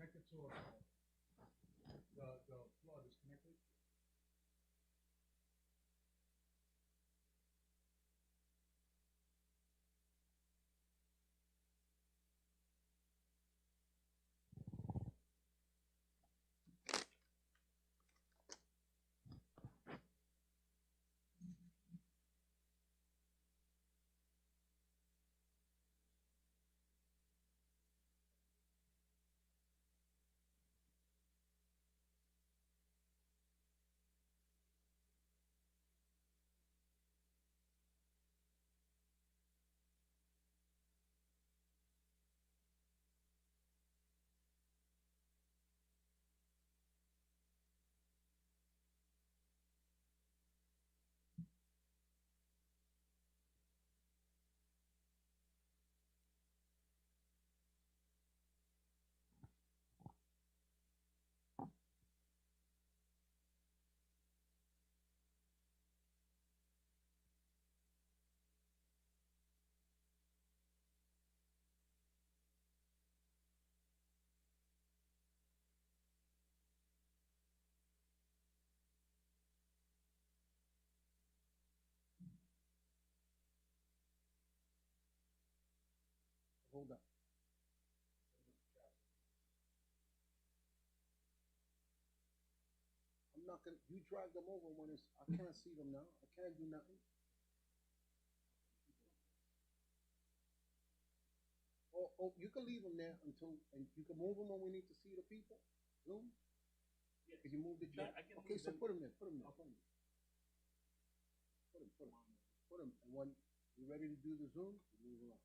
connected to the plug is connected. Hold up. I'm not gonna. You drag them over when it's. I can't see them now. I can't do nothing. Oh, you can leave them there until, and you can move them when we need to see the people. Zoom. Yes. Can you move the chat? Yeah, I can okay, move so them. put them there. Put them there. Okay. Put them. And when you're ready to do the Zoom, you move them up.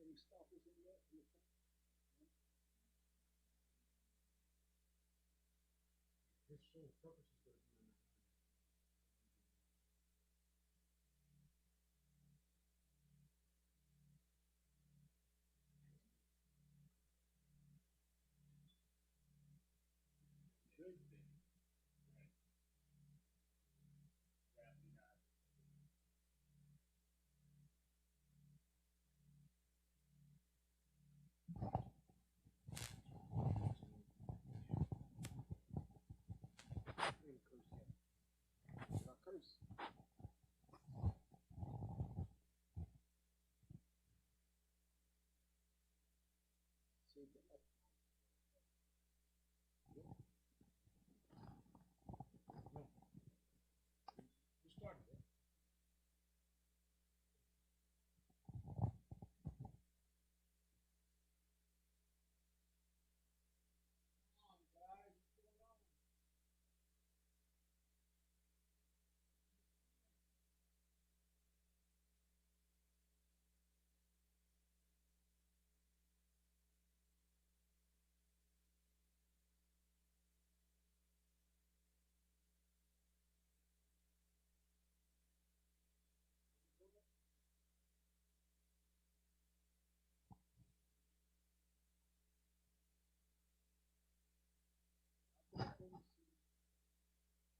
Any stoppers in there? In the front? His sole purpose is going to be on the Should be. Right. Gravity not. La cruz. Save the up. No. You started it.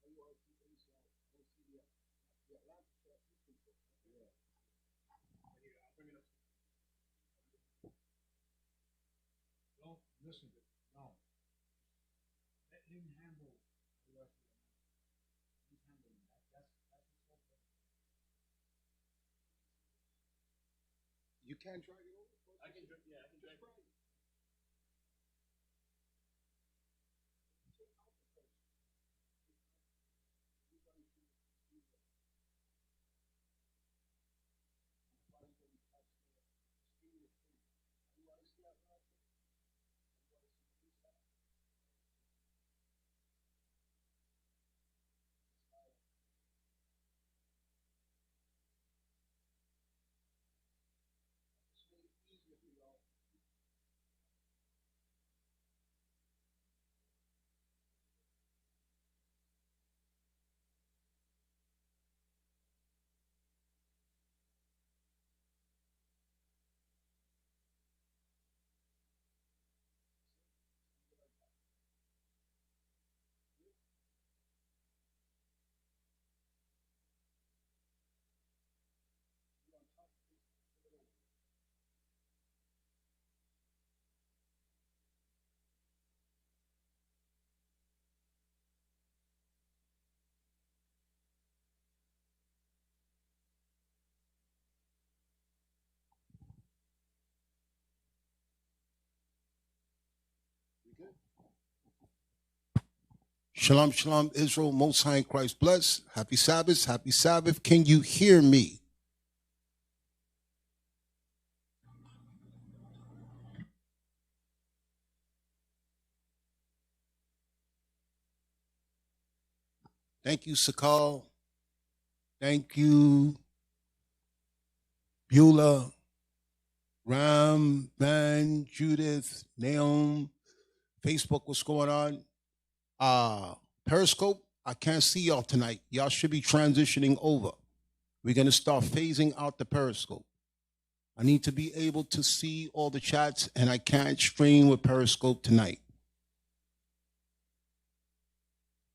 IUIC inside. I don't see the lamp shot you control. Yeah. Here, I'll bring it up. Don't listen to it. No. Let him handle the rest of the night. He's handling that. That's his whole thing. You can't drag it over? I can drag. Yeah, I can drag. Just drag it. Take out the person. Everybody should do that. Nobody's going to touch the screen is free. Everybody see that right there? Everybody see the inside. Just made it easier for y'all. Shalom, shalom, Israel, Most High in Christ bless. Happy Sabbath, happy Sabbath. Can you hear me? Thank you, Sakal. Thank you, Beulah, Ram, Van, Judith, Naomi. Facebook, what's going on? Periscope, I can't see y'all tonight. Y'all should be transitioning over. We're going to start phasing out the Periscope. I need to be able to see all the chats, and I can't stream with Periscope tonight.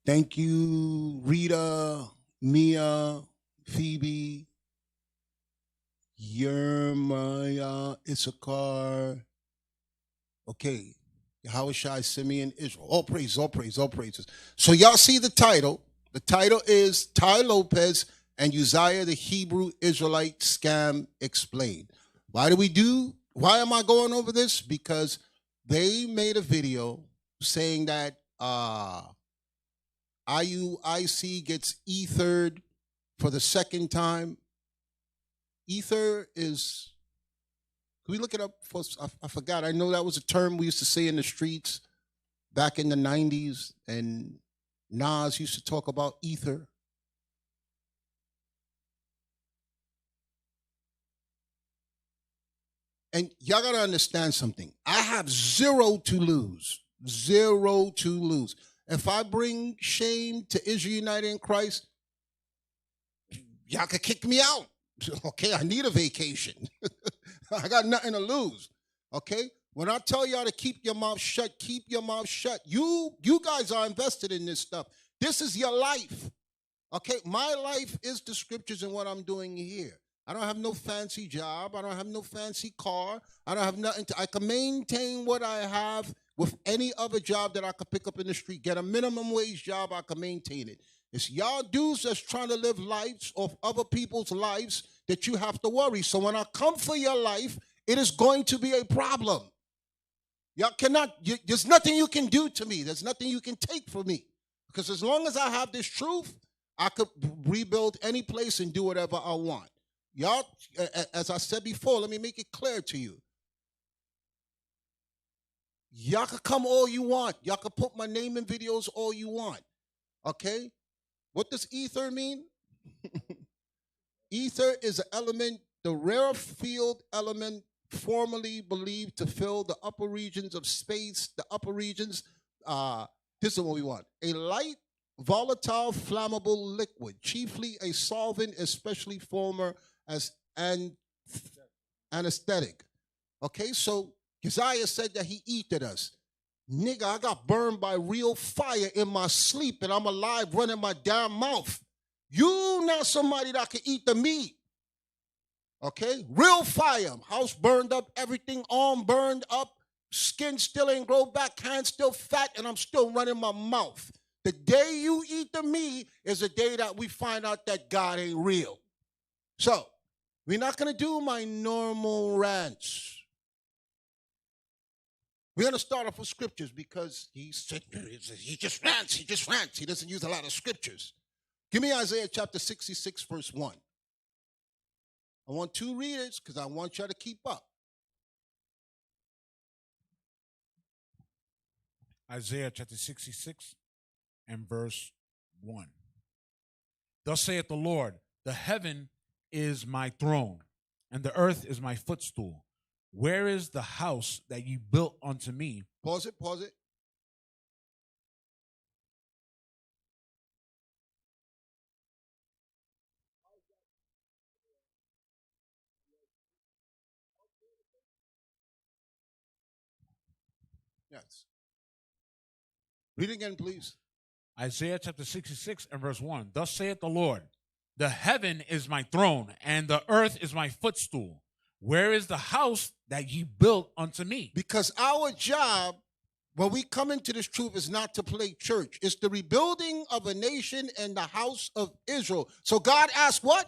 Thank you, Rita, Mia, Phoebe, Yermaya, Issachar. Okay. Yahushua, Simeon, Israel. All praise, all praise, all praises. So y'all see the title. The title is Ty Lopez and Uzziah the Hebrew Israelite Scam Explained. Why am I going over this? Because they made a video saying that IUIC gets ethered for the second time. Ether is... Can we look it up? I forgot. I know that was a term we used to say in the streets back in the 90s, and Nas used to talk about ether. And y'all got to understand something. I have zero to lose. Zero to lose. If I bring shame to Israel United in Christ, y'all could kick me out. Okay, I need a vacation. I got nothing to lose. Okay? When I tell y'all to keep your mouth shut, keep your mouth shut. You guys are invested in this stuff. This is your life. Okay? My life is the scriptures and what I'm doing here. I don't have no fancy job. I don't have no fancy car. I don't have nothing I can maintain what I have with any other job that I could pick up in the street. Get a minimum wage job, I can maintain it. It's y'all dudes that's trying to live lives of other people's lives that you have to worry. So when I come for your life, it is going to be a problem. Y'all cannot, there's nothing you can do to me. There's nothing you can take from me. Because as long as I have this truth, I could rebuild any place and do whatever I want. Y'all, as I said before, let me make it clear to you. Y'all can come all you want. Y'all can put my name in videos all you want. Okay? What does ether mean? Ether is an element, the rarefied element formerly believed to fill the upper regions of space, the upper regions. This is what we want. A light, volatile, flammable liquid, chiefly a solvent, especially former as anesthetic. Okay, so Uzziah said that he eated us. Nigga, I got burned by real fire in my sleep and I'm alive running my damn mouth. You not somebody that can eat the meat. Okay? Real fire. House burned up, everything arm burned up, skin still ain't grow back, hands still fat, and I'm still running my mouth. The day you eat the meat is the day that we find out that God ain't real. So, we're not going to do my normal rants. We're going to start off with scriptures because he just rants. He doesn't use a lot of scriptures. Give me Isaiah chapter 66, verse 1. I want two readers because I want y'all to keep up. Isaiah chapter 66 and verse 1. Thus saith the Lord, the heaven is my throne, and the earth is my footstool. Where is the house that you built unto me? Pause it. Yes. Read again, please. Isaiah chapter 66 and verse 1. Thus saith the Lord, the heaven is my throne, and the earth is my footstool. Where is the house that you built unto me? Because our job, when we come into this truth, is not to play church. It's the rebuilding of a nation and the house of Israel. So God asked what?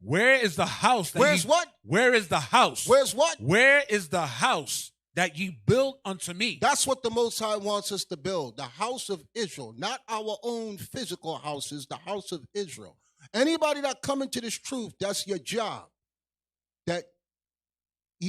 Where is the house? Where's what? Where is the house? Where's what? Where is the house that ye build unto me. That's what the Most High wants us to build, the house of Israel, not our own physical houses, the house of Israel. Anybody that come into this truth, that's your job. That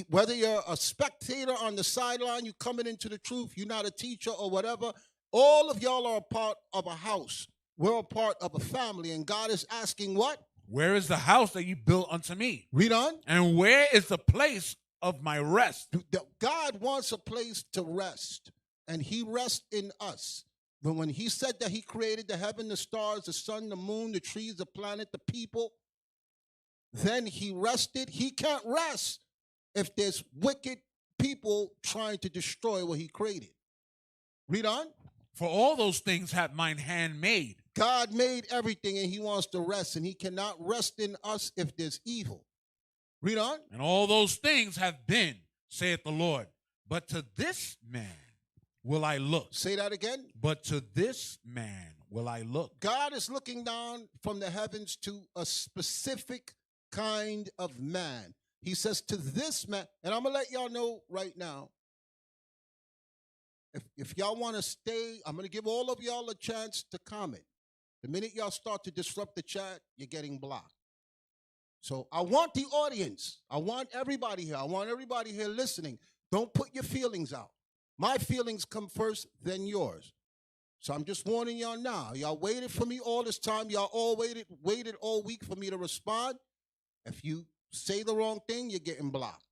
whether you're a spectator on the sideline, you coming into the truth, you're not a teacher or whatever, all of y'all are a part of a house. We're a part of a family, and God is asking what? Where is the house that you built unto me? Read on. And where is the place of my rest? God wants a place to rest, and he rests in us. But when he said that he created the heaven, the stars, the sun, the moon, the trees, the planet, the people, then he rested. He can't rest if there's wicked people trying to destroy what he created. Read on. For all those things have mine hand made. God made everything, and he wants to rest, and he cannot rest in us if there's evil. Read on. And all those things have been, saith the Lord. But to this man will I look. Say that again. But to this man will I look. God is looking down from the heavens to a specific kind of man. He says to this man, and I'm going to let y'all know right now, if y'all want to stay, I'm going to give all of y'all a chance to comment. The minute y'all start to disrupt the chat, you're getting blocked. So I want the audience. I want everybody here. I want everybody here listening. Don't put your feelings out. My feelings come first, then yours. So I'm just warning y'all now. Y'all waited for me all this time. Y'all all waited all week for me to respond. If you say the wrong thing, you're getting blocked.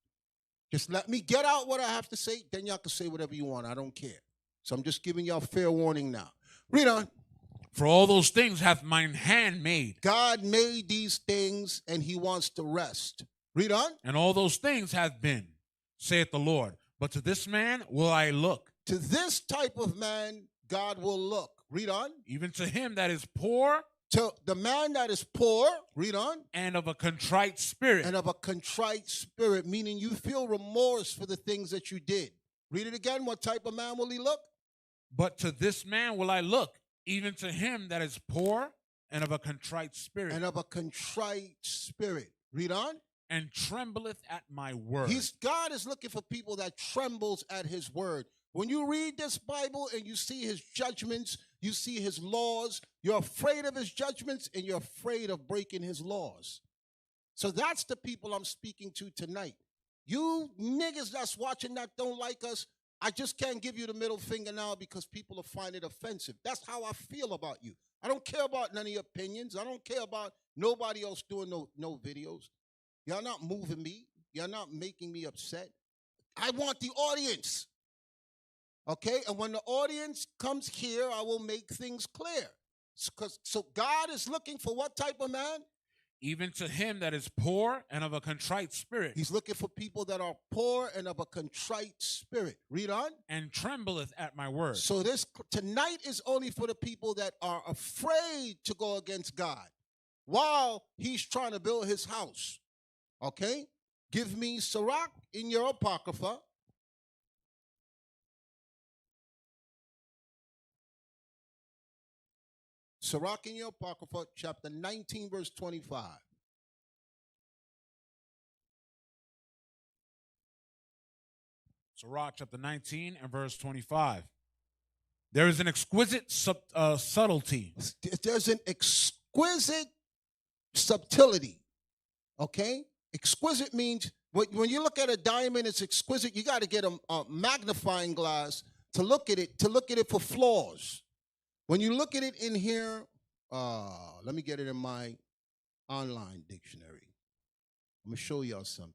Just let me get out what I have to say. Then y'all can say whatever you want. I don't care. So I'm just giving y'all fair warning now. Read on. For all those things hath mine hand made. God made these things, and he wants to rest. Read on. And all those things have been, saith the Lord. But to this man will I look. To this type of man, God will look. Read on. Even to him that is poor. To the man that is poor, read on. And of a contrite spirit. And of a contrite spirit, meaning you feel remorse for the things that you did. Read it again. What type of man will he look? But to this man will I look, even to him that is poor and of a contrite spirit. And of a contrite spirit. Read on. And trembleth at my word. God is looking for people that trembles at his word. When you read this Bible and you see his judgments, you see his laws, you're afraid of his judgments and you're afraid of breaking his laws. So that's the people I'm speaking to tonight. You niggas that's watching that don't like us, I just can't give you the middle finger now because people will find it offensive. That's how I feel about you. I don't care about none of your opinions. I don't care about nobody else doing no videos. Y'all not moving me. Y'all not making me upset. I want the audience. Okay? And when the audience comes here, I will make things clear. So God is looking for what type of man? Even to him that is poor and of a contrite spirit. He's looking for people that are poor and of a contrite spirit. Read on. And trembleth at my word. So this tonight is only for the people that are afraid to go against God while he's trying to build his house. Okay? Give me Sirach in your Apocrypha. Sirach in your Apocrypha, chapter 19, verse 25. Sirach chapter 19 and verse 25. There is an exquisite subtlety. There's an exquisite subtlety. Okay? Exquisite means when you look at a diamond, it's exquisite. You got to get a magnifying glass to look at it for flaws. When you look at it in here, let me get it in my online dictionary. I'm going to show y'all something.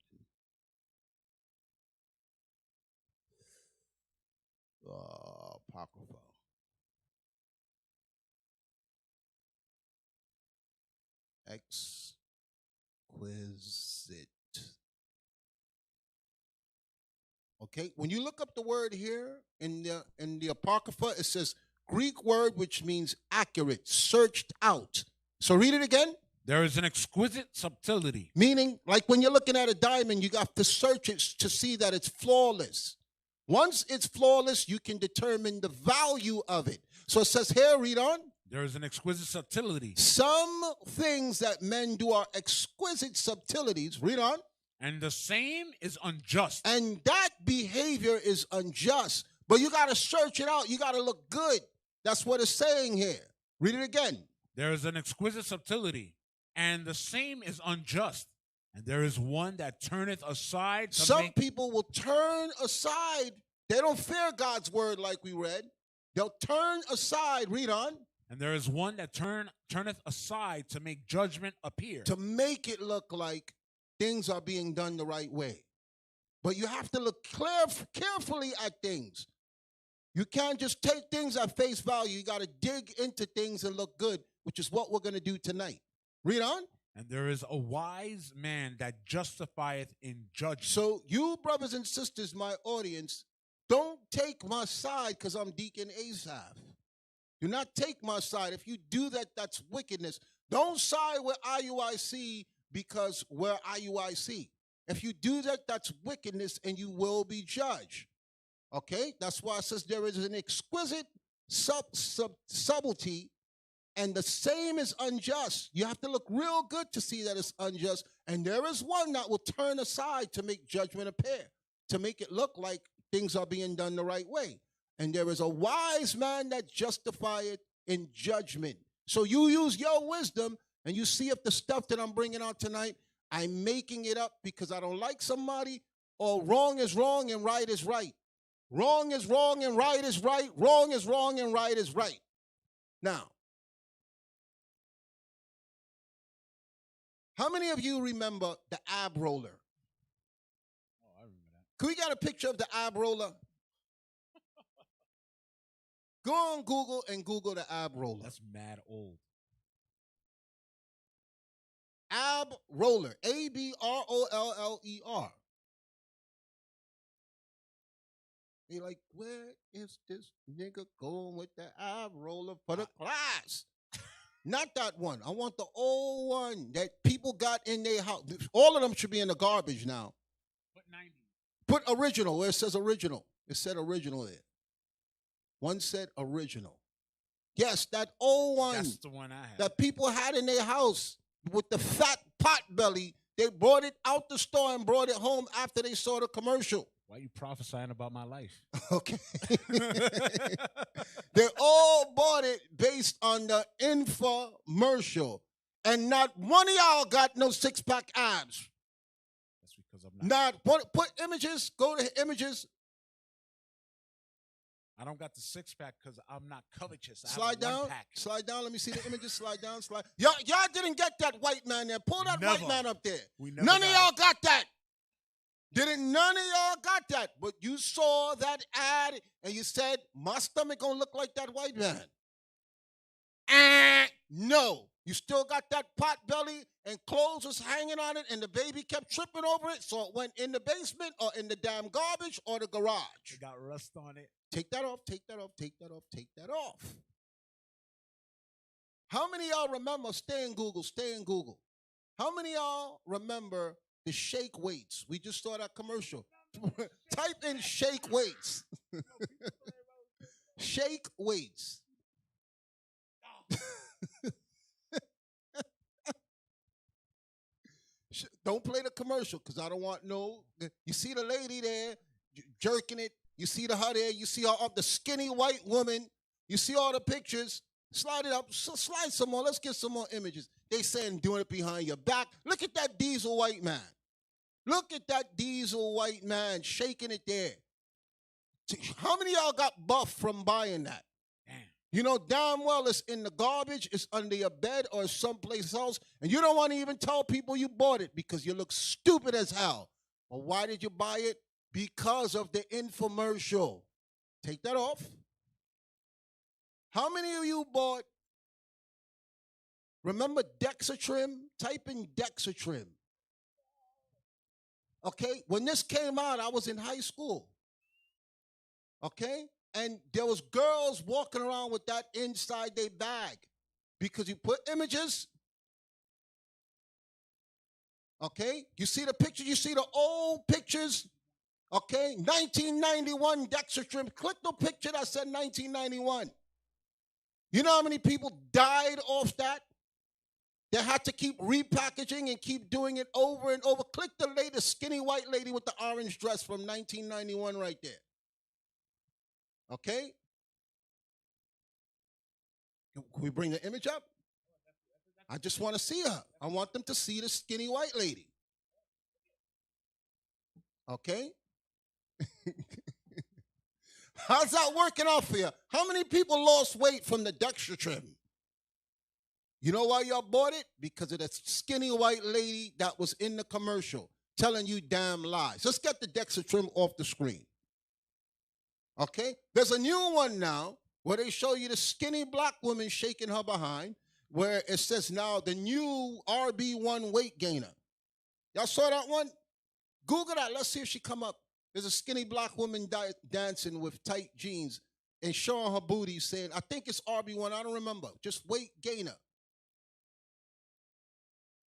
Apocrypha. Exquisite. Okay, when you look up the word here in the Apocrypha, it says Greek word which means accurate, searched out. So read it again. There is an exquisite subtlety. Meaning, like when you're looking at a diamond, you got to search it to see that it's flawless. Once it's flawless, you can determine the value of it. So it says here, read on. There is an exquisite subtlety. Some things that men do are exquisite subtleties. Read on. And the same is unjust. And that behavior is unjust. But you got to search it out. You got to look good. That's what it's saying here. Read it again. There is an exquisite subtlety, and the same is unjust. And there is one that turneth aside to Some make... people will turn aside. They don't fear God's word like we read. They'll turn aside. Read on. And there is one that turneth aside to make judgment appear. To make it look like things are being done the right way. But you have to look carefully at things. You can't just take things at face value. You got to dig into things and look good, which is what we're going to do tonight. Read on. And there is a wise man that justifieth in judgment. So you, brothers and sisters, my audience, don't take my side because I'm Deacon Asaph. Do not take my side. If you do that, that's wickedness. Don't side with IUIC because we're IUIC. If you do that, that's wickedness and you will be judged. Okay? That's why it says there is an exquisite subtlety, and the same is unjust. You have to look real good to see that it's unjust. And there is one that will turn aside to make judgment appear, to make it look like things are being done the right way. And there is a wise man that justifieth in judgment. So you use your wisdom and you see if the stuff that I'm bringing out tonight, I'm making it up because I don't like somebody, or wrong is wrong and right is right. Wrong is wrong and right is right. Wrong is wrong and right is right. Now, how many of you remember the ab roller? Oh, I remember that. Can we get a picture of the ab roller? Go on Google and Google the ab roller. That's mad old. Ab roller. ABROLLER. You're like, where is this nigga going with the ab roller for the class? Not that one. I want the old one that people got in their house. All of them should be in the garbage now. Put 90. Put original where it says original. It said original there. One said original. Yes, that old one. That's the one I had. That people had in their house with the fat pot belly. They brought it out the store and brought it home after they saw the commercial. Why are you prophesying about my life? Okay. They all bought it based on the infomercial. And not one of y'all got no six-pack abs. That's because I'm not. Put images. Go to images. I don't got the six-pack because I'm not covetous. I Slide have a down. one-pack. Slide down. Let me see the images. Slide down. Slide. Y'all didn't get that white man there. Pull that Never. white man up there. We never None of got y'all it. got that. None of y'all got that. But you saw that ad and you said, my stomach gonna look like that white man. No. You still got that pot belly and clothes was hanging on it and the baby kept tripping over it, so it went in the basement or in the damn garbage or the garage. It got rust on it. Take that off, take that off, take that off, take that off. How many of y'all remember, stay in Google. How many of y'all remember the shake weights? We just saw that commercial. Type in shake weights. Shake weights. Don't play the commercial because I don't want no. You see the lady there jerking it. You see her there. You see her up, the skinny white woman. You see all the pictures. Slide it up. Slide some more. Let's get some more images. They saying doing it behind your back. Look at that diesel white man. Look at that diesel white man shaking it there. How many of y'all got buff from buying that? Damn. You know damn well it's in the garbage, it's under your bed or someplace else, and you don't want to even tell people you bought it because you look stupid as hell. But why did you buy it? Because of the infomercial. Take that off. How many of you bought, remember Dexatrim? Type in Dexatrim. Okay, when this came out, I was in high school. Okay, and there was girls walking around with that inside their bag because you put images. Okay, you see the picture, you see the old pictures. Okay, 1991 Dexatrim. Click the picture that said 1991. You know how many people died off that? They had to keep repackaging and keep doing it over and over. Click the latest skinny white lady with the orange dress from 1991 right there. Okay? Can we bring the image up? I just want to see her. I want them to see the skinny white lady. Okay? How's that working out for you? How many people lost weight from the Dextratrim? You know why y'all bought it? Because of the skinny white lady that was in the commercial telling you damn lies. Let's get the Dextratrim off the screen. Okay? There's a new one now where they show you the skinny black woman shaking her behind, where it says now the new RB1 weight gainer. Y'all saw that one? Google that. Let's see if she come up. There's a skinny black woman dancing with tight jeans and showing her booty saying, I think it's RB1. I don't remember. Just weight gainer.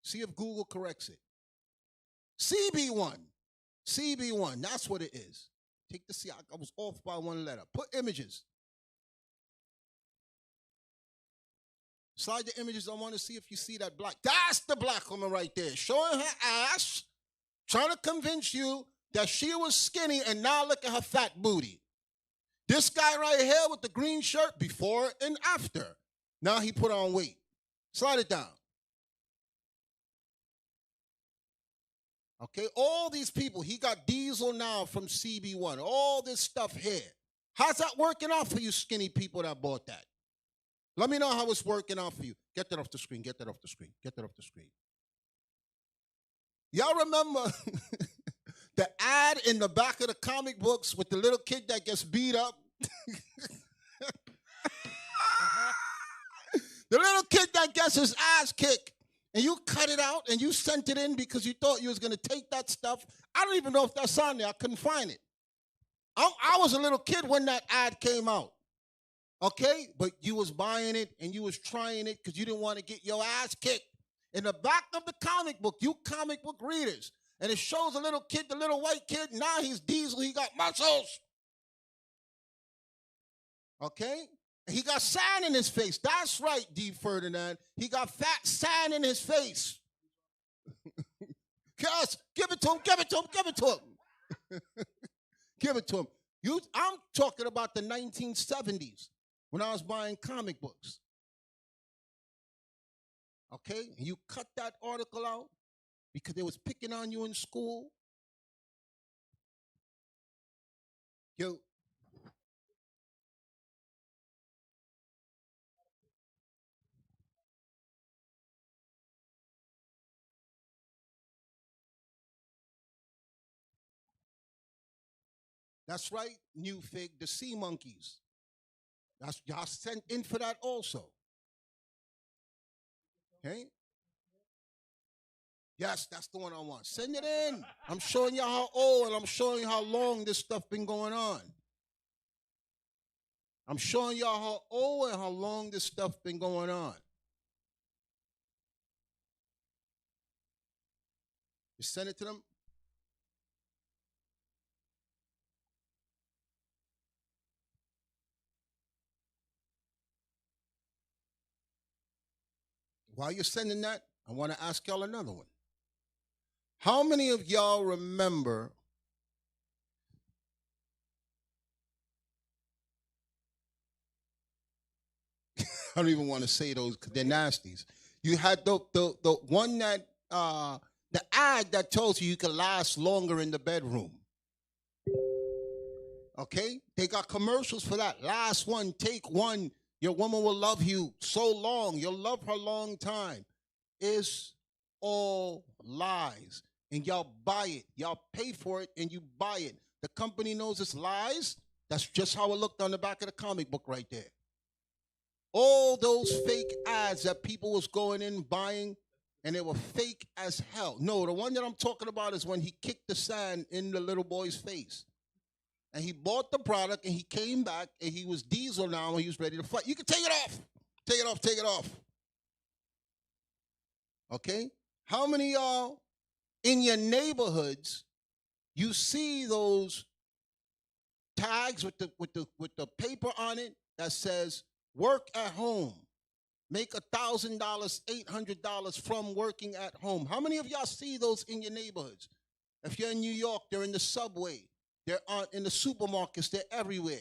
See if Google corrects it. CB1. CB1. That's what it is. Take the C. I was off by one letter. Put images. Slide the images. I want to see if you see that black. That's the black woman right there. Showing her ass. Trying to convince you that she was skinny, and now look at her fat booty. This guy right here with the green shirt, before and after. Now he put on weight. Slide it down. Okay, all these people, he got diesel now from CB1. All this stuff here. How's that working out for you skinny people that bought that? Let me know how it's working out for you. Get that off the screen, get that off the screen, get that off the screen. Y'all remember the ad in the back of the comic books with the little kid that gets beat up? The little kid that gets his ass kicked, and you cut it out and you sent it in because you thought you was going to take that stuff. I don't even know if that's on there. I couldn't find it. I was a little kid when that ad came out. Okay? But you was buying it and you was trying it because you didn't want to get your ass kicked. In the back of the comic book, you comic book readers, and it shows a little kid, the little white kid, now he's diesel, he got muscles. Okay? And he got sand in his face. That's right, D. Ferdinand. He got fat sand in his face. Yes, give it to him, give it to him, give it to him. Give it to him. I'm talking about the 1970s when I was buying comic books. Okay? And you cut that article out because they was picking on you in school. Yo. That's right, New Fig, the sea monkeys. That's y'all sent in for that also. Okay? Yes, that's the one I want. Send it in. I'm showing y'all how old and I'm showing you how long this stuff been going on. I'm showing y'all how old and how long this stuff been going on. You send it to them. While you're sending that, I want to ask y'all another one. How many of y'all remember I don't even want to say those because they're nasties. You had the one that the ad that tells you could last longer in the bedroom. Okay? They got commercials for that. Last one, take one. Your woman will love you so long. You'll love her long time. It's all lies. And y'all buy it. Y'all pay for it and you buy it. The company knows it's lies. That's just how it looked on the back of the comic book right there. All those fake ads that people was going in buying, and they were fake as hell. No, the one that I'm talking about is when he kicked the sand in the little boy's face. And he bought the product, and he came back, and he was diesel now, and he was ready to fight. You can take it off. Take it off, take it off. Okay? How many of y'all in your neighborhoods, you see those tags with the paper on it that says, work at home. make $1,000, $800 from working at home. How many of y'all see those in your neighborhoods? If you're in New York, they're in the subway, they're in the supermarkets, they're everywhere,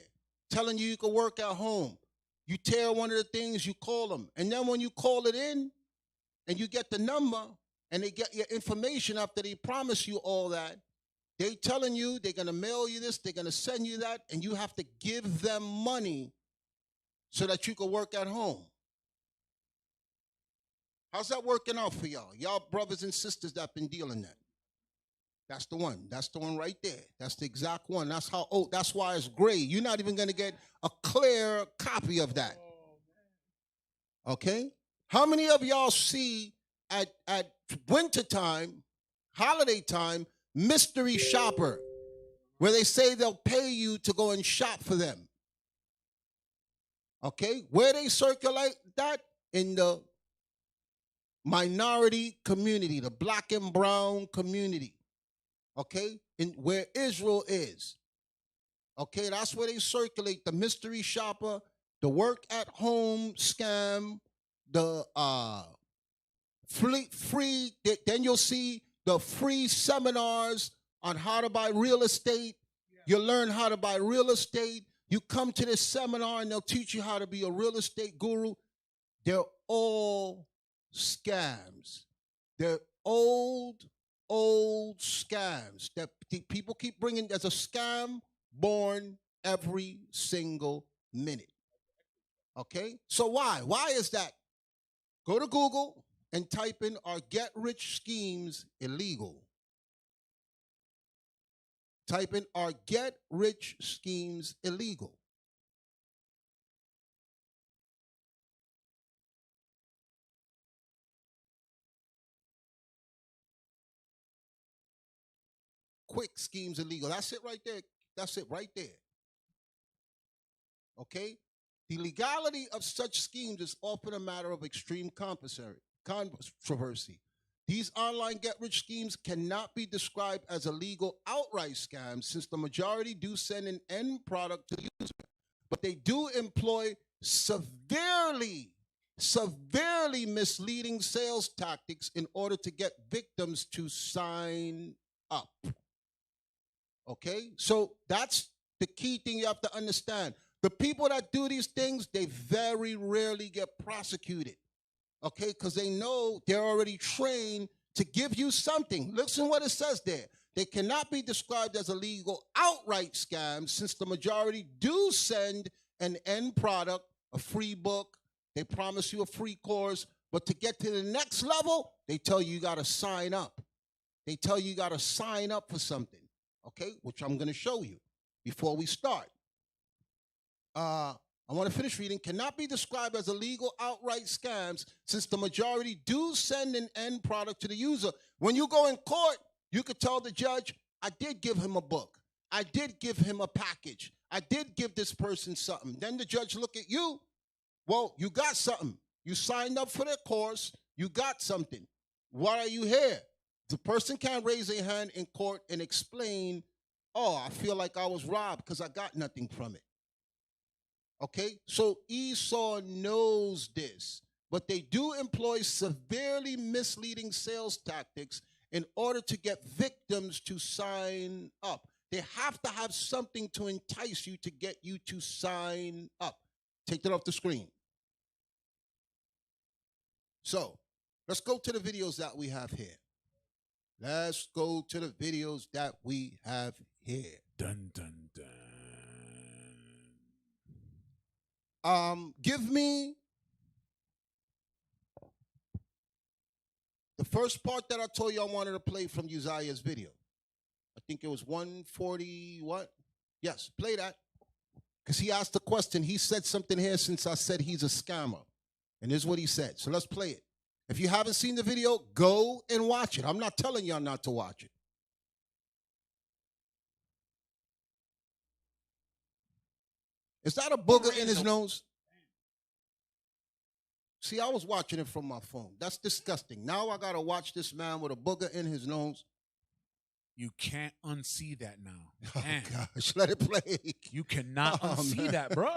telling you can work at home. You tear one of the things, you call them. And then when you call it in and you get the number and they get your information after they promise you all that, they telling you they're going to mail you this, they're going to send you that, and you have to give them money so that you can work at home. How's that working out for y'all? Y'all brothers and sisters that been dealing that. That's the one. That's the one right there. That's the exact one. That's how old. That's why it's gray. You're not even going to get a clear copy of that. Okay? How many of y'all see at wintertime, holiday time, mystery shopper, where they say they'll pay you to go and shop for them? Okay? Where they circulate that? In the minority community, the black and brown community. Okay? In where Israel is. Okay? That's where they circulate the mystery shopper, the work at home scam, the free, then you'll see the free seminars on how to buy real estate. You learn how to buy real estate. You come to this seminar and they'll teach you how to be a real estate guru. They're all scams. They're old scams that people keep bringing. There's a scam born every single minute. Okay? So why? Why is that? Go to Google and type in "Are get rich schemes illegal?" Type in "Are get rich schemes illegal?" Quick schemes illegal. That's it right there. That's it right there. Okay? The legality of such schemes is often a matter of extreme controversy. These online get-rich schemes cannot be described as illegal outright scams since the majority do send an end product to the user. But they do employ severely misleading sales tactics in order to get victims to sign up. Okay? So that's the key thing you have to understand. The people that do these things, they very rarely get prosecuted. Okay? Because they know they're already trained to give you something. Listen what it says there. They cannot be described as illegal outright scams since the majority do send an end product, a free book. They promise you a free course. But to get to the next level, they tell you got to sign up. They tell you got to sign up for something. Okay? Which I'm going to show you before we start. I want to finish reading. Cannot be described as illegal outright scams since the majority do send an end product to the user. When you go in court, you could tell the judge, I did give him a book. I did give him a package. I did give this person something. Then the judge look at you. Well, you got something. You signed up for their course. You got something. Why are you here? The person can't raise their hand in court and explain, oh, I feel like I was robbed because I got nothing from it. Okay, so Esau knows this, but they do employ severely misleading sales tactics in order to get victims to sign up. They have to have something to entice you to get you to sign up. Take that off the screen. So let's go to the videos that we have here. Let's go to the videos that we have here. Dun, dun, dun. Give me the first part that I told you I wanted to play from Uzziah's video. I think it was 140, what? Yes, play that. Because he asked the question. He said something here since I said he's a scammer. And this is what he said. So let's play it. If you haven't seen the video, go and watch it. I'm not telling y'all not to watch it. Is that a booger in his nose? See, I was watching it from my phone. That's disgusting. Now I got to watch this man with a booger in his nose. You can't unsee that now. Oh, Man, gosh, let it play. you cannot unsee man. that, bro.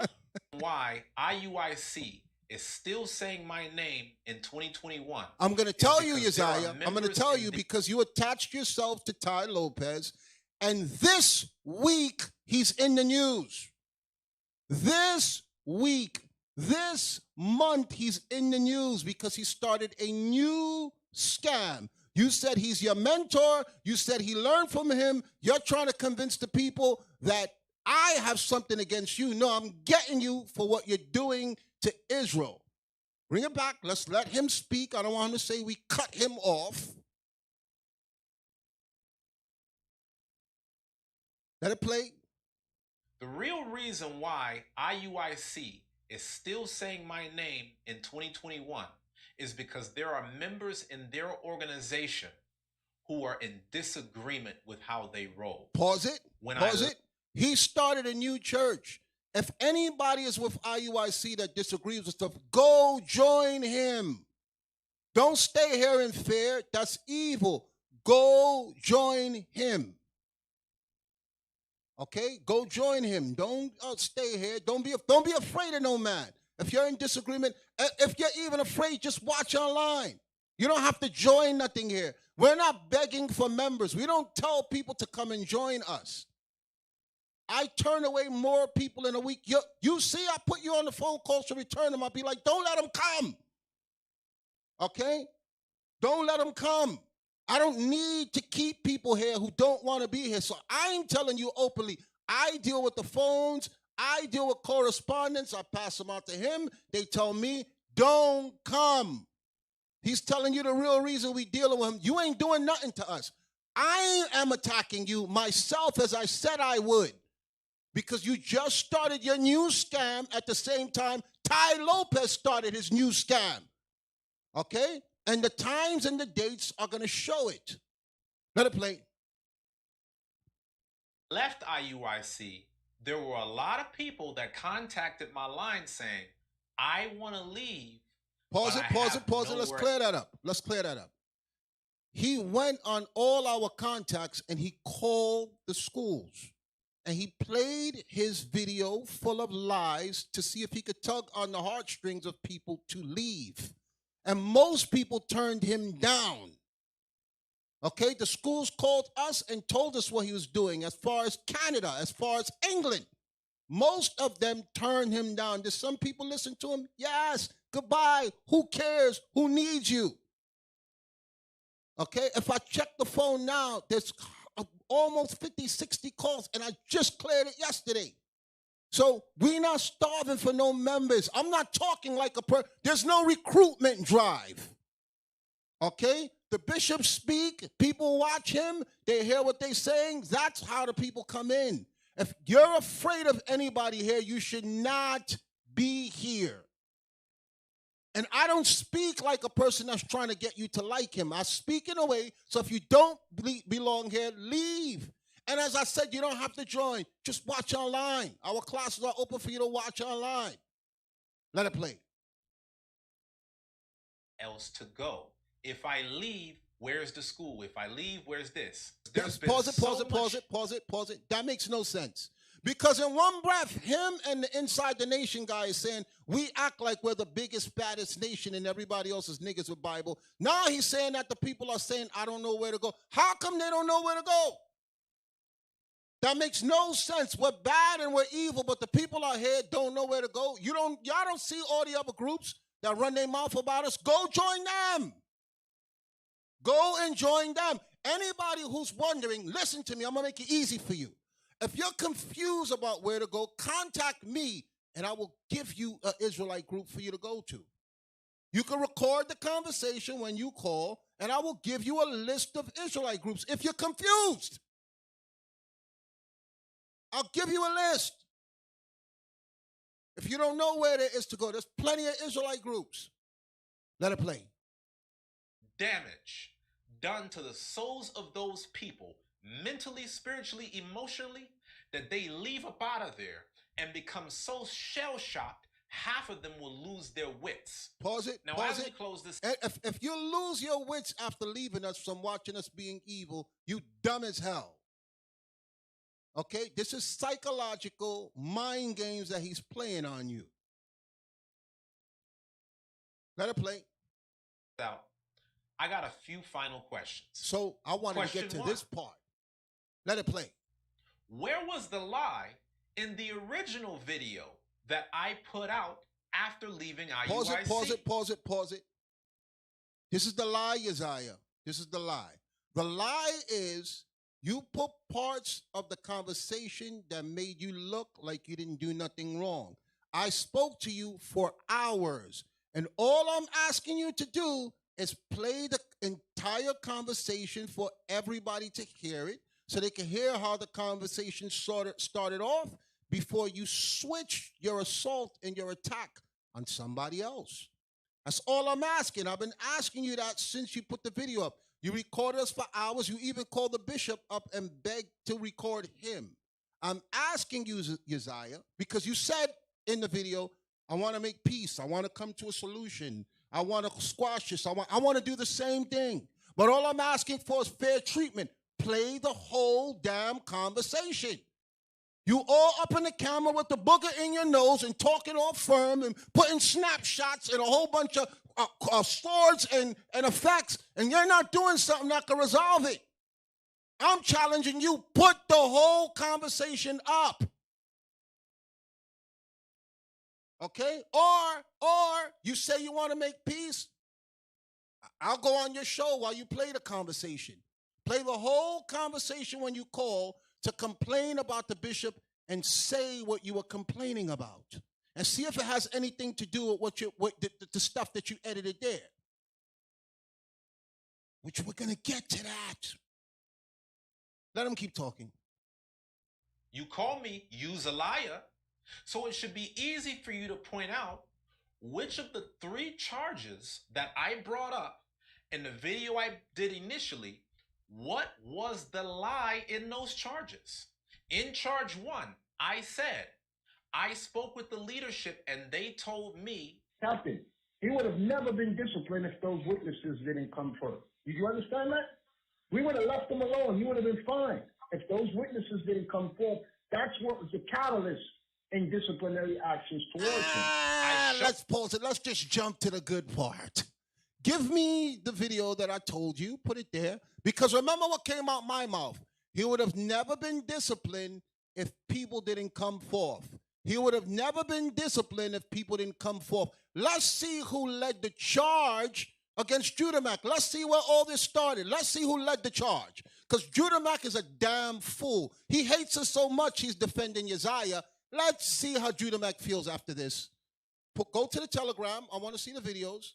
Why IUIC is still saying my name in 2021. I'm going to tell you, because there are Uzziah, I'm going to members tell in you the- because you attached yourself to Ty Lopez, and this week he's in the news. This week, this month, he's in the news because he started a new scam. You said he's your mentor. You said he learned from him. You're trying to convince the people that I have something against you. No, I'm getting you for what you're doing to Israel. Bring it back. Let's let him speak. I don't want him to say we cut him off. Let it play. The real reason why IUIC is still saying my name in 2021 is because there are members in their organization who are in disagreement with how they roll. Pause it. When Pause it. He started a new church. If anybody is with IUIC that disagrees with stuff, go join him. Don't stay here in fear. That's evil. Go join him. Okay? Go join him. Don't stay here. Don't be afraid of no man. If you're in disagreement, if you're even afraid, just watch online. You don't have to join nothing here. We're not begging for members. We don't tell people to come and join us. I turn away more people in a week. You see, I put you on the phone calls to return them. I'll be like, don't let them come. Okay? Don't let them come. I don't need to keep people here who don't want to be here. So I'm telling you openly, I deal with the phones. I deal with correspondence. I pass them out to him. They tell me, don't come. He's telling you the real reason we dealing with him. You ain't doing nothing to us. I am attacking you myself as I said I would. Because you just started your new scam at the same time Ty Lopez started his new scam. Okay? And the times and the dates are going to show it. Let it play. Left IUIC, there were a lot of people that contacted my line saying, I want to leave. Pause it. Let's clear that up. He went on all our contacts and he called the schools. And he played his video full of lies to see if he could tug on the heartstrings of people to leave. And most people turned him down. Okay, the schools called us and told us what he was doing as far as Canada, as far as England. Most of them turned him down. Did some people listen to him? Yes. Goodbye. Who cares? Who needs you? Okay, if I check the phone now, there's almost 50, 60 calls, and I just cleared it yesterday. So we're not starving for no members. I'm not talking like there's no recruitment drive. Okay? The bishops speak, people watch him, they hear what they're saying. That's how the people come in. If you're afraid of anybody here, you should not be here. And I don't speak like a person that's trying to get you to like him. I speak in a way, so if you don't belong here, leave. And as I said, you don't have to join. Just watch online. Our classes are open for you to watch online. Let it play. Else to go. If I leave, where's the school? If I leave, where's this? Pause it. That makes no sense. Because in one breath, him and the Inside the Nation guy is saying, we act like we're the biggest, baddest nation and everybody else is niggas with Bible. Now he's saying that the people are saying, I don't know where to go. How come they don't know where to go? That makes no sense. We're bad and we're evil, but the people out here don't know where to go. Y'all don't see all the other groups that run their mouth about us. Go join them. Go and join them. Anybody who's wondering, listen to me, I'm going to make it easy for you. If you're confused about where to go, contact me, and I will give you an Israelite group for you to go to. You can record the conversation when you call, and I will give you a list of Israelite groups if you're confused. I'll give you a list. If you don't know where there is to go, there's plenty of Israelite groups. Let it play. Damage done to the souls of those people, mentally, spiritually, emotionally, that they leave up out of there and become so shell-shocked, half of them will lose their wits. Pause it. Now, pause as it. we close this... If you lose your wits after leaving us from watching us being evil, you dumb as hell. Okay? This is psychological mind games that he's playing on you. Let it play. Out. I got a few final questions. So I wanted to get to this part. Let it play. Where was the lie in the original video that I put out after leaving IUIC? Pause it. This is the lie, Uzziah. This is the lie. The lie is you put parts of the conversation that made you look like you didn't do nothing wrong. I spoke to you for hours, and all I'm asking you to do is play the entire conversation for everybody to hear it, so they can hear how the conversation started off before you switch your assault and your attack on somebody else. That's all I'm asking. I've been asking you that since you put the video up. You recorded us for hours. You even called the bishop up and begged to record him. I'm asking you, Uzziah, because you said in the video, I want to make peace. I want to come to a solution. I want to squash this. I want to do the same thing. But all I'm asking for is fair treatment. Play the whole damn conversation. You all up in the camera with the booger in your nose and talking all firm and putting snapshots and a whole bunch of swords and effects, and you're not doing something that can resolve it. I'm challenging you, put the whole conversation up. Okay? Or you say you want to make peace, I'll go on your show while you play the conversation. Play the whole conversation when you call to complain about the bishop and say what you were complaining about. And see if it has anything to do with the stuff that you edited there. Which we're going to get to that. Let him keep talking. You call me Uzziah, so it should be easy for you to point out which of the 3 charges that I brought up in the video I did initially, what was the lie in those charges? In charge 1, I said, I spoke with the leadership and they told me. Captain, he would have never been disciplined if those witnesses didn't come first. Did you understand that? We would have left him alone. He would have been fine. If those witnesses didn't come forth, that's what was the catalyst in disciplinary actions towards him. Let's pause it. Let's just jump to the good part. Give me the video that I told you. Put it there. Because remember what came out my mouth. He would have never been disciplined if people didn't come forth. He would have never been disciplined if people didn't come forth. Let's see who led the charge against Judah Mack. Let's see where all this started. Let's see who led the charge. Because Judah Mack is a damn fool. He hates us so much he's defending Uzziah. Let's see how Judah Mack feels after this. Go to the Telegram. I want to see the videos.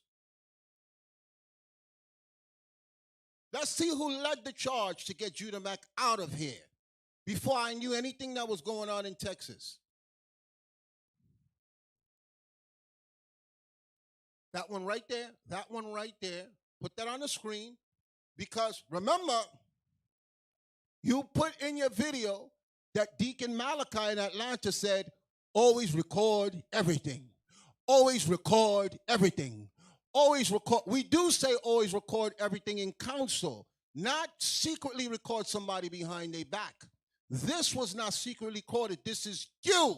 Let's see who led the charge to get Judah Mack out of here before I knew anything that was going on in Texas. That one right there, that one right there. Put that on the screen because remember, you put in your video that Deacon Malachi in Atlanta said, always record everything. Always record everything. Always record. We do say always record everything in council, not secretly record somebody behind their back. This was not secretly recorded. This is you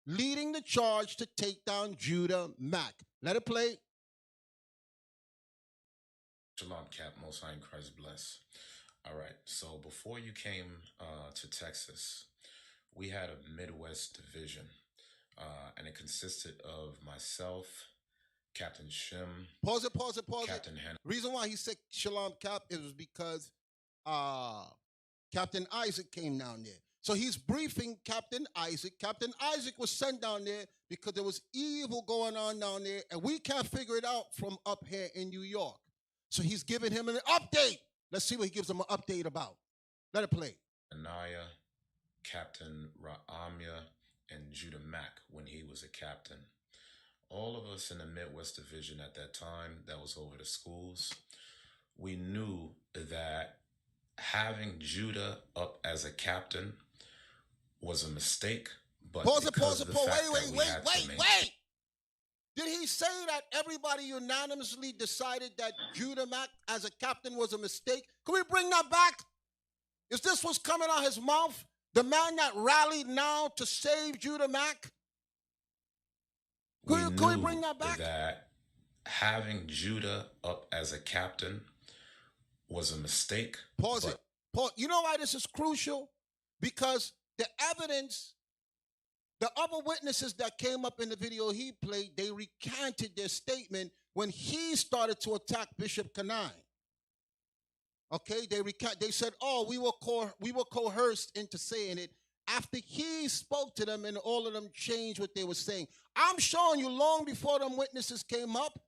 leading the charge to take down Judah Mack. Let it play. Shalom, Cap. Most High in Christ bless. All right. So before you came to Texas, we had a Midwest division, and it consisted of myself, Captain Shim. Pause it. Captain Hannah. Reason why he said Shalom Cap is because Captain Isaac came down there. So he's briefing Captain Isaac. Captain Isaac was sent down there because there was evil going on down there, and we can't figure it out from up here in New York. So he's giving him an update. Let's see what he gives him an update about. Let it play. Anaya, Captain Ra'amya, and Judah Mack when he was a captain. All of us in the Midwest Division at that time that was over the schools, we knew that having Judah up as a captain was a mistake. But Pause it. Wait. Did he say that everybody unanimously decided that Judah Mack as a captain was a mistake? Can we bring that back? Is this what's coming out his mouth? The man that rallied now to save Judah Mack? Can we bring that back? That having Judah up as a captain was a mistake. Pause it. Pause. You know why this is crucial? Because the evidence, the other witnesses that came up in the video he played, they recanted their statement when he started to attack Bishop Kanai. Okay, they said, "Oh, we were coerced into saying it." After he spoke to them, and all of them changed what they were saying. I'm showing you, long before them witnesses came up,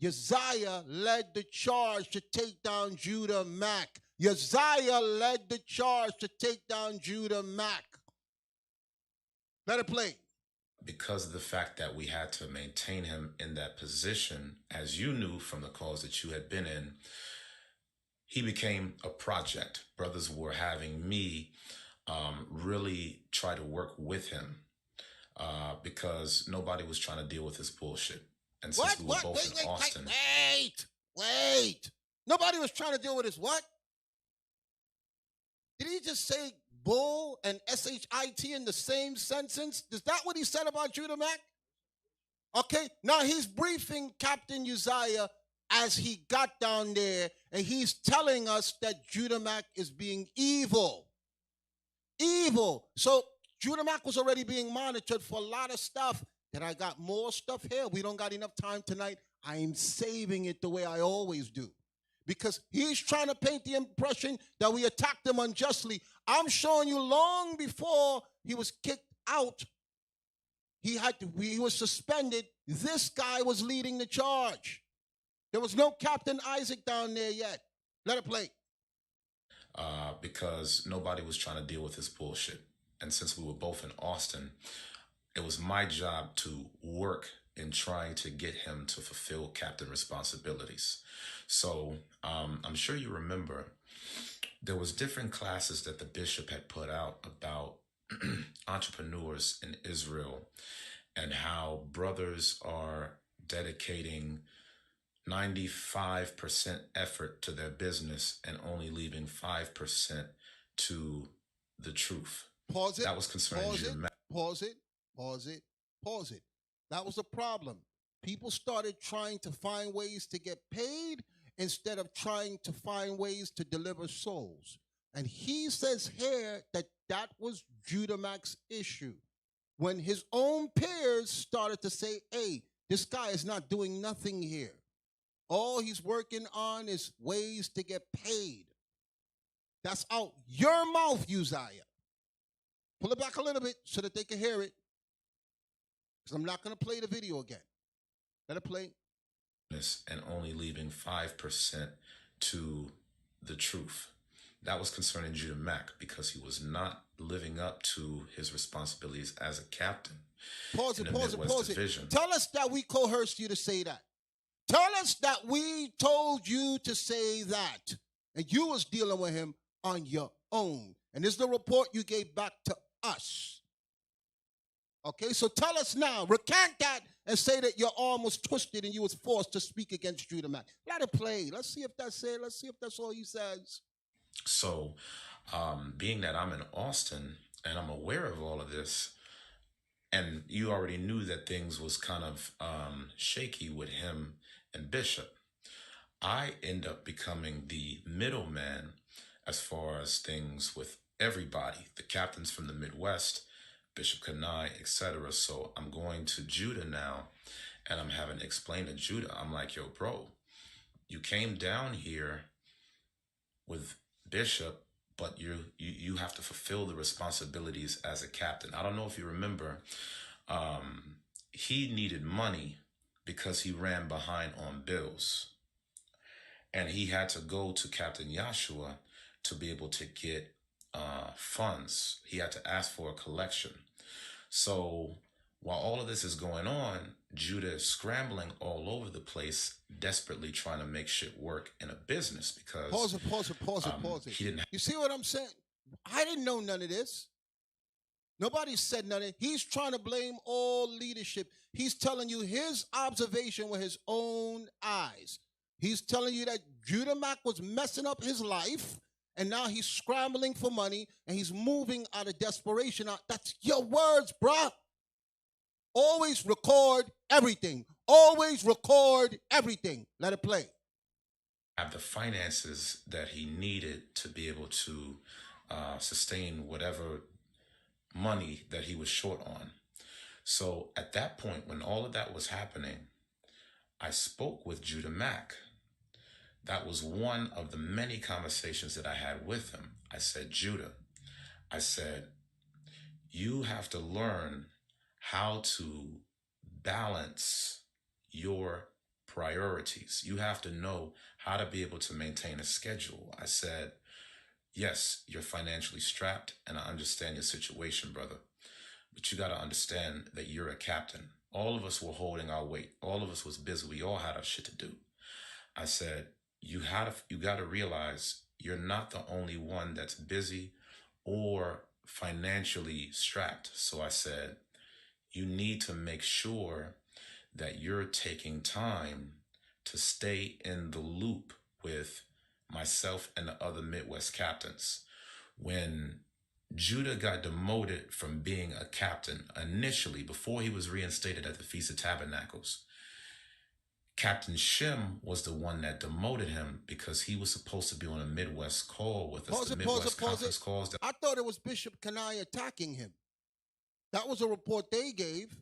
Uzziah led the charge to take down Judah Mack. Uzziah led the charge to take down Judah Mack. Let it play. Because of the fact that we had to maintain him in that position, as you knew from the calls that you had been in, he became a project. Brothers were having me really try to work with him because nobody was trying to deal with this bullshit. And since we were both in Austin... Wait. Nobody was trying to deal with his what? Did he just say bull and shit in the same sentence? Is that what he said about Judah Mack? Okay, now he's briefing Captain Uzziah as he got down there, and he's telling us that Judah Mack is being evil. Evil. So Judah Mack was already being monitored for a lot of stuff. That I got more stuff here. We don't got enough time tonight. I'm saving it the way I always do. Because he's trying to paint the impression that we attacked him unjustly. I'm showing you, long before he was kicked out, he was suspended. This guy was leading the charge. There was no Captain Isaac down there yet. Let it play. Because nobody was trying to deal with this bullshit. And since we were both in Austin, it was my job to work in trying to get him to fulfill captain responsibilities. So I'm sure you remember there was different classes that the bishop had put out about entrepreneurs in Israel and how brothers are dedicating 95% effort to their business and only leaving 5% to the truth. Pause it. That was concerning Judah Mack. Pause it. That was a problem. People started trying to find ways to get paid instead of trying to find ways to deliver souls. And he says here that that was Judah Mack's issue. When his own peers started to say, hey, this guy is not doing nothing here. All he's working on is ways to get paid. That's out your mouth, Uzziah. Pull it back a little bit so that they can hear it. Because I'm not going to play the video again. Let it play. And only leaving 5% to the truth. That was concerning Judah Mack because he was not living up to his responsibilities as a captain. Pause it. Tell us that we coerced you to say that. Tell us that we told you to say that. And you was dealing with him on your own. And this is the report you gave back to us. Okay, so tell us now. Recant that and say that your arm was twisted and you was forced to speak against Judah Mack. Let it play. Let's see if that's it. Let's see if that's all he says. So, being that I'm in Austin and I'm aware of all of this, and you already knew that things was kind of shaky with him and Bishop, I end up becoming the middleman as far as things with everybody, the captains from the Midwest, Bishop Kanai, etc. So I'm going to Judah now, and I'm having to explain to Judah, I'm like, yo, bro, you came down here with Bishop, but you have to fulfill the responsibilities as a captain. I don't know if you remember, he needed money because he ran behind on bills. And he had to go to Captain Yahshua to be able to get funds. He had to ask for a collection. So while all of this is going on, Judah is scrambling all over the place, desperately trying to make shit work in a business because... Pause it. You see what I'm saying? I didn't know none of this. Nobody said nothing. He's trying to blame all leadership. He's telling you his observation with his own eyes. He's telling you that Judah Mack was messing up his life, and now he's scrambling for money, and he's moving out of desperation. That's your words, bruh. Always record everything. Always record everything. Let it play. Have the finances that he needed to be able to sustain whatever money that he was short on. So at that point, when all of that was happening, I spoke with Judah Mack. That was one of the many conversations that I had with him. I said, Judah, I said, you have to learn how to balance your priorities. You have to know how to be able to maintain a schedule. I said, yes, you're financially strapped, and I understand your situation, brother. But you got to understand that you're a captain. All of us were holding our weight. All of us was busy. We all had our shit to do. I said, you got to realize you're not the only one that's busy or financially strapped. So I said, you need to make sure that you're taking time to stay in the loop with myself and the other Midwest captains. When Judah got demoted from being a captain initially, before he was reinstated at the Feast of Tabernacles, Captain Shem was the one that demoted him because he was supposed to be on a Midwest call with us. The Midwest conference calls. I thought it was Bishop Kenai attacking him. That was a report they gave.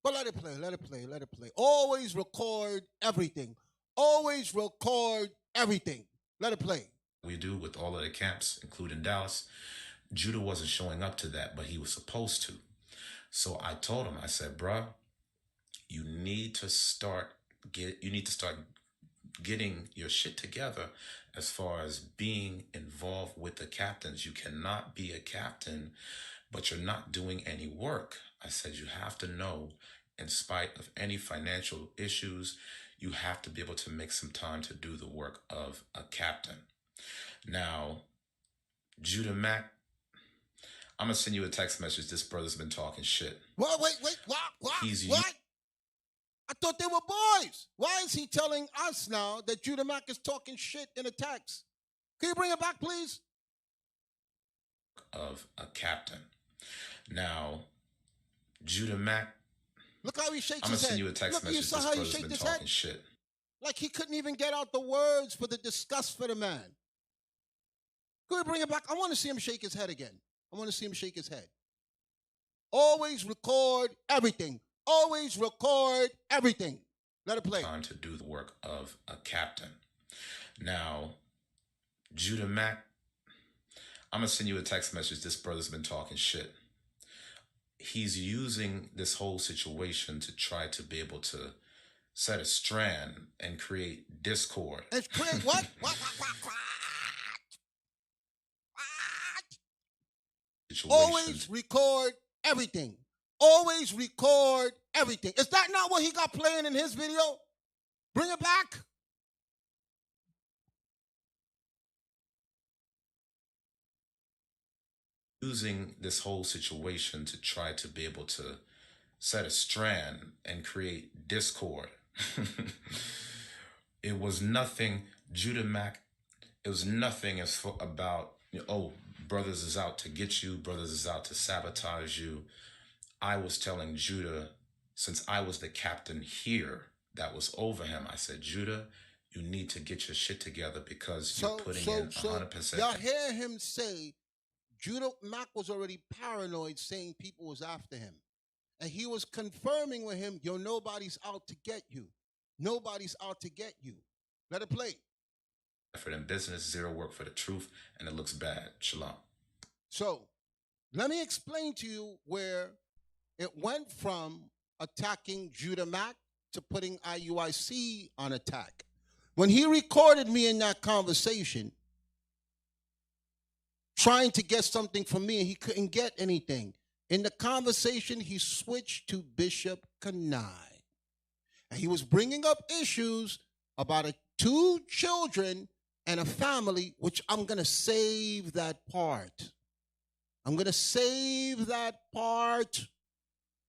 But let it play, let it play, let it play. Always record everything. Always record everything. Let it play. We do with all of the camps, including Dallas. Judah wasn't showing up to that, but he was supposed to. So I told him, I said, bruh, you need to start getting your shit together as far as being involved with the captains. You cannot be a captain, but you're not doing any work. I said, you have to know, in spite of any financial issues, you have to be able to make some time to do the work of a captain. Now, Judah Mack, I'm going to send you a text message. This brother's been talking shit. What? Wait, what? What? I thought they were boys. Why is he telling us now that Judah Mack is talking shit in a text? Can you bring it back, please? Of a captain. Now, Judah Mack, look how he shakes I'm his head. I'm going to send you a text message. You saw this how he brother's shaked been his talking head? Shit. Like he couldn't even get out the words for the disgust for the man. Can we bring it back? I want to see him shake his head again. I want to see him shake his head. Always record everything. Always record everything. Let it play. Time to do the work of a captain. Now, Judah Mack, I'm going to send you a text message. This brother's been talking shit. He's using this whole situation to try to be able to set a strand and create discord. And create what? What? Always record everything. Always record everything. Is that not what he got playing in his video? Bring it back. Using this whole situation to try to be able to set a strand and create discord. It was nothing, Judah Mack, it was nothing about, oh, brothers is out to get you, brothers is out to sabotage you. I was telling Judah, since I was the captain here that was over him, I said, Judah, you need to get your shit together because you're putting in 100%. Y'all hear him say, Judah Mack was already paranoid, saying people was after him. And he was confirming with him, yo, nobody's out to get you. Nobody's out to get you. Let it play. Effort in business, zero work for the truth, and it looks bad. Shalom. So, let me explain to you where it went from attacking Judah Mack to putting IUIC on attack. When he recorded me in that conversation, trying to get something from me, and he couldn't get anything. In the conversation, he switched to Bishop Kenai. And he was bringing up issues about 2 children and a family, which I'm going to save that part. I'm going to save that part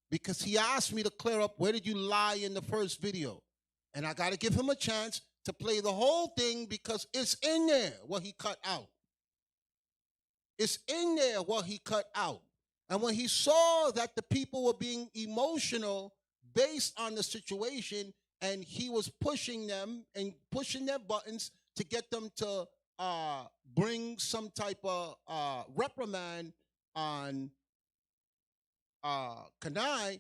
because he asked me to clear up where did you lie in the first video. And I got to give him a chance to play the whole thing because it's in there what he cut out. It's in there what he cut out. And when he saw that the people were being emotional, based on the situation, and he was pushing them and pushing their buttons to get them to bring some type of reprimand on Kanai.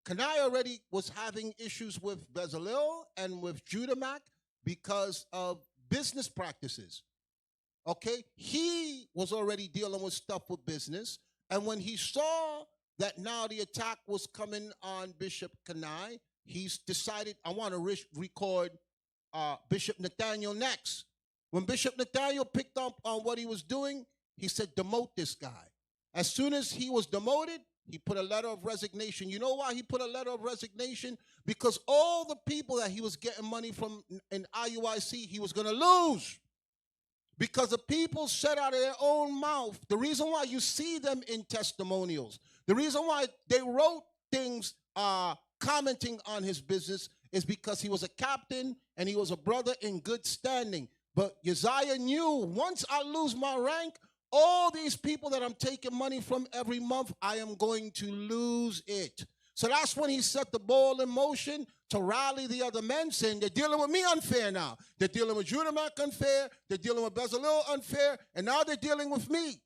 Kanai already was having issues with Bezalel and with Judah Mac because of business practices. Okay, he was already dealing with stuff with business, and when he saw that now the attack was coming on Bishop Kanai, he's decided, I want to record Bishop Nathaniel next. When Bishop Nathaniel picked up on what he was doing, he said, demote this guy. As soon as he was demoted, he put a letter of resignation. You know why he put a letter of resignation? Because all the people that he was getting money from in IUIC, he was going to lose. Because the people said out of their own mouth, the reason why you see them in testimonials, the reason why they wrote things commenting on his business is because he was a captain and he was a brother in good standing. But Uzziah knew, once I lose my rank, all these people that I'm taking money from every month, I am going to lose it. So that's when he set the ball in motion to rally the other men, saying they're dealing with me unfair now. They're dealing with Judah Mac unfair. They're dealing with Bezalel unfair. And now they're dealing with me.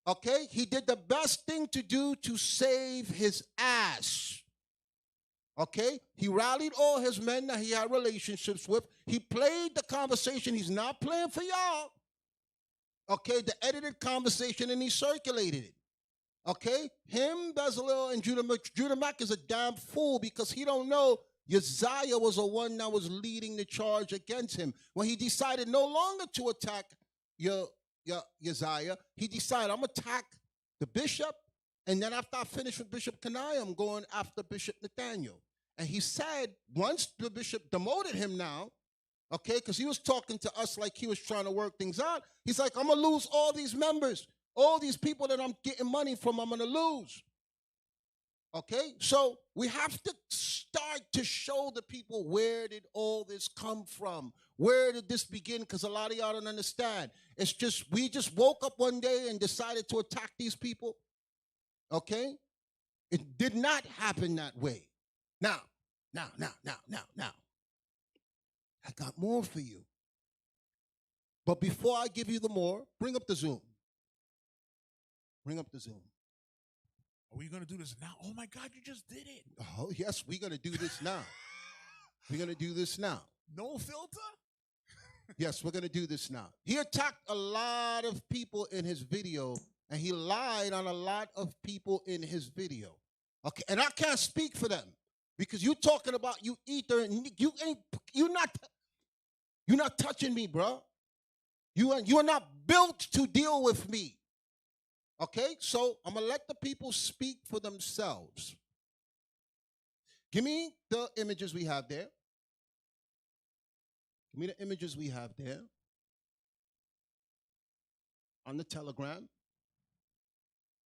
Okay? He did the best thing to do to save his ass. Okay? He rallied all his men that he had relationships with. He played the conversation. He's not playing for y'all. Okay? The edited conversation, and he circulated it. Okay? Him, Bezalel, and Judah Mac is a damn fool because he don't know Uzziah was the one that was leading the charge against him. When he decided no longer to attack Uzziah, he decided, I'm going to attack the bishop, and then after I finish with Bishop Kanai, I'm going after Bishop Nathaniel. And he said, once the bishop demoted him now, okay, because he was talking to us like he was trying to work things out, he's like, I'm going to lose all these members. All these people that I'm getting money from, I'm going to lose. Okay? So we have to start to show the people, where did all this come from? Where did this begin? Because a lot of y'all don't understand. It's just, we just woke up one day and decided to attack these people. Okay? It did not happen that way. Now. I got more for you. But before I give you the more, bring up the Zoom. Bring up the Zoom. Are we going to do this now? Oh, my God, you just did it. Oh, yes, we're going to do this now. We're going to do this now. No filter? Yes, we're going to do this now. He attacked a lot of people in his video, and he lied on a lot of people in his video. Okay, and I can't speak for them because you're talking about you ether, and you're not touching me, bro. You are not built to deal with me. Okay, so I'm going to let the people speak for themselves. Give me the images we have there. Give me the images we have there on the Telegram.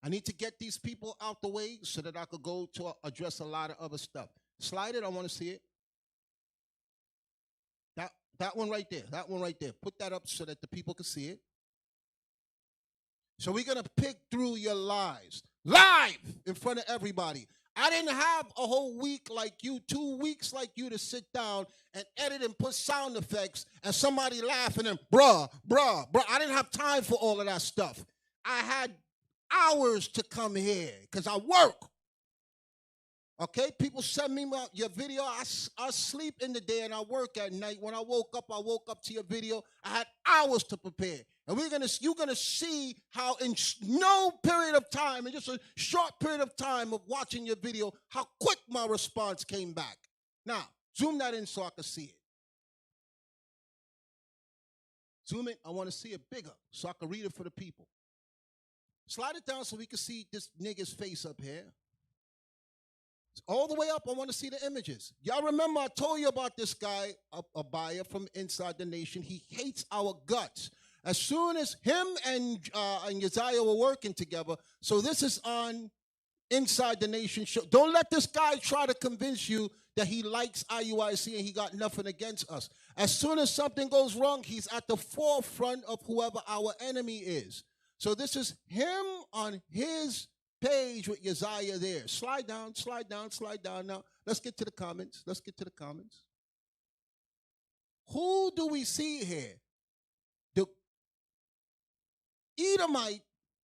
I need to get these people out the way so that I could go to address a lot of other stuff. Slide it, I want to see it. That one right there, that one right there. Put that up so that the people can see it. So we're going to pick through your lies. Live in front of everybody. I didn't have a whole week like you, 2 weeks like you to sit down and edit and put sound effects and somebody laughing and bruh. I didn't have time for all of that stuff. I had hours to come here because I work. Okay, people send me your video. I sleep in the day and I work at night. When I woke up to your video. I had hours to prepare. And you're gonna see how in no period of time, in just a short period of time of watching your video, how quick my response came back. Now, zoom that in so I can see it. Zoom in, I want to see it bigger so I can read it for the people. Slide it down so we can see this nigga's face up here. All the way up, I want to see the images. Y'all remember I told you about this guy, a buyer from inside the nation. He hates our guts. As soon as him and Uzziah were working together, so this is on Inside the Nation show. Don't let this guy try to convince you that he likes IUIC and he got nothing against us. As soon as something goes wrong, he's at the forefront of whoever our enemy is. So this is him on his page with Uzziah there. Slide down, slide down, slide down. Now, let's get to the comments. Let's get to the comments. Who do we see here? The Edomite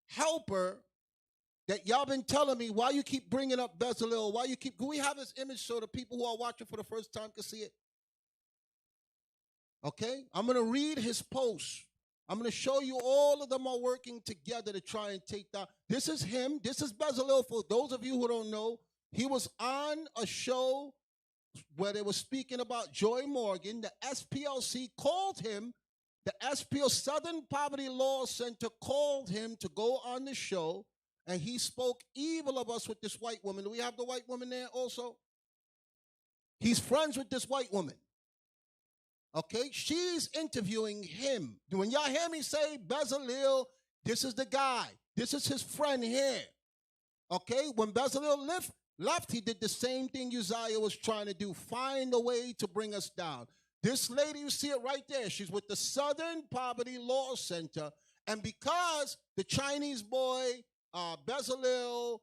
helper that y'all been telling me why you keep bringing up Bezalel, why you keep, can we have this image so the people who are watching for the first time can see it? Okay, I'm going to read his post. I'm going to show you all of them are working together to try and take down. This is him. This is Bezalel. For those of you who don't know, he was on a show where they were speaking about Joy Morgan. The SPLC called him. The SPL Southern Poverty Law Center called him to go on the show, and he spoke evil of us with this white woman. Do we have the white woman there also? He's friends with this white woman. Okay, she's interviewing him. When y'all hear me say Bezalel, this is the guy. This is his friend here. Okay, when Bezalel left, he did the same thing Uzziah was trying to do, find a way to bring us down. This lady, you see it right there, she's with the Southern Poverty Law Center, and because the Chinese boy, Bezalel,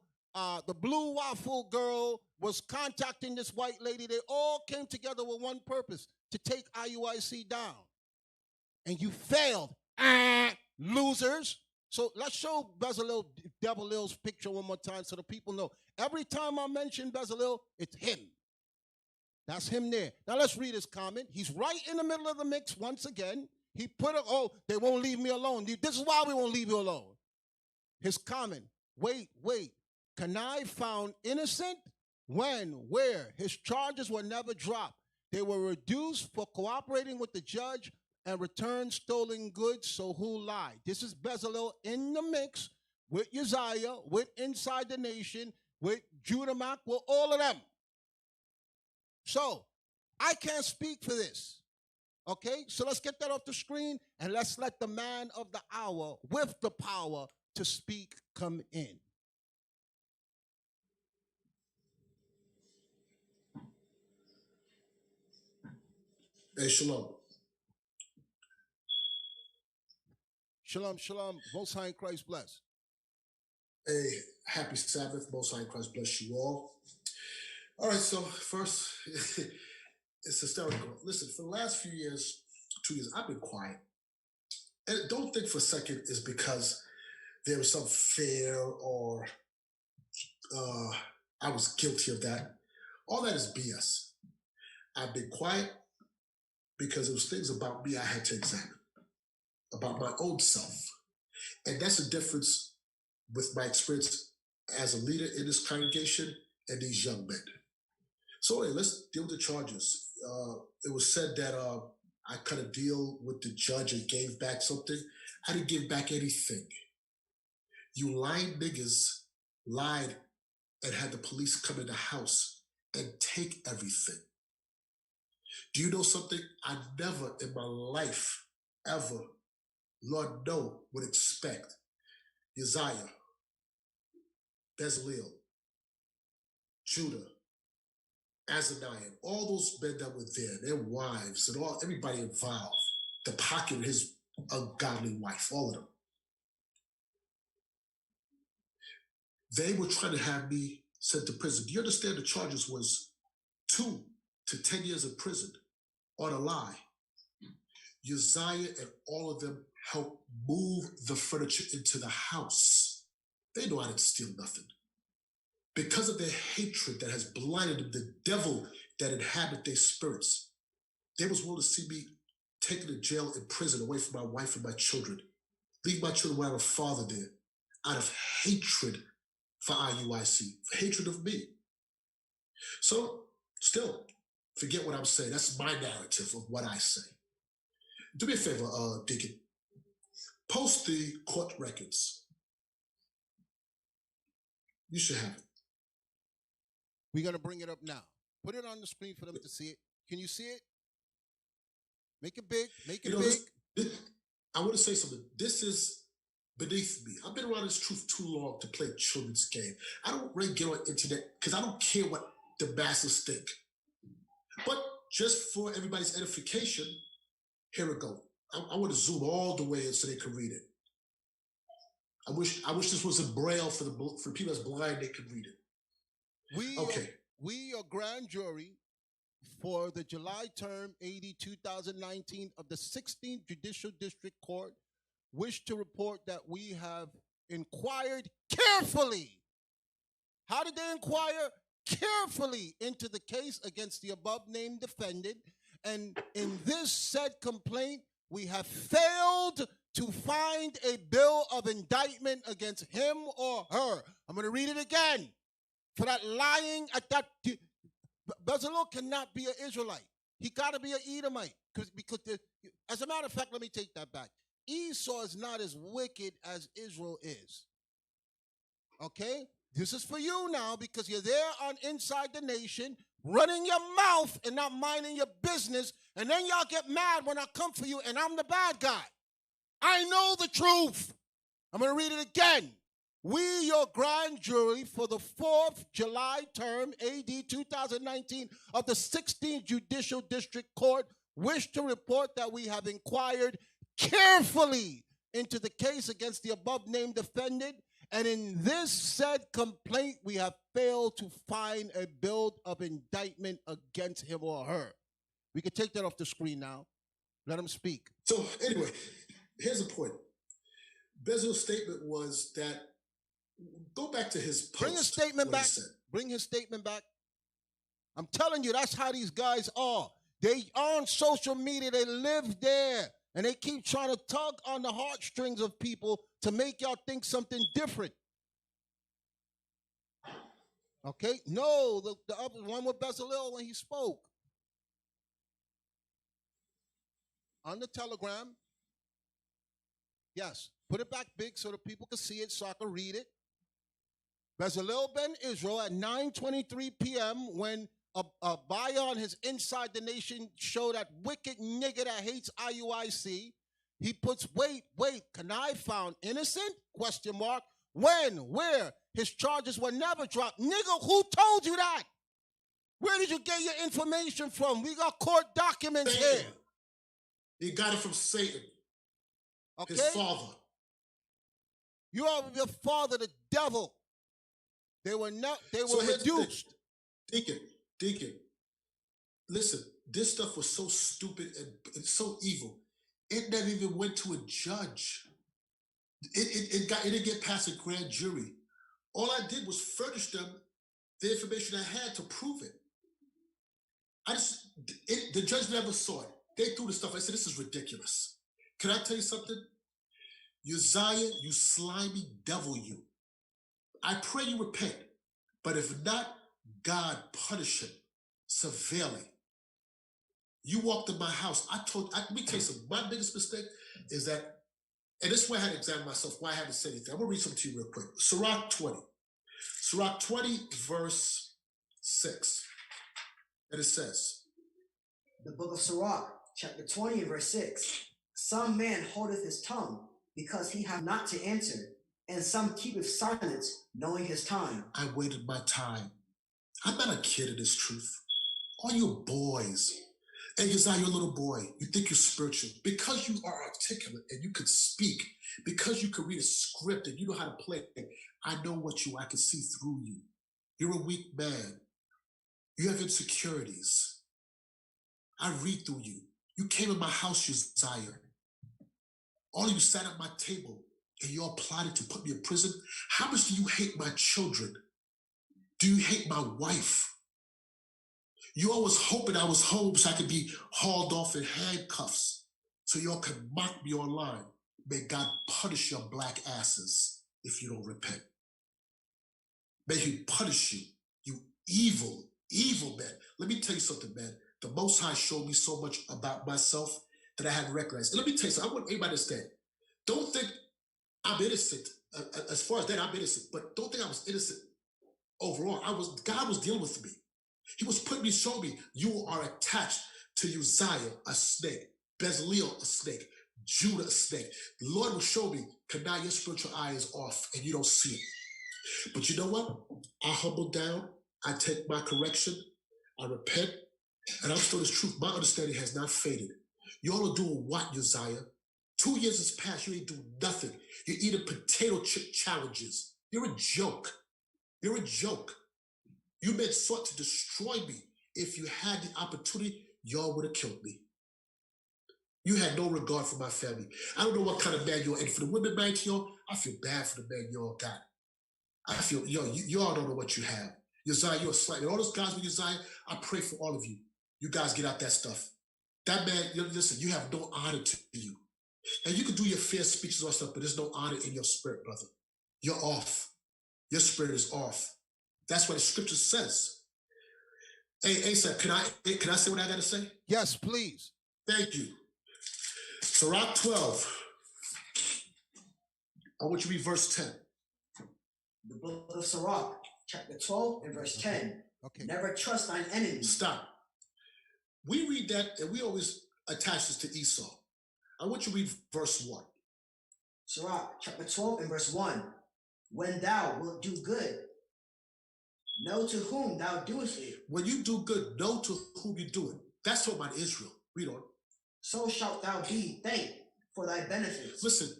the Blue Waffle girl was contacting this white lady, they all came together with one purpose, to take IUIC down. And you failed, losers. So let's show Bezalel's picture one more time so the people know. Every time I mention Bezalel, it's him. That's him there. Now let's read his comment. He's right in the middle of the mix once again. He put oh, they won't leave me alone. This is why we won't leave you alone. His comment, wait, Kanai found innocent? When? Where? His charges were never dropped. They were reduced for cooperating with the judge and returned stolen goods, so who lied? This is Bezalel in the mix with Uzziah, with Inside the Nation, with Judah Mack, with all of them. So, I can't speak for this, okay? So let's get that off the screen, and let's let the man of the hour with the power to speak come in. Hey, shalom. Shalom, shalom. Most High in Christ bless. Hey, happy Sabbath. Most High in Christ bless you all. All right, so first, it's hysterical. Listen, for the last few years, 2 years, I've been quiet. And don't think for a second it's because there was some fear or I was guilty of that. All that is BS. I've been quiet because it was things about me I had to examine, about my own self. And that's the difference with my experience as a leader in this congregation and these young men. So anyway, let's deal with the charges. It was said that I cut a deal with the judge and gave back something. I didn't give back anything. You lying niggas lied and had the police come in the house and take everything. Do you know something? I never in my life, ever, Lord no, would expect Uzziah, Bezalel, Judah, Azaniah, all those men that were there, their wives and everybody involved, the pocket his ungodly wife, all of them. They were trying to have me sent to prison. Do you understand the charges was 2 to 10 years in prison on a lie? Uzziah and all of them helped move the furniture into the house. They know I didn't steal nothing. Because of their hatred that has blinded them, the devil that inhabit their spirits, they was willing to see me taken to jail in prison away from my wife and my children. Leave my children where I have a father there, out of hatred for IUIC, for hatred of me. So, still, forget what I'm saying. That's my narrative of what I say. Do me a favor, Deacon. Post the court records. You should have it. We're going to bring it up now. Put it on the screen for them to see it. Can you see it? Make it big. Make it big. I want to say something. This is beneath me. I've been around this truth too long to play children's game. I don't really get on the internet because I don't care what the masses think. But just for everybody's edification, here we go. I want to zoom all the way in so they can read it. I wish this was in Braille for people that's blind, they could read it. We are grand jury for the July term AD 2019 of the 16th Judicial District Court wish to report that we have inquired carefully. How did they inquire? Carefully into the case against the above named defendant, and in this said complaint, we have failed to find a bill of indictment against him or her. I'm going to read it again. For that lying at that, Bezalel cannot be an Israelite. He got to be an Edomite. Because as a matter of fact, let me take that back. Esau is not as wicked as Israel is. Okay? This is for you now because you're there on inside the nation, running your mouth and not minding your business, and then y'all get mad when I come for you and I'm the bad guy. I know the truth. I'm going to read it again. We, your grand jury for the 4th July term, AD 2019, of the 16th Judicial District Court, wish to report that we have inquired carefully into the case against the above-named defendant, and in this said complaint, we have failed to find a bill of indictment against him or her. We can take that off the screen now. Let him speak. So anyway, here's the point. Bezalel's statement was that, go back to his post. Bring his statement back. Bring his statement back. I'm telling you, that's how these guys are. They are on social media. They live there. And they keep trying to tug on the heartstrings of people to make y'all think something different. Okay? No, the other one with Bezalel when he spoke. On the Telegram. Yes. Put it back big so that people can see it so I can read it. Bezalel ben Israel at 9:23 p.m. when a Bion, his Inside the Nation show, that wicked nigga that hates IUIC, he puts, wait, can I found innocent? Question mark. When? Where? His charges were never dropped. Nigga, who told you that? Where did you get your information from? We got court documents here. He got it from Satan. Okay? His father. You are your father, the devil. They were reduced. Deacon, listen, this stuff was so stupid and so evil. It never even went to a judge. It didn't get past a grand jury. All I did was furnish them the information I had to prove it. The judge never saw it. They threw the stuff. I said, this is ridiculous. Can I tell you something? Uzziah, you slimy devil, you. I pray you repent. But if not, God punish him severely. You walked in my house. Let me tell you something. My biggest mistake is that, and this is why I had to examine myself, why I haven't said anything. I'm going to read something to you real quick. Sirach 20. Sirach 20, verse 6. And it says, the book of Sirach, chapter 20 and verse 6. Some man holdeth his tongue because he hath not to answer, and some keepeth silence, knowing his time. I waited my time. I'm not a kid in this truth. All you boys, and Uzziah, you're a little boy, you think you're spiritual. Because you are articulate and you could speak, because you could read a script and you know how to play, I know I can see through you. You're a weak man. You have insecurities. I read through you. You came in my house, Uzziah. All of you sat at my table and you all plotted to put me in prison. How much do you hate my children? Do you hate my wife? You all was hoping I was home so I could be hauled off in handcuffs so y'all could mock me online. May God punish your black asses if you don't repent. May he punish you, you evil, evil man. Let me tell you something, man. The Most High showed me so much about myself that I hadn't recognized. And let me tell you something. I want everybody to understand. Don't think I'm innocent. As far as that, I'm innocent. But don't think I was innocent overall. God was dealing with me. He was putting me, showing me, you are attached to Uzziah, a snake, Bezalel, a snake, Judah, a snake. The Lord will show me, because now your spiritual eye is off and you don't see it. But you know what? I humble down. I take my correction. I repent. And I'm still this truth. My understanding has not faded. You all are doing what, Uzziah? 2 years has passed. You ain't do nothing. You're eating potato chip challenges. You're a joke. You're a joke. You men sought to destroy me. If you had the opportunity, y'all would have killed me. You had no regard for my family. I don't know what kind of man you're. And for the women married to y'all, I feel bad for the man y'all got. I feel, y'all don't know what you have. Uzziah, you're a slight. And all those guys with Uzziah, I pray for all of you. You guys get out that stuff. That man, listen, you have no honor to you. And you can do your fair speeches or stuff, but there's no honor in your spirit, brother. You're off. Your spirit is off. That's what the scripture says. Hey, Asa, can I say what I got to say? Yes, please. Thank you. Sirach 12. I want you to read verse 10. The book of Sirach, chapter 12 and verse 10. Okay. Never trust thine enemy. Stop. We read that and we always attach this to Esau. I want you to read verse 1. Sirach, chapter 12 and verse 1. When thou wilt do good, know to whom thou doest it. When you do good, know to whom you do it. That's talking about Israel. Read on. So shalt thou be thanked for thy benefits. Listen,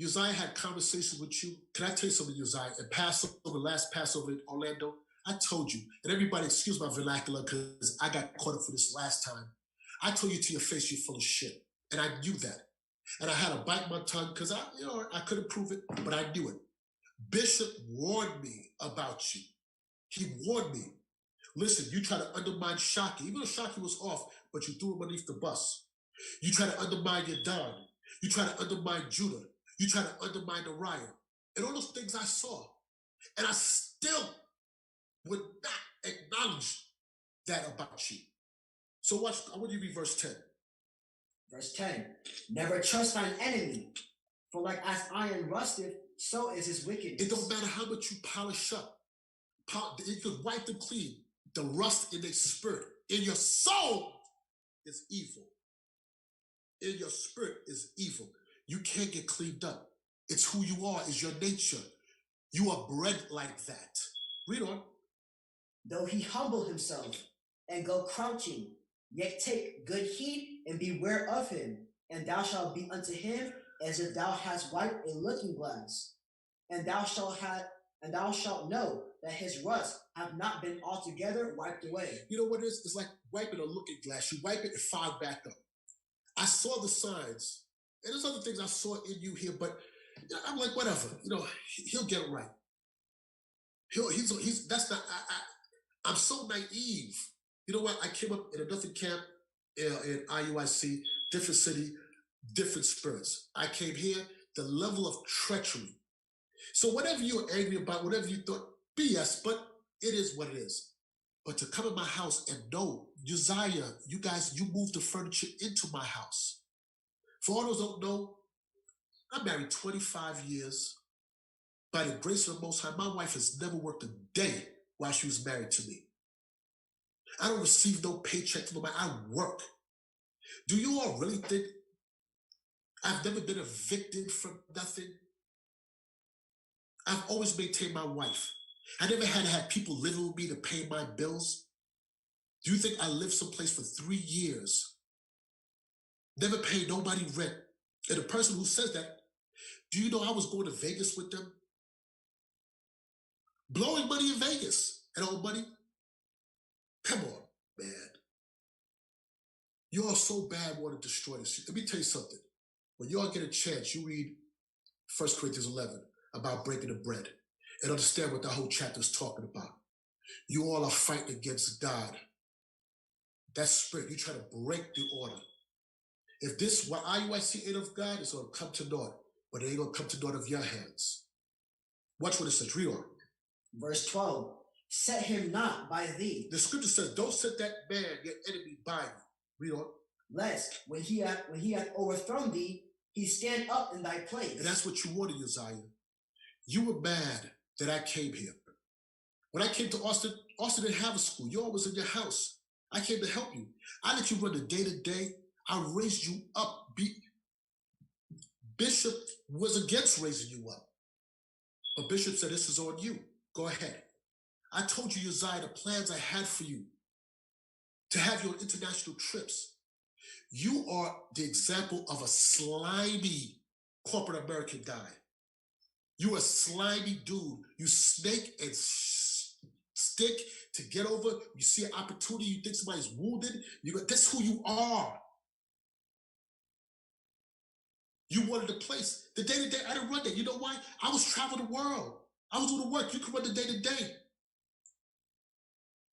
Uzziah had conversations with you. Can I tell you something, Uzziah? At Passover, last Passover in Orlando, I told you, and everybody, excuse my vernacular because I got caught up for this last time. I told you to your face, you're full of shit. And I knew that. And I had to bite my tongue because I couldn't prove it, but I knew it. Bishop warned me about you. He warned me. Listen, you try to undermine Shaki, even though Shaki was off, but you threw him underneath the bus. You try to undermine your Don. You try to undermine Judah. You try to undermine the riot. And all those things I saw. And I still would not acknowledge that about you. So watch, I want you to read verse 10. Verse 10. Never trust thine enemy, for like as iron rusteth, so is his wickedness. It don't matter how much you polish up. You can wipe them clean. The rust in their spirit, in your soul, is evil. In your spirit is evil. You can't get cleaned up. It's who you are, is your nature. You are bred like that. Read on. Though he humble himself and go crouching, yet take good heed and beware of him, and thou shalt be unto him as if thou hast wiped a looking glass, and thou shalt know that his rust have not been altogether wiped away. You know what it is? It's like wiping a looking glass. You wipe it and fog back up. I saw the signs, and there's other things I saw in you here, but I'm like, whatever. He'll get it right. That's not. I'm so naive. You know what? I came up in another camp in IUIC, different city, different spirits. I came here, the level of treachery. So whatever you were angry about, whatever you thought, BS, but it is what it is. But to come in my house and know, Uzziah, you guys, you moved the furniture into my house. For all those who don't know, I'm married 25 years. By the grace of the Most High, my wife has never worked a day while she was married to me. I don't receive no paycheck from nobody. I work. Do you all really think I've never been evicted from nothing? I've always maintained my wife. I never had to have people living with me to pay my bills. Do you think I lived someplace for 3 years? Never paid nobody rent. And the person who says that, do you know I was going to Vegas with them? Blowing money in Vegas and all money? Come on, man. Y'all so bad want to destroy this. Let me tell you something. When y'all get a chance, you read 1 Corinthians 11 about breaking the bread and understand what the whole chapter is talking about. You all are fighting against God. That spirit, you try to break the order. If this, what IUIC ain't of God, it's going to come to naught, but it ain't going to come to naught of your hands. Watch what it says. Read on. Verse 12. Set him not by thee. The scripture says, don't set that man, your enemy, by you. Read on. Lest when he hath overthrown thee, he stand up in thy place. And that's what you wanted, Uzziah. You were mad that I came here. When I came to Austin, Austin didn't have a school. You all was in your house. I came to help you. I let you run the day-to-day. I raised you up. Bishop was against raising you up. But Bishop said, this is on you. Go ahead. I told you, Uzziah, the plans I had for you to have you on international trips. You are the example of a slimy corporate American guy. You a slimy dude. You snake and stick to get over. You see an opportunity. You think somebody's wounded. That's who you are. You wanted the place. The day-to-day, I didn't run that. You know why? I was traveling the world. I was doing the work. You could run the day-to-day.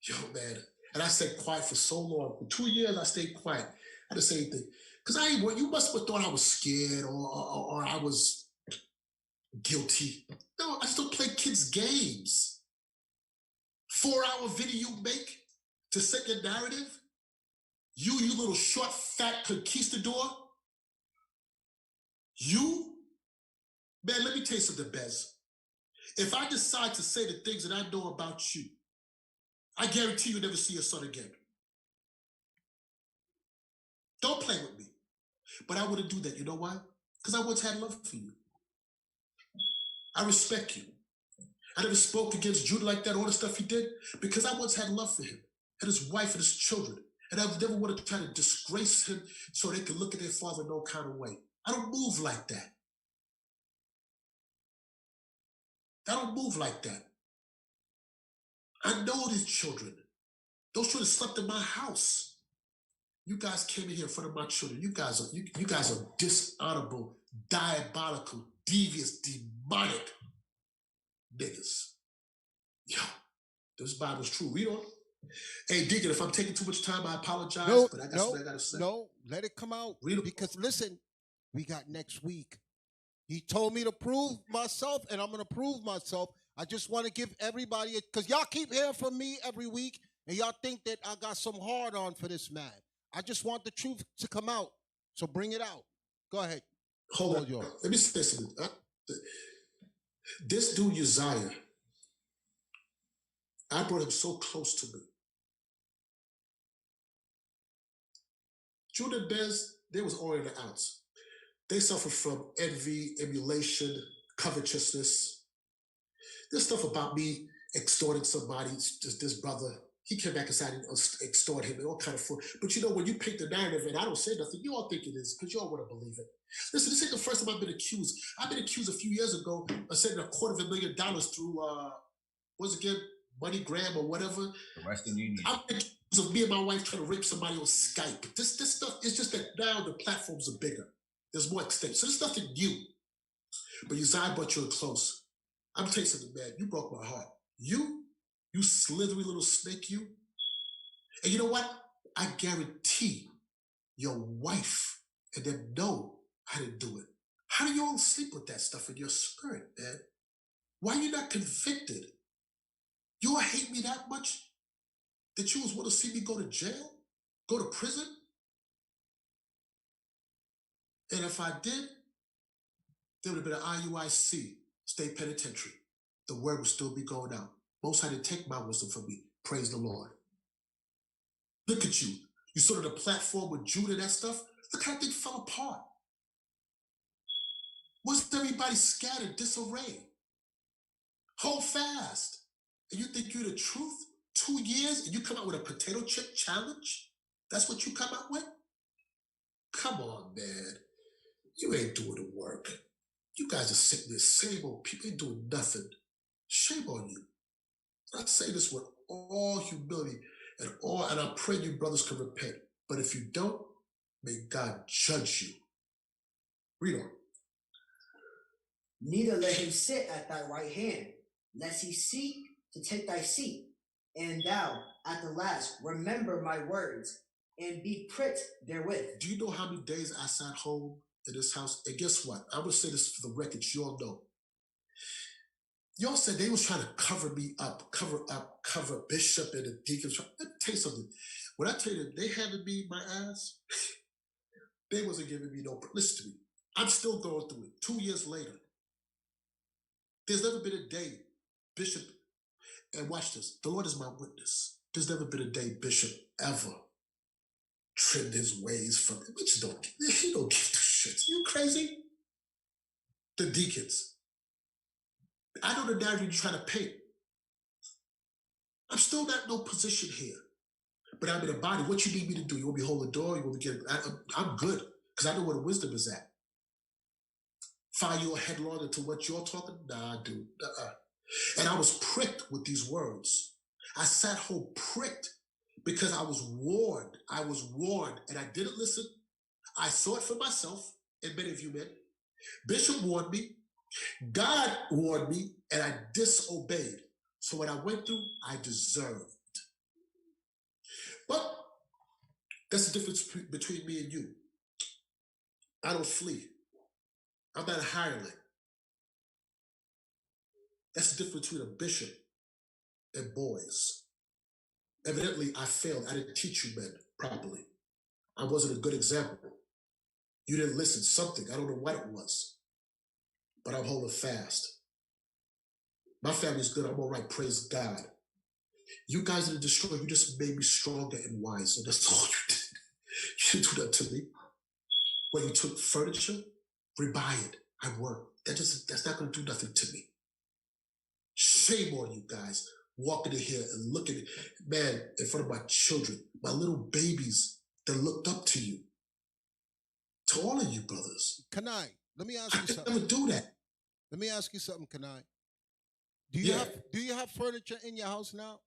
Yo, man. And I stayed quiet for so long. For 2 years, I stayed quiet. I didn't say anything. Because I ain't what you must have thought I was scared or I was guilty. No, I still play kids' games. 4-hour video you make to set your narrative. You little short, fat conquistador. You, man, let me tell you something, Bez. If I decide to say the things that I know about you, I guarantee you'll never see your son again. Don't play with me. But I wouldn't do that. You know why? Because I once had love for you. I respect you. I never spoke against Judah like that, all the stuff he did, because I once had love for him and his wife and his children. And I never wanted to try to disgrace him so they could look at their father no kind of way. I don't move like that. I don't move like that. I know these children. Those children slept in my house. You guys came in here in front of my children. You guys are dishonorable, diabolical, devious, demonic niggas. Yo, this Bible's true. Read on. Hey, Deacon, if I'm taking too much time, I apologize. No, but I got something I gotta say. No, let it come out. Read Because listen, we got next week. He told me to prove myself, and I'm going to prove myself. I just want to give everybody, because y'all keep hearing from me every week, and y'all think that I got some hard on for this man. I just want the truth to come out. So bring it out. Go ahead. Hold on. Let me say something. This dude, Uzziah, I brought him so close to me. Judah and Bez, they was all in the outs. They suffer from envy, emulation, covetousness. This stuff about me extorting somebody, this brother, he came back inside and extort him and all kind of food. But you know, when you pick the narrative and I don't say nothing, you all think it is because you all want to believe it. Listen, this ain't the first time I've been accused. I've been accused a few years ago of sending $250,000 through, what's it again, MoneyGram or whatever. The Western Union. I've been accused of me and my wife trying to rape somebody on Skype. This stuff is just that now the platforms are bigger. There's more extent. So there's nothing new. But Uzziah brought you in close. I'm telling you something, man. You broke my heart. You slithery little snake, you. And you know what? I guarantee your wife and them know I didn't do it. How do you all sleep with that stuff in your spirit, man? Why are you not convicted? You all hate me that much that you was want to see me go to jail, go to prison? And if I did, there would have been an IUIC, state penitentiary. The word would still be going out. Most High didn't take my wisdom from me. Praise the Lord. Look at you. You sort of the platform with Judah and that stuff. Look how things fell apart. Wasn't everybody scattered, disarray? Hold fast. And you think you're the truth? 2 years and you come out with a potato chip challenge? That's what you come out with? Come on, man. You ain't doing the work. You guys are sitting there, same old people, ain't doing nothing. Shame on you. I say this with all humility and I pray you brothers can repent. But if you don't, may God judge you. Read on. Neither let him sit at thy right hand, lest he seek to take thy seat. And thou, at the last, remember my words, and be pricked therewith. Do you know how many days I sat home in this house? And guess what? I'm going to say this for the record, you all know. Y'all said they was trying to cover me up, cover Bishop and the deacons. Let me tell you something. When I tell you that they handed me my ass, they wasn't giving me no, listen to me. I'm still going through it 2 years later. There's never been a day, Bishop, and watch this, the Lord is my witness. There's never been a day Bishop ever trimmed his ways from it. He don't give two shits. You crazy? The deacons. I know the narrative you're trying to paint. I'm still not in no position here. but I'm in a body. What you need me to do? You want me to hold the door? You want me to get? I'm good because I know where the wisdom is at. Fire your headlong into what you're talking? Nah, dude. And I was pricked with these words. I sat home pricked because I was warned. I was warned, and I didn't listen. I saw it for myself, and many of you men. Bishop warned me. God warned me, and I disobeyed. So what I went through, I deserved. But that's the difference between me and you. I don't flee. I'm not a hireling. That's the difference between a bishop and boys. Evidently, I failed. I didn't teach you men properly. I wasn't a good example. You didn't listen. Something. I don't know what it was. But I'm holding fast. My family's good. I'm all right. Praise God. You guys didn't destroy. You just made me stronger and wiser. That's all you did. You didn't do that to me. When you took furniture, rebuy it. I work. That's not going to do nothing to me. Shame on you guys walking in here and looking, man, in front of my children, my little babies that looked up to you. To all of you brothers. Kanai, let me ask you something. I never do that. Let me ask you something, Kanai. Do you have furniture in your house now?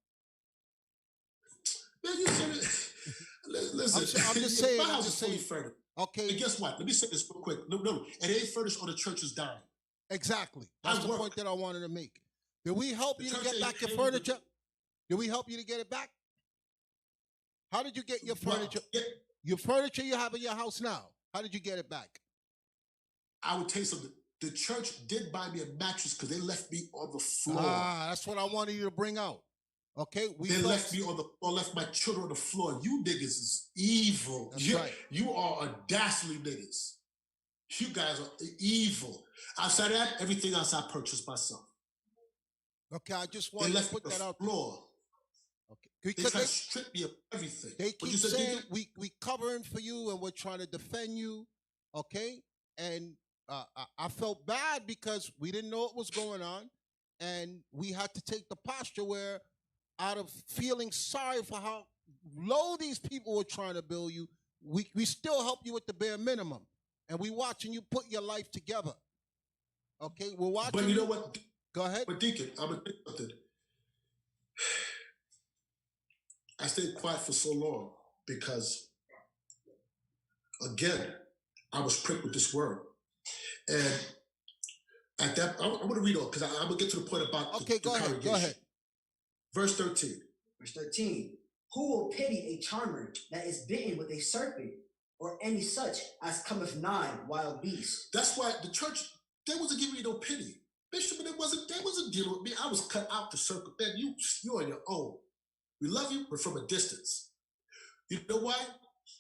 Man, you serious? Listen, I'm just saying. My house is fully furnished. Okay. And guess what? Let me say this real quick. No, it ain't furnished or the church is dying. Exactly. That's the point that I wanted to make. Did we help you to get back your furniture? Did we help you to get it back? How did you get your furniture? Your furniture you have in your house now. How did you get it back? I would tell you something. The church did buy me a mattress because they left me on the floor. That's what I wanted you to bring out. Okay, they left me on the floor, left my children on the floor. You niggas is evil. That's right. You are a dastardly niggas. You guys are evil. Outside of that, everything else I purchased myself. Okay, I just wanted to put that out there. Okay, because they try to strip me of everything. They keep saying we covering for you and we're trying to defend you. Okay, and I felt bad because we didn't know what was going on, and we had to take the posture where, out of feeling sorry for how low these people were trying to build you, we still help you with the bare minimum, and we watching you put your life together. Okay, we're watching. But you know what? Go ahead. But Deacon, I'm gonna tell you something. I stayed quiet for so long because, again, I was pricked with this word. And at that, I'm going to read on because I'm going to get to the point about the congregation. Go ahead. Verse 13. Verse 13. Who will pity a charmer that is bitten with a serpent, or any such as cometh nigh wild beast? That's why the church, they wasn't giving me no pity. Bishop, they wasn't dealing with me. I was cut out the circle. Man, you're on your own. We love you, but from a distance. You know why?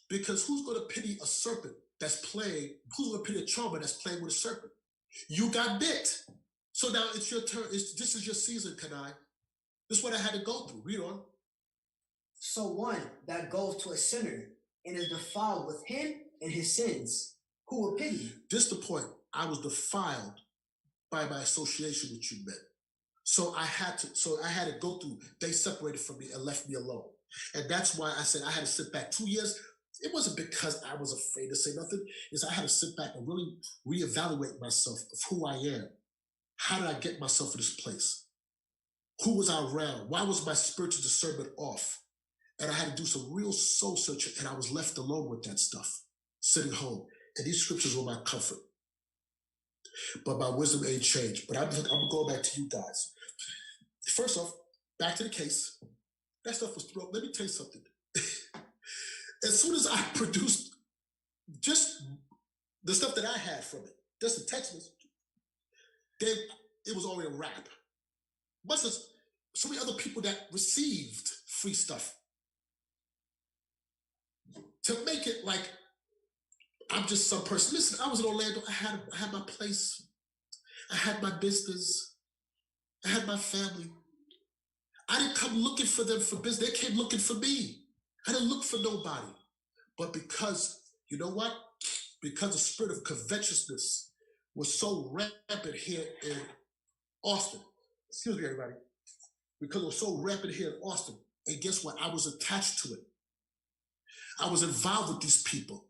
Because who's going to pity a serpent that's playing? Who's going to pity a charmer that's playing with a serpent? You got bit. So now it's your turn. This is your season, Kanai. This is what I had to go through. Read on. So one that goes to a sinner and is defiled with him and his sins, who will pity you? This is the point. I was defiled by my association with you men. So I had to go through, they separated from me and left me alone. And that's why I said I had to sit back 2 years. It wasn't because I was afraid to say nothing. It's I had to sit back and really reevaluate myself of who I am. How did I get myself in this place? Who was I around? Why was my spiritual discernment off? And I had to do some real soul searching, and I was left alone with that stuff, sitting home. And these scriptures were my comfort. But my wisdom ain't changed. But I'm going back to you guys. First off, back to the case. That stuff was thrown. Let me tell you something. As soon as I produced just the stuff that I had from it, just the text message, then it was already a wrap. But there's so many other people that received free stuff. To make it like I'm just some person. Listen, I was in Orlando. I had my place. I had my business. I had my family. I didn't come looking for them for business. They came looking for me. I didn't look for nobody. But because, you know what? Because the spirit of covetousness was so rampant here in Austin. Excuse me, everybody. Because it was so rampant here in Austin. And guess what? I was attached to it. I was involved with these people.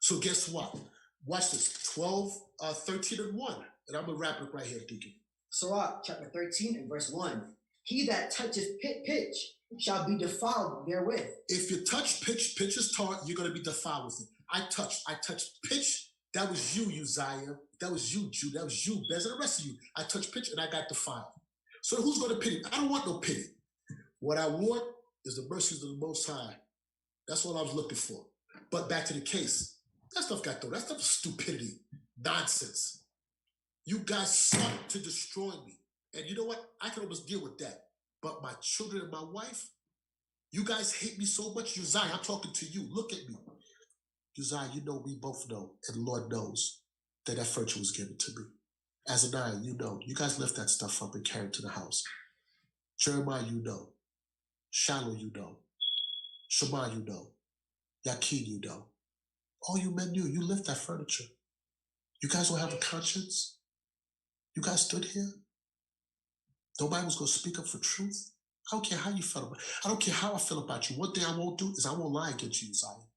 So guess what? Watch this. 12, 13 and 1. And I'm going to wrap it up right here, Deacon. Sirach chapter 13 and verse 1. He that toucheth pitch shall be defiled therewith. If you touch pitch is taught, you're going to be defiled with it. I touched pitch. That was you, Uzziah. That was you, Jude. That was you, Bez, and the rest of you. I touched pitch and I got defiled. So who's going to pity? I don't want no pity. What I want is the mercies of the Most High. That's what I was looking for. But back to the case. That stuff got thrown. That stuff is stupidity. Nonsense. You guys sought to destroy me. And you know what? I can almost deal with that. But my children and my wife, you guys hate me so much. Uzziah, I'm talking to you. Look at me. Uzziah, you know, we both know, and the Lord knows, that furniture was given to me. Azaniah, you know. You guys lift that stuff up and carry it to the house. Jeremiah, you know. Shiloh, you know. Shema, you know. Yakin, you know. All you men knew, you lift that furniture. You guys don't have a conscience? You guys stood here? Nobody was going to speak up for truth? I don't care how you felt about it. I don't care how I feel about you. One thing I won't do is I won't lie against you, Uzziah.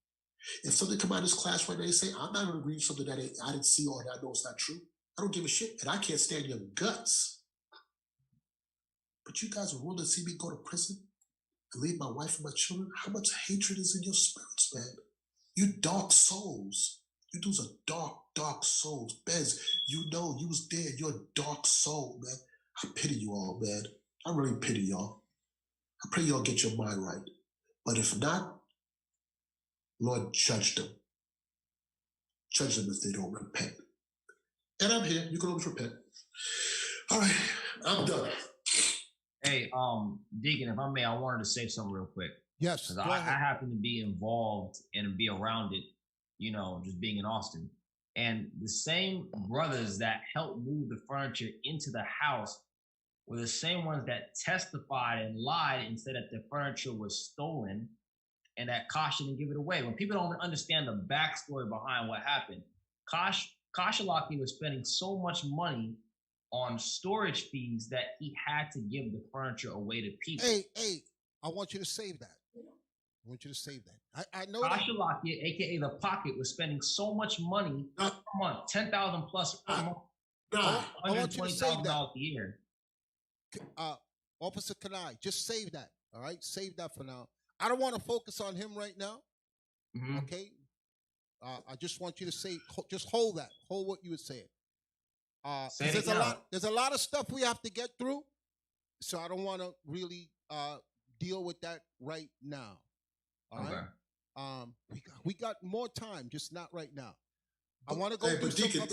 If something come out of this class right now, they say, I'm not going to agree with something that I didn't see or that I know it's not true. I don't give a shit, and I can't stand your guts. But you guys are willing to see me go to prison and leave my wife and my children? How much hatred is in your spirits, man? You dark souls. You dudes are dark, dark souls. Bez, you know, you was there. You're a dark soul, man. I pity you all, man. I really pity y'all. I pray y'all get your mind right. But if not, Lord, judge them. Judge them if they don't repent. And I'm here. You can always repent. All right, I'm done. Hey, Deacon, if I may, I wanted to say something real quick. Yes. Because I happen to be involved and be around it, you know, just being in Austin. And the same brothers that helped move the furniture into the house were the same ones that testified and lied and said that the furniture was stolen and that Kosh didn't give it away. When people don't understand the backstory behind what happened, Kashalaki was spending so much money on storage fees that he had to give the furniture away to people. Hey, I want you to save that. I want you to save that. I know Kashalaki, aka the Pocket, was spending so much money per month, $10,000 plus per month. I want you to save that. $120,000 a year. Officer Kanai, just save that. All right, save that for now. I don't want to focus on him right now. Mm-hmm. Okay. I just want you to say, just hold that. Hold what you were saying. There's a lot of stuff we have to get through, so I don't want to really deal with that right now. All right. We got more time, just not right now. I want to go. Hey, but Deacon,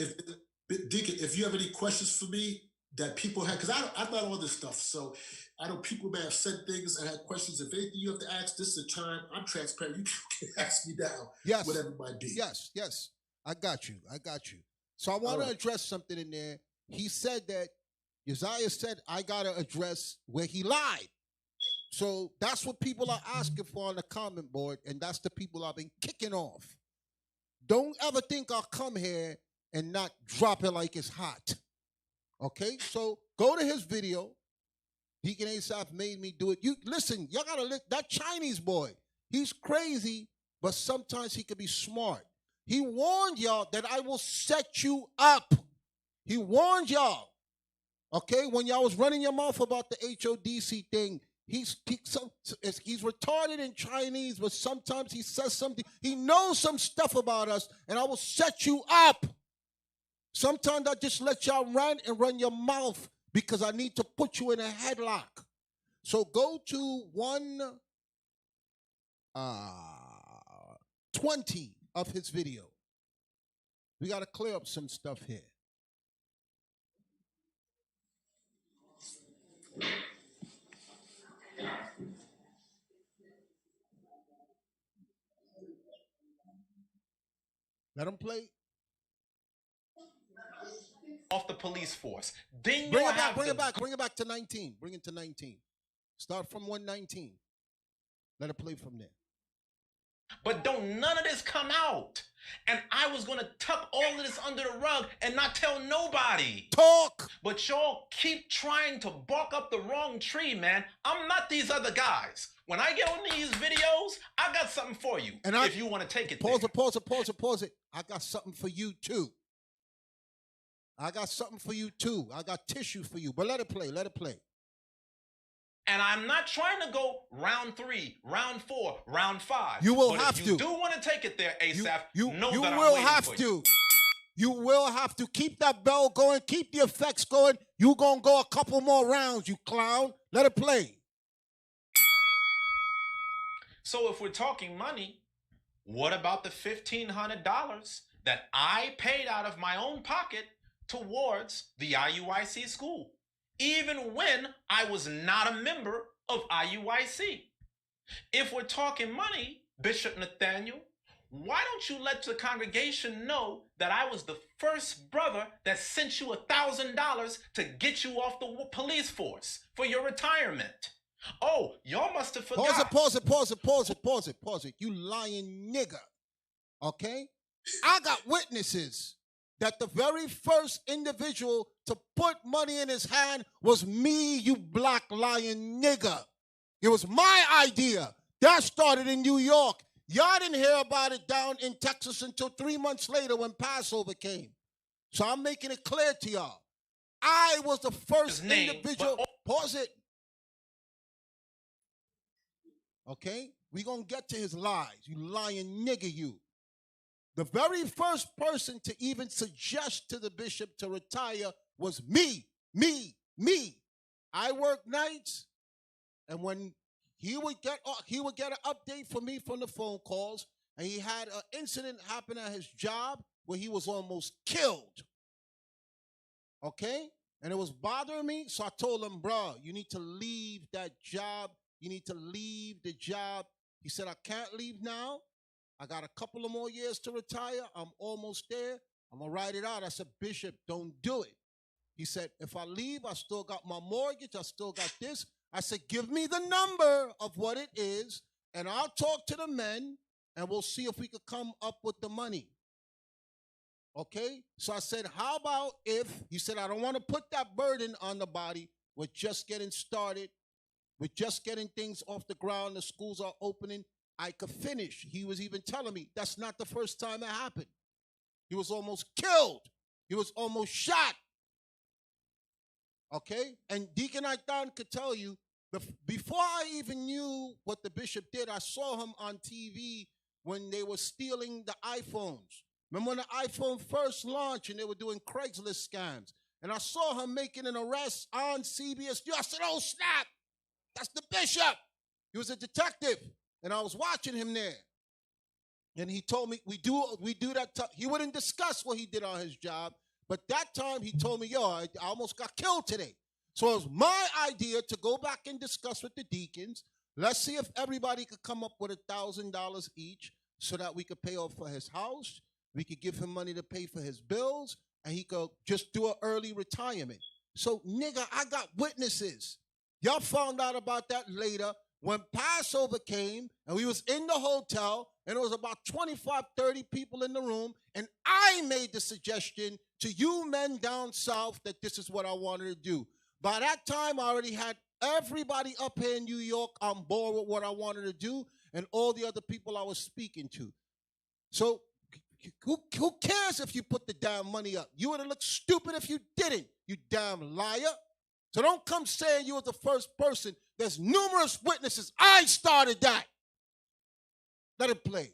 if you have any questions for me that people have, because I'm not on this stuff, so I know people may have said things and had questions. If anything you have to ask, this is the time. I'm transparent. You can ask me now. Yes. Whatever it might be. Yes. I got you. So I want to address something in there. He said that Uzziah said, I got to address where he lied. So that's what people are asking for on the comment board, and that's the people I've been kicking off. Don't ever think I'll come here and not drop it like it's hot. Okay? So go to his video. Deacon Asaph made me do it. You listen, y'all gotta listen. That Chinese boy, he's crazy, but sometimes he could be smart. He warned y'all that I will set you up. He warned y'all. Okay, when y'all was running your mouth about the HODC thing, he's retarded in Chinese, but sometimes he says something. He knows some stuff about us, and I will set you up. Sometimes I just let y'all run your mouth because I need to put you in a headlock. So go to 120 of his video. We got to clear up some stuff here. Let him play. Off the police force. Then Bring it back to 19. Bring it to 19. Start from 119. Let it play from there. But don't none of this come out. And I was going to tuck all of this under the rug and not tell nobody. Talk. But y'all keep trying to bark up the wrong tree, man. I'm not these other guys. When I get on these videos, I got something for you. And if you want to take it pause there. Pause it. I got something for you, too. I got something for you, too. I got tissue for you. But let it play. And I'm not trying to go round 3, round 4, round 5. You will but have if to. you do want to take it there, ASAP, know you that I'm will waiting have for to. you. You will have to keep that bell going, keep the effects going. You gonna go a couple more rounds, you clown. Let it play. So if we're talking money, what about the $1,500 that I paid out of my own pocket towards the IUIC school, even when I was not a member of IUIC? If we're talking money, Bishop Nathaniel, why don't you let the congregation know that I was the first brother that sent you $1,000 to get you off the police force for your retirement? Oh, y'all must have forgot. Pause it. You lying nigger. Okay? I got witnesses that the very first individual to put money in his hand was me, you black lying nigger. It was my idea. That started in New York. Y'all didn't hear about it down in Texas until 3 months later when Passover came. So I'm making it clear to y'all. I was the first individual. Pause it. Okay? We gonna get to his lies. You lying nigger, you. The very first person to even suggest to the bishop to retire was me. I worked nights, and when he would get an update from me from the phone calls, and he had an incident happen at his job where he was almost killed. Okay? And it was bothering me, so I told him, bro, you need to leave that job. You need to leave the job. He said, I can't leave now. I got a couple of more years to retire. I'm almost there. I'm going to write it out. I said, Bishop, don't do it. He said, if I leave, I still got my mortgage. I still got this. I said, give me the number of what it is, and I'll talk to the men, and we'll see if we could come up with the money. Okay? So I said, how about if, he said, I don't want to put that burden on the body. We're just getting started. We're just getting things off the ground. The schools are opening. I could finish. He was even telling me that's not the first time it happened. He was almost killed. He was almost shot. Okay? And Deacon Aitan could tell you, before I even knew what the bishop did, I saw him on TV when they were stealing the iPhones. Remember when the iPhone first launched and they were doing Craigslist scams? And I saw him making an arrest on CBS. I said, oh, snap. That's the bishop. He was a detective. And I was watching him there. And he told me, we do that. He wouldn't discuss what he did on his job. But that time he told me, yo, I almost got killed today. So it was my idea to go back and discuss with the deacons. Let's see if everybody could come up with $1,000 each so that we could pay off for his house. We could give him money to pay for his bills. And he could just do an early retirement. So, nigga, I got witnesses. Y'all found out about that later when Passover came and we was in the hotel and it was about 25, 30 people in the room. And I made the suggestion to you men down south that this is what I wanted to do. By that time, I already had everybody up here in New York on board with what I wanted to do and all the other people I was speaking to. So who cares if you put the damn money up? You would have looked stupid if you didn't, you damn liar. So don't come saying you were the first person. There's numerous witnesses. I started that. Let it play.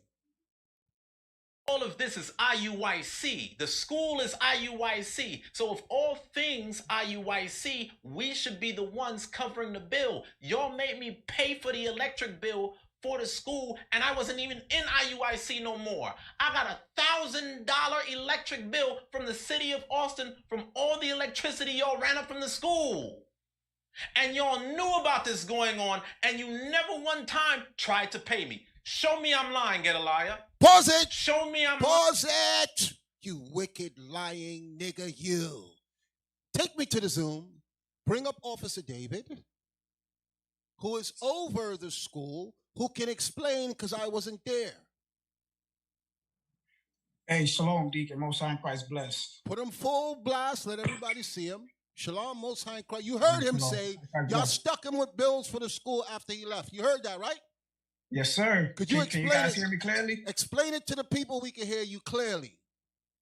All of this is IUIC. The school is IUIC. So if all things IUIC, we should be the ones covering the bill. Y'all made me pay for the electric bill for the school, and I wasn't even in IUIC no more. I got $1,000 electric bill from the city of Austin from all the electricity y'all ran up from the school. And y'all knew about this going on, and you never one time tried to pay me. Show me I'm lying, Gedaliah. Pause it. Show me I'm Pause it. You wicked, lying nigger, you. Take me to the Zoom. Bring up Officer David, who is over the school, who can explain because I wasn't there. Hey, shalom, Deacon. Most High in Christ bless. Put him full blast. Let everybody see him. Shalom, Most High in Christ. You heard him Shalom. say, Christ y'all bless. stuck him with bills for the school after he left. You heard that, right? Yes, sir. Could you Can explain you guys it? hear me clearly? Explain it to the people we can hear you clearly.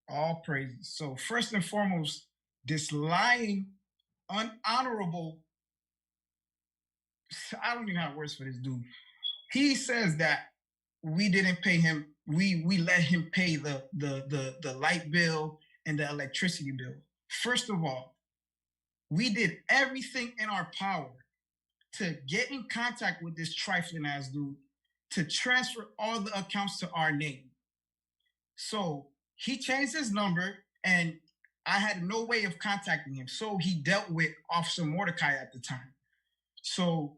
All praises. So first and foremost, this lying, unhonorable, I don't even have words for this dude. He says that we didn't pay him, we let him pay the light bill and the electricity bill. First of all, we did everything in our power to get in contact with this trifling ass dude to transfer all the accounts to our name. So he changed his number and I had no way of contacting him. So he dealt with Officer Mordecai at the time. So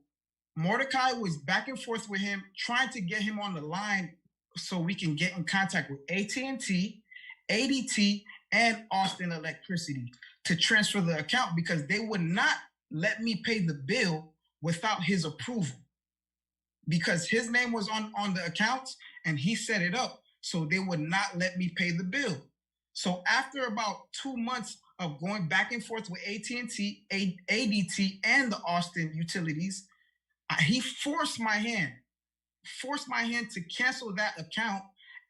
Mordecai was back and forth with him, trying to get him on the line so we can get in contact with AT&T, ADT, and Austin Electricity to transfer the account because they would not let me pay the bill without his approval because his name was on the accounts and he set it up. So they would not let me pay the bill. So after about 2 months of going back and forth with AT&T, ADT, and the Austin utilities, he forced my hand to cancel that account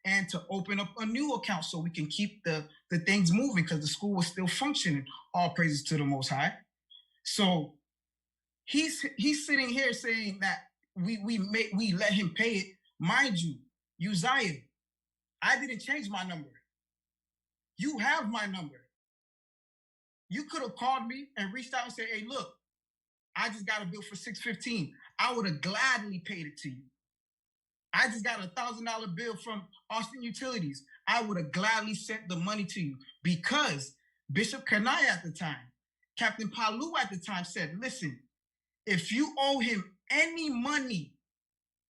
and to open up a new account so we can keep the things moving because the school was still functioning. All praises to the Most High. So he's sitting here saying that we let him pay it. Mind you, Uzziah, I didn't change my number. You have my number. You could have called me and reached out and said, hey, look, I just got a bill for $615. I would have gladly paid it to you. I just got a $1,000 bill from Austin Utilities. I would have gladly sent the money to you because Bishop Kanai at the time, Captain Palu at the time said, listen, if you owe him any money,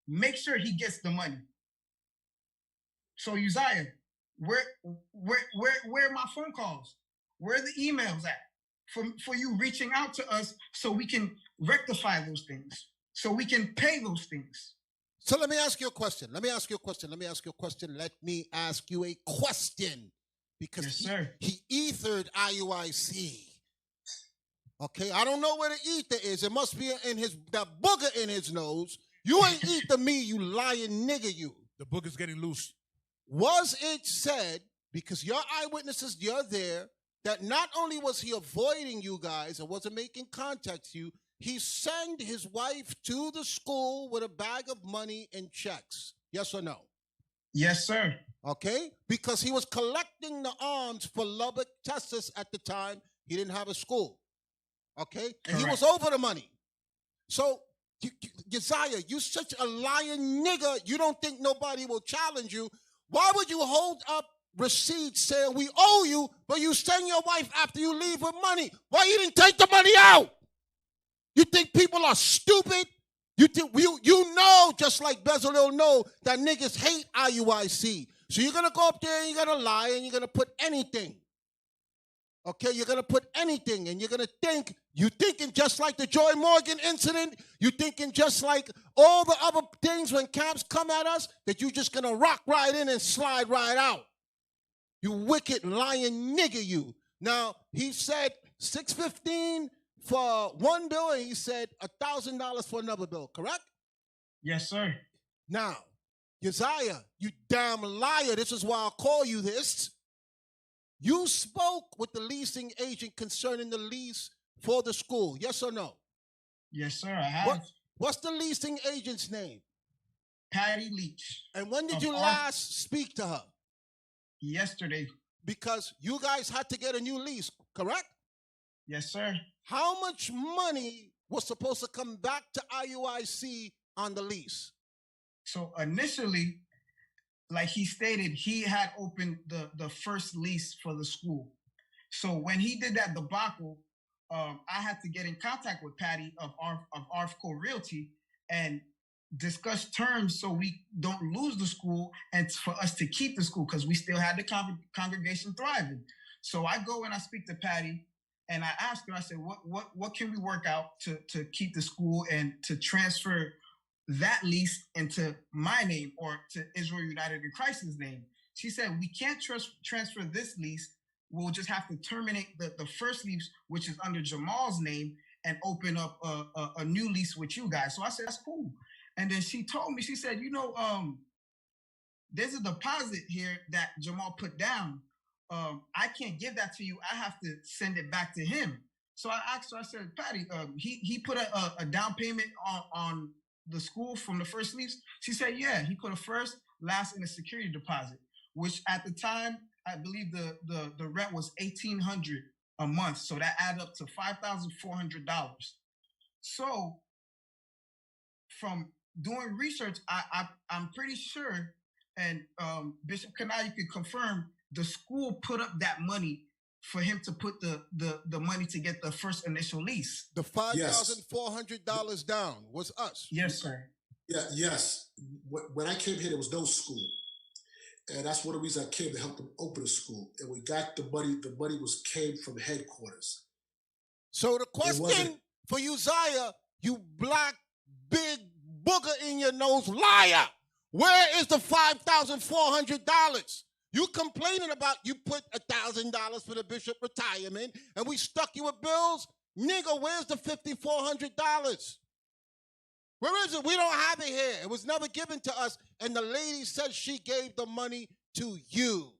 make sure he gets the money. So Uzziah, where are my phone calls? Where are the emails at for you reaching out to us so we can rectify those things, so we can pay those things? So let me ask you a question. Let me ask you a question. Because yes, he ethered IUIC. Okay, I don't know where the ether is. It must be in that booger in his nose. You ain't ether me, you lying nigga, you. The booger's getting loose. Was it said, because your eyewitnesses, you're there, that not only was he avoiding you guys and wasn't making contact with you, he sent his wife to the school with a bag of money and checks? Yes or no? Yes, sir. Okay? Because he was collecting the arms for Lubbock, Texas at the time. He didn't have a school. Okay? And he was over the money. So, Uzziah, you such a lying nigga, you don't think nobody will challenge you. Why would you hold up receipts saying we owe you, but you send your wife after you leave with money? Why you didn't take the money out? You think people are stupid? You think you know, just like Bezalel know, that niggas hate IUIC. So you're gonna go up there and you're gonna lie and you're gonna put anything. Okay, you're gonna put anything, and you're gonna think, you thinking just like the Joy Morgan incident, you thinking just like all the other things when camps come at us, that you just gonna rock right in and slide right out. You wicked lying nigga, you. Now, he said $615 for one bill, and he said $1,000 for another bill, correct? Yes, sir. Now, Uzziah, you damn liar, this is why I call you this. You spoke with the leasing agent concerning the lease for the school, yes or no? Yes, sir, I have. What's the leasing agent's name? Patty Leach. And when did you last speak to her? Yesterday. Because you guys had to get a new lease, correct? Yes, sir. How much money was supposed to come back to IUIC on the lease? So initially, like he stated, he had opened the first lease for the school. So when he did that debacle, I had to get in contact with Patty of Arfco Realty and discuss terms so we don't lose the school and for us to keep the school because we still had the congregation thriving. So I go and I speak to Patty and I ask her, I said, what can we work out to keep the school and to transfer that lease into my name or to Israel United in Christ's name? She said, we can't transfer this lease. We'll just have to terminate the first lease, which is under Jamal's name, and open up a new lease with you guys. So I said, that's cool. And then she told me, she said, there's a deposit here that Jamal put down. I can't give that to you. I have to send it back to him. So I asked her, I said, Patty, he put a down payment on the school from the first lease? She said, yeah, he put a first, last, and a security deposit, which at the time, I believe the rent was $1,800 a month. So that added up to $5,400. So from doing research, I'm pretty sure, and Bishop Kanai, you could confirm, the school put up that money for him to put the money to get the first initial lease. The $5,400 down was us. Yes, sir. Yeah, yes. When I came here, there was no school. And that's one of the reasons I came to help them open a school. And we got the money. The money came from headquarters. So the question for Uzziah, you black, big booger in your nose liar, where is the $5,400? You complaining about you put $1,000 for the bishop retirement and we stuck you with bills? Nigga, where's the $5,400? Where is it? We don't have it here. It was never given to us. And the lady said she gave the money to you.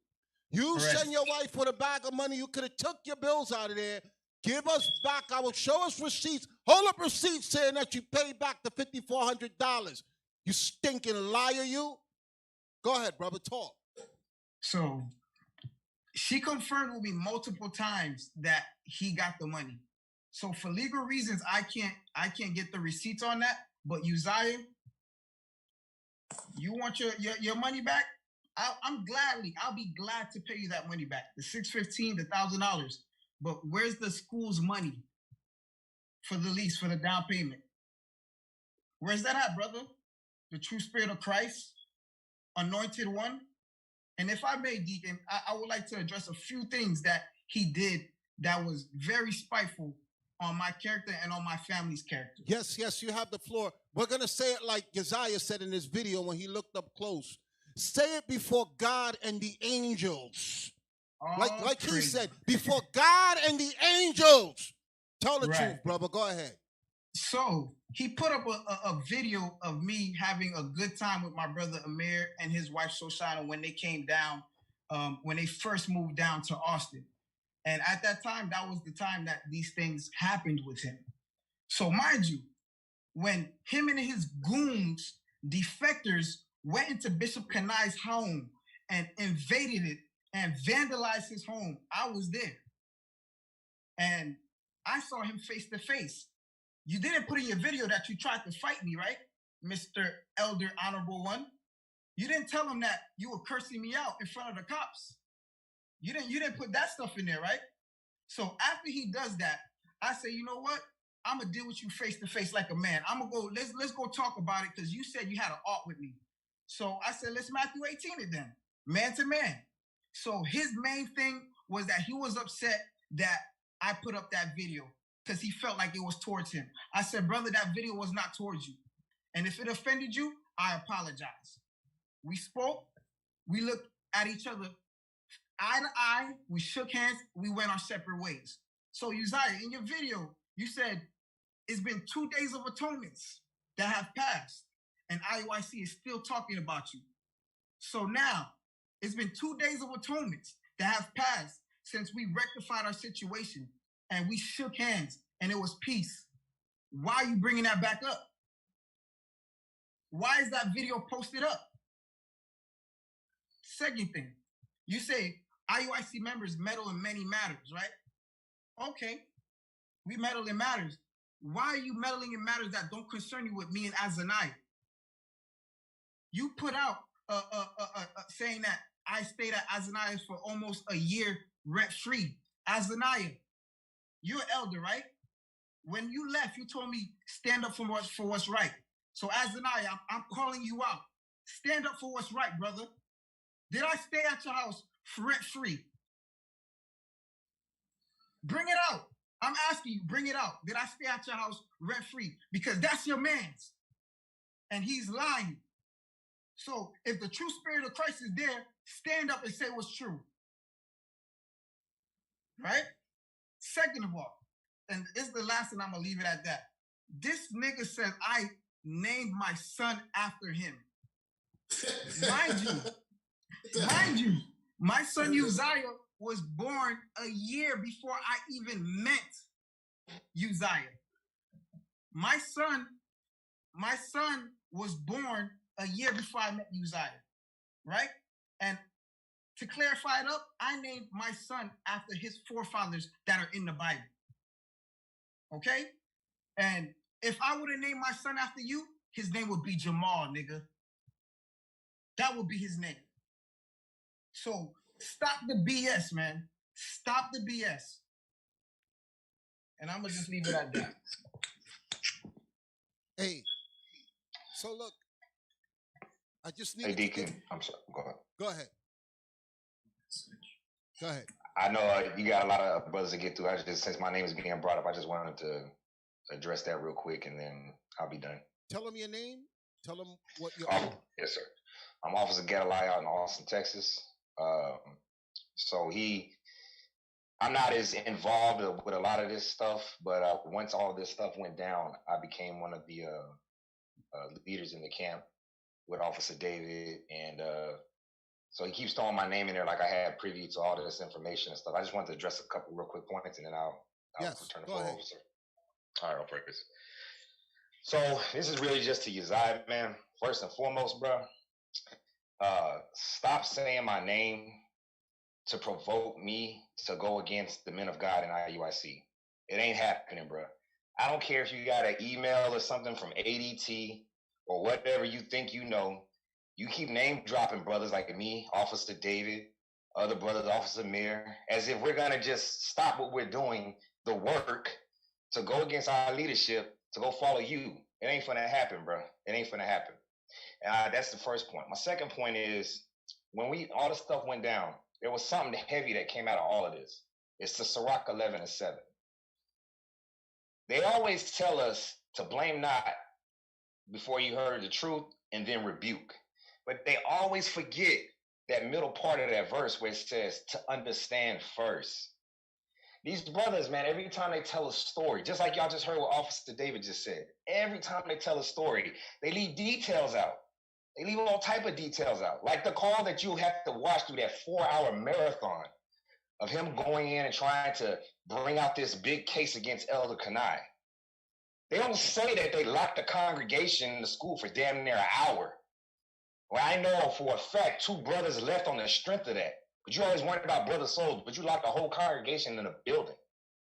You send your wife with a bag of money. You could have took your bills out of there. Give us back. I will show us receipts. Hold up receipts saying that you paid back the $5,400. You stinking liar, you. Go ahead, brother, talk. So she confirmed with me multiple times that he got the money. So for legal reasons, I can't get the receipts on that. But Uzziah, you want your money back? I'll be glad to pay you that money back. The $615, the $1,000. But where's the school's money for the lease, for the down payment? Where's that at, brother? The true spirit of Christ, anointed one. And if I may, Deacon, I would like to address a few things that he did that was very spiteful on my character and on my family's character. Yes, you have the floor. We're going to say it like Uzziah said in his video when he looked up close. Say it before God and the angels. Like he said, before God and the angels. Tell the truth, brother. Go ahead. So he put up a video of me having a good time with my brother Amir and his wife Shoshana when they came down, when they first moved down to Austin. And at that time, that was the time that these things happened with him. So mind you, when him and his goons, defectors, went into Bishop Kanai's home and invaded it and vandalized his home, I was there. And I saw him face to face. You didn't put in your video that you tried to fight me, right, Mr. Elder Honorable One? You didn't tell him that you were cursing me out in front of the cops. You didn't put that stuff in there, right? So after he does that, I say, you know what? I'm gonna deal with you face to face like a man. I'm gonna go. Let's go talk about it because you said you had an art with me. So I said, let's Matthew 18 it then, man to man. So his main thing was that he was upset that I put up that video because he felt like it was towards him. I said, brother, that video was not towards you. And if it offended you, I apologize. We spoke. We looked at each other eye to eye. We shook hands. We went our separate ways. So Uzziah, in your video, you said it's been 2 days of atonements that have passed, and IUIC is still talking about you. So now, it's been 2 days of atonements that have passed since we rectified our situation, and we shook hands, and it was peace. Why are you bringing that back up? Why is that video posted up? Second thing, you say IUIC members meddle in many matters, right? Okay, we meddle in matters. Why are you meddling in matters that don't concern you with me and Azaniah? You put out saying that I stayed at Azaniah for almost a year rent-free. Azaniah, you're an elder, right? When you left, you told me stand up for what's right. So Azaniah, I'm calling you out. Stand up for what's right, brother. Did I stay at your house rent-free? Bring it out. I'm asking you, bring it out. Did I stay at your house rent-free? Because that's your man's. And he's lying. So if the true spirit of Christ is there, stand up and say what's true. Right? Second of all, and this is the last thing, I'm gonna leave it at that. This nigga says I named my son after him. Mind you, my son Uzziah was born a year before I even met Uzziah. My son was born a year before I met Uzziah, right? And to clarify it up, I named my son after his forefathers that are in the Bible. Okay? And if I would have named my son after you, his name would be Jamal, nigga. That would be his name. So stop the BS, man. Stop the BS. And I'm going to just leave it at that. Hey, so look, I just need Hey, Deacon, I'm sorry. Go ahead. Go ahead. Go ahead. I know you got a lot of brothers to get through. I just, since my name is being brought up, I just wanted to address that real quick, and then I'll be done. Tell them your name. Tell them what you're. Yes, sir. I'm Officer Gadalai out in Austin, Texas. So I'm not as involved with a lot of this stuff, but once all this stuff went down, I became one of the leaders in the camp with Officer David, and so he keeps throwing my name in there like I had preview to all this information and stuff. I just wanted to address a couple real quick points, and then I'll return the floor, officer. All right, I'll practice. So this is really just to Uzziah, man. First and foremost, bro, stop saying my name to provoke me to go against the men of God in IUIC. It ain't happening, bro. I don't care if you got an email or something from ADT or whatever you think you know. You keep name dropping brothers like me, Officer David, other brothers, Officer Mir, as if we're gonna just stop what we're doing, the work, to go against our leadership, to go follow you. It ain't gonna happen, bro. It ain't gonna happen. That's the first point. My second point is, when all this stuff went down, there was something heavy that came out of all of this. It's the Sirach 11:7. They always tell us to blame not before you heard the truth and then rebuke. But they always forget that middle part of that verse where it says to understand first. These brothers, man, every time they tell a story, just like y'all just heard what Officer David just said, every time they tell a story, they leave details out. They leave all type of details out. Like the call that you have to watch through that 4-hour marathon of him going in and trying to bring out this big case against Elder Kanai. They don't say that they locked the congregation in the school for damn near an hour. Well, I know for a fact 2 brothers left on the strength of that. But you always worried about brother souls, but you locked the whole congregation in a building.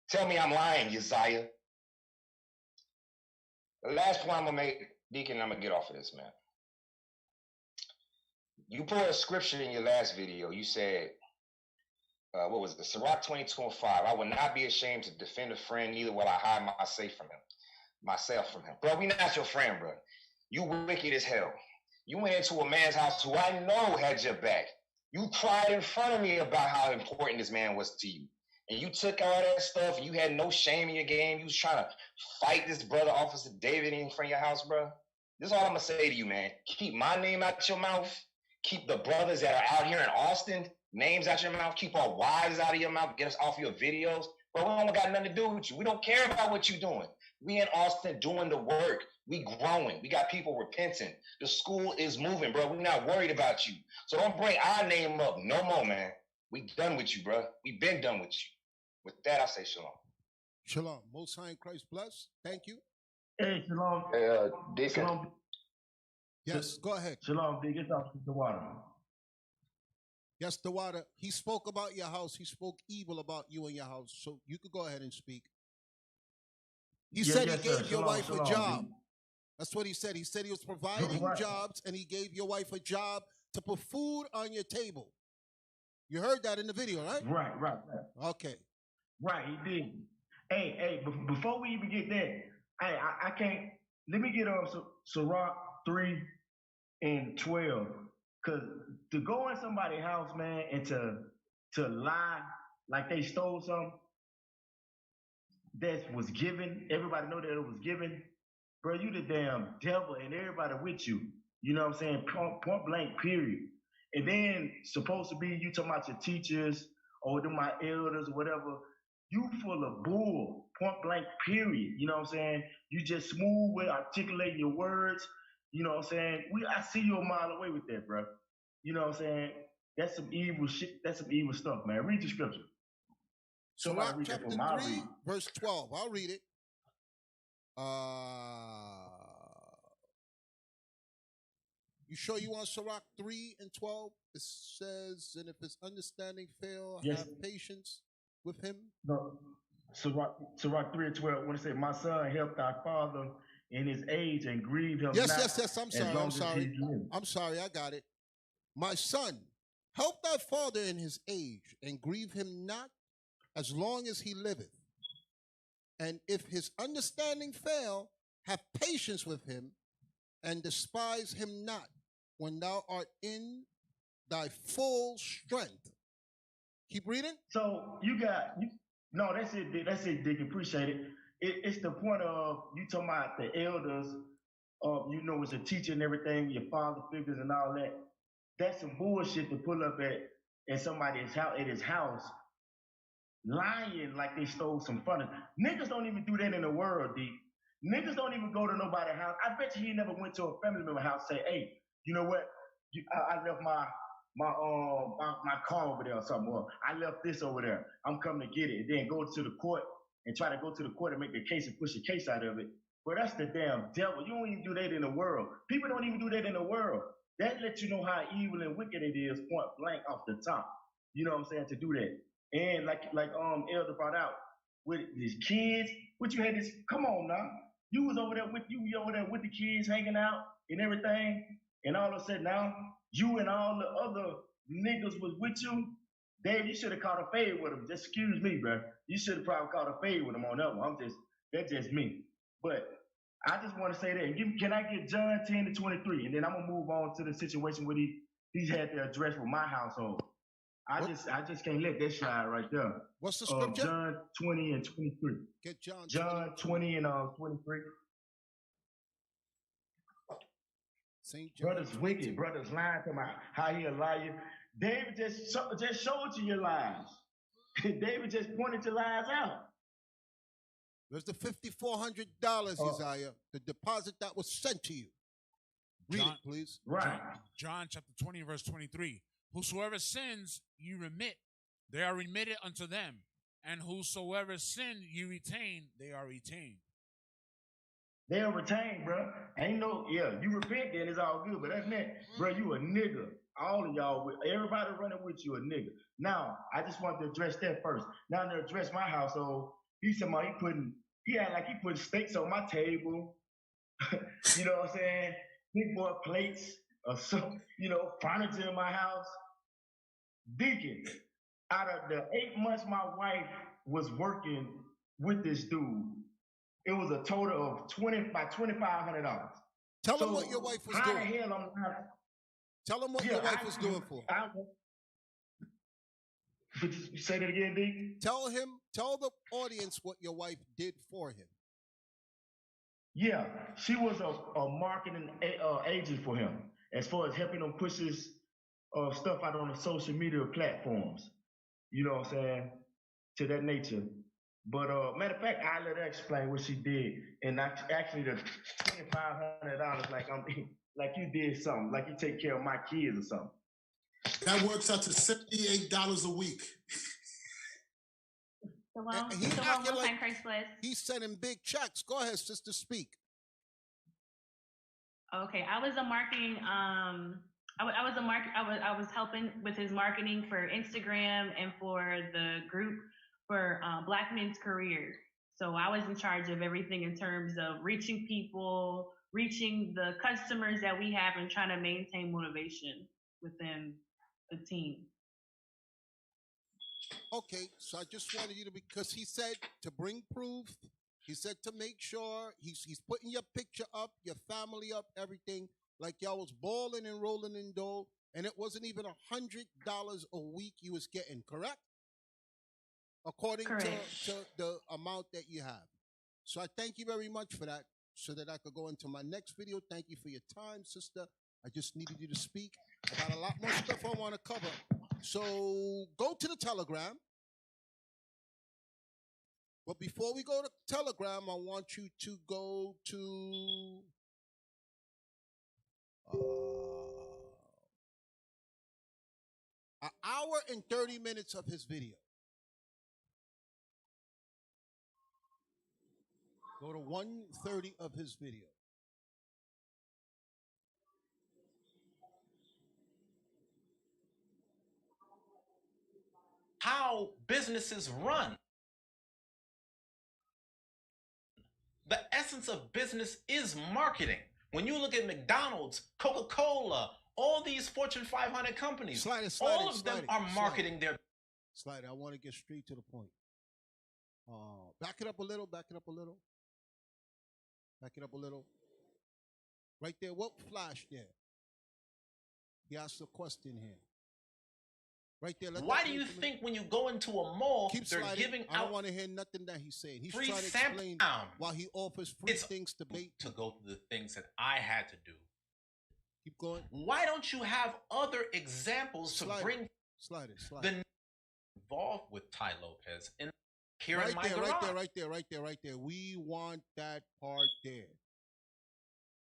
Tell me I'm lying, Uzziah. The last point I'm going to make, Deacon, I'm going to get off of this, man. You pulled a scripture in your last video. You said, what was it? Sirach 22:5. I will not be ashamed to defend a friend, neither will I hide myself from him. Bro, we not your friend, bro. You wicked as hell. You went into a man's house who I know had your back. You cried in front of me about how important this man was to you. And you took all that stuff, and you had no shame in your game. You was trying to fight this brother, Officer David, in front of your house, bro. This is all I'm going to say to you, man. Keep my name out your mouth. Keep the brothers that are out here in Austin names out your mouth. Keep our wives out of your mouth. Get us off your videos. But we don't got nothing to do with you. We don't care about what you're doing. We in Austin doing the work. We growing. We got people repenting. The school is moving, bro. We're not worried about you. So don't bring our name up no more, man. We done with you, bro. We been done with you. With that, I say shalom. Shalom. Most High in Christ bless. Thank you. Hey, shalom. Deacon. Shalom. Yes, go ahead. Shalom, big. It's off the water. Yes, the water. He spoke about your house. He spoke evil about you and your house. So you could go ahead and speak. He said he gave your wife a job. That's what he said. He said he was providing jobs, and he gave your wife a job to put food on your table. You heard that in the video, right? Right. Okay. Right, he did. Hey, before we even get that, I can't. Let me get on Sirach 3:12, because to go in somebody's house, man, and to lie like they stole something that was given, everybody know that it was given. Bro, you the damn devil and everybody with you. You know what I'm saying? Point blank, period. And then supposed to be you talking about your teachers or my elders or whatever. You full of bull, point blank, period. You know what I'm saying? You just smooth with articulating your words. You know what I'm saying? I see you a mile away with that, bro. You know what I'm saying? That's some evil shit. That's some evil stuff, man. Read the scripture. Sirach chapter 3, verse 12. I'll read it. You sure you want Sirach 3 and 12? It says, and if his understanding fail, yes. have patience with him. No. Sirach 3 and 12, when it says, my son, help thy father in his age and grieve him yes, not. Yes. I'm sorry. I got it. My son, help thy father in his age and grieve him not as long as he liveth. And if his understanding fail, have patience with him and despise him not when thou art in thy full strength. Keep reading. So no, that's it, Dick. Appreciate it. It's the point of you talking about the elders, you know, as a teacher and everything, your father figures and all that. That's some bullshit to pull up at somebody's house, at his house, lying like they stole some furniture. Niggas don't even do that in the world, D. Niggas don't even go to nobody's house. I bet you he never went to a family member house and say, hey, you know what? I left my car over there or something, or I left this over there. I'm coming to get it. And then go to the court and try to go to the court and make a case and push a case out of it. But that's the damn devil. You don't even do that in the world. People don't even do that in the world. That lets you know how evil and wicked it is, point blank off the top. You know what I'm saying, to do that. And like Elder brought out, with his kids, what you had this, come on now. You was over there with the kids hanging out and everything. And all of a sudden now, you and all the other niggas was with you. Dave, you should have caught a fade with him. Just excuse me, bro. You should have probably caught a fade with him on that one. That's just me. But I just want to say that. Can I get John 10-23? And then I'm gonna move on to the situation where he's had to address with my household. I just can't let that slide right there. What's the scripture? John 20 and 23. Get John 20 and 23. St. John. Brothers wicked, brothers lying to my how he a liar. David just showed you your lies. David just pointed your lies out. There's the $5,400, Uzziah, the deposit that was sent to you. Read it, please. Right. John chapter 20, verse 23. Whosoever sins you remit, they are remitted unto them. And whosoever sin you retain, they are retained. They are retained, bro. You repent, then it's all good. But that's not, bro, you a nigga. All of y'all, everybody running with you a nigga. Now, I just want to address that first. Now to address my household, he said, he act like he putting steaks on my table. You know what I'm saying? Big boy plates or some, furniture in my house. Deacon, out of the 8 months my wife was working with this dude, it was a total of $2,500. Tell him what your wife was doing. How the hell Tell him what your wife was doing for him. Say that again, D? Tell the audience what your wife did for him. Yeah, she was a marketing agent for him, as far as helping him push his stuff out on the social media platforms. You know what I'm saying? To that nature. But matter of fact, I let her explain what she did, and actually the $2,500, like you did something, like you take care of my kids or something. That works out to $78 a week. He's sending big checks. Go ahead, sister, speak. Okay, I was a marketing. I was helping with his marketing for Instagram and for the group for Black Men's Career. So I was in charge of everything in terms of reaching people, reaching the customers that we have, and trying to maintain motivation within the team. Okay, so I just wanted you to, because he said to bring proof. He said to make sure he's putting your picture up, your family up, everything, like y'all was balling and rolling in dough, and it wasn't even $100 a week you was getting, correct? According to the amount that you have. So I thank you very much for that, so that I could go into my next video. Thank you for your time, sister. I just needed you to speak. I got a lot more stuff I want to cover. So go to the Telegram. But before we go to Telegram, I want you to go to an hour and 30 minutes of his video. Go to 1:30 of his video. How businesses run. The essence of business is marketing. When you look at McDonald's, Coca-Cola, all these Fortune 500 companies, all of them are marketing their... Slide it. I want to get straight to the point. Back it up a little, back it up a little. Back it up a little. Right there, what flash there? He asked a question here. Right there. Why do you think when you go into a mall, they're giving out... I don't want to hear nothing that he's saying. He's free trying to explain why he offers free things to bait. To go through the things that I had to do. Keep going. Why don't you have other examples to bring... Slide it. Involved with Ty Lopez in here right in my there, garage. right there. We want that part there.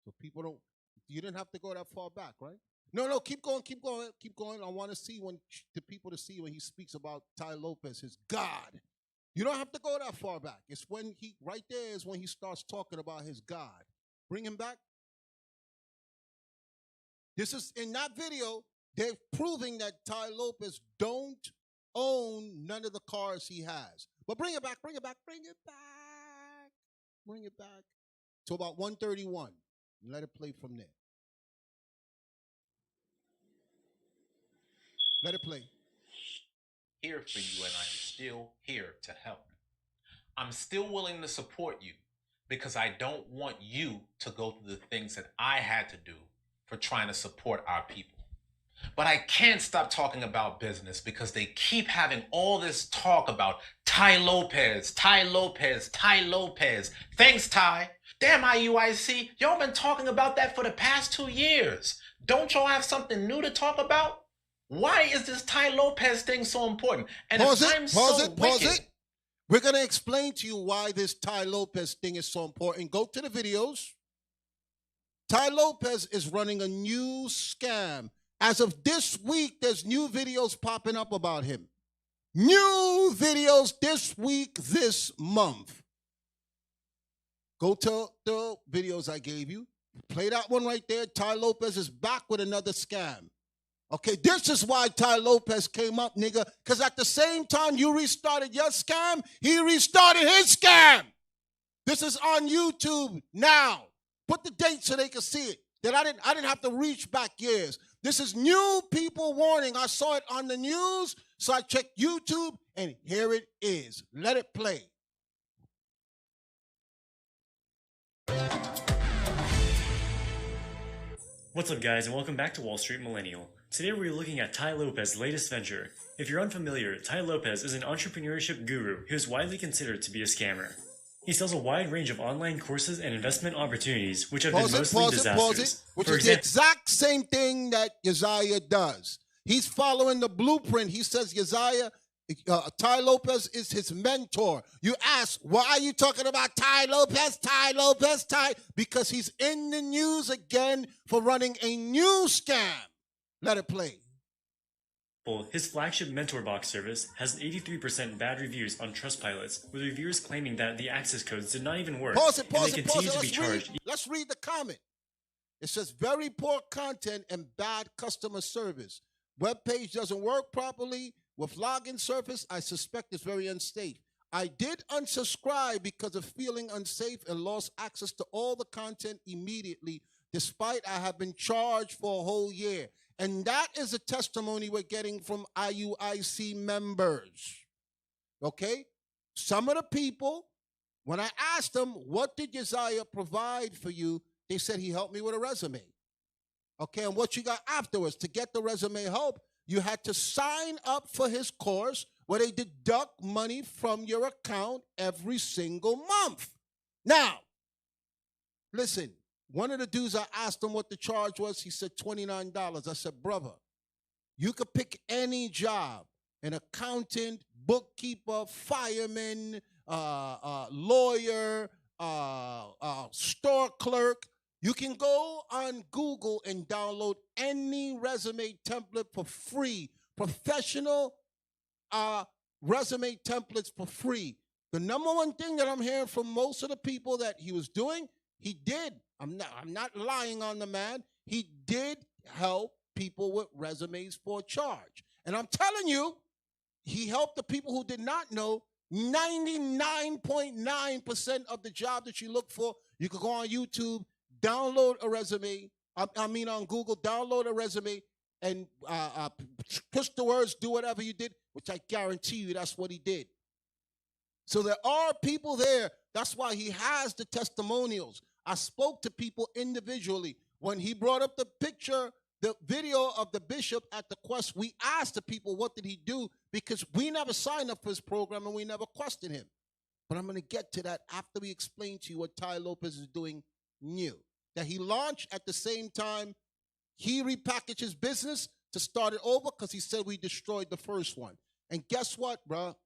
So people don't... You didn't have to go that far back, right? No, keep going. I want to see the people to see when he speaks about Ty Lopez, his God. You don't have to go that far back. It's when right there is when he starts talking about his God. Bring him back. This is, in that video, they're proving that Ty Lopez don't own none of the cars he has. But bring it back. To about 131. Let it play from there. Let it play. Here for you, and I'm still here to help. I'm still willing to support you because I don't want you to go through the things that I had to do for trying to support our people. But I can't stop talking about business because they keep having all this talk about Ty Lopez. Thanks, Ty. Damn, IUIC, y'all been talking about that for the past 2 years. Don't y'all have something new to talk about? Why is this Ty Lopez thing so important? And Pause it. We're going to explain to you why this Ty Lopez thing is so important. Go to the videos. Ty Lopez is running a new scam. As of this week, there's new videos popping up about him. New videos this week, this month. Go to the videos I gave you. Play that one right there. Ty Lopez is back with another scam. Okay, this is why Ty Lopez came up, nigga, because at the same time you restarted your scam, he restarted his scam. This is on YouTube now. Put the date so they can see it. That I didn't have to reach back years. This is new people warning. I saw it on the news, so I checked YouTube, and here it is. Let it play. What's up, guys, and welcome back to Wall Street Millennial. Today we're looking at Ty Lopez's latest venture. If you're unfamiliar, Ty Lopez is an entrepreneurship guru who is widely considered to be a scammer. He sells a wide range of online courses and investment opportunities, which have been mostly disastrous. Which is the exact same thing that Uzziah does. He's following the blueprint. He says Uzziah, Ty Lopez is his mentor. You ask, why are you talking about Ty Lopez? Because he's in the news again for running a new scam. Let it play. His flagship Mentor Box service has 83% bad reviews on Trustpilot, with reviewers claiming that the access codes did not even work. Pause it. Let's read the comment. It says, very poor content and bad customer service. Web page doesn't work properly. With login surface, I suspect it's very unsafe. I did unsubscribe because of feeling unsafe and lost access to all the content immediately, despite I have been charged for a whole year. And that is a testimony we're getting from IUIC members. Okay? Some of the people, when I asked them, what did Uzziah provide for you? They said he helped me with a resume. Okay, and what you got afterwards, to get the resume help, you had to sign up for his course where they deduct money from your account every single month. Now, listen, One of the dudes, I asked him what the charge was. He said $29. I said, brother, you could pick any job, an accountant, bookkeeper, fireman, lawyer, store clerk. You can go on Google and download any resume template for free, professional resume templates for free. The number one thing that I'm hearing from most of the people that he was doing, he did. I'm not lying on the man. He did help people with resumes for a charge. And I'm telling you, he helped the people who did not know. 99.9% of the job that you look for, you could go on YouTube, download a resume. I mean on Google, download a resume and push the words, do whatever you did, which I guarantee you that's what he did. So there are people there. That's why he has the testimonials. I spoke to people individually. When he brought up the picture, the video of the bishop at the quest, we asked the people, what did he do? Because we never signed up for his program and we never questioned him. But I'm going to get to that after we explain to you what Ty Lopez is doing new. That he launched at the same time. He repackaged his business to start it over because he said we destroyed the first one. And guess what, bro?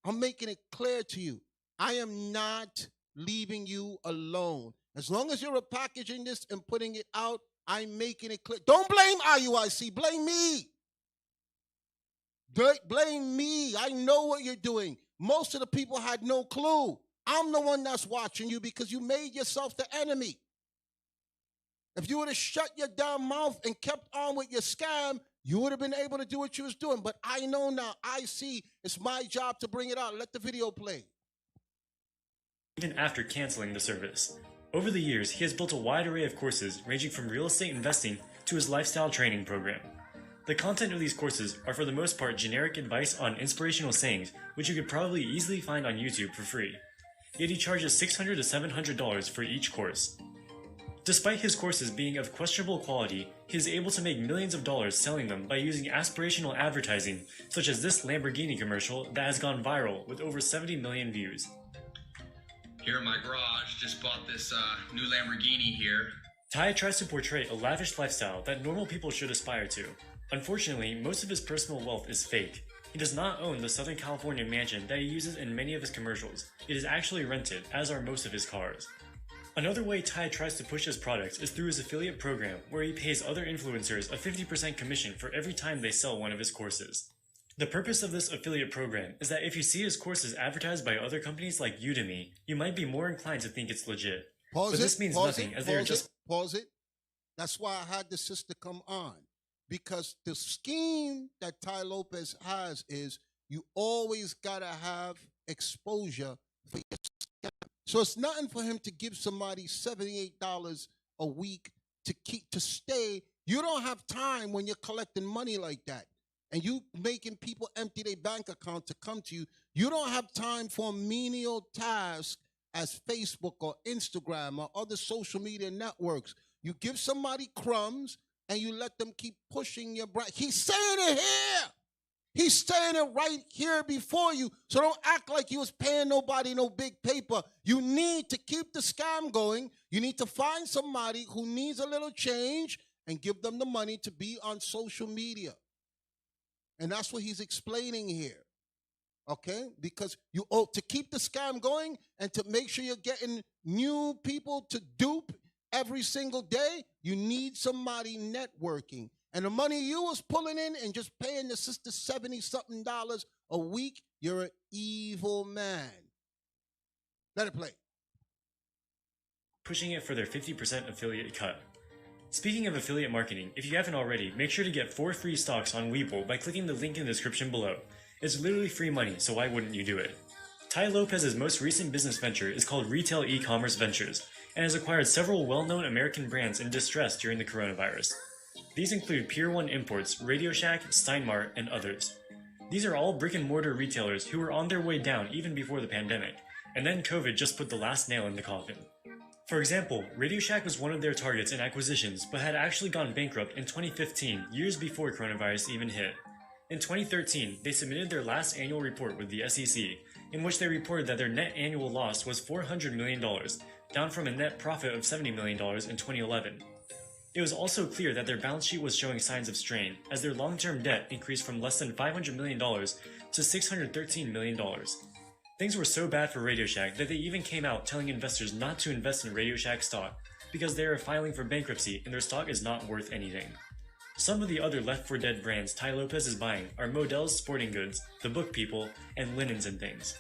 I'm making it clear to you. I am not leaving you alone. As long as you're repackaging this and putting it out, I'm making it clear. Don't blame IUIC. Blame me. Blame me. I know what you're doing. Most of the people had no clue. I'm the one that's watching you because you made yourself the enemy. If you would have shut your damn mouth and kept on with your scam, you would have been able to do what you was doing. But I know now. I see. It's my job to bring it out. Let the video play. Even after canceling the service. Over the years, he has built a wide array of courses ranging from real estate investing to his lifestyle training program. The content of these courses are for the most part generic advice on inspirational sayings, which you could probably easily find on YouTube for free. Yet he charges $600 to $700 for each course. Despite his courses being of questionable quality, he is able to make millions of dollars selling them by using aspirational advertising, such as this Lamborghini commercial that has gone viral with over 70 million views. Here in my garage, just bought this new Lamborghini here. Ty tries to portray a lavish lifestyle that normal people should aspire to. Unfortunately, most of his personal wealth is fake. He does not own the Southern California mansion that he uses in many of his commercials. It is actually rented, as are most of his cars. Another way Ty tries to push his products is through his affiliate program, where he pays other influencers a 50% commission for every time they sell one of his courses. The purpose of this affiliate program is that if you see his courses advertised by other companies like Udemy, you might be more inclined to think it's legit. But this means nothing, as they are just... Pause it. That's why I had the sister come on. Because the scheme that Ty Lopez has is you always got to have exposure for your scam. So it's nothing for him to give somebody $78 a week to stay. You don't have time when you're collecting money like that. And you making people empty their bank account to come to you. You don't have time for a menial task as Facebook or Instagram or other social media networks. You give somebody crumbs and you let them keep pushing your brand. He's saying it here. He's saying it right here before you. So don't act like you was paying nobody no big paper. You need to keep the scam going. You need to find somebody who needs a little change and give them the money to be on social media. And that's what he's explaining here, okay? Because you to keep the scam going and to make sure you're getting new people to dupe every single day, you need somebody networking. And the money you was pulling in and just paying the sister $70-something a week, you're an evil man. Let it play. Pushing it for their 50% affiliate cut. Speaking of affiliate marketing, if you haven't already, make sure to get 4 free stocks on Webull by clicking the link in the description below. It's literally free money, so why wouldn't you do it? Ty Lopez's most recent business venture is called Retail E-Commerce Ventures, and has acquired several well-known American brands in distress during the coronavirus. These include Pier 1 Imports, Radio Shack, Steinmart, and others. These are all brick-and-mortar retailers who were on their way down even before the pandemic, and then COVID just put the last nail in the coffin. For example, Radio Shack was one of their targets in acquisitions, but had actually gone bankrupt in 2015, years before coronavirus even hit. In 2013, they submitted their last annual report with the SEC, in which they reported that their net annual loss was $400 million, down from a net profit of $70 million in 2011. It was also clear that their balance sheet was showing signs of strain, as their long-term debt increased from less than $500 million to $613 million. Things were so bad for Radio Shack that they even came out telling investors not to invest in Radio Shack stock because they are filing for bankruptcy and their stock is not worth anything. Some of the other Left 4 Dead brands Tai Lopez is buying are Modell's Sporting Goods, The Book People, and Linens and Things.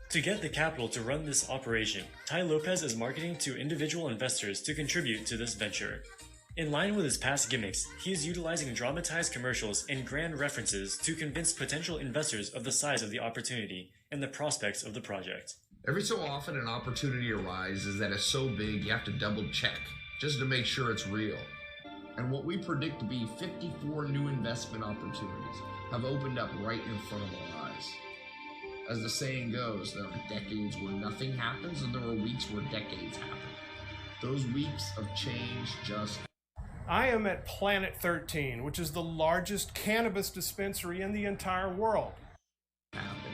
To get the capital to run this operation, Tai Lopez is marketing to individual investors to contribute to this venture. In line with his past gimmicks, he is utilizing dramatized commercials and grand references to convince potential investors of the size of the opportunity and the prospects of the project. Every so often an opportunity arises that is so big you have to double check, just to make sure it's real. And what we predict to be 54 new investment opportunities have opened up right in front of our eyes. As the saying goes, there are decades where nothing happens and there are weeks where decades happen. Those weeks of change just I am at Planet 13, which is the largest cannabis dispensary in the entire world. happen.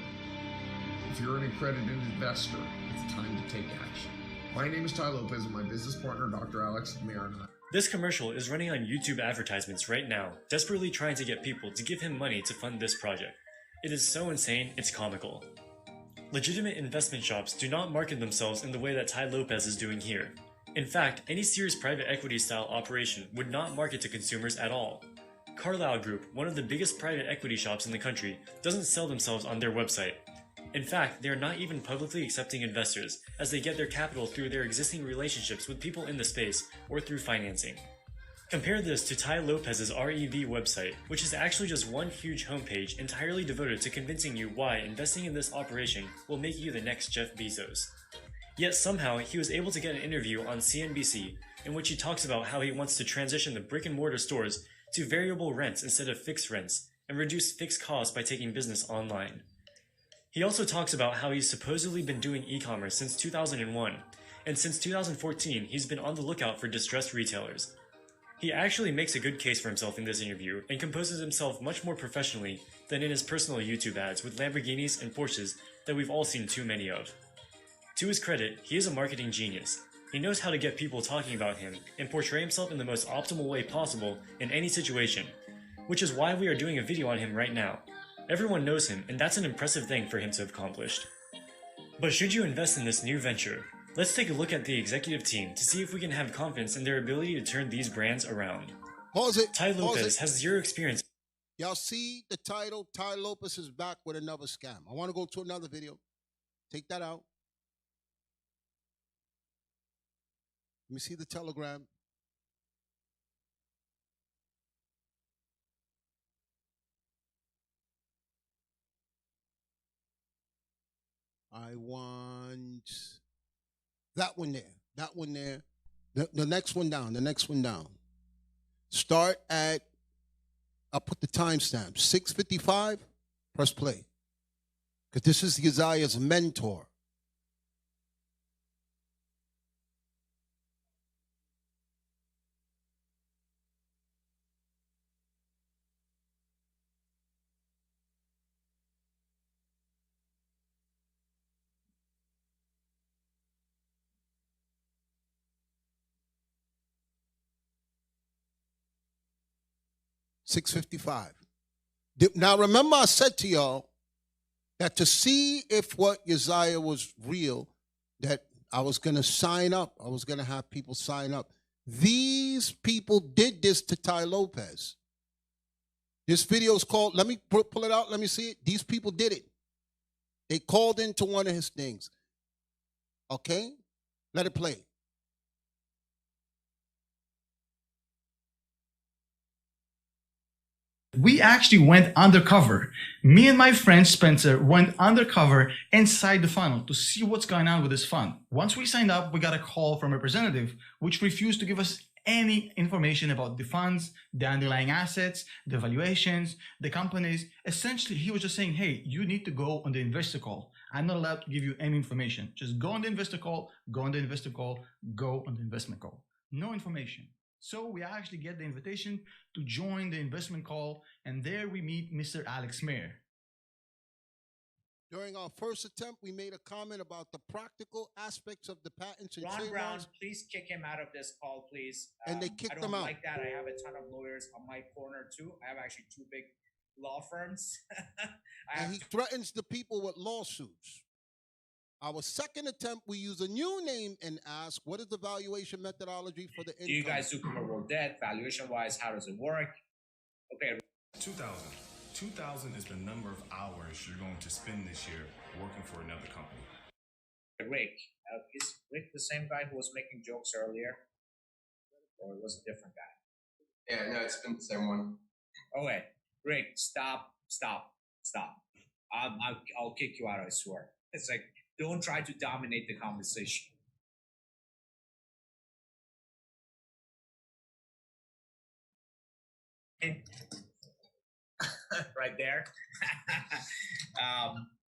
If you're an accredited investor, it's time to take action. My name is Tai Lopez and my business partner, Dr. Alex Marina. This commercial is running on YouTube advertisements right now, desperately trying to get people to give him money to fund this project. It is so insane, it's comical. Legitimate investment shops do not market themselves in the way that Tai Lopez is doing here. In fact, any serious private equity style operation would not market to consumers at all. Carlyle Group, one of the biggest private equity shops in the country, doesn't sell themselves on their website. In fact, they are not even publicly accepting investors, as they get their capital through their existing relationships with people in the space or through financing. Compare this to Tai Lopez's REV website, which is actually just one huge homepage entirely devoted to convincing you why investing in this operation will make you the next Jeff Bezos. Yet somehow he was able to get an interview on CNBC in which he talks about how he wants to transition the brick and mortar stores to variable rents instead of fixed rents and reduce fixed costs by taking business online. He also talks about how he's supposedly been doing e-commerce since 2001, and since 2014 he's been on the lookout for distressed retailers. He actually makes a good case for himself in this interview and composes himself much more professionally than in his personal YouTube ads with Lamborghinis and Porsches that we've all seen too many of. To his credit, he is a marketing genius. He knows how to get people talking about him and portray himself in the most optimal way possible in any situation, which is why we are doing a video on him right now. Everyone knows him, and that's an impressive thing for him to have accomplished. But should you invest in this new venture? Let's take a look at the executive team to see if we can have confidence in their ability to turn these brands around. Pause it. Tai Lopez has zero experience. Y'all see the title? Tai Lopez is back with another scam. I want to go to another video. Take that out. Let me see the telegram. I want that one there. That one there. The next one down. The next one down. Start at, I'll put the timestamp, 6:55. Press play. Because this is Uzziah's mentor. $6.55. Now, remember I said to y'all that to see if what Uzziah was real, that I was going to sign up. I was going to have people sign up. These people did this to Tai Lopez. This video is called, let me pull it out. Let me see it. These people did it. They called into one of his things. Okay? Let it play. We actually went undercover. Me and my friend Spencer went undercover inside the funnel to see what's going on with this fund. Once we signed up, we got a call from a representative which refused to give us any information about the funds, the underlying assets, the valuations, the companies. Essentially, he was just saying, hey, you need to go on the investor call. I'm not allowed to give you any information. Just go on the investor call, go on the investor call, go on the investment call. No information. So we actually get the invitation to join the investment call, and there we meet Mr. Alex Mayer. During our first attempt, we made a comment about the practical aspects of the patents and Ron Brown, trademarks. please kick him out of this call, please. And they I kicked don't him out. like that. I have a ton of lawyers on my corner too. I have actually 2 big law firms. And he threatens the people with lawsuits. Our second attempt, we use a new name and ask, what is the valuation methodology for the income? Do you guys do convertible debt? Valuation-wise, how does it work? Okay. 2,000. 2,000 is the number of hours you're going to spend this year working for another company. Rick. Is Rick the same guy who was making jokes earlier? Or it was a different guy? Yeah, no, it's been the same one. Okay. Rick, stop. I'll kick you out, I swear. It's like, don't try to dominate the conversation. Right there.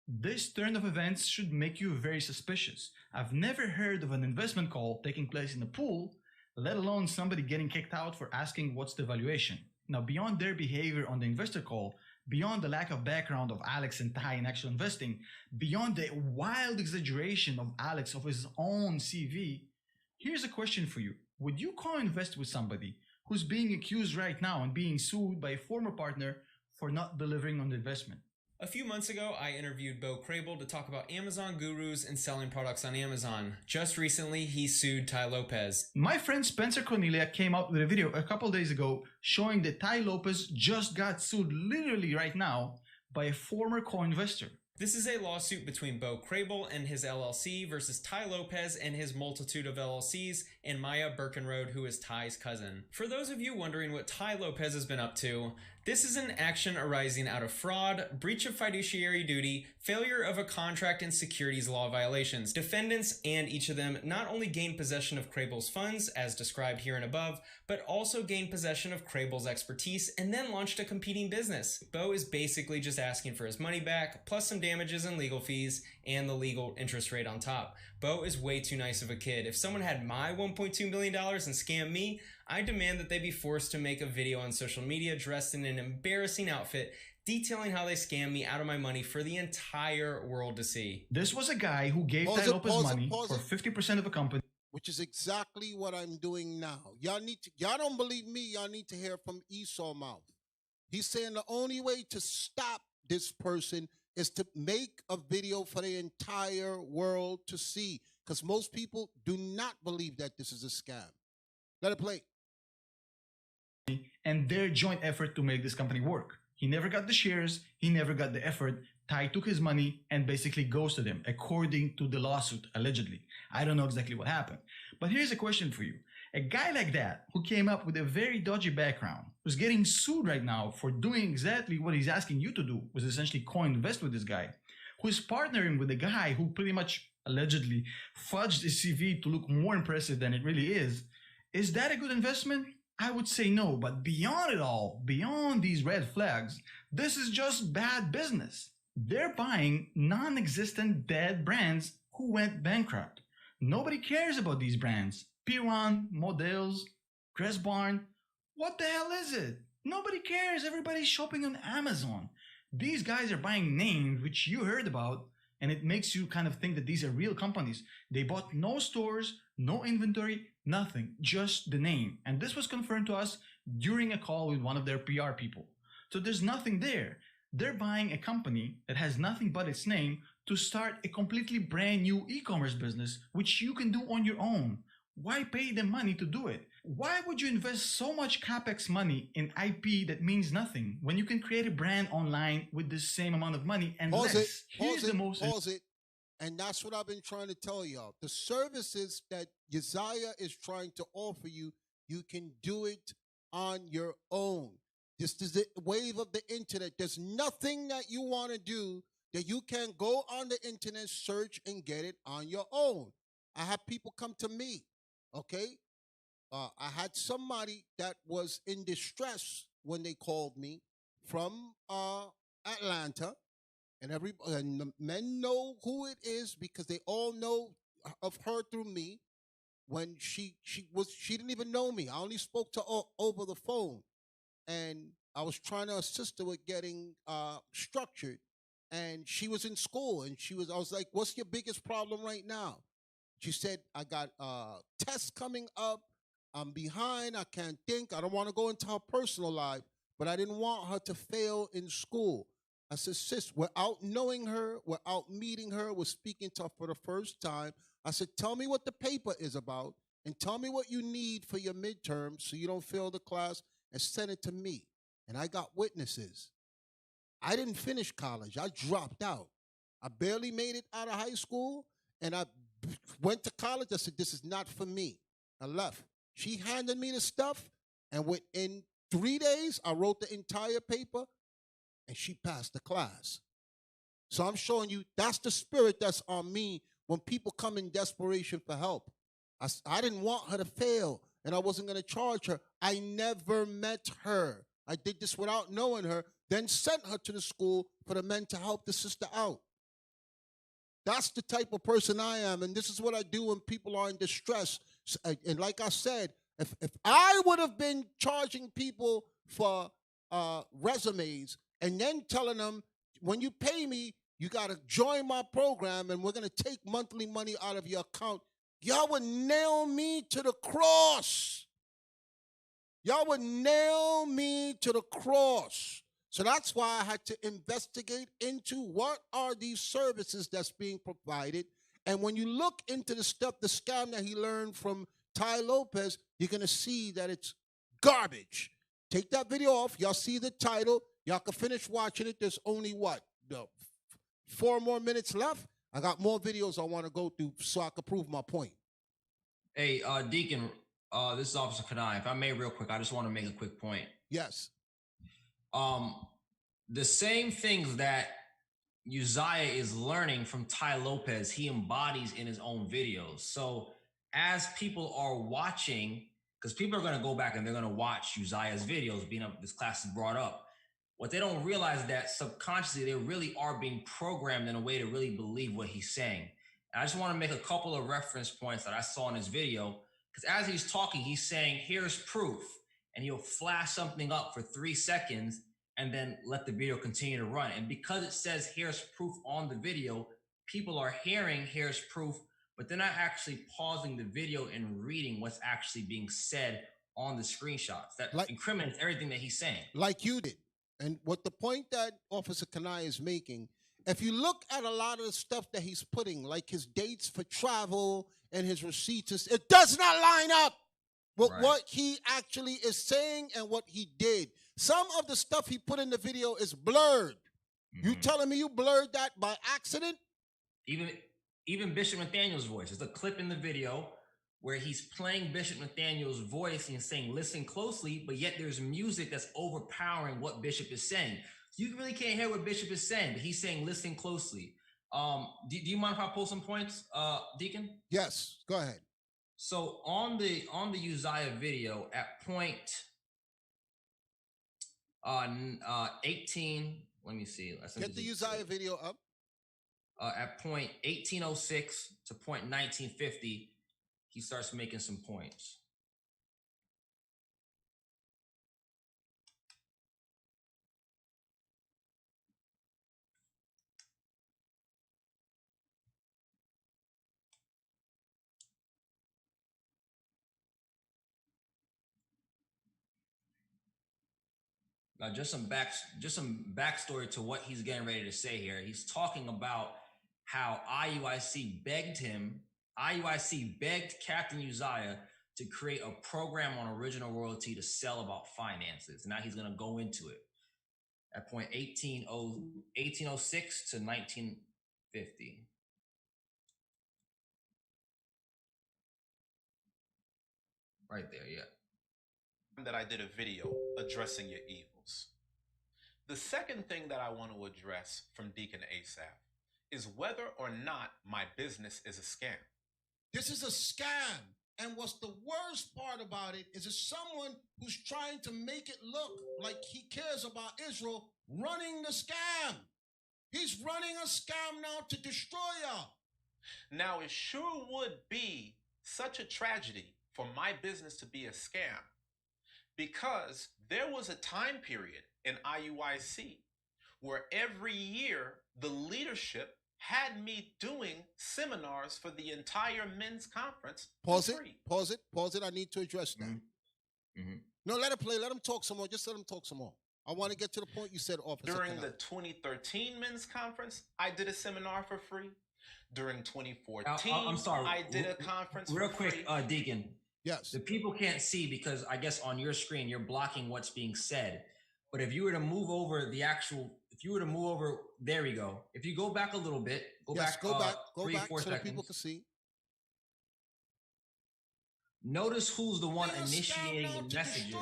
This turn of events should make you very suspicious. I've never heard of an investment call taking place in a pool, let alone somebody getting kicked out for asking what's the valuation. Now, beyond their behavior on the investor call, beyond the lack of background of Alex and Ty in actual investing, beyond the wild exaggeration of Alex of his own CV, here's a question for you. Would you co-invest with somebody who's being accused right now and being sued by a former partner for not delivering on the investment? A few months ago, I interviewed Bo Crable to talk about Amazon gurus and selling products on Amazon. Just recently, he sued Ty Lopez. My friend Spencer Cornelia came out with a video a couple days ago showing that Ty Lopez just got sued literally right now by a former co-investor. This is a lawsuit between Bo Crable and his LLC versus Ty Lopez and his multitude of LLCs and Maya Birkenroad, who is Ty's cousin. For those of you wondering what Ty Lopez has been up to, this is an action arising out of fraud, breach of fiduciary duty, failure of a contract, and securities law violations. Defendants and each of them not only gained possession of Crable's funds, as described here and above, but also gained possession of Crable's expertise and then launched a competing business. Bo is basically just asking for his money back, plus some damages and legal fees, and the legal interest rate on top. Bo is way too nice of a kid. If someone had my $1.2 million and scammed me, I demand that they be forced to make a video on social media dressed in an embarrassing outfit detailing how they scammed me out of my money for the entire world to see. This was a guy who gave Ty Lopez money for 50% of a company. Which is exactly what I'm doing now. Y'all don't believe me, y'all need to hear from Esau mouth. He's saying the only way to stop this person is to make a video for the entire world to see. Because most people do not believe that this is a scam. Let it play. And their joint effort to make this company work. He never got the shares, he never got the effort. Ty took his money and basically ghosted him, according to the lawsuit, allegedly. I don't know exactly what happened. But here's a question for you. A guy like that, who came up with a very dodgy background, who's getting sued right now for doing exactly what he's asking you to do, was essentially co-invest with this guy, who's partnering with a guy who pretty much allegedly fudged his CV to look more impressive than it really is that a good investment? I would say no, but beyond it all, beyond these red flags, this is just bad business. They're buying non-existent dead brands who went bankrupt. Nobody cares about these brands. Piran, Models, Dress Barn. What the hell is it? Nobody cares. Everybody's shopping on Amazon. These guys are buying names which you heard about, and it makes you kind of think that these are real companies. They bought no stores, no inventory, nothing, just the name. And this was confirmed to us during a call with one of their PR people. So there's nothing there. They're buying a company that has nothing but its name to start a completely brand new e-commerce business, which you can do on your own. Why pay them money to do it? Why would you invest so much capex money in IP that means nothing when you can create a brand online with the same amount of money and less? Pause it. And that's what I've been trying to tell y'all. The services that Uzziah is trying to offer you, you can do it on your own. This is the wave of the internet. There's nothing that you want to do that you can go on the internet, search, and get it on your own. I have people come to me, okay? I had somebody that was in distress when they called me from Atlanta. And the men know who it is because they all know of her through me. When she didn't even know me. I only spoke to her over the phone, and I was trying to assist her with getting structured. and she was in school, and I was like, what's your biggest problem right now? She said, I got tests coming up. I'm behind. I can't think. I don't want to go into her personal life, but I didn't want her to fail in school. I said, sis, without knowing her, without meeting her, we're speaking to her for the first time. I said, tell me what the paper is about and tell me what you need for your midterm so you don't fail the class, and send it to me. And I got witnesses. I didn't finish college. I dropped out. I barely made it out of high school, and I went to college. I said, this is not for me. I left. She handed me the stuff, and within 3 days, I wrote the entire paper, and she passed the class. So I'm showing you that's the spirit that's on me when people come in desperation for help. I didn't want her to fail, and I wasn't going to charge her. I never met her. I did this without knowing her, then sent her to the school for the men to help the sister out. That's the type of person I am, and this is what I do when people are in distress. And like I said, if I would have been charging people for resumes and then telling them, when you pay me, you got to join my program and we're going to take monthly money out of your account, y'all would nail me to the cross. Y'all would nail me to the cross. So that's why I had to investigate into what are these services that's being provided. And when you look into the scam that he learned from Ty Lopez, you're going to see that it's garbage. Take that video off. Y'all see the title. Y'all can finish watching it. There's only, 4 more minutes left. I got more videos I want to go through so I can prove my point. Hey, Deacon, this is Officer Kanai. If I may, real quick, I just want to make a quick point. Yes. The same things that Uzziah is learning from Ty Lopez, he embodies in his own videos. So as people are watching, because people are going to go back and they're going to watch Uzziah's videos, being up this class is brought up. What they don't realize is that subconsciously they really are being programmed in a way to really believe what he's saying. And I just want to make a couple of reference points that I saw in his video, because as he's talking, he's saying, here's proof. And he'll flash something up for 3 seconds and then let the video continue to run. And because it says here's proof on the video, people are hearing here's proof, but they're not actually pausing the video and reading what's actually being said on the screenshots. That incriminates everything that he's saying. Like you did. And what the point that Officer Kanai is making, if you look at a lot of the stuff that he's putting, like his dates for travel and his receipts, it does not line up with what he actually is saying and what he did. Some of the stuff he put in the video is blurred. You telling me you blurred that by accident? Even Bishop Nathaniel's voice. There's a clip in the video where he's playing Bishop Nathaniel's voice and saying, listen closely, but yet there's music that's overpowering what Bishop is saying. So you really can't hear what Bishop is saying, but he's saying, listen closely. Do you mind if I pull some points, Deacon? Yes, go ahead. So on the Uzziah video at point 18, let me see. Get the Uzziah video up. At point 1806 to point 1950, he starts making some points. Now, just some backstory to what he's getting ready to say here. He's talking about how IUIC begged Captain Uzziah to create a program on original royalty to sell about finances. Now he's going to go into it at point 1806 to 1950. Right there, yeah. That I did a video addressing your evils. The second thing that I want to address from Deacon Asaph is whether or not my business is a scam. This is a scam. And what's the worst part about it is it's someone who's trying to make it look like he cares about Israel running the scam. He's running a scam now to destroy y'all. Now, it sure would be such a tragedy for my business to be a scam, because there was a time period in IUIC where every year the leadership had me doing seminars for the entire men's conference. Pause it. I need to address that. No, let it play. Let him talk some more. Just let him talk some more. I want to get to the point you said, Officer. During the 2013 men's conference, I did a seminar for free. During 2014, I'm sorry. I did a conference real for quick, free. Deacon. Yes. The people can't see because I guess on your screen you're blocking what's being said. But if you were to move over there we go. If you go back a little bit, go back 3 or 4 so seconds. people can see. Notice who's the one initiating the messages.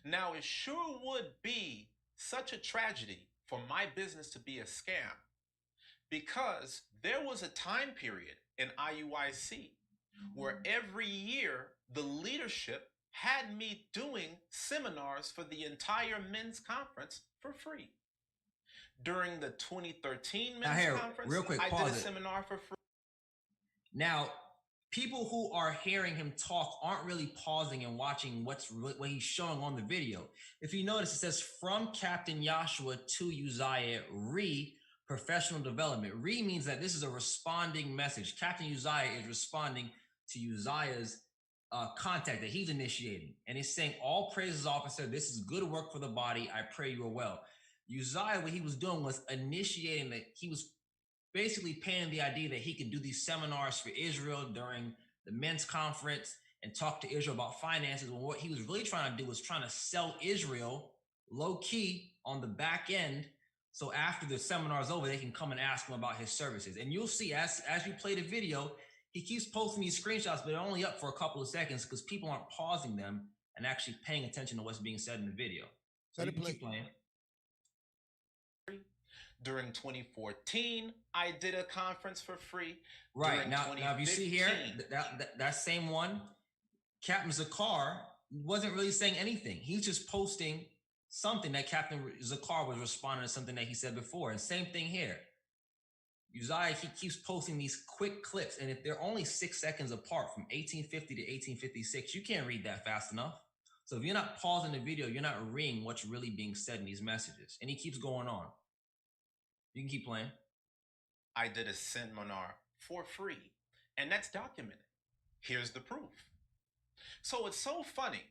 Now, it sure would be such a tragedy for my business to be a scam, because there was a time period in IUIC where every year the leadership had me doing seminars for the entire men's conference for free. During the 2013 men's conference, real quick, I pause did a it. seminar for free. Now, people who are hearing him talk aren't really pausing and watching what he's showing on the video. If you notice, it says from Captain Joshua to Uzziah, professional development. Means that this is a responding message. Captain Uzziah is responding to Uzziah's contact that he's initiating. And he's saying, all praises, officer, this is good work for the body. I pray you are well. Uzziah, what he was doing was initiating that he was basically paying the idea that he could do these seminars for Israel during the men's conference and talk to Israel about finances. When what he was really trying to do was trying to sell Israel low key on the back end. So after the seminar is over, they can come and ask him about his services. And you'll see as you play the video, he keeps posting these screenshots, but they're only up for a couple of seconds because people aren't pausing them and actually paying attention to what's being said in the video. So you can keep playing. During 2014, I did a conference for free. Right. Now if you see here, that same one, Captain Zakar wasn't really saying anything. He's just posting something that Captain Zakar was responding to something that he said before. And same thing here. Uzziah, he keeps posting these quick clips. And if they're only 6 seconds apart from 1850 to 1856, you can't read that fast enough. So if you're not pausing the video, you're not reading what's really being said in these messages. And he keeps going on. You can keep playing. I did a seminar for free, and that's documented. Here's the proof. So it's so funny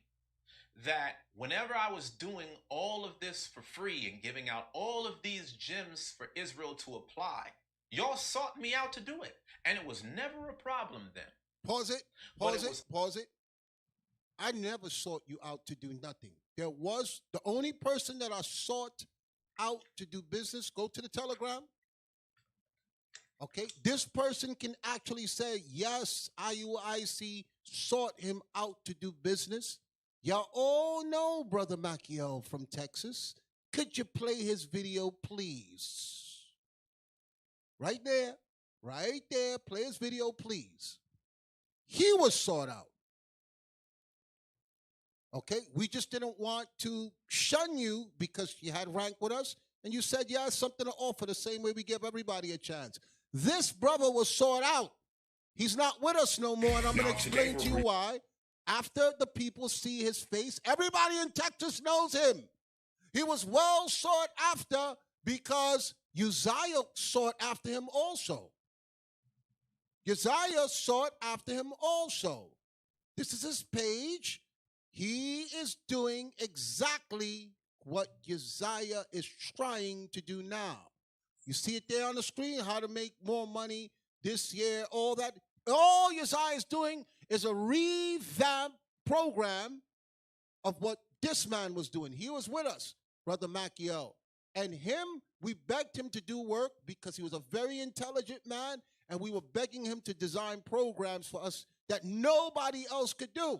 that whenever I was doing all of this for free and giving out all of these gems for Israel to apply, y'all sought me out to do it, and it was never a problem then. Pause it. I never sought you out to do nothing. There was the only person that I sought out to do business. Go to the Telegram. Okay, this person can actually say, yes, IUIC sought him out to do business. Y'all all know Brother Macchiel from Texas. Could you play his video, please? Right there. Play his video, please. He was sought out. Okay, we just didn't want to shun you because you had rank with us, and you said you had something to offer the same way we give everybody a chance. This brother was sought out. He's not with us no more, and I'm going to explain to you why. After the people see his face, everybody in Texas knows him. He was well sought after because Uzziah sought after him also. Uzziah sought after him also. This is his page. He is doing exactly what Uzziah is trying to do now. You see it there on the screen, how to make more money this year, all that. All Uzziah is doing is a revamped program of what this man was doing. He was with us, Brother Macchiel. And we begged him to do work because he was a very intelligent man, and we were begging him to design programs for us that nobody else could do.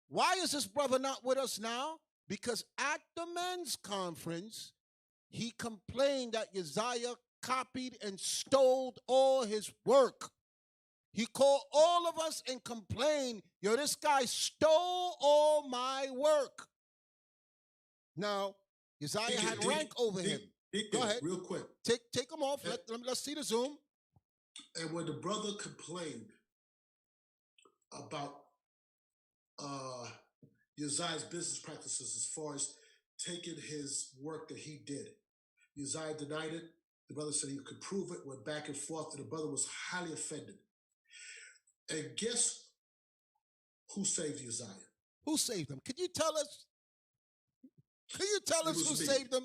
Why is this brother not with us now? Because at the men's conference, he complained that Uzziah copied and stole all his work. He called all of us and complained, yo, this guy stole all my work. Now, Uzziah had rank over him. Go ahead. Real quick. Take him off. Let's see the zoom. And when the brother complained about Uzziah's business practices as far as taking his work that he did Uzziah denied it. The brother said he could prove it, went back and forth, and the brother was highly offended. And guess who saved Uzziah? Who saved him? Can you tell us? Can you tell us who saved him?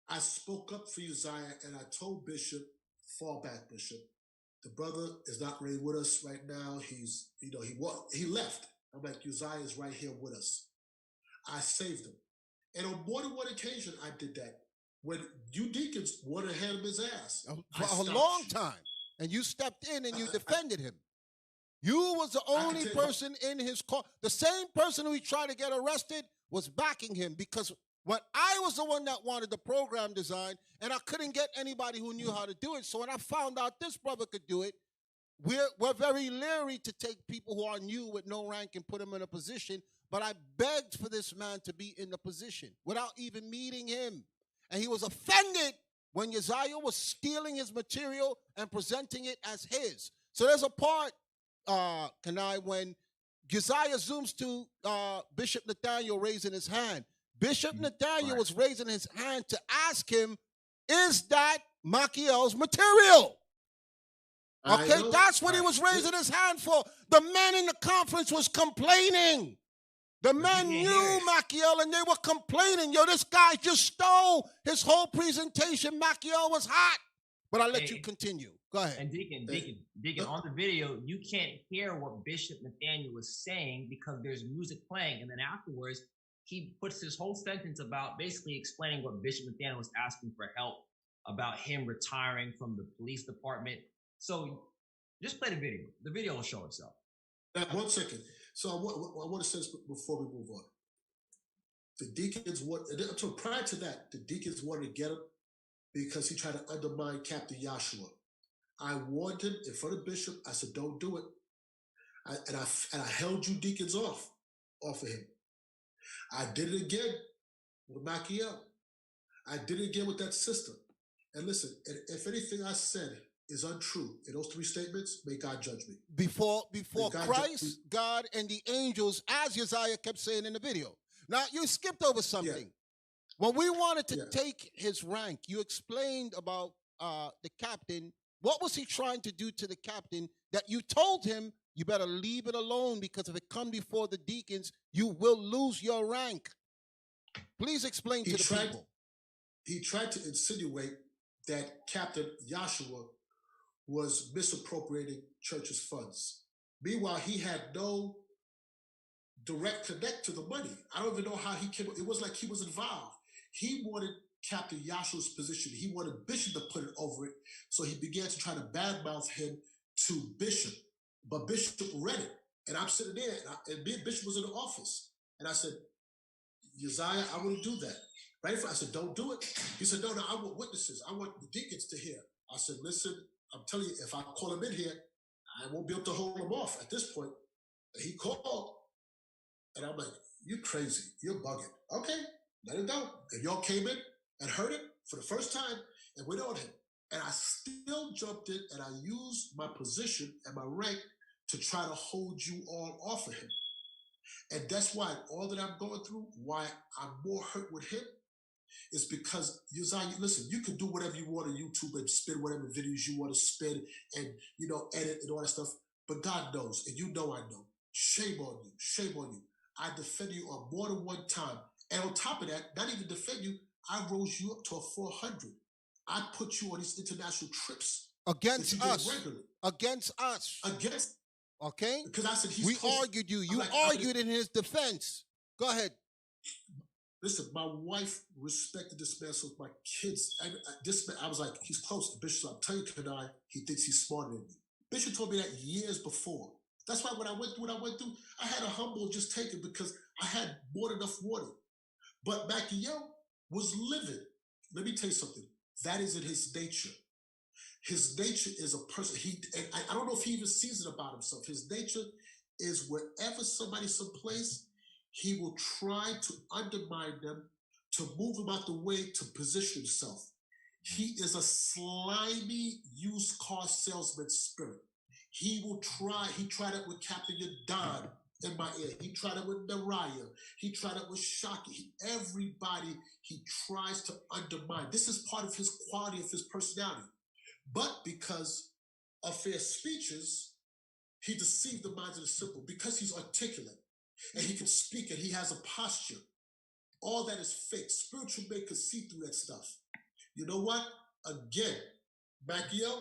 I spoke up for Uzziah, and I told Bishop, fall back, Bishop. The brother is not really with us right now. He's, he left. I'm like, Uzziah is right here with us. I saved him. And on more than one occasion, I did that. When you deacons wanted to hand him his ass. For a long time. And you stepped in and you defended him. You was the only person in his court. The same person who he tried to get arrested was backing him, because when I was the one that wanted the program design and I couldn't get anybody who knew how to do it. So when I found out this brother could do it, we're very leery to take people who are new with no rank and put them in a position. But I begged for this man to be in the position without even meeting him. And he was offended when Uzziah was stealing his material and presenting it as his. So there's a part, when Uzziah zooms to Bishop Nathaniel raising his hand. Bishop Nathaniel was raising his hand to ask him, is that Machiel's material? Okay, that's what he was raising his hand for. The men in the conference was complaining. The men knew Machiel and they were complaining. Yo, this guy just stole his whole presentation. Machiel was hot. But I'll let you continue. Go ahead. And Deacon, on the video, you can't hear what Bishop Nathaniel was saying because there's music playing. And then afterwards, he puts this whole sentence about basically explaining what Bishop Nathaniel was asking for help about him retiring from the police department. So just play the video. The video will show itself. 1 second. So I want to say this before we move on. The deacons prior to that, the deacons wanted to get him because he tried to undermine Captain Joshua. I warned him in front of Bishop. I said, don't do it. And I held you deacons off of him. I did it again with Machiel. I did it again with that sister. And listen, if anything I said is untrue in those 3 statements, may God judge me. Before Christ, God, and the angels, as Uzziah kept saying in the video. Now, you skipped over something. Yeah. When we wanted to take his rank, you explained about the captain. What was he trying to do to the captain that you told him, you better leave it alone because if it comes before the deacons, you will lose your rank. Please explain to the people. He tried to insinuate that Captain Joshua was misappropriating church's funds. Meanwhile, he had no direct connect to the money. I don't even know how he came. It was like he was involved. He wanted Captain Joshua's position. He wanted Bishop to put it over it. So he began to try to badmouth him to Bishop. But Bishop read it. And I'm sitting there, and me and Bishop was in the office. And I said, Uzziah, I wouldn't do that. Right? I said, don't do it. He said, no, I want witnesses. I want the deacons to hear. I said, listen, I'm telling you, if I call him in here, I won't be able to hold him off at this point. And he called. And I'm like, you crazy. You're bugging. Okay, let it go. And y'all came in and heard it for the first time and went on him. And I still jumped in and I used my position and my rank to try to hold you all off of him. And that's why all that I'm going through, why I'm more hurt with him, is because Uzziah, listen, you can do whatever you want on YouTube and spin whatever videos you want to spin and, edit and all that stuff. But God knows, and you know I know. Shame on you. Shame on you. I defended you on more than one time. And on top of that, not even defend you, I rose you up to a 400. I put you on these international trips. Against us. Against us. Against. Okay? Because I said we argued you. You argued in his defense. Go ahead. Listen, my wife respected this man, so my kids, I was like, he's close to Bishop. I'm telling you, Kanai, he thinks he's smarter than me. Bishop told me that years before. That's why when I went through what I went through, I had a humble just take it because I had more than enough water. But Machiel was living. Let me tell you something. That isn't his nature. His nature is a person. I don't know if he even sees it about himself. His nature is wherever somebody's someplace, he will try to undermine them, to move them out the way, to position himself. He is a slimy used car salesman spirit. He will try. He tried it with Captain Don in my ear. He tried it with Nariah. He tried it with Shaki. Everybody he tries to undermine. This is part of his quality of his personality. But because of fair speeches, he deceived the minds of the simple. Because he's articulate and he can speak and he has a posture. All that is fake. Spiritual men can see through that stuff. You know what? Again, Macchio,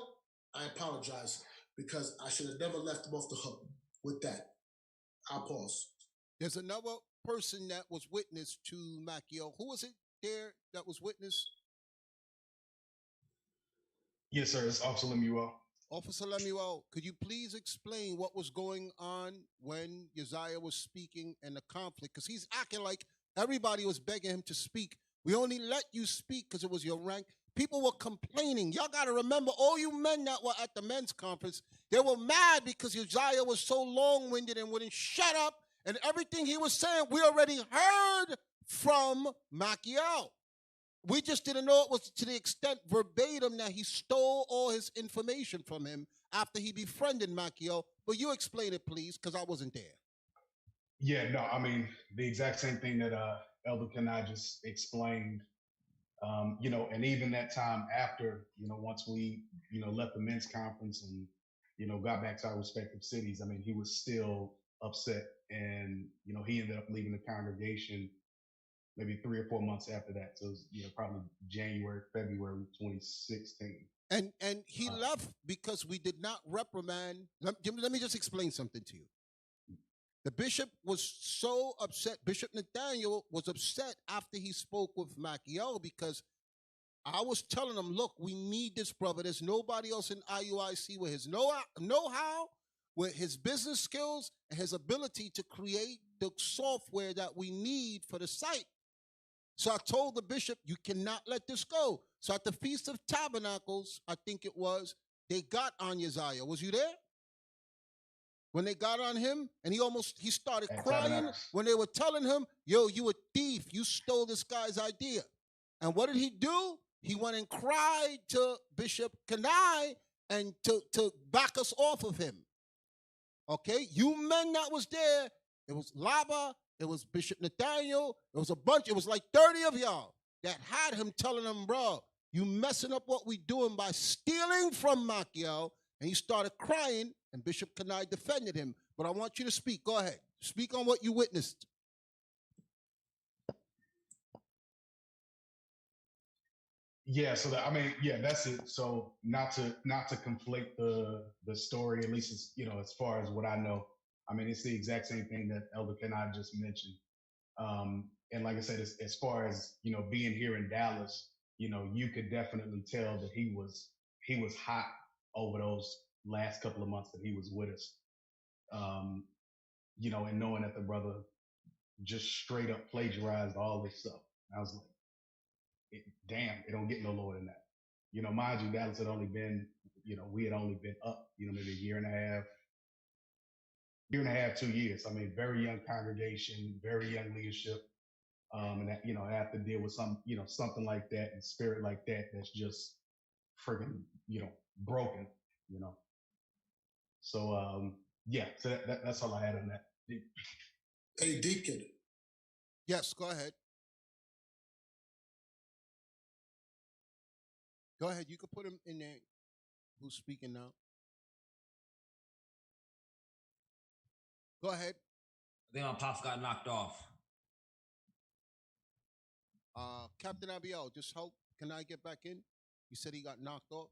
I apologize because I should have never left him off the hook with that. I'll pause. There's another person that was witness to Macchio. Who was it there that was witness? Yes, sir. It's Officer Lemuel. Officer Lemuel, could you please explain what was going on when Uzziah was speaking and the conflict? Because he's acting like everybody was begging him to speak. We only let you speak because it was your rank. People were complaining. Y'all got to remember, all you men that were at the men's conference, they were mad because Uzziah was so long-winded and wouldn't shut up. And everything he was saying, we already heard from Macchio. We just didn't know it was to the extent verbatim that he stole all his information from him after he befriended Macchio. But you explain it, please, because I wasn't there. Yeah, no, I mean, the exact same thing that Elder Kenai just explained. And even that time after, once we, left the men's conference and, got back to our respective cities, I mean, he was still upset. And, he ended up leaving the congregation maybe 3 or 4 months after that. So it was, probably January, February 2016. And he left because we did not reprimand. Let me just explain something to you. The bishop was so upset. Bishop Nathaniel was upset after he spoke with Macchio because I was telling him, look, we need this brother. There's nobody else in IUIC with his know-how, with his business skills, and his ability to create the software that we need for the site. So I told the bishop, you cannot let this go. So at the Feast of Tabernacles, I think it was, they got on Uzziah. Was you there? When they got on him, and he started crying when they were telling him, yo, you a thief. You stole this guy's idea. And what did he do? He went and cried to Bishop Kenai and to back us off of him. Okay? You men that was there, it was Laba, it was Bishop Nathaniel, it was a bunch, it was like 30 of y'all that had him telling him, bro, you messing up what we doing by stealing from Macchio. And he started crying, and Bishop Kenai defended him. But I want you to speak. Go ahead. Speak on what you witnessed. Yeah, so that's it. So not to conflate the story, at least as far as what I know. I mean, it's the exact same thing that Elder Kenai just mentioned. And like I said, as far as being here in Dallas, you could definitely tell that he was hot over those last couple of months that he was with us. And knowing that the brother just straight up plagiarized all this stuff. I was like, damn, it don't get no lower than that. Mind you, Dallas had only been, we had only been up, maybe a year and a half, 2 years. I mean, very young congregation, very young leadership. And that, I have to deal with something like that and spirit like that that's just freaking, broken, So, so that's all I had on that. Hey, Deacon. Yes, go ahead. Go ahead. You can put him in there. Who's speaking now? Go ahead. I think my pops got knocked off. Captain Abiel, just help. Can I get back in? You said he got knocked off.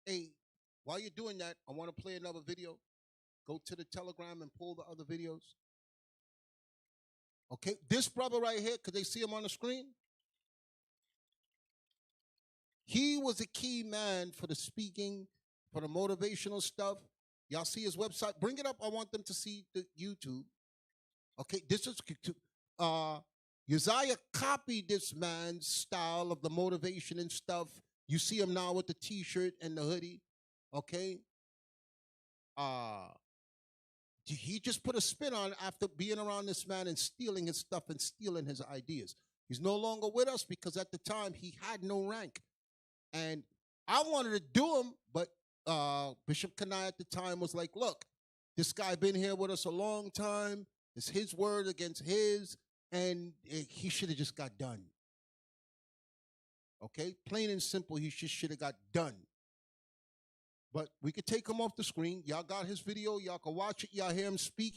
Hey, while you're doing that, I want to play another video. Go to the Telegram and pull the other videos. Okay, this brother right here, could they see him on the screen? He was a key man for the speaking, for the motivational stuff. Y'all see his website? Bring it up. I want them to see the YouTube. Okay, this is Uzziah copied this man's style of the motivation and stuff. You see him now with the t-shirt and the hoodie. Okay. he just put a spin on after being around this man and stealing his stuff and stealing his ideas. He's no longer with us because at the time he had no rank. And I wanted to do him, but Bishop Kanai at the time was like, look, this guy been here with us a long time. It's his word against his, and he should have just got done. Okay? Plain and simple, he just should have got done. But we could take him off the screen. Y'all got his video. Y'all can watch it. Y'all hear him speak.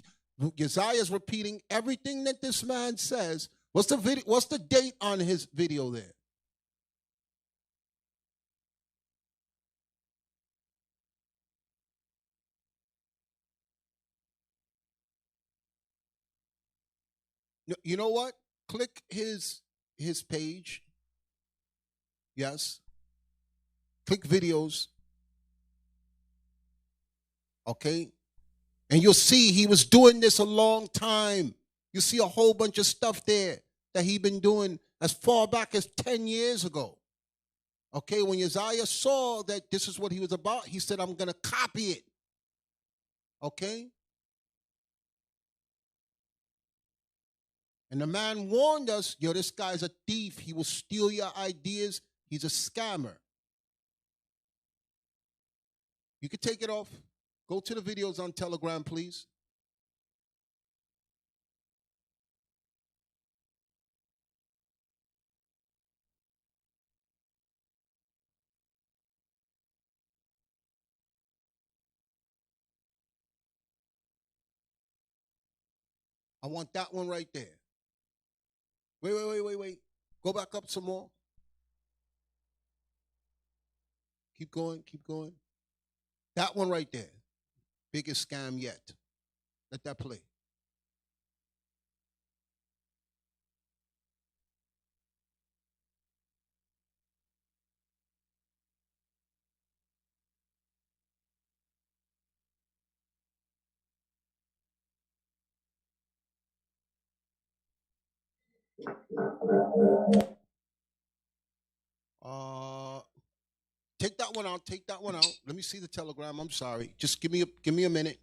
Uzziah's repeating everything that this man says. What's the video? What's the date on his video there? You know what? Click his page. Yes. Click videos. Okay? And you'll see he was doing this a long time. You see a whole bunch of stuff there that he been doing as far back as 10 years ago. Okay? When Uzziah saw that this is what he was about, he said, I'm going to copy it. Okay? And the man warned us, yo, this guy's a thief. He will steal your ideas. He's a scammer. You can take it off. Go to the videos on Telegram, please. I want that one right there. Wait. Go back up some more. Keep going. That one right there. Biggest scam yet. Let that play. Take that one out. Take that one out. Let me see the Telegram. I'm sorry. Just give me a minute.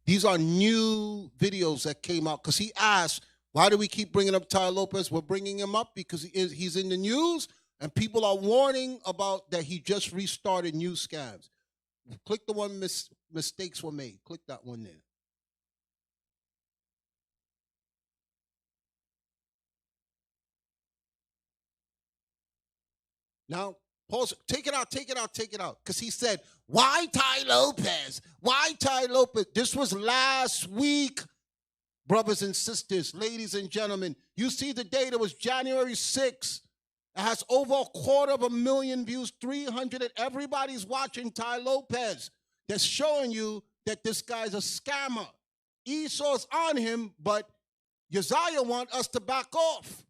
These are new videos that came out because he asked, why do we keep bringing up Ty Lopez? We're bringing him up because he's in the news and people are warning about that he just restarted new scams. Click the one mistakes were made. Click that one there. Now, pause. Take it out. Because he said, why Ty Lopez? Why Ty Lopez? This was last week, brothers and sisters, ladies and gentlemen. You see the date, it was January 6th. It has over 250,000 views, 300. Everybody's watching Ty Lopez. That's showing you that this guy's a scammer. Esau's on him, but Uzziah want us to back off.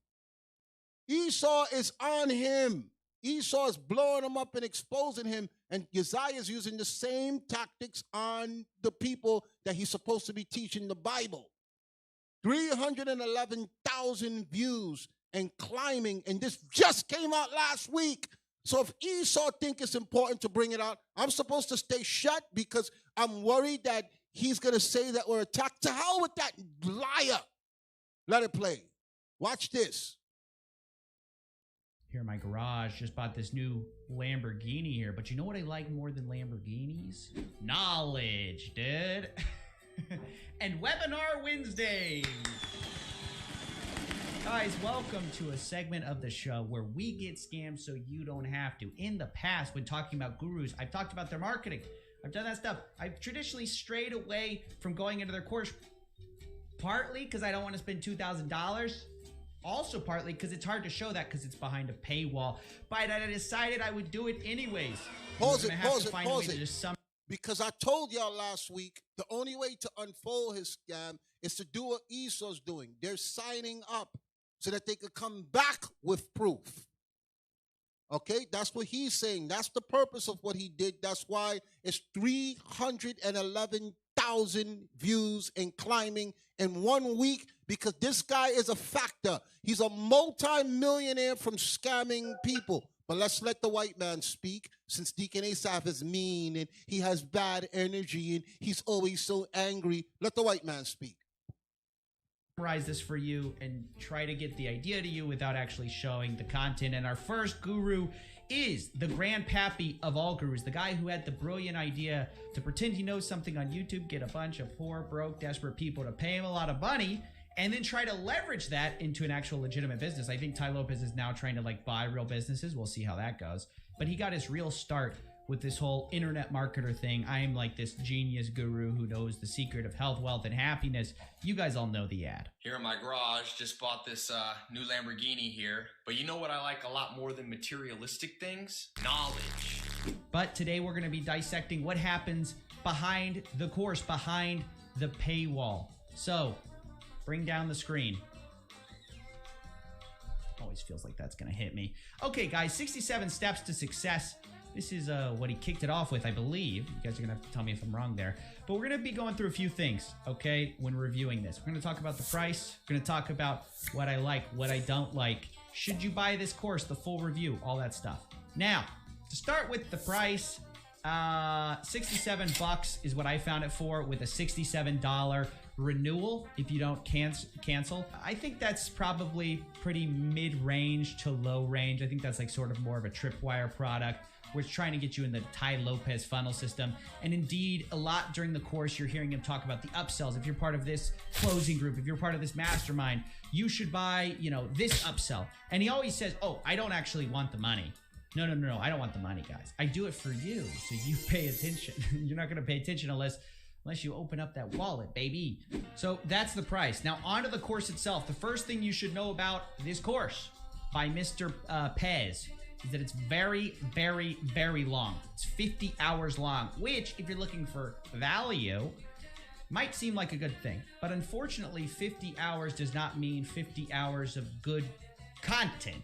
Esau is on him. Esau is blowing him up and exposing him, and Uzziah is using the same tactics on the people that he's supposed to be teaching the Bible. 311,000 views and climbing, and this just came out last week. So if Esau think it's important to bring it out, I'm supposed to stay shut because I'm worried that he's going to say that we're attacked. To hell with that liar. Let it play. Watch this. Here in my garage, just bought this new Lamborghini here. But you know what I like more than Lamborghinis? Knowledge, dude. And Webinar Wednesday. Guys, welcome to a segment of the show where we get scammed so you don't have to. In the past, when talking about gurus, I've talked about their marketing. I've done that stuff. I've traditionally strayed away from going into their course, partly because I don't want to spend $2,000. Also partly because it's hard to show that because it's behind a paywall. But I decided I would do it anyways. Pause it. Because I told y'all last week, the only way to unfold his scam is to do what Esau's doing. They're signing up so that they could come back with proof. Okay, that's what he's saying. That's the purpose of what he did. That's why it's 311,000 views and climbing in 1 week, because this guy is a factor. He's a multi-millionaire from scamming people. But let's let the white man speak, since Deacon Asaph is mean and he has bad energy and he's always so angry. Let the white man speak. Summarize this for you and try to get the idea to you without actually showing the content. And our first guru is the grandpappy of all gurus, the guy who had the brilliant idea to pretend he knows something on YouTube, get a bunch of poor, broke, desperate people to pay him a lot of money, and then try to leverage that into an actual legitimate business. I think Tai Lopez is now trying to like buy real businesses. We'll see how that goes. But he got his real start with this whole internet marketer thing. I am like this genius guru who knows the secret of health, wealth, and happiness. You guys all know the ad. Here in my garage, just bought this new Lamborghini here. But you know what I like a lot more than materialistic things? Knowledge. But today we're going to be dissecting what happens behind the course, behind the paywall. So, bring down the screen. Always feels like that's going to hit me. Okay, guys, 67 steps to success. This is what he kicked it off with, I believe. You guys are going to have to tell me if I'm wrong there. But we're going to be going through a few things, okay, when reviewing this. We're going to talk about the price. We're going to talk about what I like, what I don't like. Should you buy this course, the full review, all that stuff. Now, to start with the price, 67 bucks is what I found it for, with a $67 renewal if you don't cancel. I think that's probably pretty mid-range to low range. I think that's like sort of more of a tripwire product. We're trying to get you in the Tai Lopez funnel system. And indeed, a lot during the course, you're hearing him talk about the upsells. If you're part of this closing group, if you're part of this mastermind, you should buy, you know, this upsell. And he always says, oh, I don't actually want the money. No, I don't want the money, guys. I do it for you, so you pay attention. You're not going to pay attention unless you open up that wallet, baby. So that's the price. Now, onto the course itself. The first thing you should know about this course by Mr. Pez is that it's very, very, very long. It's 50 hours long, which, if you're looking for value, might seem like a good thing. But unfortunately, 50 hours does not mean 50 hours of good content.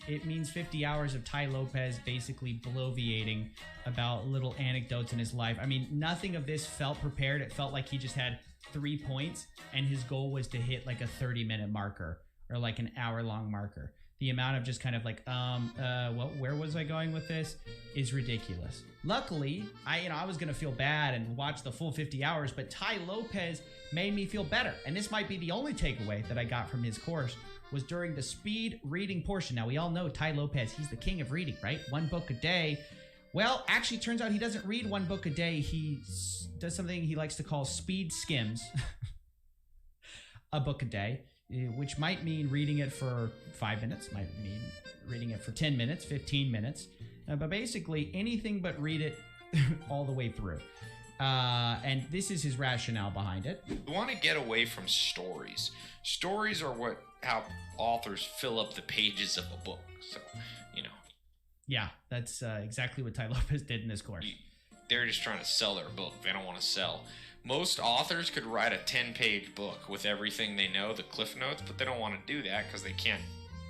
It means 50 hours of Tai Lopez basically bloviating about little anecdotes in his life. I mean, nothing of this felt prepared. It felt like he just had 3 points, and his goal was to hit like a 30-minute marker or like an hour-long marker. The amount of just kind of like, where was I going with this is ridiculous. Luckily, I was going to feel bad and watch the full 50 hours, but Tai Lopez made me feel better. And this might be the only takeaway that I got from his course, was during the speed reading portion. Now, we all know Tai Lopez, he's the king of reading, right? 1 book a day. Well, actually, turns out he doesn't read 1 book a day. He does something he likes to call speed skims a book a day, which might mean reading it for 5 minutes, might mean reading it for 10 minutes, 15 minutes, but basically anything but read it all the way through. And this is his rationale behind it. You want to get away from stories. Stories are how authors fill up the pages of a book. So, you know. Yeah, that's exactly what Tai Lopez did in this course. They're just trying to sell their book. They don't want to sell. Most authors could write a 10-page book with everything they know, the cliff notes, but they don't want to do that because they can't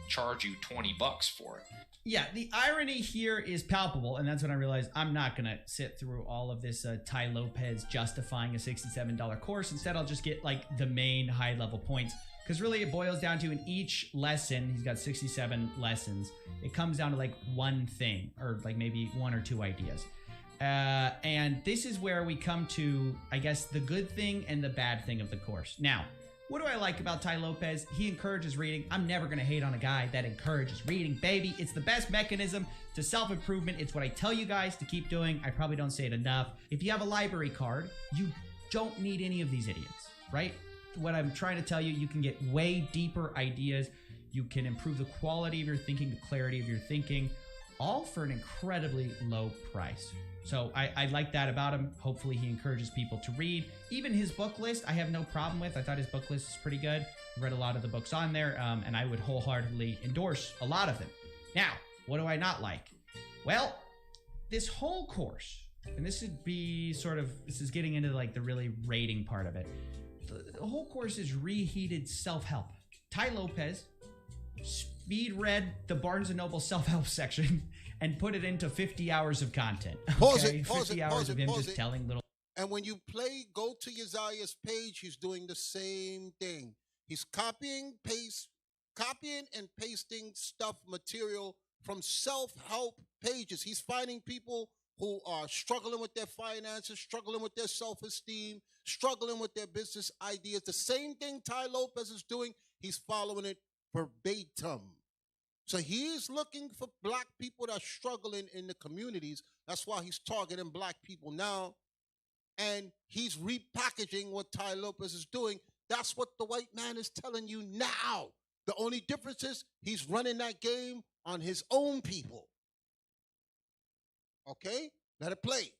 charge you $20 for it. Yeah, the irony here is palpable, and that's when I realized I'm not going to sit through all of this Tai Lopez justifying a $67 course. Instead, I'll just get like the main high-level points, because really it boils down to, in each lesson, he's got 67 lessons, it comes down to like one thing, or like maybe 1 or 2 ideas. And this is where we come to, I guess, the good thing and the bad thing of the course. Now, what do I like about Tai Lopez? He encourages reading. I'm never going to hate on a guy that encourages reading, baby. It's the best mechanism to self-improvement. It's what I tell you guys to keep doing. I probably don't say it enough. If you have a library card, you don't need any of these idiots, right? What I'm trying to tell you, you can get way deeper ideas. You can improve the quality of your thinking, the clarity of your thinking, all for an incredibly low price. So I like that about him. Hopefully he encourages people to read. Even his book list, I have no problem with. I thought his book list is pretty good. I read a lot of the books on there, and I would wholeheartedly endorse a lot of them. Now, what do I not like? Well, this whole course, and this is getting into like the really rating part of it. The whole course is reheated self-help. Tai Lopez speed read the Barnes & Noble self-help section and put it into 50 hours of content. Okay? Pause it, 50 hours of him just telling little... And when you go to Uzziah's page, he's doing the same thing. He's copying and pasting stuff, material from self-help pages. He's finding people who are struggling with their finances, struggling with their self-esteem, struggling with their business ideas. The same thing Ty Lopez is doing, he's following it verbatim. So he's looking for black people that are struggling in the communities. That's why he's targeting black people now. And he's repackaging what Ty Lopez is doing. That's what the white man is telling you now. The only difference is he's running that game on his own people. Okay? Let it play.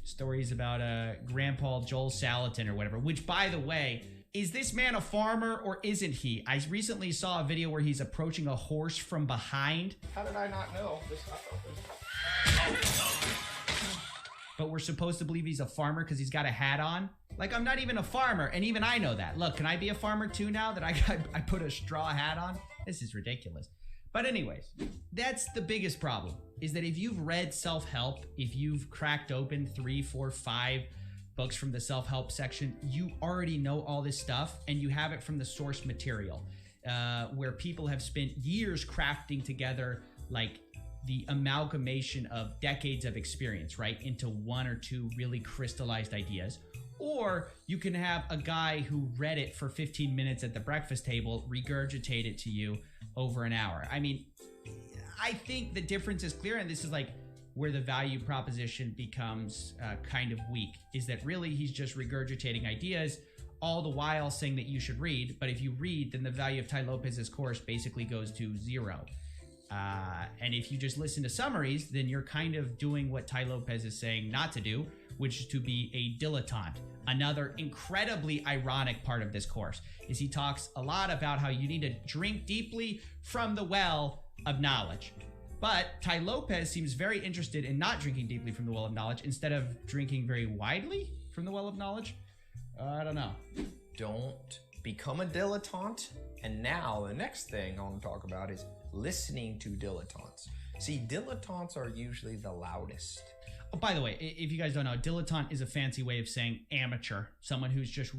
Stories about Grandpa Joel Salatin or whatever, which, by the way, is this man a farmer or isn't he? I recently saw a video where he's approaching a horse from behind. How did I not know? But we're supposed to believe he's a farmer because he's got a hat on. Like, I'm not even a farmer, and even I know that. Look, can I be a farmer too now that I put a straw hat on? This is ridiculous. But anyways, that's the biggest problem, is that if you've read self-help, if you've cracked open 3, 4, 5 books from the self-help section, you already know all this stuff, and you have it from the source material, where people have spent years crafting together, like, the amalgamation of decades of experience, right, into 1 or 2 really crystallized ideas. Or you can have a guy who read it for 15 minutes at the breakfast table regurgitate it to you over an hour. I mean, I think the difference is clear, and this is like where the value proposition becomes kind of weak, is that really he's just regurgitating ideas, all the while saying that you should read. But if you read, then the value of Ty Lopez's course basically goes to 0. And if you just listen to summaries, then you're kind of doing what Ty Lopez is saying not to do, which is to be a dilettante. Another incredibly ironic part of this course is he talks a lot about how you need to drink deeply from the well of knowledge. But Ty Lopez seems very interested in not drinking deeply from the well of knowledge instead of drinking very widely from the well of knowledge. I don't know. Don't become a dilettante. And now the next thing I want to talk about is listening to dilettantes. See, dilettantes are usually the loudest. Oh, by the way, if you guys don't know, dilettante is a fancy way of saying amateur, someone who's just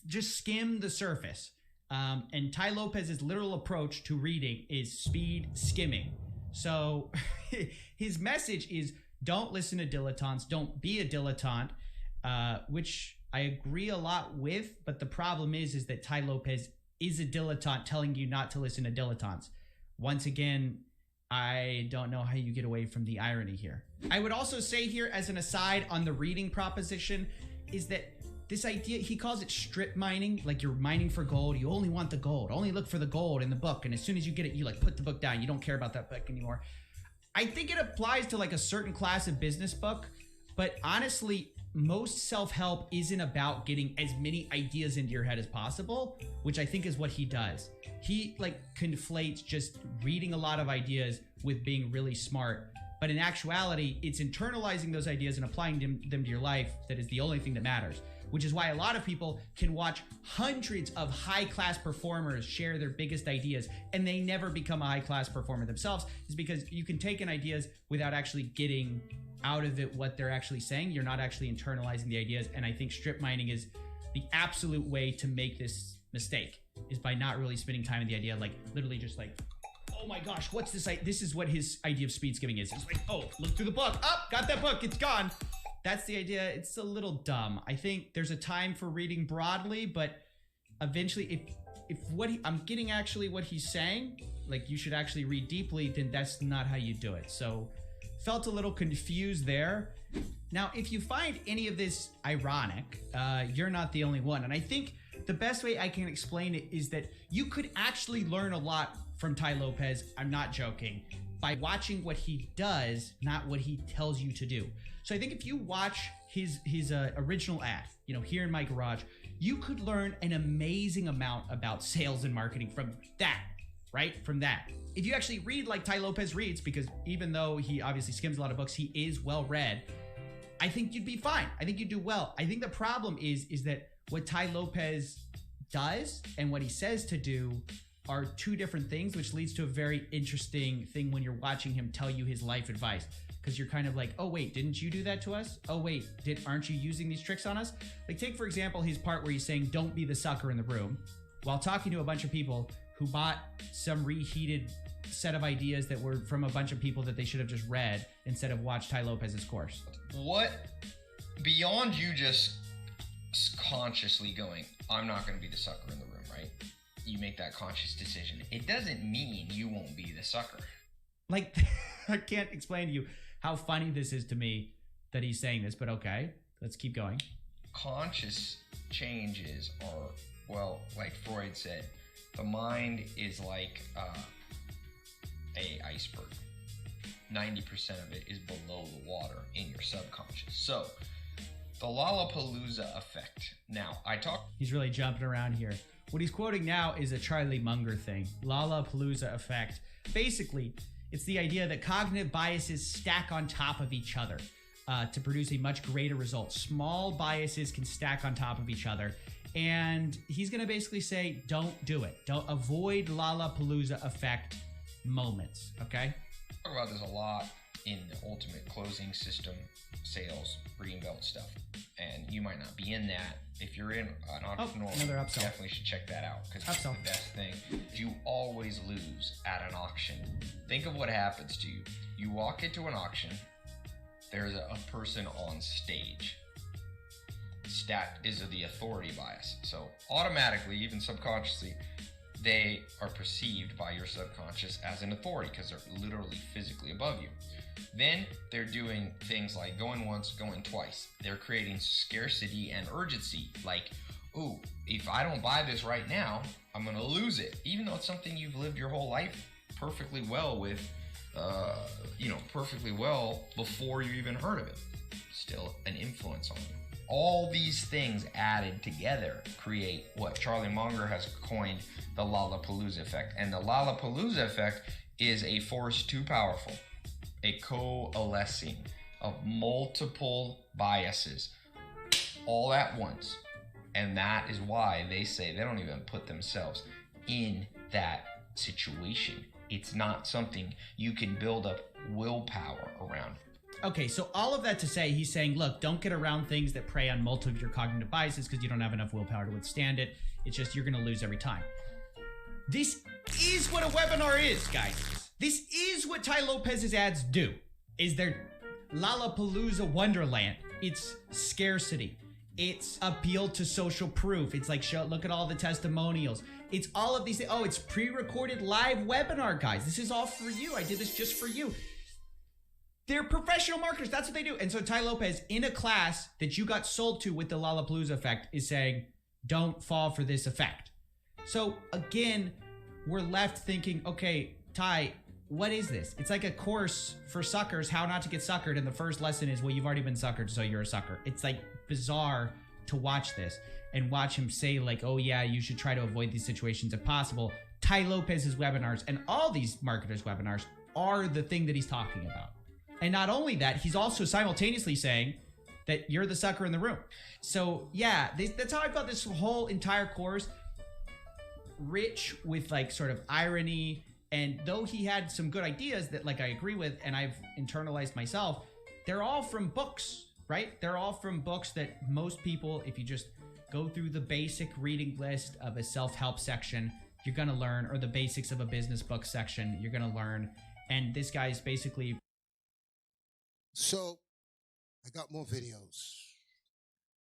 just skimmed the surface. And Ty Lopez's literal approach to reading is speed skimming. So his message is don't listen to dilettantes, don't be a dilettante, which I agree a lot with, but the problem is that Ty Lopez is a dilettante telling you not to listen to dilettantes. Once again, I don't know how you get away from the irony here. I would also say here as an aside on the reading proposition is that this idea, he calls it strip mining, like you're mining for gold. You only want the gold, only look for the gold in the book. And as soon as you get it, you like put the book down. You don't care about that book anymore. I think it applies to like a certain class of business book, but honestly, most self-help isn't about getting as many ideas into your head as possible, which I think is what he does. He like conflates just reading a lot of ideas with being really smart. But in actuality, it's internalizing those ideas and applying them to your life that is the only thing that matters, which is why a lot of people can watch hundreds of high-class performers share their biggest ideas and they never become a high-class performer themselves, is because you can take in ideas without actually getting out of it what they're actually saying. You're not actually internalizing the ideas. And I think strip mining is the absolute way to make this mistake, is by not really spending time in the idea, like literally just like, oh my gosh, what's this? This is what his idea of speed skimming is. It's like, oh, look through the book. Oh, got that book. It's gone. That's the idea. It's a little dumb. I think there's a time for reading broadly, but eventually if I'm getting actually what he's saying, like you should actually read deeply, then that's not how you do it. So felt a little confused there. Now, if you find any of this ironic, you're not the only one. And I think the best way I can explain it is that you could actually learn a lot from Ty Lopez, I'm not joking, by watching what he does, not what he tells you to do. So I think if you watch his original ad, you know, here in my garage, you could learn an amazing amount about sales and marketing from that, right? From that. If you actually read like Ty Lopez reads, because even though he obviously skims a lot of books, he is well read, I think you'd be fine. I think you'd do well. I think the problem is that what Ty Lopez does and what he says to do are two different things, which leads to a very interesting thing when you're watching him tell you his life advice. Because you're kind of like, oh wait, didn't you do that to us? Oh wait, aren't you using these tricks on us? Like take for example his part where he's saying, don't be the sucker in the room. while talking to a bunch of people who bought some reheated set of ideas that were from a bunch of people that they should have just read instead of watched Ty Lopez's course. What, beyond you just consciously going, I'm not going to be the sucker in the room, right? You make that conscious decision. It doesn't mean you won't be the sucker. Like, I can't explain to you how funny this is to me that he's saying this, but okay, let's keep going. Conscious changes are, well, like Freud said, the mind is like a iceberg. 90% of it is below the water in your subconscious. So, the Lollapalooza effect. Now, He's really jumping around here. What he's quoting now is a Charlie Munger thing. Lollapalooza effect. Basically, it's the idea that cognitive biases stack on top of each other to produce a much greater result. Small biases can stack on top of each other. And he's going to basically say, don't do it. Don't avoid Lollapalooza effect moments, okay? Talk about this a lot in the ultimate closing system, sales, green belt stuff. And you might not be in that. If you're in an entrepreneur, another upsell. You definitely should check that out because it's the best thing. You always lose at an auction. Think of what happens to you. You walk into an auction, there's a person on stage. Stat is the authority bias. So automatically, even subconsciously, they are perceived by your subconscious as an authority because they're literally physically above you. Then they're doing things like going once, going twice. They're creating scarcity and urgency. Like, ooh, if I don't buy this right now, I'm going to lose it. Even though it's something you've lived your whole life perfectly well with, perfectly well before you even heard of it. Still an influence on you. All these things added together create what Charlie Munger has coined the Lollapalooza effect. And the Lollapalooza effect is a force too powerful, a coalescing of multiple biases all at once. And that is why they say they don't even put themselves in that situation. It's not something you can build up willpower around. Okay, so all of that to say, he's saying, look, don't get around things that prey on multiple of your cognitive biases because you don't have enough willpower to withstand it. It's just you're going to lose every time. This is what a webinar is, guys. This is what Ty Lopez's ads do. Is their Lollapalooza Wonderland. It's scarcity. It's appeal to social proof. It's like, look at all the testimonials. It's all of these things. Oh, it's pre-recorded live webinar, guys. This is all for you. I did this just for you. They're professional marketers. That's what they do. And so Ty Lopez, in a class that you got sold to with the Lollapalooza effect, is saying, don't fall for this effect. So again, we're left thinking, okay, Ty, what is this? It's like a course for suckers, how not to get suckered. And the first lesson is, well, you've already been suckered, so you're a sucker. It's like bizarre to watch this and watch him say like, oh yeah, you should try to avoid these situations if possible. Ty Lopez's webinars and all these marketers' webinars are the thing that he's talking about. And not only that, he's also simultaneously saying that you're the sucker in the room. So yeah, that's how I felt this whole entire course, rich with like sort of irony. And though he had some good ideas that like I agree with and I've internalized myself, they're all from books, right? They're all from books that most people, if you just go through the basic reading list of a self-help section, you're gonna learn, or the basics of a business book section, you're gonna learn. And this guy's basically... So, I got more videos.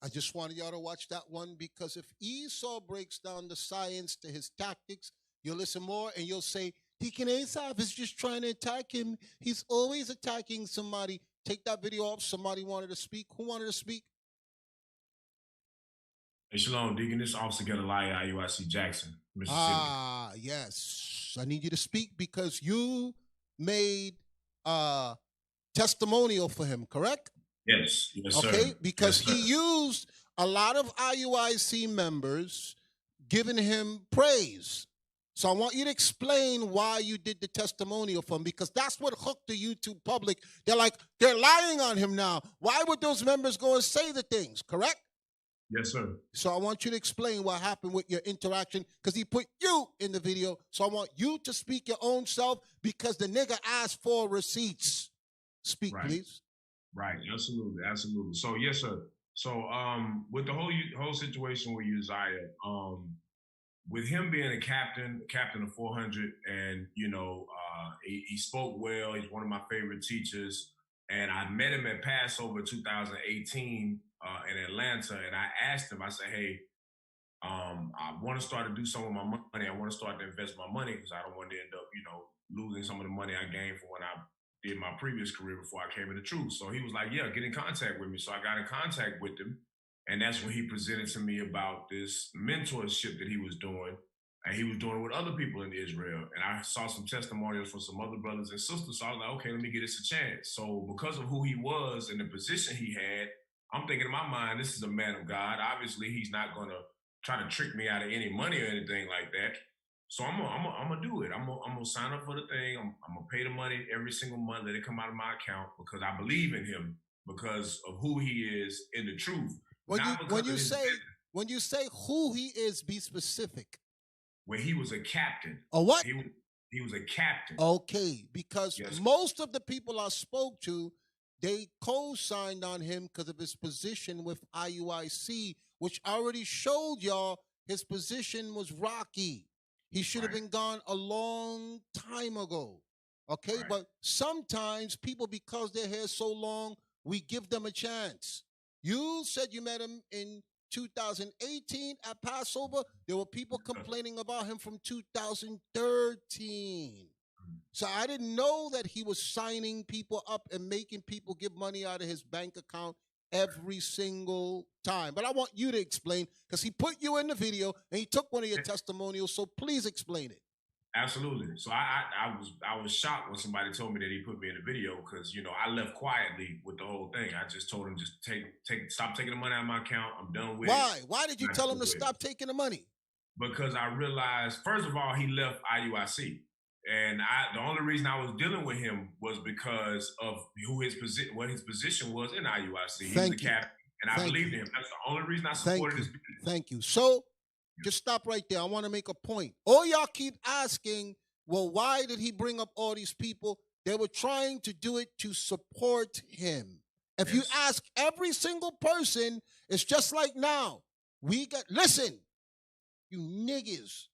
I just wanted y'all to watch that one because if Esau breaks down the science to his tactics, you'll listen more and you'll say, Deacon Asaph is just trying to attack him. He's always attacking somebody. Take that video off. Somebody wanted to speak. Who wanted to speak? Hey, Shalom, Deacon. This is Officer Gedaliah IUIC Jackson, Mississippi. Ah, yes. I need you to speak because you made testimonial for him, correct? Yes, sir. Okay, because yes, he used a lot of IUIC members giving him praise. So I want you to explain why you did the testimonial for him, because that's what hooked the YouTube public. They're like, they're lying on him now. Why would those members go and say the things, correct? Yes, sir. So I want you to explain what happened with your interaction, because he put you in the video. So I want you to speak your own self because the nigga asked for receipts. Speak, right. Please. Right, absolutely, absolutely. So yes, sir. So with the whole situation with Uzziah, with him being a captain of 400, and he spoke well. He's one of my favorite teachers, and I met him at Passover 2018 in Atlanta, and I asked him. I said, "Hey, I want to start to do some of my money. I want to start to invest my money because I don't want to end up, losing some of the money I gained from when I did my previous career before I came into truth." So he was like, "Yeah, get in contact with me." So I got in contact with him. And that's when he presented to me about this mentorship that he was doing. And he was doing it with other people in Israel. And I saw some testimonials from some other brothers and sisters. So I was like, okay, let me give this a chance. So because of who he was and the position he had, I'm thinking in my mind, this is a man of God. Obviously, he's not going to try to trick me out of any money or anything like that. So I'm gonna do it. I'm gonna sign up for the thing. I'm gonna pay the money every single month, let it come out of my account because I believe in him because of who he is in the truth. When you say who he is, be specific. Where he was a captain. A what? He was a captain. Okay, because most of the people I spoke to, they co-signed on him because of his position with IUIC, which already showed y'all his position was rocky. He should have been gone a long time ago. Okay, but sometimes people, because their hair's so long, we give them a chance. You said you met him in 2018 at Passover. There were people complaining about him from 2013. So I didn't know that he was signing people up and making people give money out of his bank account every single time. But I want you to explain, because he put you in the video and he took one of your testimonials. So please explain it. Absolutely. So I was shocked when somebody told me that he put me in the video because I left quietly with the whole thing. I just told him just stop taking the money out of my account. I'm done with it. Why? Why did you tell him to stop taking the money? Because I realized, first of all, he left IUIC, and the only reason I was dealing with him was because of what his position was in IUIC. He was the captain, and I believed in him. That's the only reason I supported his business. Thank you. So. Just stop right there. I want to make a point. All y'all keep asking, well, why did he bring up all these people? They were trying to do it to support him. If you ask every single person, it's just like now. Listen, you niggas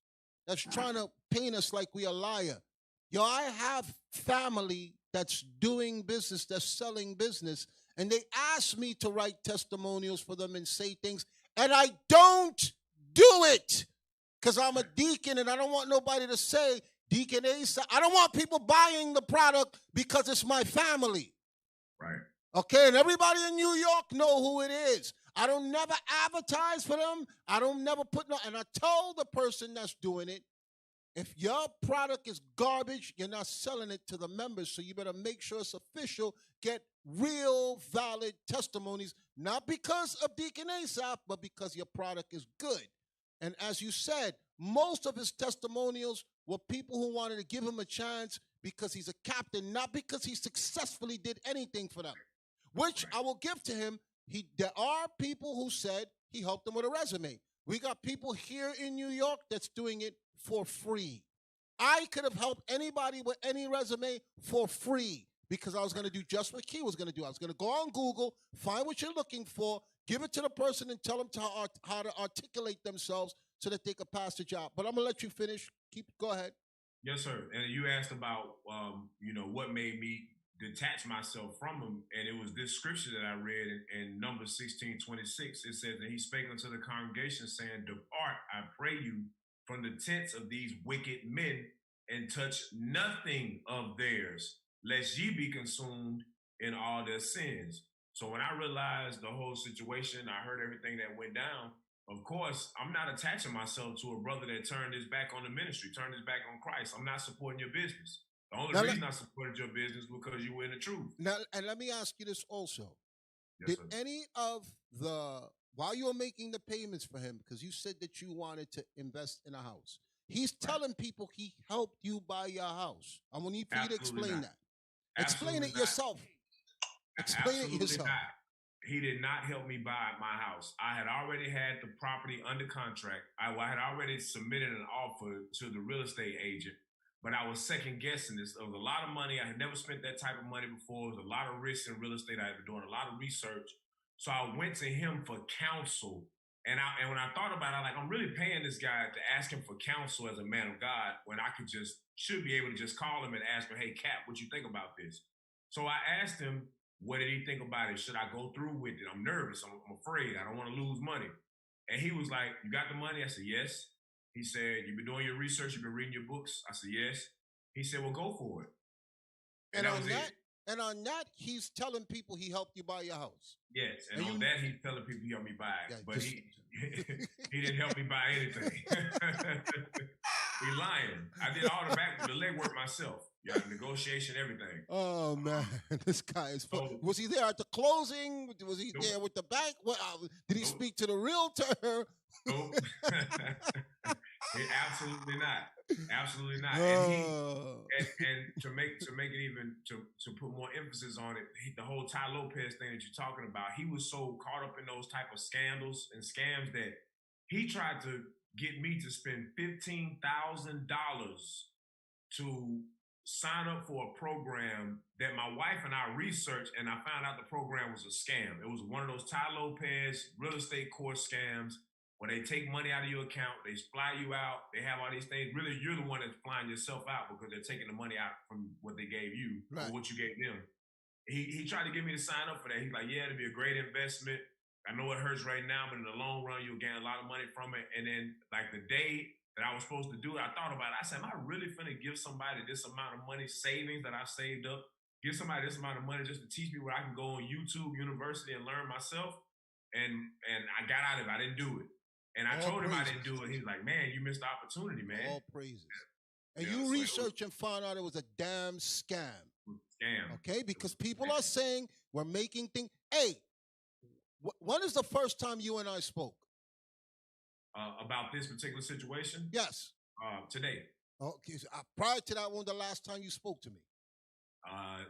that's trying to paint us like we a liar. Yo, I have family that's doing business, that's selling business, and they ask me to write testimonials for them and say things, and I don't do it because I'm a deacon and I don't want nobody to say Deacon Asa. I don't want people buying the product because it's my family. Right. Okay, and everybody in New York know who it is. I don't never advertise for them. I don't never put no, and I told the person that's doing it, if your product is garbage, you're not selling it to the members, so you better make sure it's official. Get real valid testimonies, not because of Deacon Asaph, but because your product is good. And as you said, most of his testimonials were people who wanted to give him a chance because he's a captain, not because he successfully did anything for them, which I will give to him. There are people who said he helped them with a resume. We got people here in New York that's doing it for free. I could have helped anybody with any resume for free because I was going to do just what Key was going to do. I was going to go on Google, find what you're looking for, give it to the person and tell them how to articulate themselves so that they could pass the job. But I'm going to let you finish. Go ahead. Yes, sir. And you asked about, what made me detach myself from him. And it was this scripture that I read in Numbers 16:26. It says that he spake unto the congregation saying, "Depart, I pray you, from the tents of these wicked men and touch nothing of theirs, lest ye be consumed in all their sins." So when I realized the whole situation, I heard everything that went down. Of course, I'm not attaching myself to a brother that turned his back on the ministry, turned his back on Christ. I'm not supporting your business. The only reason I supported your business was because you were in the truth. Now, and let me ask you this also. Yes, Did any of while you were making the payments for him, because you said that you wanted to invest in a house, he's telling people he helped you buy your house. I want you to explain that. Explain it yourself. Explain it yourself. Not. He did not help me buy my house. I had already had the property under contract. I had already submitted an offer to the real estate agent, but I was second guessing this. It was a lot of money. I had never spent that type of money before. It was a lot of risks in real estate. I had been doing a lot of research. So I went to him for counsel, And when I thought about it, I'm really paying this guy to ask him for counsel as a man of God when I should be able to just call him and ask him, hey, Cap, what you think about this? So I asked him, what did he think about it? Should I go through with it? I'm nervous. I'm afraid. I don't want to lose money. And he was like, you got the money? I said, yes. He said, you've been doing your research? You've been reading your books? I said, yes. He said, well, go for it. And on that, he's telling people he helped you buy your house. Yes, and on that, he's telling people he helped me buy it. But he didn't help me buy anything. He lying. I did all the legwork myself. Yeah, negotiation, everything. Oh, man. This guy is fun. Was he there at the closing? Was he there with the bank? Did he speak to the realtor? Nope. Absolutely not. Absolutely not. And to make it even to put more emphasis on it, the whole Ty Lopez thing that you're talking about, he was so caught up in those type of scandals and scams that he tried to get me to spend $15,000 to sign up for a program that my wife and I researched, and I found out the program was a scam. It was one of those Ty Lopez real estate course scams where they take money out of your account, they fly you out, they have all these things. Really, you're the one that's flying yourself out because they're taking the money out from what they gave you or what you gave them. He tried to get me to sign up for that. He's like, yeah, it'd be a great investment. I know it hurts right now, but in the long run, you'll gain a lot of money from it. And then, like the day that I was supposed to do it, I thought about it. I said, am I really finna give somebody this amount of money, savings that I saved up, give somebody this amount of money just to teach me where I can go on YouTube University and learn myself? And I got out of it. I didn't do it. And I told him I didn't do it. He's like, man, you missed the opportunity, man. All praises. And you researched and found out it was a damn scam. Scam. Okay? Because people are saying we're making things. Hey, when is the first time you and I spoke? About this particular situation? Yes. Today. Okay. So, prior to that, when was the last time you spoke to me?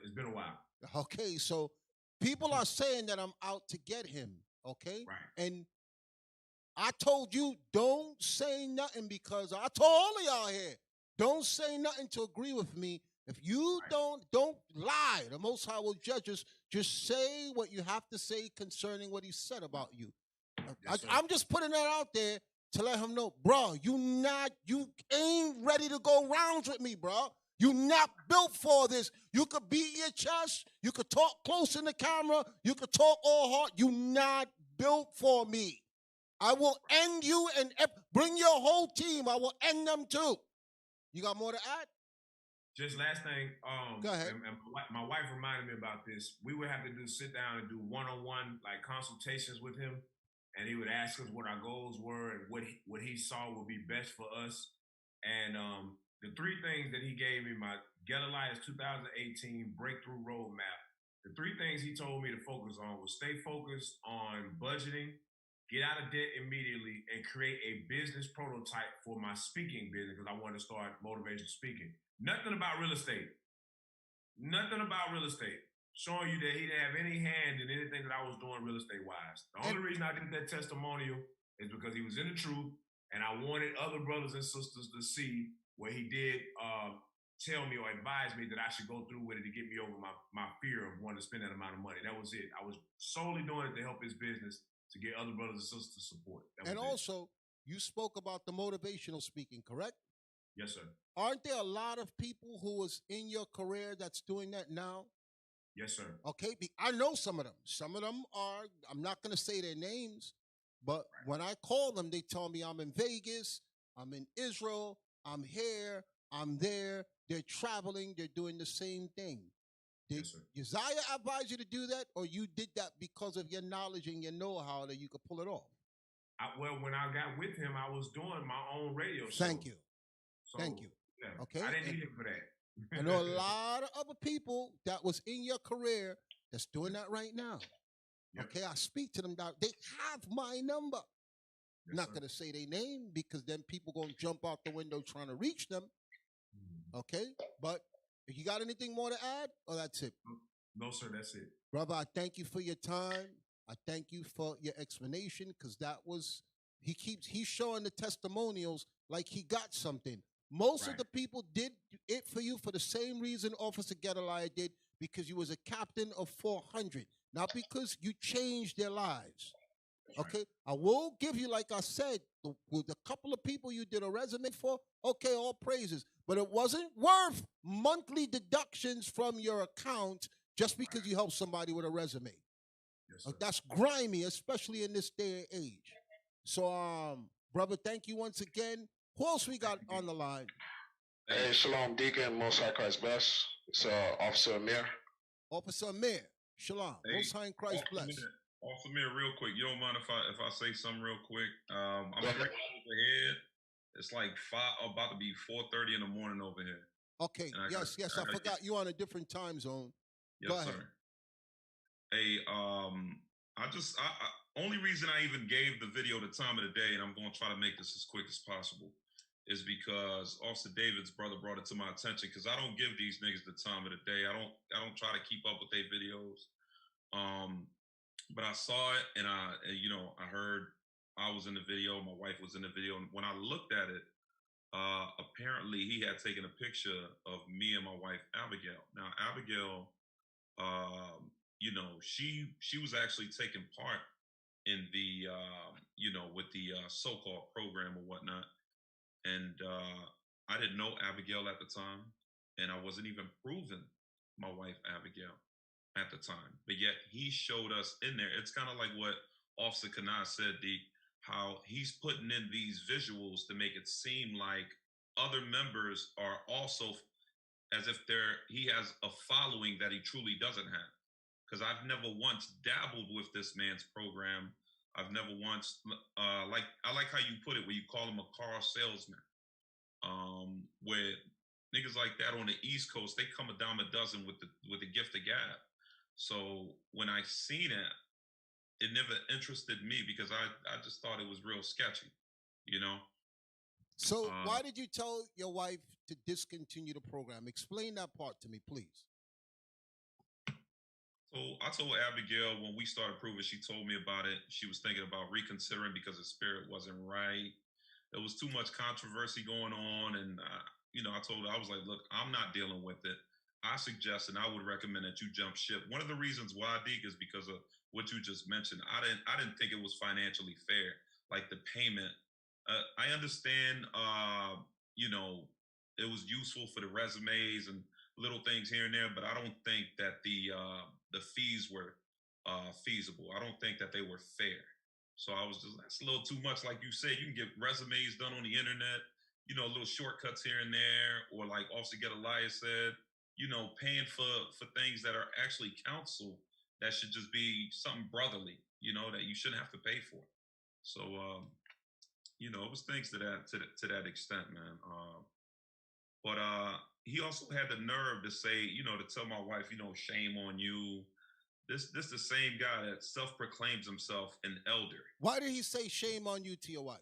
It's been a while. Okay. So people are saying that I'm out to get him. Okay. Right. And I told you, don't say nothing because I told all of y'all here, don't say nothing to agree with me. If you don't lie. The Most High will judge us. Just say what you have to say concerning what he said about you. Yes, I'm just putting that out there to let him know, bro, you ain't ready to go rounds with me, bro. You not built for this. You could beat your chest. You could talk close in the camera. You could talk all hard. You not built for me. I will end you and bring your whole team. I will end them too. You got more to add? Just last thing. Go ahead. And my wife reminded me about this. We would have to sit down and do one-on-one like consultations with him, and he would ask us what our goals were and what he saw would be best for us. And the three things that he gave me, my Get Alliance 2018 Breakthrough Roadmap, the three things he told me to focus on was stay focused on budgeting, get out of debt immediately, and create a business prototype for my speaking business because I wanted to start motivational speaking. Nothing about real estate. Nothing about real estate. Showing you that he didn't have any hand in anything that I was doing real estate-wise. The only reason I did that testimonial is because he was in the truth, and I wanted other brothers and sisters to see where he did tell me or advise me that I should go through with it to get me over my fear of wanting to spend that amount of money. That was it. I was solely doing it to help his business, to get other brothers and sisters to support. And also, you spoke about the motivational speaking, correct? Yes, sir. Aren't there a lot of people who was in your career that's doing that now? Yes, sir. Okay, I know some of them. Some of them are, I'm not going to say their names, but when I call them, they tell me I'm in Vegas, I'm in Israel, I'm here, I'm there. They're traveling, they're doing the same thing. Did Uzziah advise you to do that, or you did that because of your knowledge and your know-how that you could pull it off? Well, when I got with him, I was doing my own radio show. Thank you. So, Thank you. Yeah, okay. I didn't need him for that. I know a lot of other people that was in your career that's doing that right now. Yep. Okay, I speak to them. They have my number. Yes, not going to say their name because then people going to jump out the window trying to reach them. Okay, but if you got anything more to add, or that's it? No, sir, that's it. Brother, I thank you for your time. I thank you for your explanation because that was, he's showing the testimonials like he got something. Most of the people did it for you for the same reason Officer Gedaliah did, because you was a captain of 400, not because you changed their lives. Okay, I will give you, like I said, with the couple of people you did a resume for, okay, all praises. But it wasn't worth monthly deductions from your account just because you helped somebody with a resume. That's grimy, especially in this day and age. So, brother, thank you once again. Who else we got on the line? Hey, Shalom, Deacon, Most High Christ bless. It's Officer Amir. Officer Amir, Shalom, Most High in Christ bless. Officer Amir, real quick, you don't mind if I say something real quick? I'm 3 hours ahead. It's like about to be 4:30 in the morning over here. Okay, yes, I forgot you on a different time zone. Yes, Go ahead. sir. Hey, only reason I even gave the video the time of the day, and I'm going to try to make this as quick as possible, is because Officer David's brother brought it to my attention. Because I don't give these niggas the time of the day. I don't try to keep up with their videos. But I saw it, and I heard I was in the video. My wife was in the video, and when I looked at it, apparently he had taken a picture of me and my wife Abigail. Now Abigail, she was actually taking part in the with the so-called program or whatnot, and I didn't know Abigail at the time, and I wasn't even proving my wife Abigail at the time, but yet he showed us in there. It's kind of like what Officer Kanai said, Deke, how he's putting in these visuals to make it seem like other members are also as if he has a following that he truly doesn't have. Because I've never once dabbled with this man's program. I've never once I like how you put it, where you call him a car salesman. Where niggas like that on the East Coast, they come a dime a dozen with the gift of gab. So when I seen it, it never interested me because I just thought it was real sketchy, So why did you tell your wife to discontinue the program? Explain that part to me, please. So I told Abigail when we started proving, she told me about it. She was thinking about reconsidering because the spirit wasn't right. There was too much controversy going on. And, I told her, I was like, look, I'm not dealing with it. I suggest and I would recommend that you jump ship. One of the reasons why, Deke, is because of what you just mentioned. I didn't think it was financially fair, like the payment. I understand, it was useful for the resumes and little things here and there, but I don't think that the fees were feasible. I don't think that they were fair. So I was that's a little too much. Like you said, you can get resumes done on the internet, little shortcuts here and there, or like Officer Get Elias said, paying for things that are actually counsel that should just be something brotherly, that you shouldn't have to pay for. So, it was things to that extent, man. But he also had the nerve to say, to tell my wife, shame on you. This the same guy that self-proclaims himself an elder. Why did he say shame on you to your wife?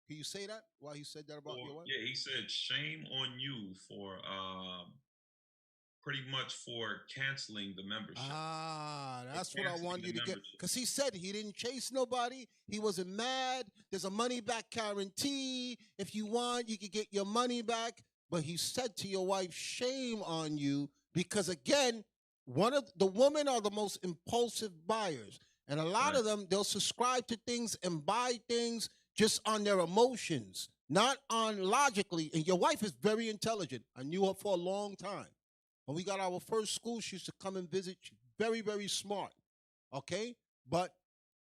Can you say that? Why he said that about your wife? Yeah, he said shame on you for pretty much for canceling the membership. That's what I wanted you to get. Because he said he didn't chase nobody. He wasn't mad. There's a money back guarantee. If you want, you could get your money back. But he said to your wife, shame on you. Because again, one of the women are the most impulsive buyers. And a lot of them, they'll subscribe to things and buy things just on their emotions, not on logically. And your wife is very intelligent. I knew her for a long time. When we got our first school, she used to come and visit. She's very, very smart. Okay? But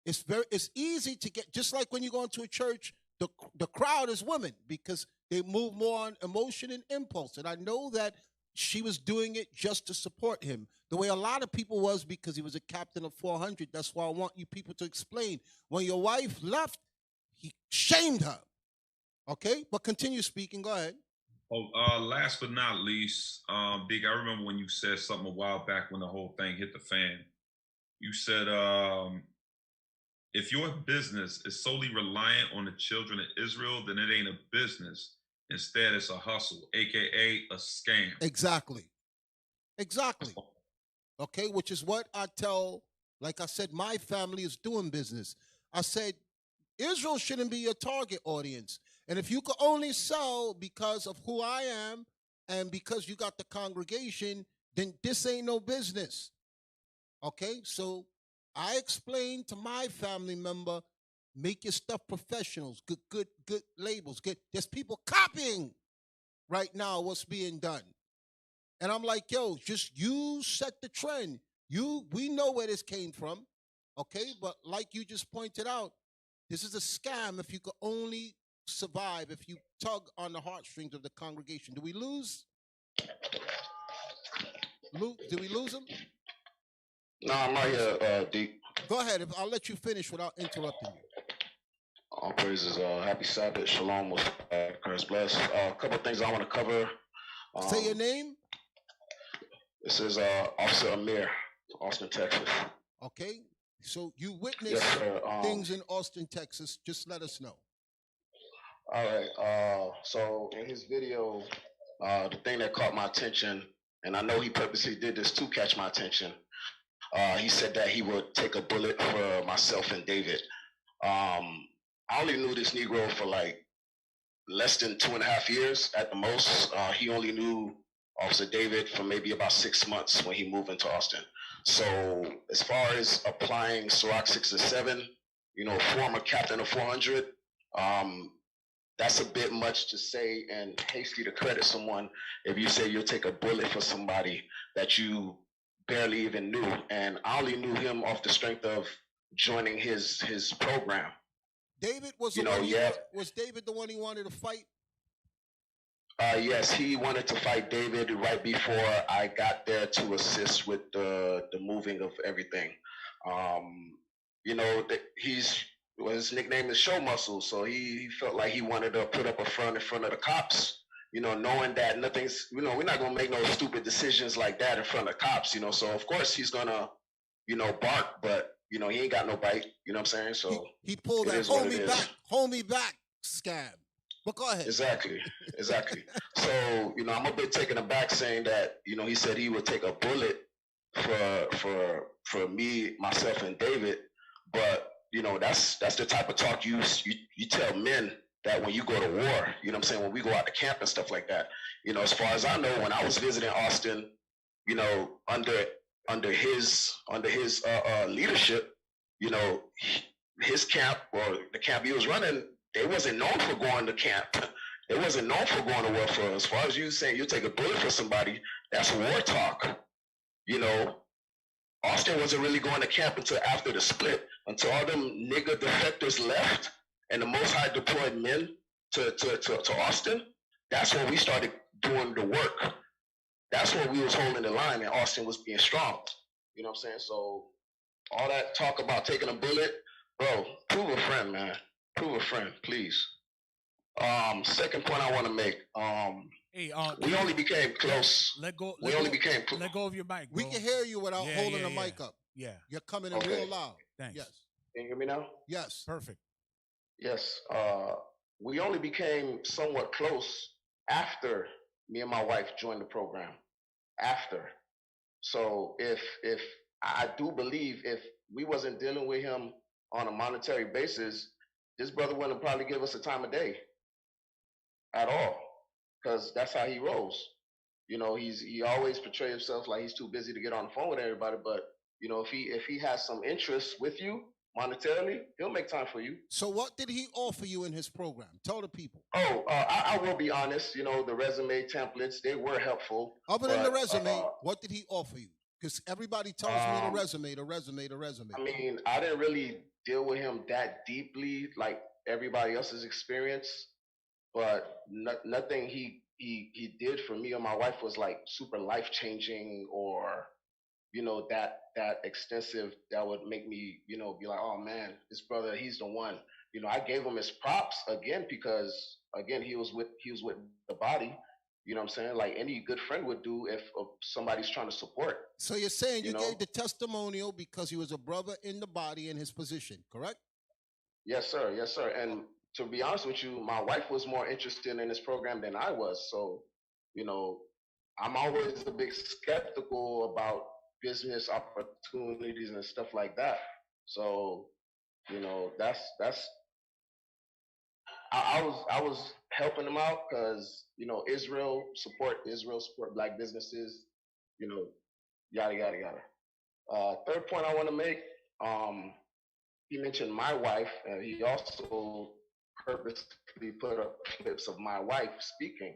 it's easy to get, just like when you go into a church, the crowd is women because they move more on emotion and impulse. And I know that she was doing it just to support him, the way a lot of people was because he was a captain of 400. That's why I want you people to explain. When your wife left, he shamed her. Okay? But continue speaking. Go ahead. Last but not least, Big, I remember when you said something a while back when the whole thing hit the fan. You said, if your business is solely reliant on the children of Israel, then it ain't a business. Instead, it's a hustle, a.k.a. a scam. Exactly. Okay, which is what I tell, like I said, my family is doing business. I said, Israel shouldn't be your target audience. And if you could only sell because of who I am and because you got the congregation, then this ain't no business. Okay, so I explained to my family member, make your stuff professionals, good labels. There's people copying right now what's being done. And I'm like, yo, just you set the trend. We know where this came from, okay? But like you just pointed out, this is a scam if you could only survive if you tug on the heartstrings of the congregation. Do we lose? Did we lose him? No, I'm right here, Deep. Go ahead. I'll let you finish without interrupting you. All praises. Happy Sabbath. Shalom. Most Christ bless. A couple of things I want to cover. Say your name. This is Officer Amir, Austin, Texas. Okay. So you witnessed things in Austin, Texas. Just let us know. All right. So in his video, the thing that caught my attention, and I know he purposely did this to catch my attention, he said that he would take a bullet for myself and David. I only knew this Negro for like less than 2.5 years at the most. He only knew Officer David for maybe about 6 months when he moved into Austin. So as far as applying Ciroc 6 and 7, former captain of 400, that's a bit much to say and hasty to credit someone if you say you'll take a bullet for somebody that you barely even knew. And I only knew him off the strength of joining his program. David was was David the one he wanted to fight? Yes, he wanted to fight David right before I got there to assist with the moving of everything. His nickname is Show Muscle, so he felt like he wanted to put up a front in front of the cops, knowing that nothing's, we're not gonna make no stupid decisions like that in front of cops, so of course he's gonna, bark, but he ain't got no bite, you know what I'm saying? So he pulled that hold me back scam. But go ahead. Exactly. So, I'm a bit taken aback saying that, he said he would take a bullet for me, myself, and David. But, that's the type of talk you tell men that when you go to war, when we go out to camp and stuff like that. As far as I know, when I was visiting Austin, under his leadership, his camp or the camp he was running, they wasn't known for going to camp. They wasn't known for going to war for us. As far as you saying you take a bullet for somebody, that's war talk. Austin wasn't really going to camp until after the split, until all them nigger defectors left and the Most High deployed men to Austin. That's when we started doing the work. That's when we was holding the line and Austin was being strong. You know what I'm saying? So all that talk about taking a bullet, bro, prove a friend, man. Prove a friend, please. Second point I want to make. We only became close. Let go of your mic. Bro. We can hear you without holding the mic up. Yeah. You're coming in real loud. Thanks. Yes. Can you hear me now? Yes. Perfect. Yes. We only became somewhat close after me and my wife joined the program. After. So if I do believe if we wasn't dealing with him on a monetary basis, this brother wouldn't probably give us a time of day at all, because that's how he rolls. He always portrays himself like he's too busy to get on the phone with everybody. But if he has some interest with you monetarily, he'll make time for you. So what did he offer you in his program? Tell the people. I will be honest. The resume templates, they were helpful. Other than the resume, what did he offer you? Because everybody tells me the resume. I mean, I didn't really deal with him that deeply like everybody else's experience, but nothing he did for me or my wife was like super life-changing or, that extensive that would make me, be like, oh man, this brother, he's the one. I gave him his props again because again, he was with the body. You know what I'm saying? Like any good friend would do if somebody's trying to support. So you're saying you gave the testimonial because he was a brother in the body in his position, correct? Yes, sir. Yes, sir. And to be honest with you, my wife was more interested in this program than I was. So, I'm always a bit skeptical about business opportunities and stuff like that. So, that's I was helping them out because Israel support black businesses, yada yada yada. Third point I want to make, he mentioned my wife. He also purposely put up clips of my wife speaking.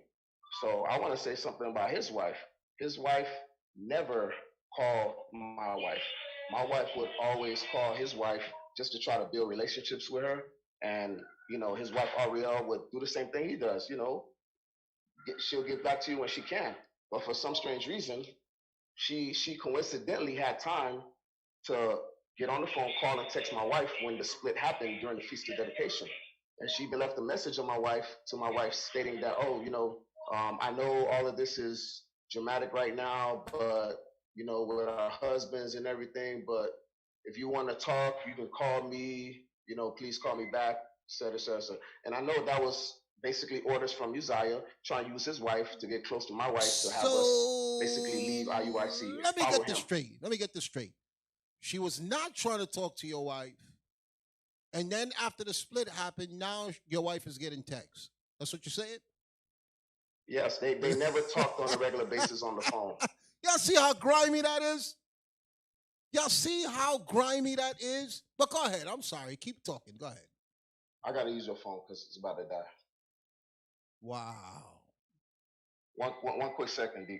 So I want to say something about his wife. His wife never called my wife. My wife would always call his wife just to try to build relationships with her. And, his wife Ariel would do the same thing he does, she'll get back to you when she can. But for some strange reason, she coincidentally had time to get on the phone, call, and text my wife when the split happened during the Feast of Dedication. And she even left a message on my wife stating that, I know all of this is dramatic right now, but with our husbands and everything, but if you want to talk, you can call me, please call me back, et cetera. And I know that was basically orders from Uzziah trying to use his wife to get close to my wife to have us basically leave IUIC. Let me get this straight. She was not trying to talk to your wife. And then after the split happened, now your wife is getting texts. That's what you're saying? Yes, they never talked on a regular basis on the phone. Y'all see how grimy that is? Y'all see how grimy that is? But go ahead. I'm sorry. Keep talking. Go ahead. I got to use your phone because it's about to die. Wow. One quick second, D.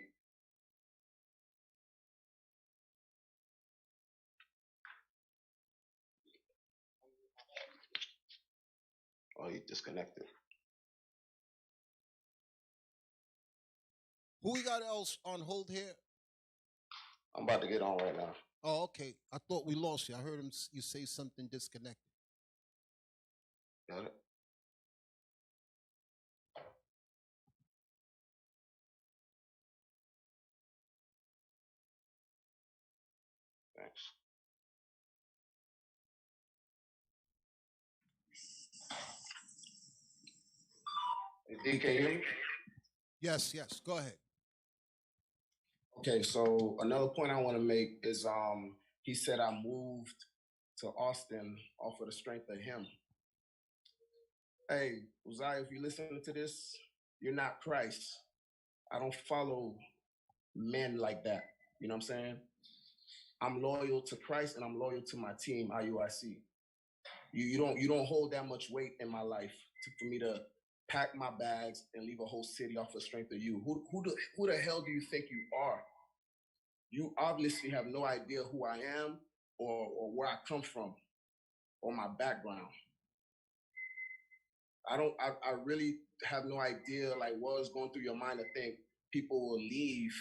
Oh, you disconnected. Who we got else on hold here? I'm about to get on right now. Oh, okay. I thought we lost you. I heard you say something disconnected. Got it. Thanks. D, can you hear me? Yes. Go ahead. Okay, so another point I want to make is he said I moved to Austin off of the strength of him. Hey, Uzziah, if you listen to this, you're not Christ. I don't follow men like that. You know what I'm saying? I'm loyal to Christ and I'm loyal to my team, IUIC. You don't hold that much weight in my life for me to pack my bags and leave a whole city off the strength of you. Who the hell do you think you are? You obviously have no idea who I am or where I come from or my background. I really have no idea like what was going through your mind to think people will leave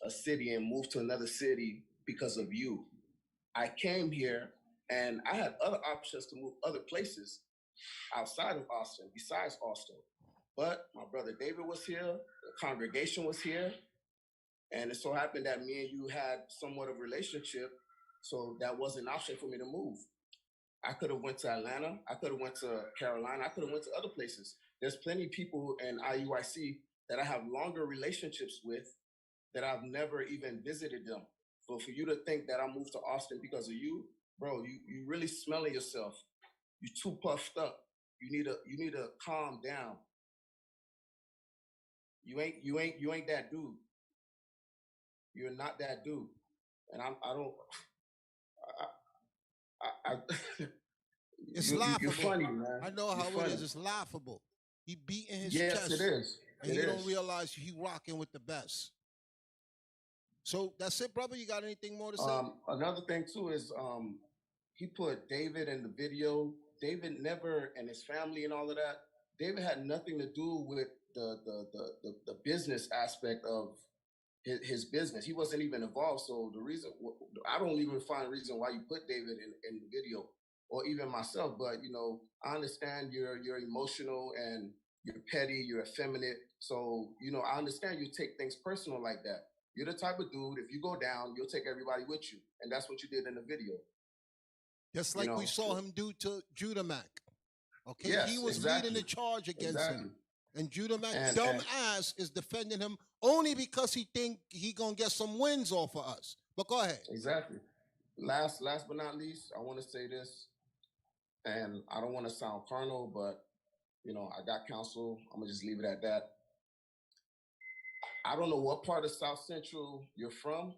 a city and move to another city because of you. I came here and I had other options to move other places outside of Austin, besides Austin. But my brother David was here, the congregation was here, and it so happened that me and you had somewhat of a relationship, so that was an option for me to move. I could have went to Atlanta, I could have went to Carolina, I could have went to other places. There's plenty of people in IUIC that I have longer relationships with that I've never even visited them. But for you to think that I moved to Austin because of you, bro, you really smelling yourself. You too puffed up. You need to calm down. You ain't that dude. You're not that dude. And It's laughable. You're funny, man. I know how it is. It's laughable. He beating his chest. Yes, it is. And he don't realize he rocking with the best. So that's it, brother. You got anything more to say? Another thing too is he put David in the video. David never, and his family and all of that, David had nothing to do with the business aspect of his business. He wasn't even involved. So the reason, I don't even find a reason why you put David in the video, or even myself. But I understand you're emotional and you're petty, you're effeminate. So I understand you take things personal like that. You're the type of dude, if you go down, you'll take everybody with you. And that's what you did in the video. Just like we saw him do to Judah Mac. Okay, yes, he was leading the charge against him. And Judah Mac, dumb ass, is defending him only because he think he gonna get some wins off of us. But go ahead. Exactly. Last but not least, I want to say this, and I don't want to sound carnal, but I got counsel. I'm gonna just leave it at that. I don't know what part of South Central you're from,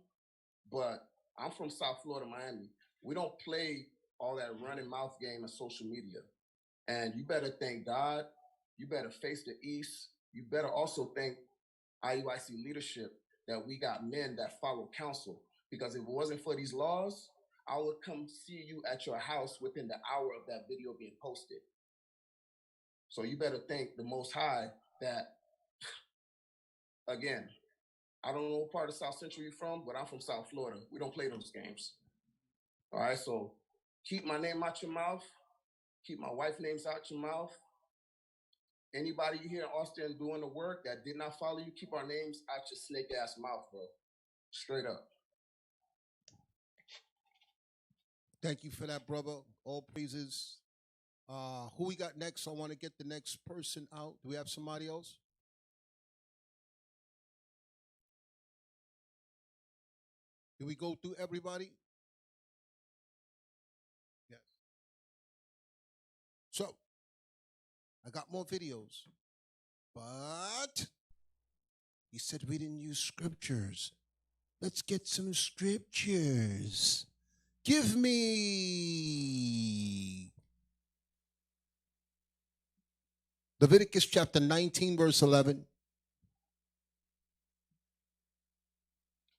but I'm from South Florida, Miami. We don't play all that running mouth game on social media. And you better thank God. You better face the East. You better also thank IUIC leadership that we got men that follow counsel. Because if it wasn't for these laws, I would come see you at your house within the hour of that video being posted. So you better thank the Most High that, again, I don't know what part of South Central you're from, but I'm from South Florida. We don't play those games. All right, so keep my name out your mouth. Keep my wife's names out your mouth. Anybody you hear in Austin doing the work that did not follow you, keep our names out your snake ass mouth, bro. Straight up. Thank you for that, brother. All praises. Who we got next? I want to get the next person out. Do we have somebody else? Did we go through everybody? Yes. So, I got more videos, but he said we didn't use scriptures. Let's get some scriptures. Give me Leviticus chapter 19, verse 11.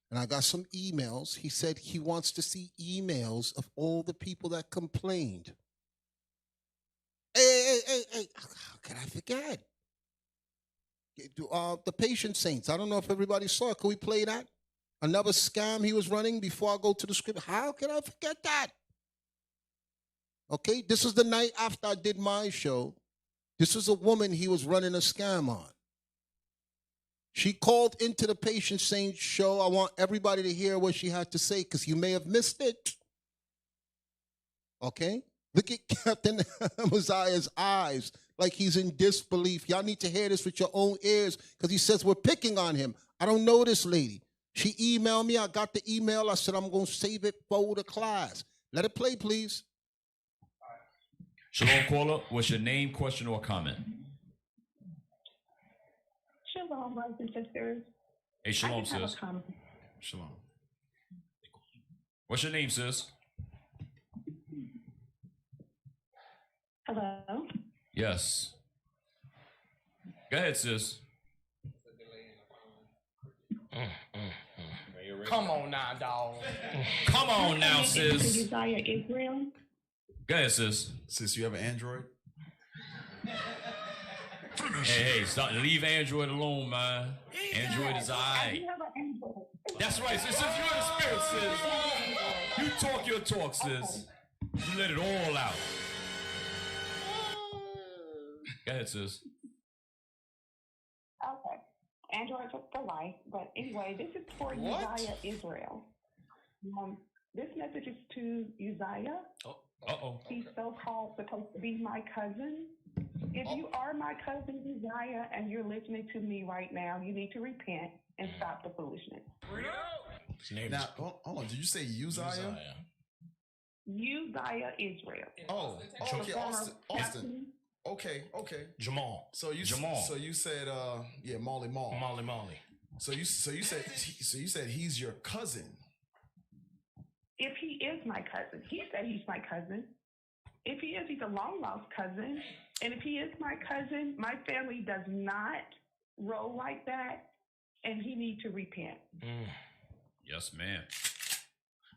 And I got some emails. He said he wants to see emails of all the people that complained. Hey, how can I forget? The patient saints. I don't know if everybody saw it. Can we play that? Another scam he was running before I go to the script. How can I forget that? Okay, this is the night after I did my show. This is a woman he was running a scam on. She called into the Patient Saints show. I want everybody to hear what she had to say because you may have missed it. Okay? Look at Captain Uzziah's eyes like he's in disbelief. Y'all need to hear this with your own ears because he says we're picking on him. I don't know this lady. She emailed me. I got the email. I said, I'm going to save it for the class. Let it play, please. Shalom, caller. What's your name, question, or comment? Shalom, brothers and sisters. Hey, shalom, I just have sis. a comment. Shalom. What's your name, sis? Hello? Yes. Go ahead, sis. Come on now, dog. Come on now, sis. Uzziah, Israel. Go ahead, sis. Sis, you have an Android? Hey, stop. Leave Android alone, man. Android is all right. That's right, sis. Since you're in the spirit, sis. You talk your talk, sis. You let it all out. Go ahead, sis. Okay. Android for life. But anyway, this is for Uzziah, Israel. This message is to Uzziah. Uh-oh. He's so-called supposed to be my cousin. If you are my cousin Uzziah and you're listening to me right now, you need to repent and stop the foolishness. Now, hold on. Did you say Uzziah? Uzziah, Israel. Oh, okay, Austin. Okay. Jamal. So you said Molly Mall. Molly. So you said he's your cousin. If he is my cousin, he said he's my cousin. If he is, he's a long lost cousin. And if he is my cousin, my family does not roll like that, and he needs to repent. Yes, ma'am.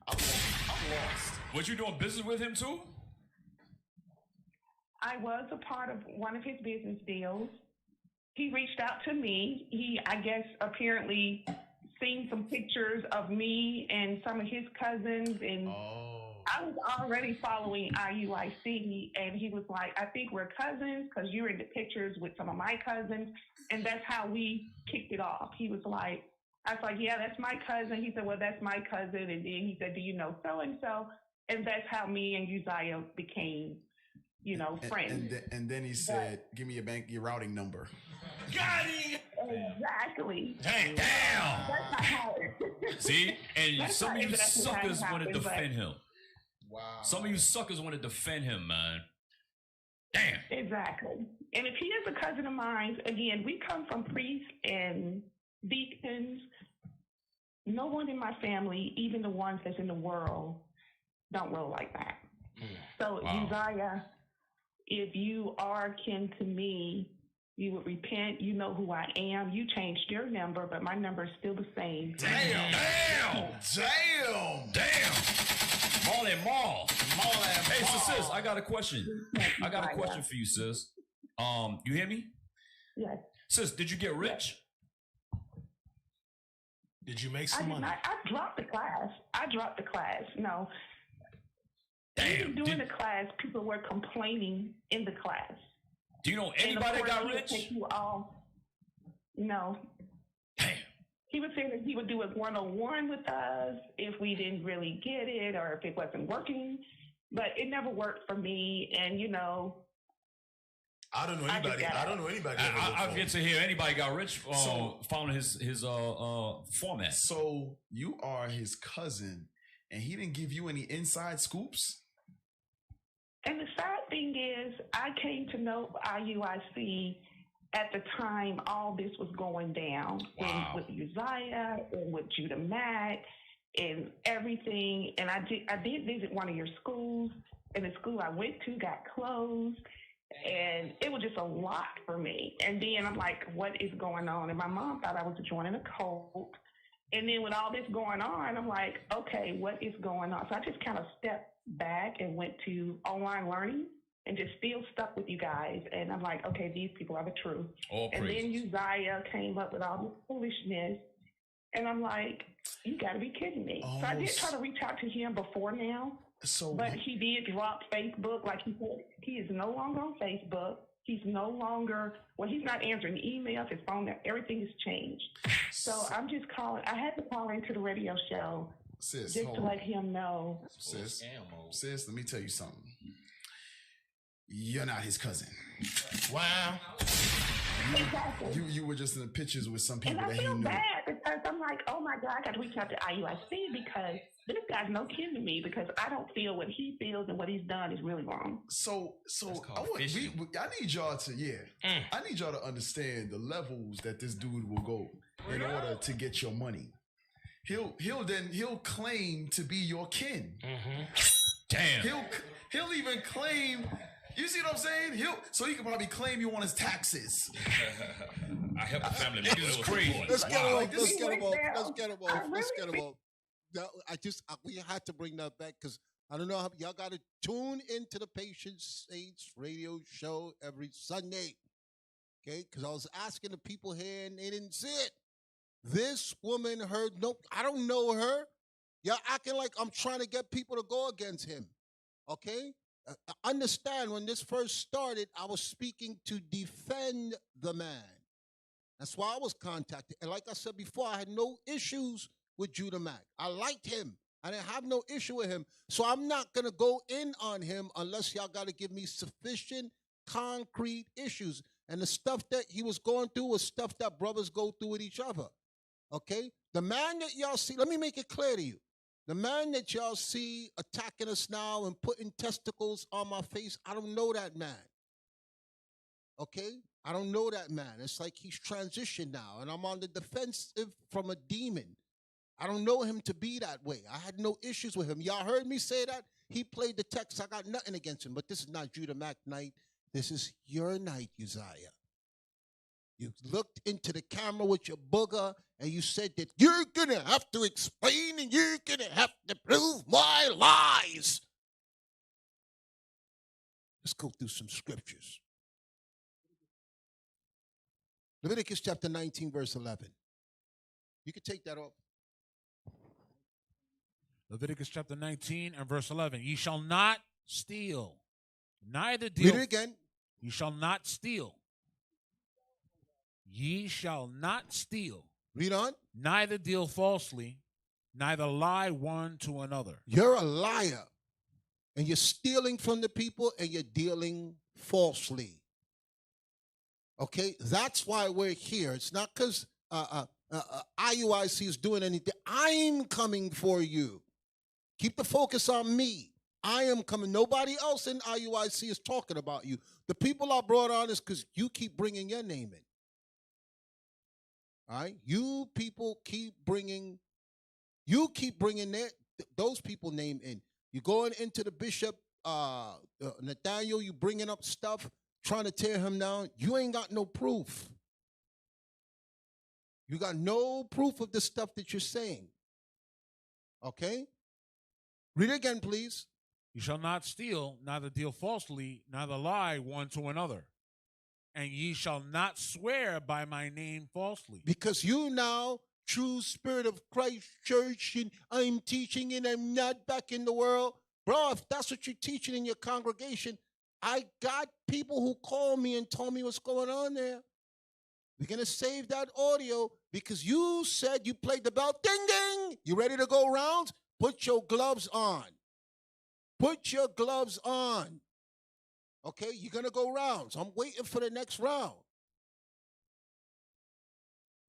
I'm lost. Was you doing business with him too? I was a part of one of his business deals. He reached out to me. He, I guess, apparently seen some pictures of me and some of his cousins, and I was already following IUIC, and he was like, I think we're cousins because you're in the pictures with some of my cousins, and that's how we kicked it off. He was like, I was like, yeah, that's my cousin. He said, well, that's my cousin, and then he said, do you know so-and-so? And that's how me and Uzziah became, friends. And then he said, give me your routing number. Got him! Exactly. Damn! That's not how See? And That's some not of you exactly suckers how it want to happened, defend him. Wow. Some of you suckers want to defend him, man. Damn. Exactly. And if he is a cousin of mine, again, we come from priests and deacons. No one in my family, even the ones that's in the world, don't roll like that. So, Uzziah, if you are kin to me, you would repent. You know who I am. You changed your number, but my number is still the same. Damn! Marley Marl. Hey, sis, I got a question. I got a question for you, sis. You hear me? Yes. Sis, did you get rich? Did you make some money? I dropped the class. No. Damn. During the class, people were complaining in the class. Do you know anybody that got rich? No. Damn. He was saying that he would do it 101 with us if we didn't really get it or if it wasn't working. But it never worked for me. And, you know, I don't know anybody. I've yet to hear anybody got rich following his format. So you are his cousin, and he didn't give you any inside scoops? And the sad thing is, I came to know IUIC at the time all this was going down. And with Uzziah and with Judah Mack and everything. And I did visit one of your schools, and the school I went to got closed. And it was just a lot for me. And then I'm like, what is going on? And my mom thought I was joining a cult. And then with all this going on, I'm like, okay, what is going on? So I just kind of stepped back and went to online learning and just still stuck with you guys. And I'm like, okay, these people are the truth. And then Uzziah came up with all this foolishness. And I'm like, you got to be kidding me. So I did try to reach out to him before now. But he did drop Facebook. Like he said, he is no longer on Facebook. He's no longer, he's not answering emails, his phone, everything has changed. So I'm just calling. I had to call into the radio show just to let him know. Sis, let me tell you something. You're not his cousin. Wow. You were just in the pictures with some people that he knew. And I feel bad because I'm like, oh my God, I got to reach out to IUIC because this guy's no kin to me because I don't feel what he feels and what he's done is really wrong. So I need y'all to, I need y'all to understand the levels that this dude will go in order to get your money. He'll claim to be your kin. Damn. He'll even claim. You see what I'm saying? So he can probably claim you on his taxes. I help the family. It's crazy. Let's get him off. We had to bring that back because I don't know how y'all got to tune into the Patient Saints radio show every Sunday. Okay, because I was asking the people here and they didn't see it. This woman heard I don't know her. Y'all acting like I'm trying to get people to go against him. Okay. Understand when this first started, I was speaking to defend the man. That's why I was contacted. And like I said before, I had no issues with Judah Mack. I liked him. I didn't have no issue with him. So I'm not going to go in on him unless y'all got to give me sufficient concrete issues. And the stuff that he was going through was stuff that brothers go through with each other. Okay? The man that y'all see, let me make it clear to you. The man that y'all see attacking us now and putting testicles on my face, I don't know that man. Okay? I don't know that man. It's like he's transitioned now, and I'm on the defensive from a demon. I don't know him to be that way. I had no issues with him. Y'all heard me say that? He played the text. I got nothing against him, but this is not Judah Mack night. This is your night, Uzziah. You looked into the camera with your booger and you said that you're going to have to explain and you're going to have to prove my lies. Let's go through some scriptures. Leviticus chapter 19, verse 11. You can take that off. Leviticus chapter 19 and verse 11. Ye shall not steal, neither deal. Read it again. Ye shall not steal. Ye shall not steal. Read on. Neither deal falsely, neither lie one to another. You're a liar. And you're stealing from the people and you're dealing falsely. Okay? That's why we're here. It's not because IUIC is doing anything. I'm coming for you. Keep the focus on me. I am coming. Nobody else in IUIC is talking about you. The people I brought on is because you keep bringing your name in. All right? You people keep bringing those people name in. You going into the bishop, Nathaniel, you bringing up stuff, trying to tear him down. You ain't got no proof. You got no proof of the stuff that you're saying. Okay? Read it again, please. You shall not steal, neither deal falsely, neither lie one to another. And ye shall not swear by my name falsely. Because you now, true Spirit of Christ Church, and I'm teaching and I'm not back in the world. Bro, if that's what you're teaching in your congregation, I got people who call me and told me what's going on there. We're going to save that audio because you said you played the bell. Ding, ding. You ready to go rounds? Put your gloves on. Put your gloves on. Okay, you're going to go rounds. I'm waiting for the next round.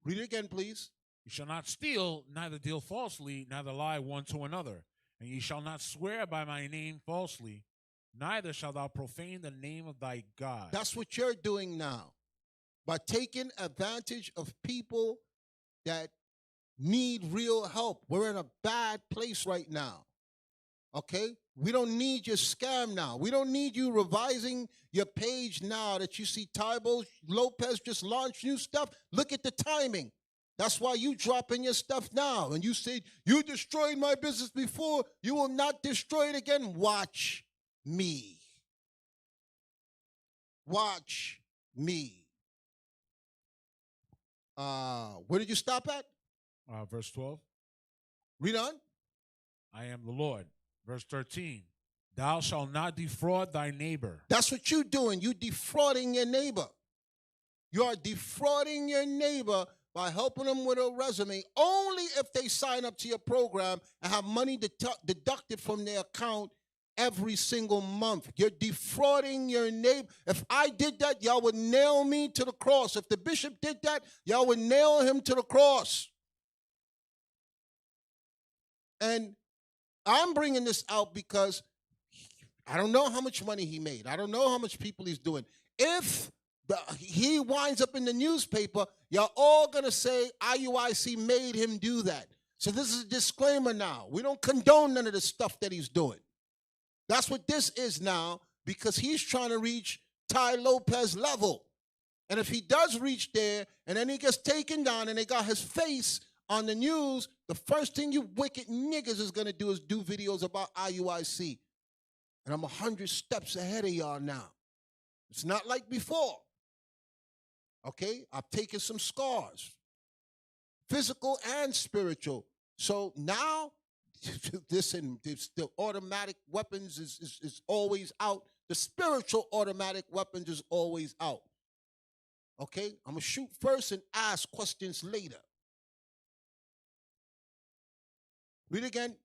Read it again, please. You shall not steal, neither deal falsely, neither lie one to another. And ye shall not swear by my name falsely, neither shalt thou profane the name of thy God. That's what you're doing now. By taking advantage of people that need real help. We're in a bad place right now. Okay? We don't need your scam now. We don't need you revising your page now that you see Tybo Lopez just launched new stuff. Look at the timing. That's why you dropping your stuff now. And you say, you destroyed my business before. You will not destroy it again. Watch me. Watch me. Where did you stop at? Verse 12. Read on. I am the Lord. Verse 13. Thou shalt not defraud thy neighbor. That's what you're doing. You're defrauding your neighbor. You are defrauding your neighbor by helping them with a resume only if they sign up to your program and have money deducted from their account every single month. You're defrauding your neighbor. If I did that, y'all would nail me to the cross. If the bishop did that, y'all would nail him to the cross. And I'm bringing this out because I don't know how much money he made. I don't know how much people he's doing. If he winds up in the newspaper, y'all all going to say IUIC made him do that. So this is a disclaimer now. We don't condone none of the stuff that he's doing. That's what this is now, because he's trying to reach Ty Lopez level. And if he does reach there, and then he gets taken down and they got his face on the news, the first thing you wicked niggas is going to do is do videos about IUIC. And I'm 100 steps ahead of y'all now. It's not like before. Okay? I've taken some scars, physical and spiritual. So now, listen, the automatic weapons is always out. The spiritual automatic weapons is always out. Okay? I'm going to shoot first and ask questions later. Read again.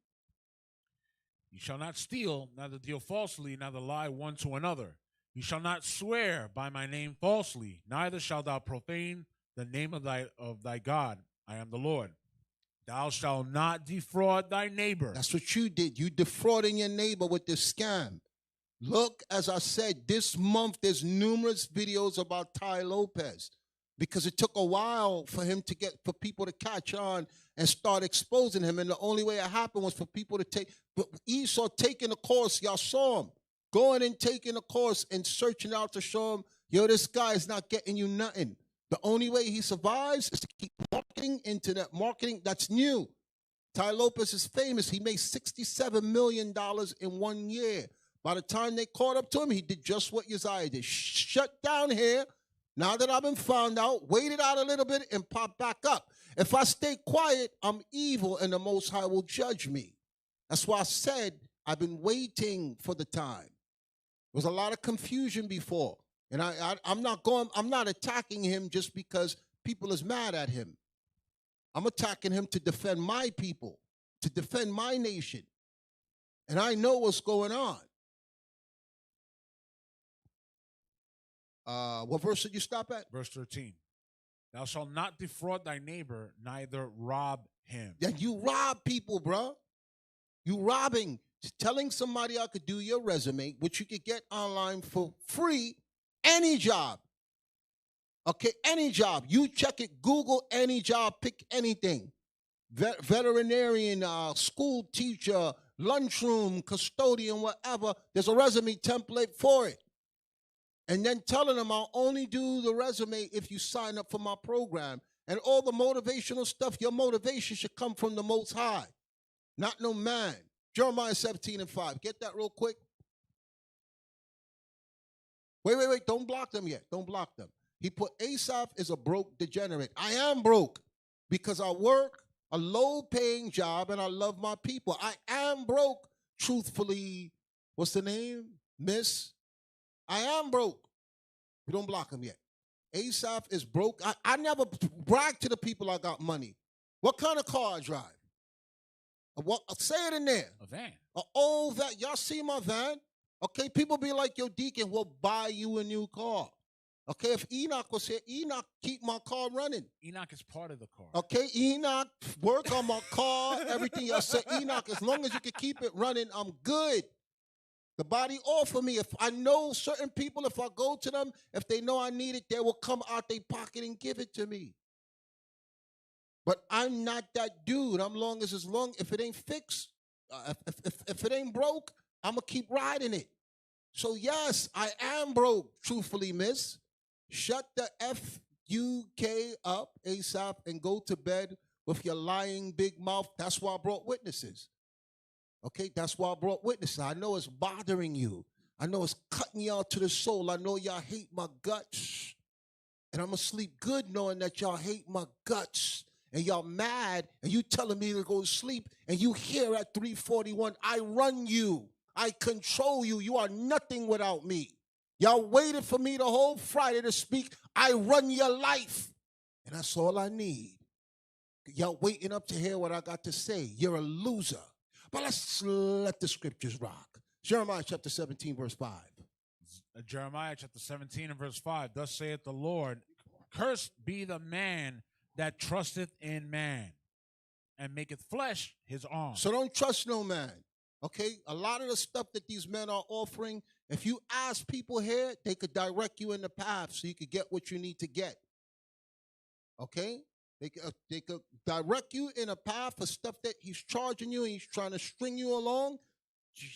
You shall not steal, neither deal falsely, neither lie one to another. You shall not swear by my name falsely, neither shalt thou profane the name of thy God. I am the Lord. Thou shalt not defraud thy neighbor. That's what you did. You defrauding your neighbor with this scam. Look, as I said, this month there's numerous videos about Ty Lopez because it took a while for people to catch on and start exposing him. And the only way it happened was for people to take. But Esau taking a course, y'all saw him going and taking a course and searching out to show him, yo, this guy is not getting you nothing. The only way he survives is to keep marketing, internet marketing. That's new. Ty Lopez is famous. He made $67 million in 1 year. By the time they caught up to him, he did just what Uzziah did. Shut down here. Now that I've been found out, waited out a little bit and pop back up. If I stay quiet, I'm evil and the Most High will judge me. That's why I said I've been waiting for the time. There was a lot of confusion before. And I'm not attacking him just because people is mad at him. I'm attacking him to defend my people, to defend my nation. And I know what's going on. What verse did you stop at? Verse 13. Thou shalt not defraud thy neighbor, neither rob him. Yeah, you rob people, bro. You robbing. Telling somebody I could do your resume, which you could get online for free, any job. Okay, any job. You check it, Google any job, pick anything. Veterinarian, school teacher, lunchroom, custodian, whatever. There's a resume template for it. And then telling them I'll only do the resume if you sign up for my program. And all the motivational stuff, your motivation should come from the Most High, not no man. Jeremiah 17:5. Get that real quick. Wait. Don't block them yet. Don't block them. He put Asaph is a broke degenerate. I am broke because I work a low-paying job and I love my people. I am broke, truthfully. What's the name? Miss? I am broke. You don't block him yet. Asaph is broke. I never brag to the people I got money. What kind of car I drive? Say it in there. A van. An old van. Y'all see my van? Okay, people be like, yo, Deacon, we'll buy you a new car. Okay, if Enoch was here, Enoch keep my car running. Enoch is part of the car. Okay, Enoch work on my car, everything. I said, Enoch, as long as you can keep it running, I'm good. The body offer me. If I know certain people, if I go to them, if they know I need it, they will come out their pocket and give it to me. But I'm not that dude. If it ain't fixed, if it ain't broke, I'm going to keep riding it. So yes, I am broke, truthfully, miss. Shut the F-U-K up, Asaph, and go to bed with your lying big mouth. That's why I brought witnesses. Okay, that's why I brought witnesses. I know it's bothering you. I know it's cutting y'all to the soul. I know y'all hate my guts. And I'm going to sleep good knowing that y'all hate my guts. And y'all mad, and you telling me to go to sleep, and you here at 341. I run you. I control you. You are nothing without me. Y'all waited for me the whole Friday to speak. I run your life. And that's all I need. Y'all waiting up to hear what I got to say. You're a loser. But let's let the scriptures rock. Jeremiah chapter 17, verse 5. Jeremiah chapter 17 and verse 5. Thus saith the Lord, cursed be the man that trusteth in man, and maketh flesh his arm. So don't trust no man. Okay? A lot of the stuff that these men are offering, if you ask people here, they could direct you in the path so you could get what you need to get. Okay? They could direct you in a path for stuff that he's charging you and he's trying to string you along.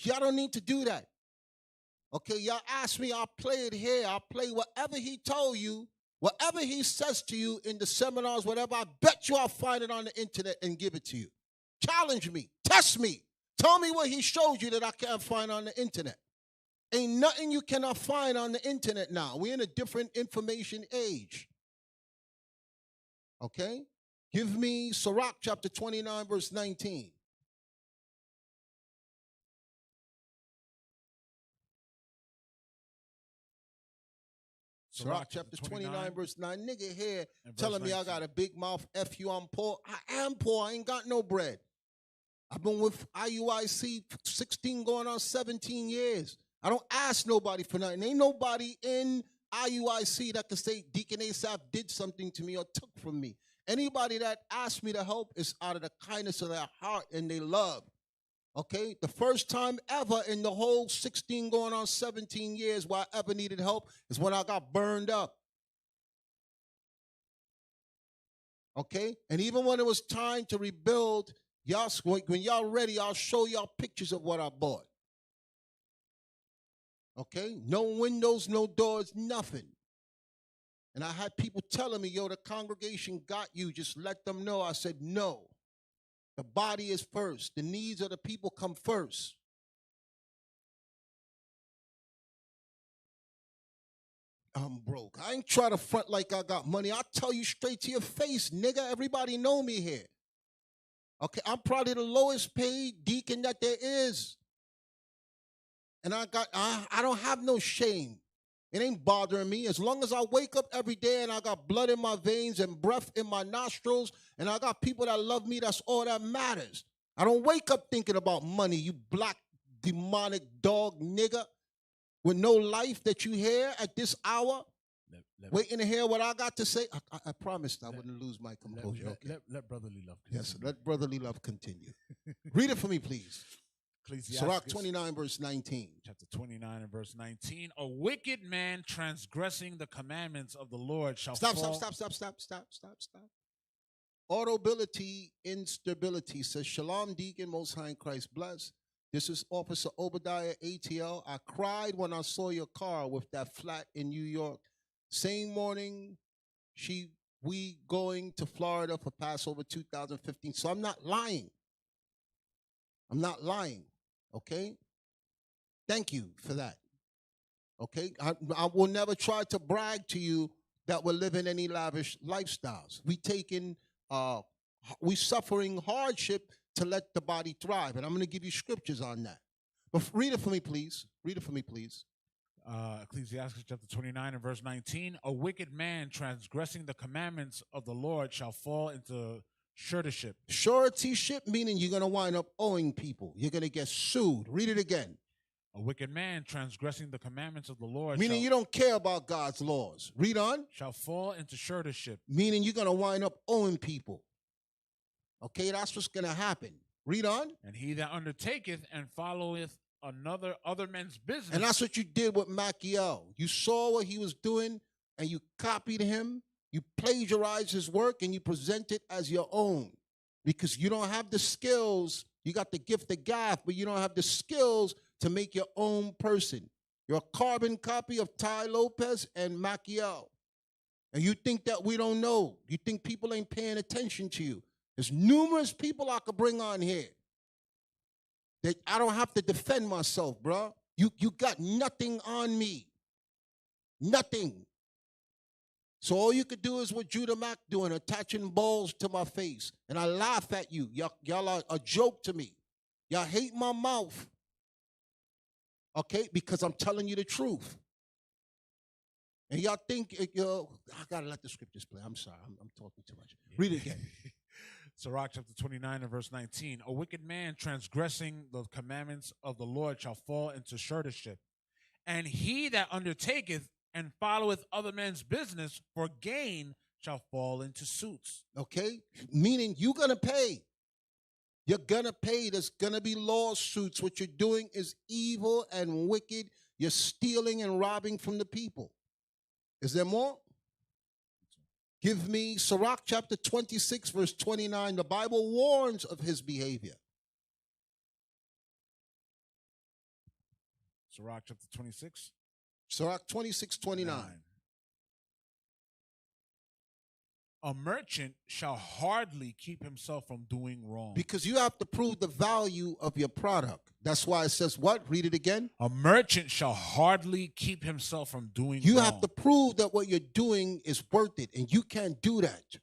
Y'all don't need to do that. Okay? Y'all ask me, I'll play it here. I'll play whatever he told you. Whatever he says to you in the seminars, whatever, I bet you I'll find it on the internet and give it to you. Challenge me. Test me. Tell me what he showed you that I can't find on the internet. Ain't nothing you cannot find on the internet now. We're in a different information age. Okay? Give me Sirach chapter 29, verse 19. Sirach chapter 29, verse 9. Nigga here telling me I got a big mouth. F you, I'm poor. I am poor. I ain't got no bread. I've been with IUIC 16 going on 17 years. I don't ask nobody for nothing. Ain't nobody in IUIC that can say Deacon Asaph did something to me or took from me. Anybody that asks me to help is out of the kindness of their heart and they love. Okay? The first time ever in the whole 16 going on 17 years where I ever needed help is when I got burned up. Okay? And even when it was time to rebuild, y'all, when y'all ready, I'll show y'all pictures of what I bought. Okay? No windows, no doors, nothing. And I had people telling me, yo, the congregation got you. Just let them know. I said, no. The body is first. The needs of the people come first. I'm broke. I ain't try to front like I got money. I'll tell you straight to your face, nigga. Everybody know me here. Okay, I'm probably the lowest paid deacon that there is. And I don't have no shame. It ain't bothering me. As long as I wake up every day and I got blood in my veins and breath in my nostrils and I got people that love me, that's all that matters. I don't wake up thinking about money, you black demonic dog nigga with no life that you hear at this hour, waiting to hear what I got to say. I promised I wouldn't lose my composure. Let brotherly love continue. Yes, let brotherly love continue. Read it for me, please. Sirach 29, verse 19. Chapter 29 and verse 19. A wicked man transgressing the commandments of the Lord shall fall. Stop. Audibility, instability, says Shalom, Deacon, Most High in Christ bless. This is Officer Obadiah ATL. I cried when I saw your car with that flat in New York. Same morning, we going to Florida for Passover 2015. So I'm not lying. I'm not lying. Okay? Thank you for that. Okay? I will never try to brag to you that we're living any lavish lifestyles. We suffering hardship to let the body thrive. And I'm going to give you scriptures on that. But read it for me, please. Read it for me, please. Ecclesiastes chapter 29 and verse 19. A wicked man transgressing the commandments of the Lord shall fall into suretyship. Suretyship, meaning you're going to wind up owing people. You're going to get sued. Read it again. A wicked man transgressing the commandments of the Lord. Meaning you don't care about God's laws. Read on. Shall fall into suretyship. Meaning you're going to wind up owing people. Okay, that's what's going to happen. Read on. And he that undertaketh and followeth other men's business. And that's what you did with Machiel. You saw what he was doing and you copied him. You plagiarized his work and you present it as your own. Because you don't have the skills. You got the gift of gab, but you don't have the skills to make your own person. You're a carbon copy of Ty Lopez and Machiel. And you think that we don't know. You think people ain't paying attention to you. There's numerous people I could bring on here that I don't have to defend myself, bro. You got nothing on me. Nothing. So all you could do is what Judah Mack doing, attaching balls to my face. And I laugh at you. Y'all are a joke to me. Y'all hate my mouth. Okay? Because I'm telling you the truth. And y'all think, I got to let the scriptures play. I'm sorry. I'm talking too much. Read it again. Sirach chapter 29 and verse 19. A wicked man transgressing the commandments of the Lord shall fall into suretyship. And he that undertaketh and followeth other men's business for gain shall fall into suits. Okay? Meaning you're going to pay. You're going to pay. There's going to be lawsuits. What you're doing is evil and wicked. You're stealing and robbing from the people. Is there more? Give me Sirach chapter 26, verse 29. The Bible warns of his behavior. Sirach chapter 26. Sirach 26, 29. A merchant shall hardly keep himself from doing wrong. Because you have to prove the value of your product. That's why it says what? Read it again. A merchant shall hardly keep himself from doing wrong. You have to prove that what you're doing is worth it, and you can't do that.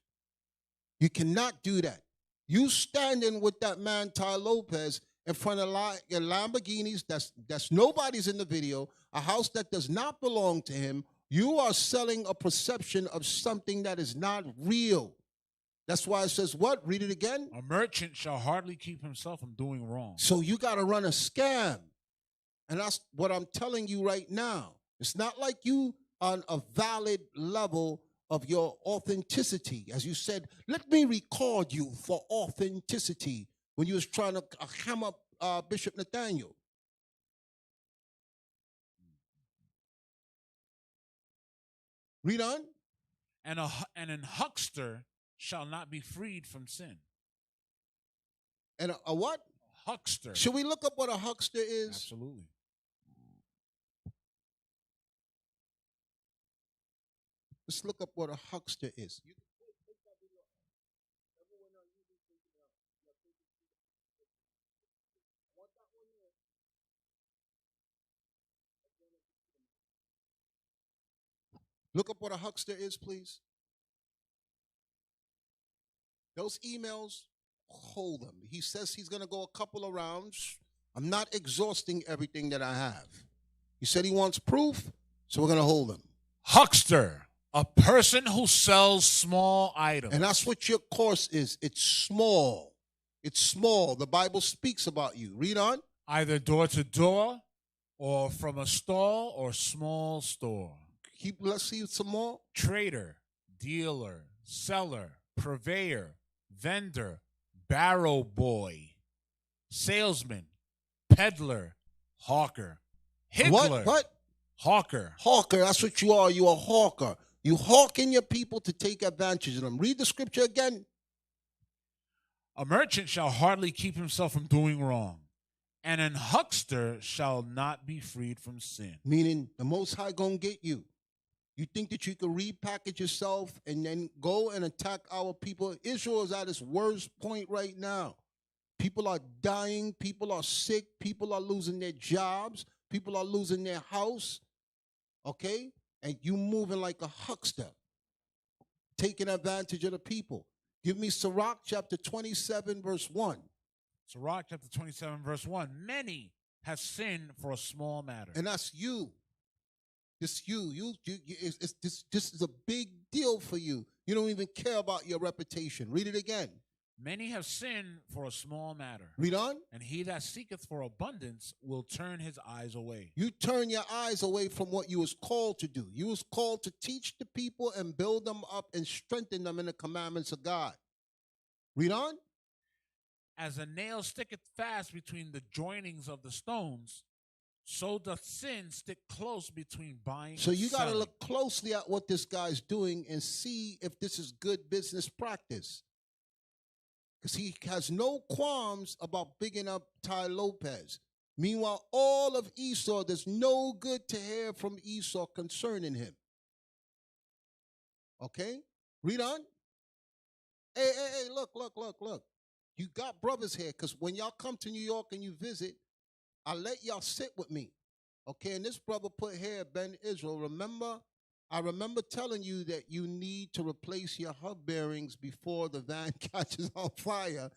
You cannot do that. You standing with that man, Ty Lopez, in front of your Lamborghinis, that's nobody's in the video, a house that does not belong to him. You are selling a perception of something that is not real. That's why it says what? Read it again. A merchant shall hardly keep himself from doing wrong. So you got to run a scam. And that's what I'm telling you right now. It's not like you on a valid level of your authenticity. As you said, let me record you for authenticity when you was trying to hammer Bishop Nathaniel. Read on. And an huckster shall not be freed from sin. And a what? A huckster. Should we look up what a huckster is? Absolutely. Let's look up what a huckster is. Look up what a huckster is, please. Those emails, hold them. He says he's going to go a couple of rounds. I'm not exhausting everything that I have. He said he wants proof, so we're going to hold him. Huckster, a person who sells small items. And that's what your course is. It's small. It's small. The Bible speaks about you. Read on. Either door to door or from a stall or small store. Let's see some more. Trader, dealer, seller, purveyor, vendor, barrow boy, salesman, peddler, hawker, higgler. What? Hawker. Hawker, that's what you are. You're a hawker. You hawking your people to take advantage of them. Read the scripture again. A merchant shall hardly keep himself from doing wrong, And an huckster shall not be freed from sin. Meaning the Most High gonna get you. You think that you can repackage yourself and then go and attack our people? Israel is at its worst point right now. People are dying. People are sick. People are losing their jobs. People are losing their house. Okay? And you moving like a huckster, taking advantage of the people. Give me Sirach chapter 27, verse 1. Sirach chapter 27, verse 1. Many have sinned for a small matter. And that's you. This this is a big deal for you. You don't even care about your reputation. Read it again. Many have sinned for a small matter. Read on. And he that seeketh for abundance will turn his eyes away. You turn your eyes away from what you was called to do. You was called to teach the people and build them up and strengthen them in the commandments of God. Read on. As a nail sticketh fast between the joinings of the stones, so doth sin stick close between buying So and you got to selling. look closely at what this guy's doing and see if this is good business practice. Because he has no qualms about bigging up Ty Lopez. Meanwhile, all of Esau, there's no good to hear from Esau concerning him. Okay? Read on. Hey, look. You got brothers here, because when y'all come to New York and you visit, I let y'all sit with me. Okay, and this brother put here, Ben Israel, I remember telling you that you need to replace your hub bearings before the van catches on fire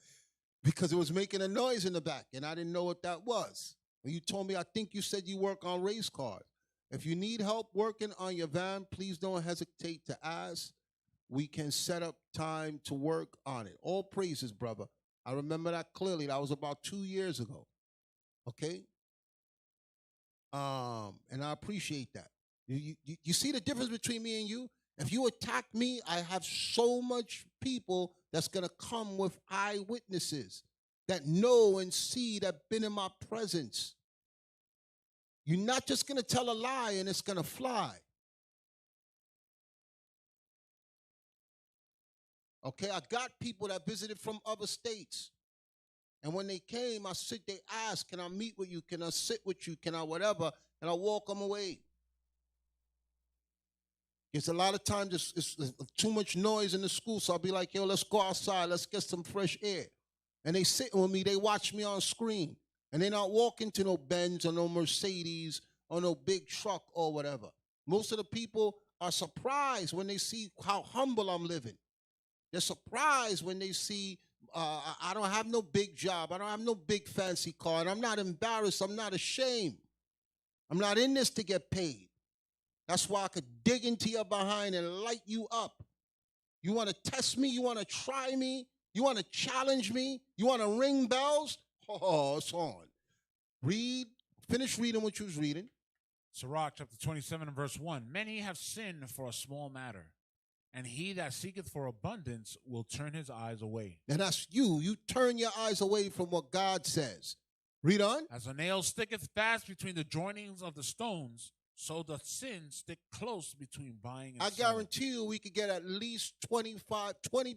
because it was making a noise in the back, and I didn't know what that was. When you told me, I think you said you work on race cars. If you need help working on your van, please don't hesitate to ask. We can set up time to work on it. All praises, brother. I remember that clearly. That was about 2 years ago. Okay? And I appreciate that. You see the difference between me and you? If you attack me, I have so much people that's going to come with eyewitnesses that know and see that been in my presence. You're not just going to tell a lie and it's going to fly. Okay, I got people that visited from other states. And when they came, they asked, can I meet with you? Can I sit with you? Can I whatever? And I walk them away. It's a lot of times it's too much noise in the school, so I'll be like, yo, let's go outside. Let's get some fresh air. And they sitting with me. They watch me on screen. And they're not walking to no Benz or no Mercedes or no big truck or whatever. Most of the people are surprised when they see how humble I'm living. They're surprised when they see I don't have no big job. I don't have no big fancy car. And I'm not embarrassed. I'm not ashamed. I'm not in this to get paid. That's why I could dig into your behind and light you up. You want to test me? You want to try me? You want to challenge me? You want to ring bells? Oh, it's on. Finish reading what you was reading. Sirach chapter 27 and verse 1. Many have sinned for a small matter, and he that seeketh for abundance will turn his eyes away. And that's you. You turn your eyes away from what God says. Read on. As a nail sticketh fast between the joinings of the stones, so doth sin stick close between buying and selling. I guarantee you we could get at least 20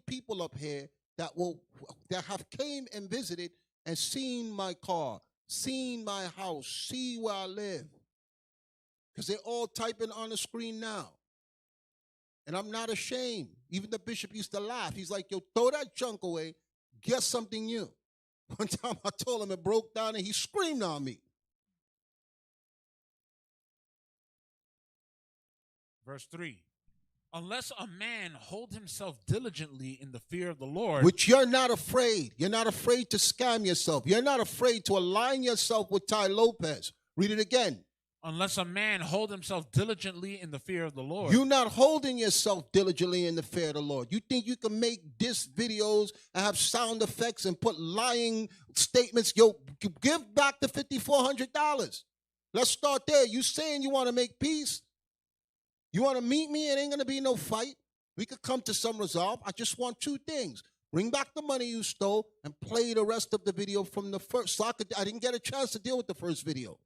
people up here that have came and visited and seen my car, seen my house, see where I live. Because they're all typing on the screen now. And I'm not ashamed. Even the bishop used to laugh. He's like, yo, throw that junk away, get something new. One time I told him it broke down and he screamed on me. Verse 3. Unless a man hold himself diligently in the fear of the Lord. Which you're not afraid. You're not afraid to scam yourself. You're not afraid to align yourself with Ty Lopez. Read it again. Unless a man hold himself diligently in the fear of the Lord. You're not holding yourself diligently in the fear of the Lord. You think you can make diss videos and have sound effects and put lying statements? Yo, give back the $5,400. Let's start there. You saying you want to make peace? You want to meet me? It ain't going to be no fight. We could come to some resolve. I just want two things. Bring back the money you stole and play the rest of the video from the first. So I didn't get a chance to deal with the first video.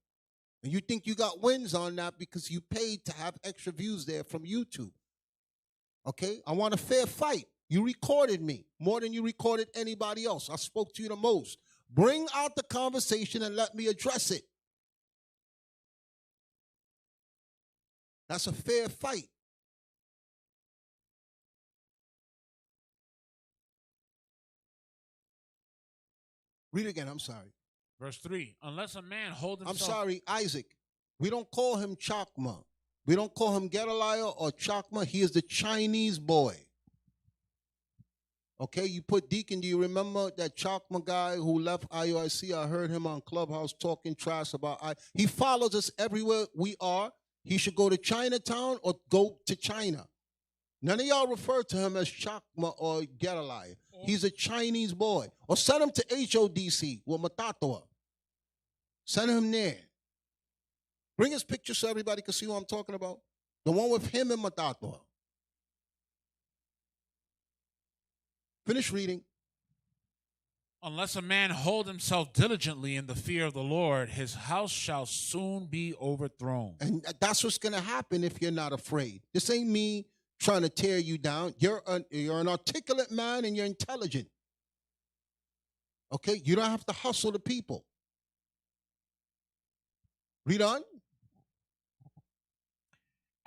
And you think you got wins on that because you paid to have extra views there from YouTube. Okay? I want a fair fight. You recorded me more than you recorded anybody else. I spoke to you the most. Bring out the conversation and let me address it. That's a fair fight. Read again, I'm sorry. Verse 3, unless a man hold himself... I'm sorry, Isaac. We don't call him Chakma. We don't call him Gedaliah or Chakma. He is the Chinese boy. Okay, you put Deacon, do you remember that Chakma guy who left IUIC? I heard him on Clubhouse talking trash about He follows us everywhere we are. He should go to Chinatown or go to China. None of y'all refer to him as Chakma or Gedaliah. He's a Chinese boy. Or send him to HODC with Matatawa. Send him there. Bring his picture so everybody can see what I'm talking about. The one with him and Matatawa. Finish reading. Unless a man hold himself diligently in the fear of the Lord, his house shall soon be overthrown. And that's what's going to happen if you're not afraid. This ain't me trying to tear you down. You're an articulate man and you're intelligent. Okay? You don't have to hustle the people. Read on.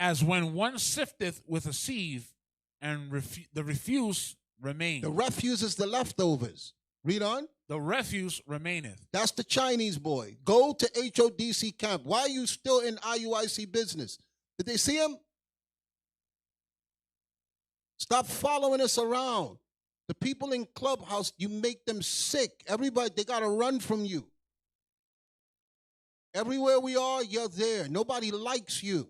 As when one sifteth with a sieve, and the refuse remains. The refuse is the leftovers. Read on. The refuse remaineth. That's the Chinese boy. Go to HODC camp. Why are you still in IUIC business? Did they see him? Stop following us around. The people in Clubhouse, you make them sick. Everybody, they got to run from you. Everywhere we are, you're there. Nobody likes you.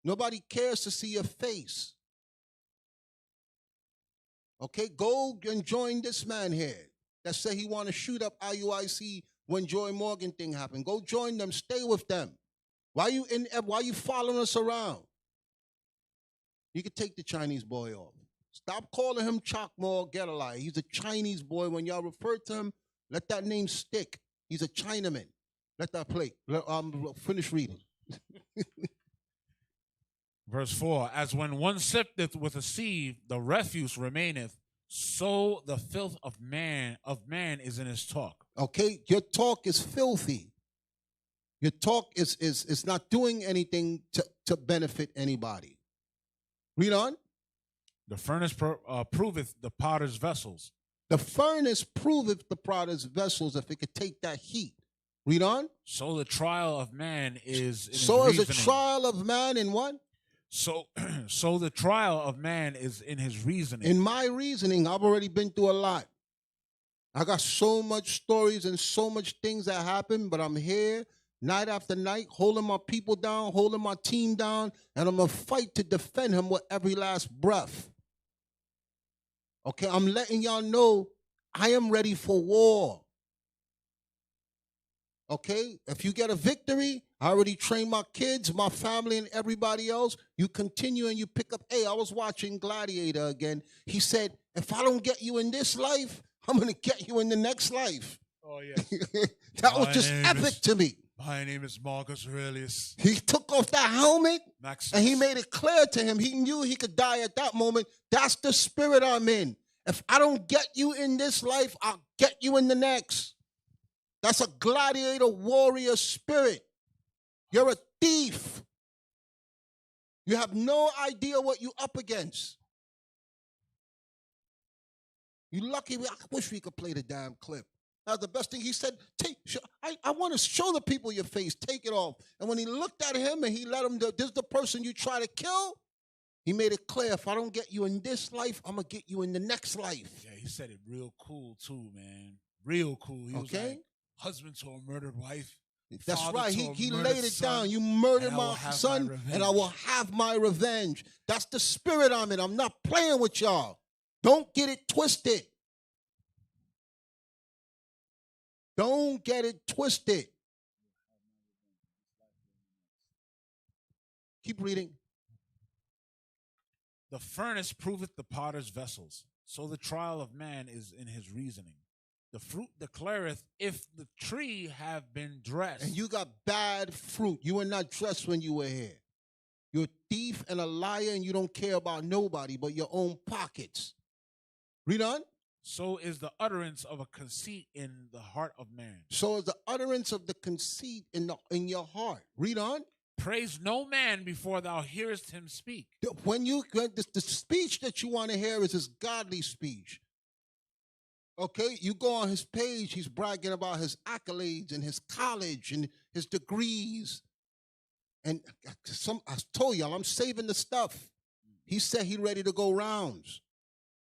Nobody cares to see your face. Okay, go and join this man here that said he want to shoot up IUIC when Joy Morgan thing happened. Go join them. Stay with them. Why you following us around? You could take the Chinese boy off. Stop calling him Chakma or Gedaliah. He's a Chinese boy. When y'all refer to him, let that name stick. He's a Chinaman. Let that play. Finish reading. Verse 4, as when one sifteth with a sieve, the refuse remaineth, so the filth of man is in his talk. Okay, your talk is filthy. Your talk is not doing anything to benefit anybody. Read on. The furnace proveth the potter's vessels. The furnace proveth the potter's vessels if it could take that heat. Read on. So the trial of man is in So his is the trial of man in what? So the trial of man is in his reasoning. In my reasoning, I've already been through a lot. I got so much stories and so much things that happen, but I'm here night after night, holding my people down, holding my team down, and I'm going to fight to defend him with every last breath. Okay, I'm letting y'all know I am ready for war. Okay, if you get a victory, I already trained my kids, my family, and everybody else. You continue and you pick up. Hey, I was watching Gladiator again. He said, if I don't get you in this life, I'm going to get you in the next life. Oh, yeah. That was just epic to me. My name is Marcus Aurelius. He took off that helmet Maximus. and he made it clear to him. He knew he could die at that moment. That's the spirit I'm in. If I don't get you in this life, I'll get you in the next. That's a gladiator warrior spirit. You're a thief. You have no idea what you're up against. You lucky. I wish we could play the damn clip. That's the best thing. He said, I want to show the people your face. Take it off. And when he looked at him and he let him, this is the person you try to kill, he made it clear, if I don't get you in this life, I'm going to get you in the next life. Yeah, he said it real cool too, man. Real cool. He was like, husband to a murdered wife. That's right. He laid it down. You murdered my son, and I will have my revenge. That's the spirit I'm in. I'm not playing with y'all. Don't get it twisted. Don't get it twisted. Keep reading. The furnace proveth the potter's vessels, so the trial of man is in his reasoning. The fruit declareth if the tree have been dressed. And you got bad fruit. You were not dressed when you were here. You're a thief and a liar, and you don't care about nobody but your own pockets. Read on. So is the utterance of a conceit in the heart of man. So is the utterance of the conceit in your heart. Read on. Praise no man before thou hearest him speak. The speech that you want to hear is his godly speech. Okay, you go on his page, he's bragging about his accolades and his college and his degrees. And I told y'all, I'm saving the stuff. He said he ready to go rounds.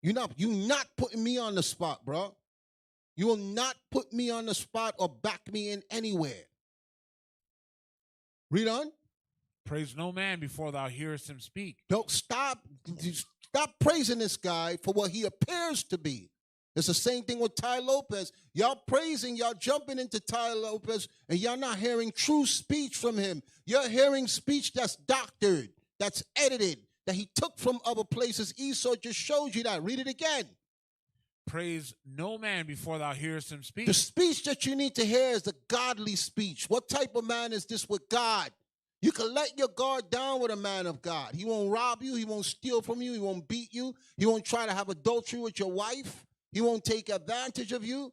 You not putting me on the spot, bro. You will not put me on the spot or back me in anywhere. Read on. Praise no man before thou hearest him speak. Don't stop praising this guy for what he appears to be. It's the same thing with Ty Lopez. Y'all praising, y'all jumping into Ty Lopez, and y'all not hearing true speech from him. You're hearing speech that's doctored, that's edited, that he took from other places. Esau just showed you that. Read it again. Praise no man before thou hearest him speak. The speech that you need to hear is the godly speech. What type of man is this with God? You can let your guard down with a man of God. He won't rob you. He won't steal from you. He won't beat you. He won't try to have adultery with your wife. He won't take advantage of you.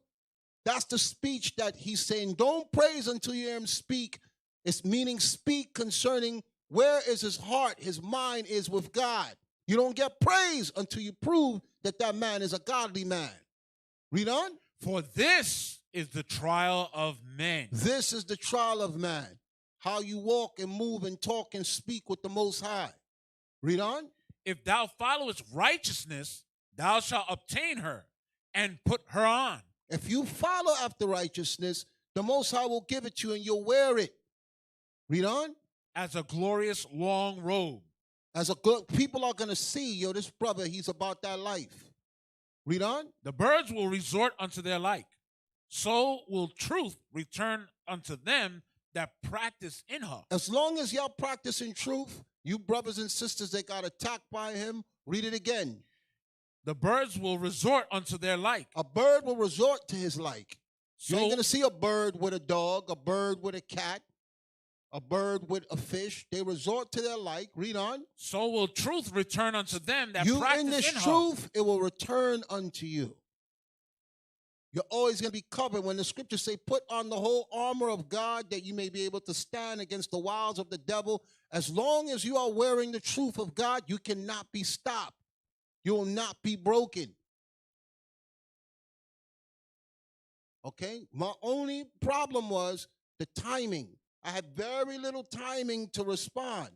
That's the speech that he's saying. Don't praise until you hear him speak. It's meaning speak concerning where is his heart, his mind is with God. You don't get praise until you prove that that man is a godly man. Read on. For this is the trial of men. This is the trial of man. How you walk and move and talk and speak with the Most High. Read on. If thou followest righteousness, thou shalt obtain her and put her on. If you follow after righteousness, the Most High will give it to you and you'll wear it. Read on. As a glorious long robe. People are going to see, yo, this brother, he's about that life. Read on. The birds will resort unto their like. So will truth return unto them that practice in her. As long as y'all practicing truth, you brothers and sisters that got attacked by him, read it again. The birds will resort unto their like. A bird will resort to his like. You ain't going to see a bird with a dog, a bird with a cat, a bird with a fish. They resort to their like. Read on. So will truth return unto them that you practice in this in truth, her. It will return unto you. You're always going to be covered. When the scriptures say, put on the whole armor of God that you may be able to stand against the wiles of the devil. As long as you are wearing the truth of God, you cannot be stopped. You will not be broken. Okay? My only problem was the timing. I had very little timing to respond.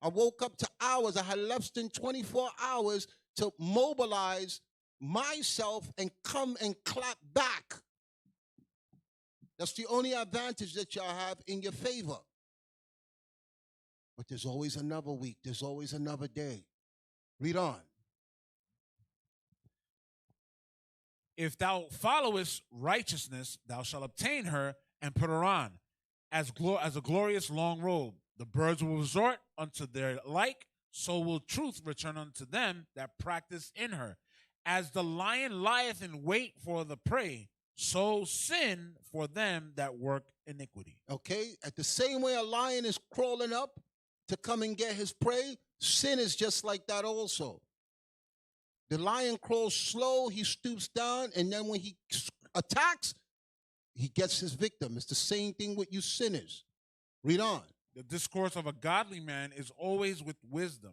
I woke up to hours. I had less than 24 hours to mobilize myself and come and clap back. That's the only advantage that y'all have in your favor. But there's always another week. There's always another day. Read on. If thou followest righteousness, thou shalt obtain her and put her on as a glorious long robe. The birds will resort unto their like, so will truth return unto them that practice in her. As the lion lieth in wait for the prey, so sin for them that work iniquity. Okay? At the same way a lion is crawling up to come and get his prey, sin is just like that also. The lion crawls slow, he stoops down, and then when he attacks, he gets his victim. It's the same thing with you sinners. Read on. The discourse of a godly man is always with wisdom,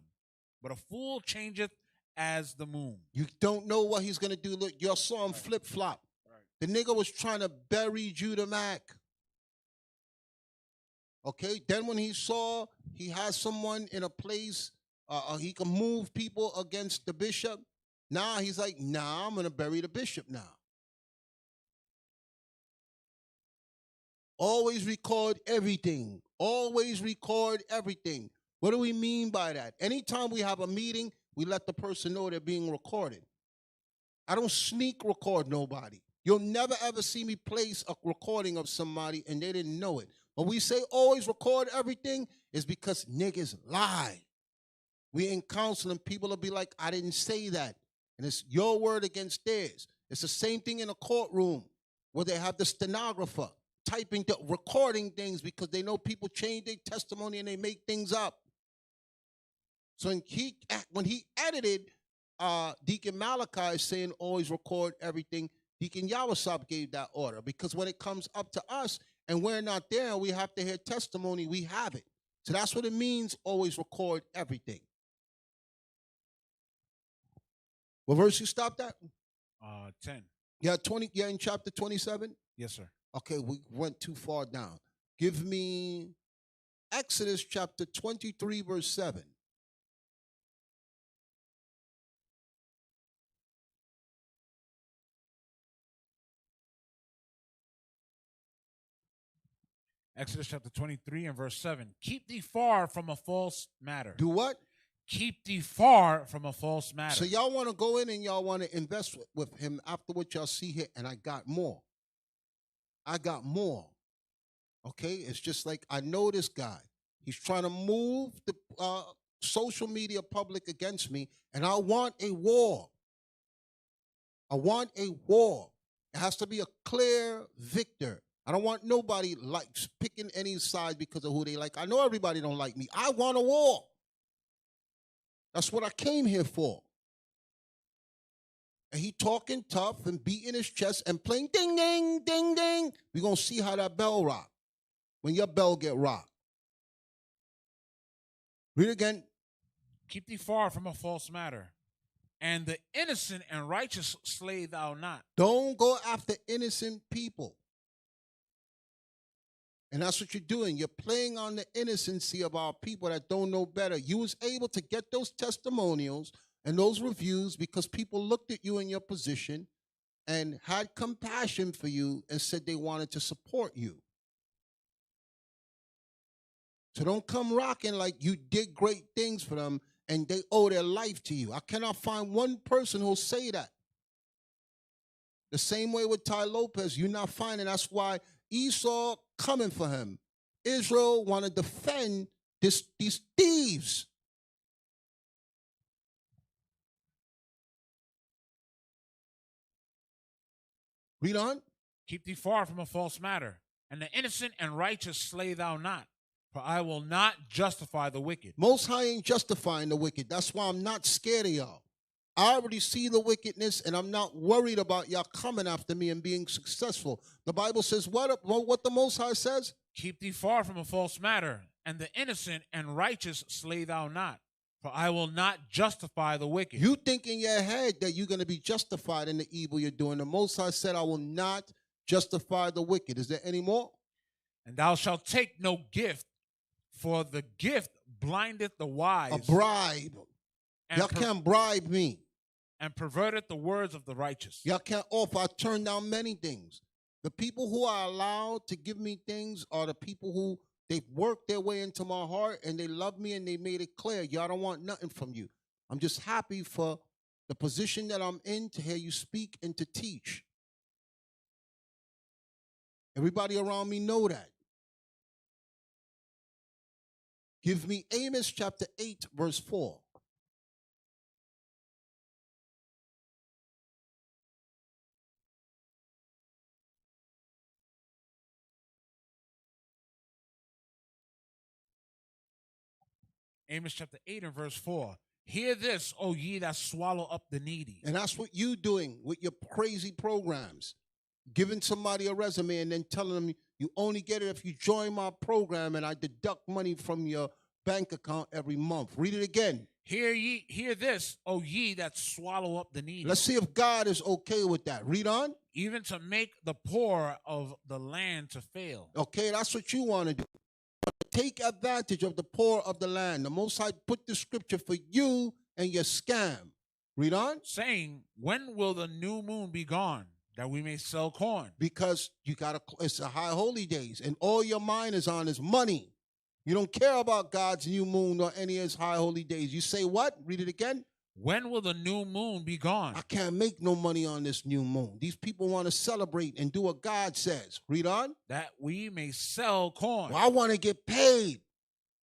but a fool changeth as the moon. You don't know what he's going to do. Look, y'all saw him flip-flop. The nigga was trying to bury Judah Mack. Okay, then when he saw he has someone in a place, he can move people against the bishop, now he's like, nah, I'm going to bury the bishop now. Always record everything. Always record everything. What do we mean by that? Anytime we have a meeting, we let the person know they're being recorded. I don't sneak record nobody. You'll never ever see me place a recording of somebody and they didn't know it. When we say always record everything, is because niggas lie. We in counseling, people will be like, I didn't say that. And it's your word against theirs. It's the same thing in a courtroom where they have the stenographer typing, recording things because they know people change their testimony and they make things up. So when he edited, Deacon Malachi is saying always record everything, Deacon Yawasab gave that order, because when it comes up to us and we're not there and we have to hear testimony, we have it. So that's what it means, always record everything. What verse you stopped at? 10. Yeah, 20. Yeah, in chapter 27? Yes, sir. Okay, we went too far down. Give me Exodus chapter 23, verse 7. Exodus chapter 23 and verse 7. Keep thee far from a false matter. Do what? Keep thee far from a false matter. So y'all want to go in and y'all want to invest with him after what y'all see here, and I got more. I got more. Okay? It's just like I know this guy. He's trying to move the social media public against me, and I want a war. I want a war. It has to be a clear victor. I don't want nobody picking any side because of who they like. I know everybody don't like me. I want a war. That's what I came here for. And he talking tough and beating his chest and playing ding, ding, ding, ding. We're going to see how that bell rock. When your bell get rocked. Read again. Keep thee far from a false matter. And the innocent and righteous slay thou not. Don't go after innocent people. And that's what you're doing. You're playing on the innocency of our people that don't know better. You was able to get those testimonials and those reviews because people looked at you in your position and had compassion for you and said they wanted to support you. So don't come rocking like you did great things for them and they owe their life to you. I cannot find one person who'll say that. The same way with Ty Lopez, you're not finding. That's why Esau coming for him. Israel want to defend these thieves. Read on. Keep thee far from a false matter, and the innocent and righteous slay thou not, for I will not justify the wicked. Most High ain't justifying the wicked. That's why I'm not scared of y'all. I already see the wickedness, and I'm not worried about y'all coming after me and being successful. The Bible says what the Most High says? Keep thee far from a false matter, and the innocent and righteous slay thou not, for I will not justify the wicked. You think in your head that you're going to be justified in the evil you're doing. The Most High said, I will not justify the wicked. Is there any more? And thou shalt take no gift, for the gift blindeth the wise. A bribe. Y'all can't bribe me. And perverted the words of the righteous. Y'all can't offer. I turn down many things. The people who are allowed to give me things are the people who they've worked their way into my heart and they love me and they made it clear. Y'all don't want nothing from you. I'm just happy for the position that I'm in to hear you speak and to teach. Everybody around me know that. Give me Amos chapter 8, verse 4. Amos chapter 8 and verse 4. Hear this, O ye that swallow up the needy. And that's what you doing with your crazy programs. Giving somebody a resume and then telling them you only get it if you join my program and I deduct money from your bank account every month. Read it again. Hear this, O ye that swallow up the needy. Let's see if God is okay with that. Read on. Even to make the poor of the land to fail. Okay, that's what you want to do. Take advantage of the poor of the land. The Most High put the scripture for you and your scam. Read on. Saying, when will the new moon be gone, that we may sell corn? Because it's a high holy days, and all your mind is on is money. You don't care about God's new moon or any of his high holy days. You say what? Read it again. When will the new moon be gone? I can't make no money on this new moon. These people want to celebrate and do what God says. Read on. That we may sell corn. Well, I want to get paid.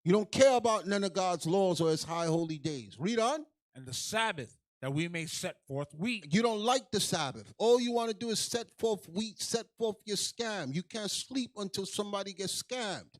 You don't care about none of God's laws or his high holy days. Read on. And the Sabbath, that we may set forth wheat. You don't like the Sabbath. All you want to do is set forth wheat, set forth your scam. You can't sleep until somebody gets scammed.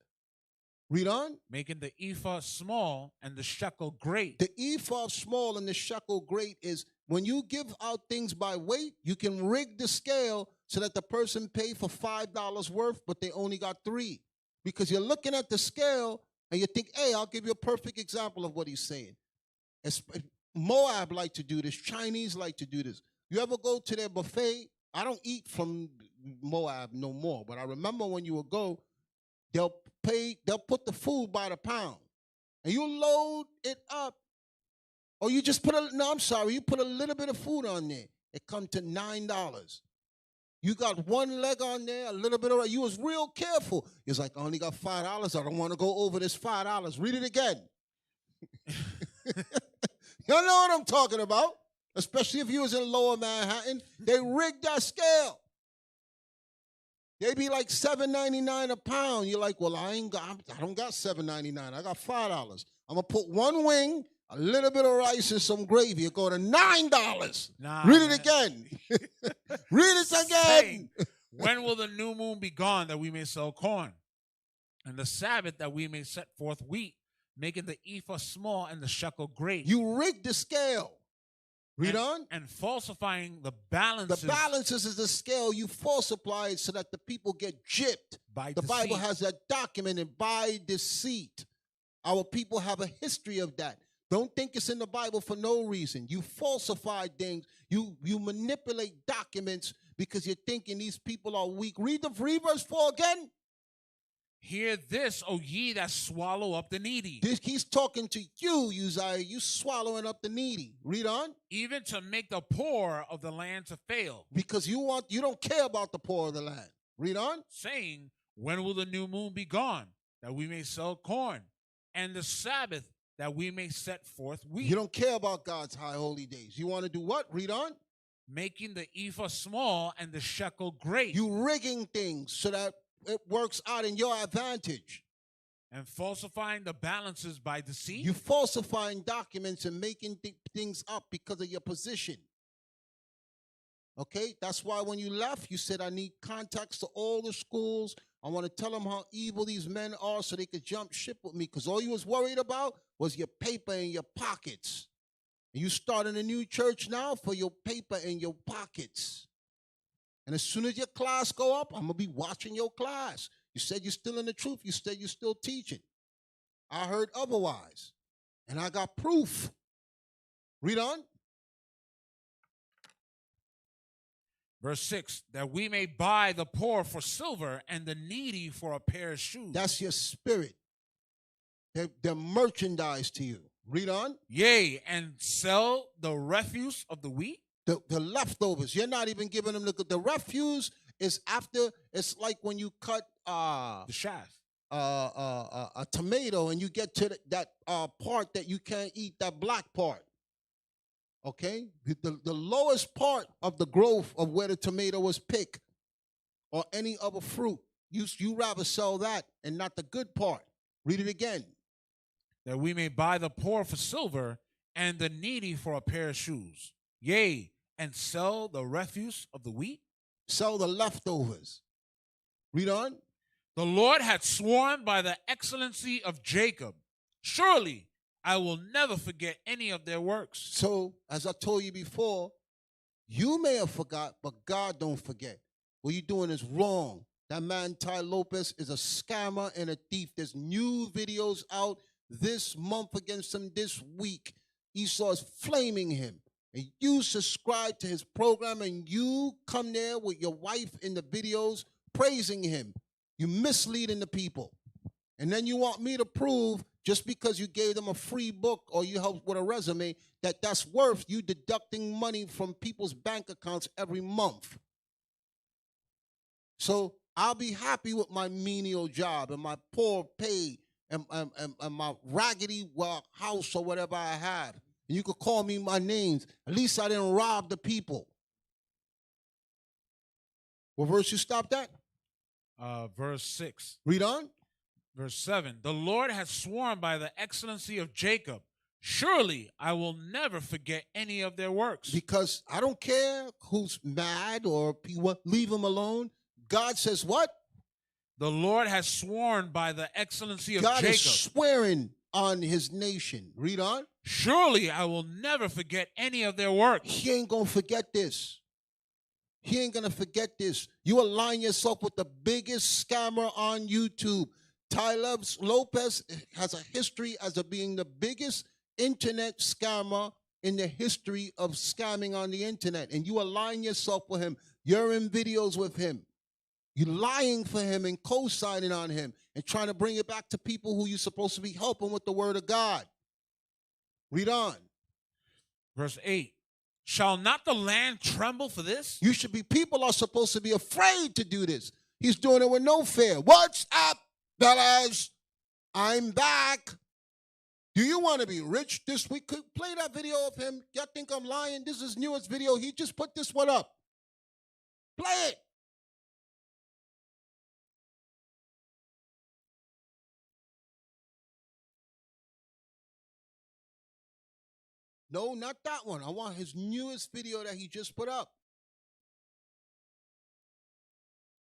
Read on. Making the ephah small and the shekel great. The ephah small and the shekel great is when you give out things by weight, you can rig the scale so that the person pay for $5 worth, but they only got 3. Because you're looking at the scale and you think, hey, I'll give you a perfect example of what he's saying. Moab like to do this. Chinese like to do this. You ever go to their buffet? I don't eat from Moab no more, but I remember when you would go, they'll put the food by the pound, and you load it up, or you just you put a little bit of food on there. It comes to $9. You got one leg on there, a little bit of. You was real careful. He was like, I only got $5. I don't want to go over this $5. Read it again. Y'all know what I'm talking about. Especially if you was in Lower Manhattan, they rigged that scale. They be like $7.99 a pound. You're like, well, I don't got $7.99. I got $5. I'm gonna put one wing, a little bit of rice, and some gravy. It go to $9. Read it again. Read it again. Saying, when will the new moon be gone that we may sell corn, and the Sabbath that we may set forth wheat, making the ephah small and the shekel great? You rigged the scale. Read on. And falsifying the balances. The balances is the scale. You falsify it so that the people get gypped. The Bible has that documented by deceit. Our people have a history of that. Don't think it's in the Bible for no reason. You falsify things. You manipulate documents because you're thinking these people are weak. Read verse 4 again. Hear this, O ye that swallow up the needy. He's talking to you, Uzziah. You swallowing up the needy. Read on. Even to make the poor of the land to fail. Because you don't care about the poor of the land. Read on. Saying, when will the new moon be gone, that we may sell corn, and the Sabbath that we may set forth wheat? You don't care about God's high holy days. You want to do what? Read on. Making the ephah small and the shekel great. You rigging things so that it works out in your advantage. And falsifying the balances by deceit. You falsifying documents and making things up because of your position. Okay? That's why when you left, you said, I need contacts to all the schools. I want to tell them how evil these men are so they could jump ship with me, because all you was worried about was your paper in your pockets. And you starting a new church now for your paper in your pockets. And as soon as your class go up, I'm going to be watching your class. You said you're still in the truth. You said you're still teaching. I heard otherwise. And I got proof. Read on. Verse 6, that we may buy the poor for silver and the needy for a pair of shoes. That's your spirit. They're merchandise to you. Read on. Yea, and sell the refuse of the wheat. The leftovers. You're not even giving them the refuse is after. It's like when you cut the shaft, a tomato, and you get to that part that you can't eat, that black part. Okay, the lowest part of the growth of where the tomato was picked, or any other fruit. You rather sell that and not the good part. Read it again. That we may buy the poor for silver and the needy for a pair of shoes. Yea, and sell the refuse of the wheat. Sell the leftovers. Read on. The Lord had sworn by the excellency of Jacob, surely I will never forget any of their works. So, as I told you before, you may have forgot, but God don't forget. What you're doing is wrong. That man, Lopez, is a scammer and a thief. There's new videos out this month against him this week. Esau is flaming him. And you subscribe to his program and you come there with your wife in the videos praising him. You misleading the people. And then you want me to prove, just because you gave them a free book or you helped with a resume, that that's worth you deducting money from people's bank accounts every month. So I'll be happy with my menial job and my poor pay and my raggedy house or whatever I have. And you could call me my names. At least I didn't rob the people. What verse you stopped at? Verse 6. Read on. Verse 7. The Lord has sworn by the excellency of Jacob, surely I will never forget any of their works. Because I don't care who's mad or leave them alone. God says what? The Lord has sworn by the excellency of God Jacob. is swearing on his nation. Read on. Surely I will never forget any of their works. He ain't going to forget this. He ain't going to forget this. You align yourself with the biggest scammer on YouTube. Lopez has a history as being the biggest internet scammer in the history of scamming on the internet. And you align yourself with him. You're in videos with him. You're lying for him and co-signing on him and trying to bring it back to people who you're supposed to be helping with the word of God. Read on. Verse 8. Shall not the land tremble for this? People are supposed to be afraid to do this. He's doing it with no fear. What's up, fellas? I'm back. Do you want to be rich this week? Could play that video of him. Y'all think I'm lying? This is his newest video. He just put this one up. Play it. No, not that one. I want his newest video that he just put up.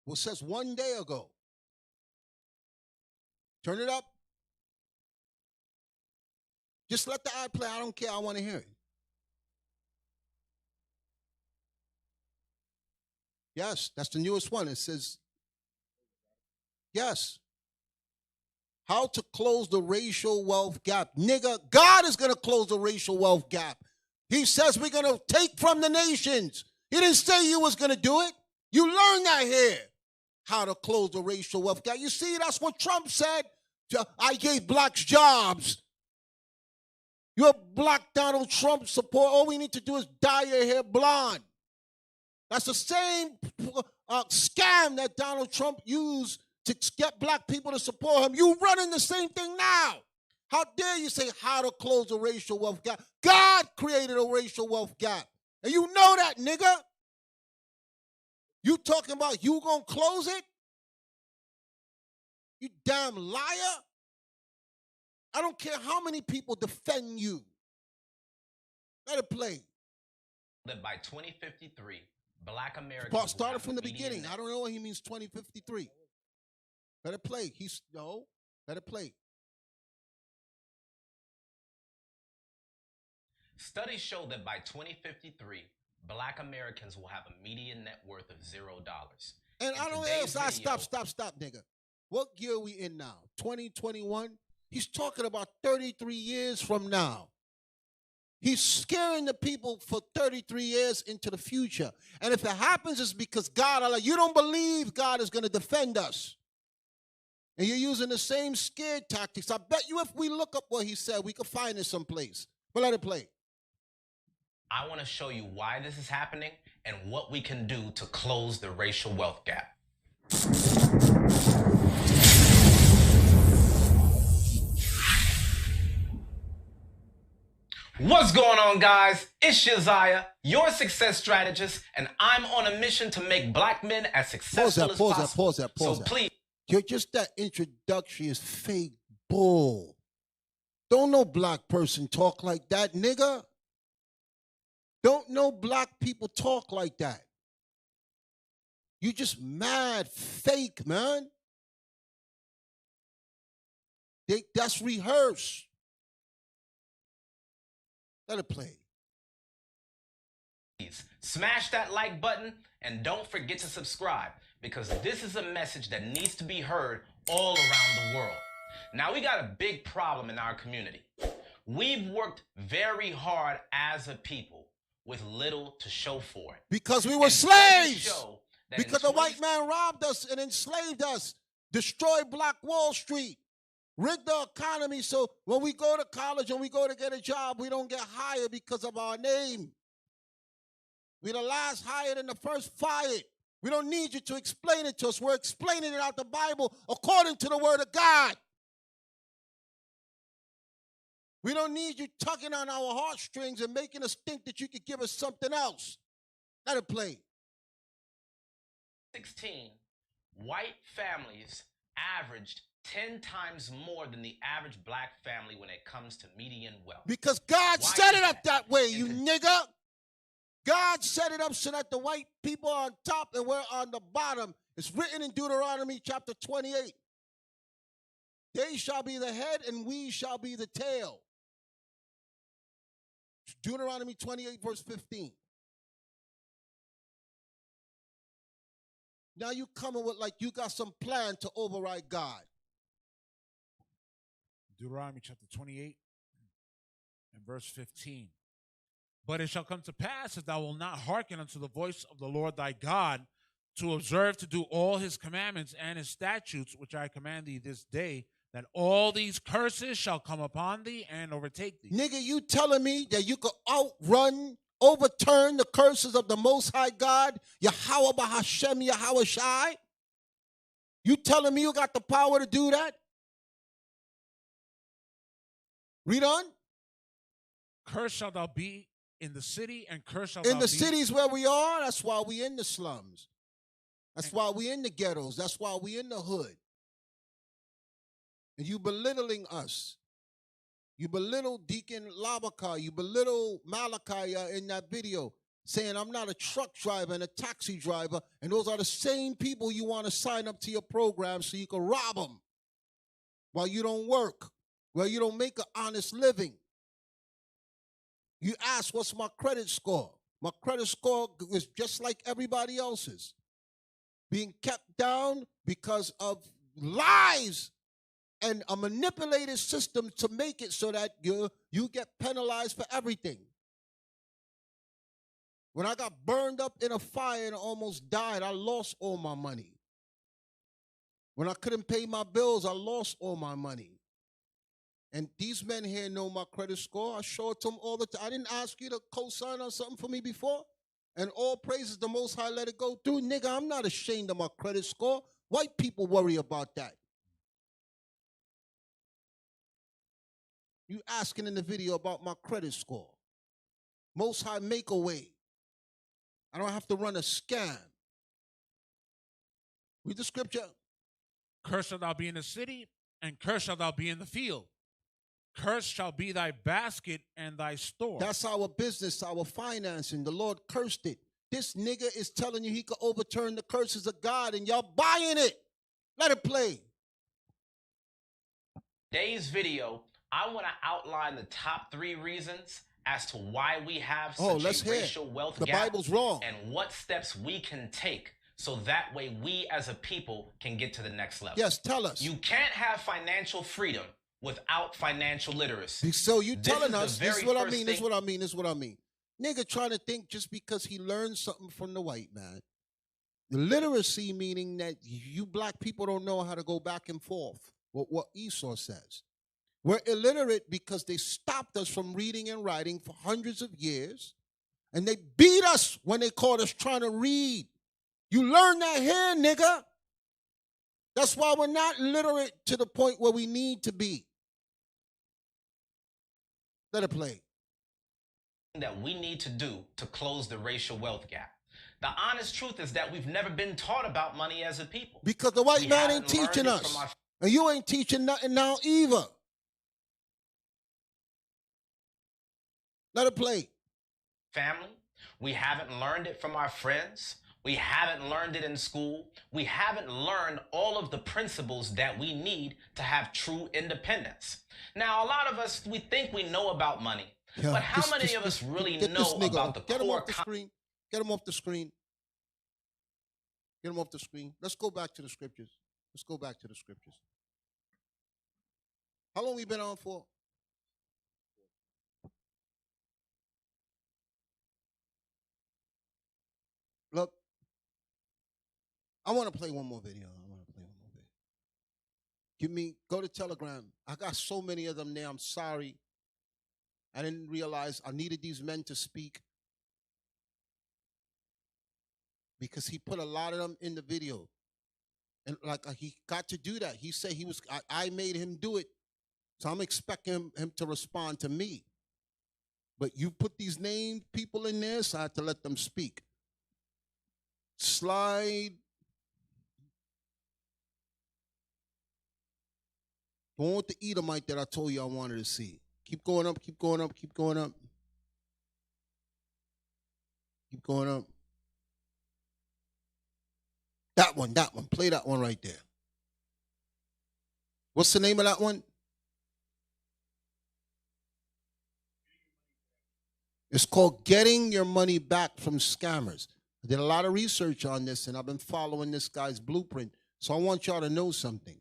Well, it says 1 day ago. Turn it up. Just let the ad play. I don't care. I want to hear it. Yes, that's the newest one. It says, yes. How to close the racial wealth gap. Nigga, God is going to close the racial wealth gap. He says we're going to take from the nations. He didn't say you was going to do it. You learned that here. How to close the racial wealth gap. You see, that's what Trump said. I gave blacks jobs. You're a black Donald Trump supporter. All we need to do is dye your hair blonde. That's the same scam that Donald Trump used to get black people to support him. You running the same thing now. How dare you say how to close the racial wealth gap? God created a racial wealth gap. And you know that, nigga. You talking about you gonna close it? You damn liar. I don't care how many people defend you. Let it play. That by 2053, black Americans started from the beginning. I don't know what he means 2053. Let it play. Let it play. Studies show that by 2053, black Americans will have a median net worth of $0. And I don't know. Stop, nigga. What year are we in now? 2021? He's talking about 33 years from now. He's scaring the people for 33 years into the future. And if it happens, it's because God, you don't believe God is going to defend us. And you're using the same scared tactics. I bet you if we look up what he said, we could find it someplace. But let it play. I want to show you why this is happening and what we can do to close the racial wealth gap. What's going on, guys? It's Uzziah, your success strategist, and I'm on a mission to make black men as successful as possible. Pause that. So please. Just that introduction is fake bull. Don't no black person talk like that, nigga. Don't no black people talk like that. You just mad fake, man. That's rehearsed. Let it play. Smash that like button and don't forget to subscribe because this is a message that needs to be heard all around the world. Now, we got a big problem in our community. We've worked very hard as a people with little to show for it. Because we were slaves. Because the white man robbed us and enslaved us, destroyed Black Wall Street, rigged the economy so when we go to college and we go to get a job, we don't get hired because of our name. We're the last hired and the first fired. We don't need you to explain it to us. We're explaining it out the Bible according to the word of God. We don't need you tugging on our heartstrings and making us think that you could give us something else. Let it play. 16, white families averaged 10 times more than the average black family when it comes to median wealth. Because God set it up that way, you nigga. God set it up so that the white people are on top and we're on the bottom. It's written in Deuteronomy chapter 28. They shall be the head and we shall be the tail. Deuteronomy 28 verse 15. Now you coming with like you got some plan to override God. Deuteronomy chapter 28 and verse 15. But it shall come to pass, if thou wilt not hearken unto the voice of the Lord thy God, to observe to do all his commandments and his statutes, which I command thee this day, that all these curses shall come upon thee and overtake thee. Nigga, you telling me that you could outrun, overturn the curses of the Most High God, Yahweh Bahashem Yahweh Shai? You telling me you got the power to do that? Read on. Cursed shalt thou be in the city, and cursed shalt thou be. In the cities where we are, that's why we in the slums. That's why we in the ghettos. That's why we in the hood. And you belittling us. You belittle Deacon Labaka. You belittle Malachi in that video, saying I'm not a truck driver and a taxi driver, and those are the same people you want to sign up to your program so you can rob them while you don't work, while you don't make an honest living. You ask, what's my credit score? My credit score is just like everybody else's. Being kept down because of lies and a manipulated system to make it so that you get penalized for everything. When I got burned up in a fire and almost died, I lost all my money. When I couldn't pay my bills, I lost all my money. And these men here know my credit score. I show it to them all the time. I didn't ask you to co-sign on something for me before. And all praises the Most High, let it go through. Nigga, I'm not ashamed of my credit score. White people worry about that. You asking in the video about my credit score. Most High make a way. I don't have to run a scam. Read the scripture. Cursed shalt thou be in the city, and cursed shalt thou be in the field. Cursed shall be thy basket and thy store. That's our business, our financing. The Lord cursed it. This nigga is telling you he could overturn the curses of God, and y'all buying it. Let it play. Today's video, I want to outline the top 3 reasons as to why we have such a racial wealth gap. The Bible's wrong. And what steps we can take so that way we as a people can get to the next level. Yes, tell us. You can't have financial freedom without financial literacy. So you telling us, this is what I mean, this is what I mean, this is what I mean. Nigga trying to think just because he learned something from the white man. The literacy meaning that you black people don't know how to go back and forth. What Esau says. We're illiterate because they stopped us from reading and writing for hundreds of years. And they beat us when they caught us trying to read. You learn that here, nigga. That's why we're not literate to the point where we need to be. Let it play. That we need to do to close the racial wealth gap. The honest truth is that we've never been taught about money as a people. Because the white man ain't teaching us. And you ain't teaching nothing now either. Let it play. Family, we haven't learned it from our friends. We haven't learned it in school. We haven't learned all of the principles that we need to have true independence. Now, a lot of us, we think we know about money, but how many of us really know about the core? Get him off the screen. Get him off the screen. Get him off the screen. Let's go back to the scriptures. Let's go back to the scriptures. How long we been on for? Look, I want to play one more video. Go to Telegram. I got so many of them there. I'm sorry. I didn't realize I needed these men to speak because he put a lot of them in the video. And like he got to do that. He said I made him do it. So I'm expecting him to respond to me. But you put these named people in there, so I had to let them speak. Slide. Go on with the Edomite that I told you I wanted to see. Keep going up, keep going up, keep going up. Keep going up. That one. Play that one right there. What's the name of that one? It's called Getting Your Money Back from Scammers. I did a lot of research on this, and I've been following this guy's blueprint. So I want y'all to know something.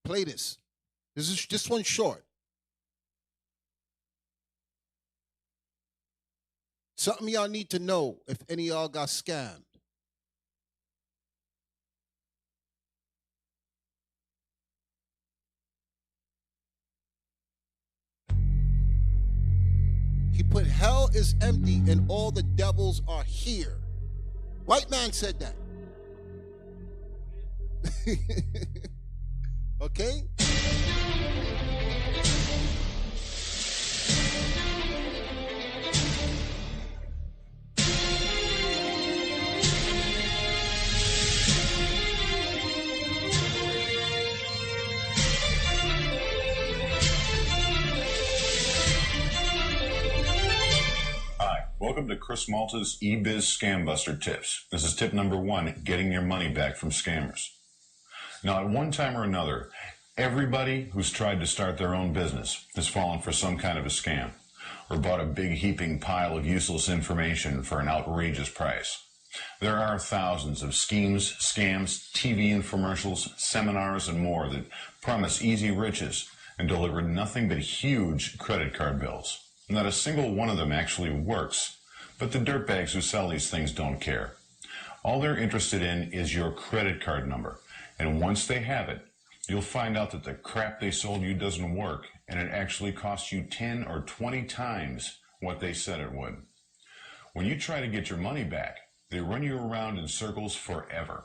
Play this. This one's short. Something y'all need to know if any of y'all got scammed. He put hell is empty and all the devils are here. White man said that. Okay? Welcome to Chris Malta's eBiz Scam Buster Tips. This is tip number 1, getting your money back from scammers. Now, at one time or another, everybody who's tried to start their own business has fallen for some kind of a scam or bought a big heaping pile of useless information for an outrageous price. There are thousands of schemes, scams, TV infomercials, seminars, and more that promise easy riches and deliver nothing but huge credit card bills. Not a single one of them actually works, but the dirtbags who sell these things don't care. All they're interested in is your credit card number, and once they have it, you'll find out that the crap they sold you doesn't work, and it actually costs you 10 or 20 times what they said it would. When you try to get your money back, they run you around in circles forever.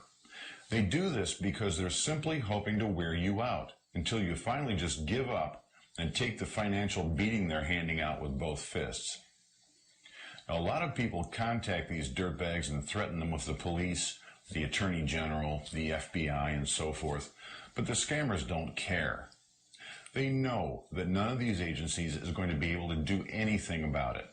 They do this because they're simply hoping to wear you out until you finally just give up and take the financial beating they're handing out with both fists. Now, a lot of people contact these dirtbags and threaten them with the police, the Attorney General, the FBI, and so forth, but the scammers don't care. They know that none of these agencies is going to be able to do anything about it.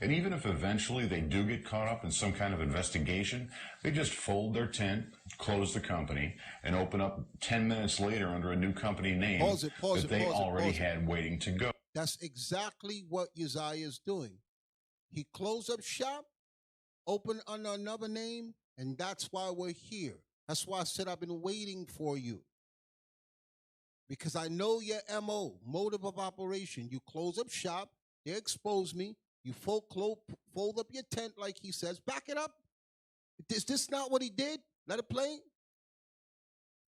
And even if eventually they do get caught up in some kind of investigation, they just fold their tent, close the company, and open up 10 minutes later under a new company name that they already had waiting to go. That's exactly what Uzziah is doing. He closed up shop, opened under another name, and that's why we're here. That's why I said I've been waiting for you. Because I know your MO, motive of operation. You close up shop, they expose me, you fold up your tent like he says. Back it up. Is this not what he did? Let it play.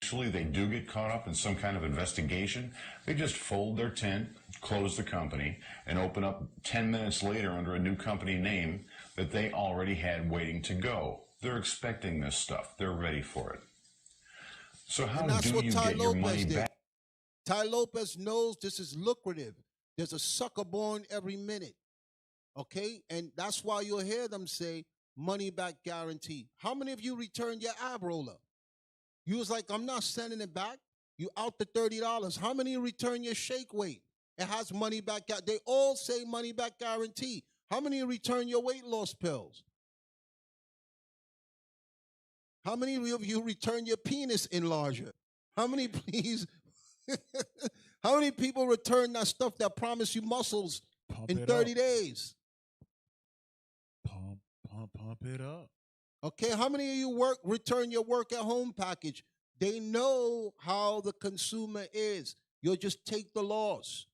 Actually, they do get caught up in some kind of investigation. They just fold their tent, close the company, and open up 10 minutes later under a new company name that they already had waiting to go. They're expecting this stuff. They're ready for it. So how do you get your money back? Ty Lopez knows this is lucrative. There's a sucker born every minute. Okay? And that's why you'll hear them say, money back guarantee. How many of you returned your ab roller? You was like, I'm not sending it back. You out the $30. How many return your shake weight? It has money back. They all say money back guarantee. How many return your weight loss pills? How many of you return your penis enlarger? How many, please? How many people return that stuff that promise you muscles in 30 days? Pump it up. Okay, how many of you return your work at home package? They know how the consumer is. You'll just take the loss.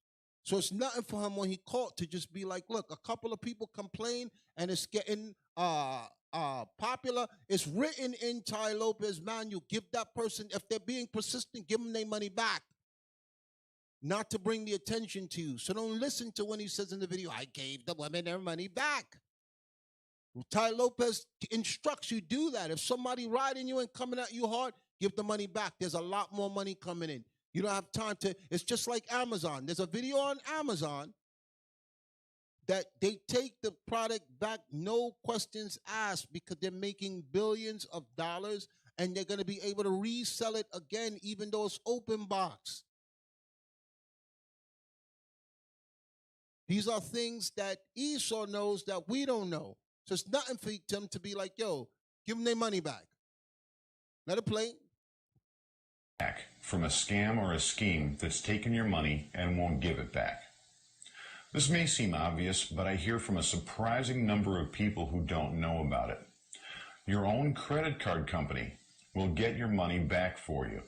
So it's nothing for him when he caught to just be like, look, a couple of people complain and it's getting popular. It's written in Ty Lopez manual. Give that person, if they're being persistent, give them their money back. Not to bring the attention to you. So don't listen to when he says in the video, I gave the women their money back. Ty Lopez instructs you do that. If somebody riding you and coming at you hard, give the money back. There's a lot more money coming in. You don't have time to, it's just like Amazon. There's a video on Amazon that they take the product back, no questions asked, because they're making billions of dollars and they're going to be able to resell it again, even though it's open box. These are things that Esau knows that we don't know. So it's nothing for them to be like, yo, give them their money back. Let it play. Back from a scam or a scheme that's taken your money and won't give it back. This may seem obvious, but I hear from a surprising number of people who don't know about it. Your own credit card company will get your money back for you.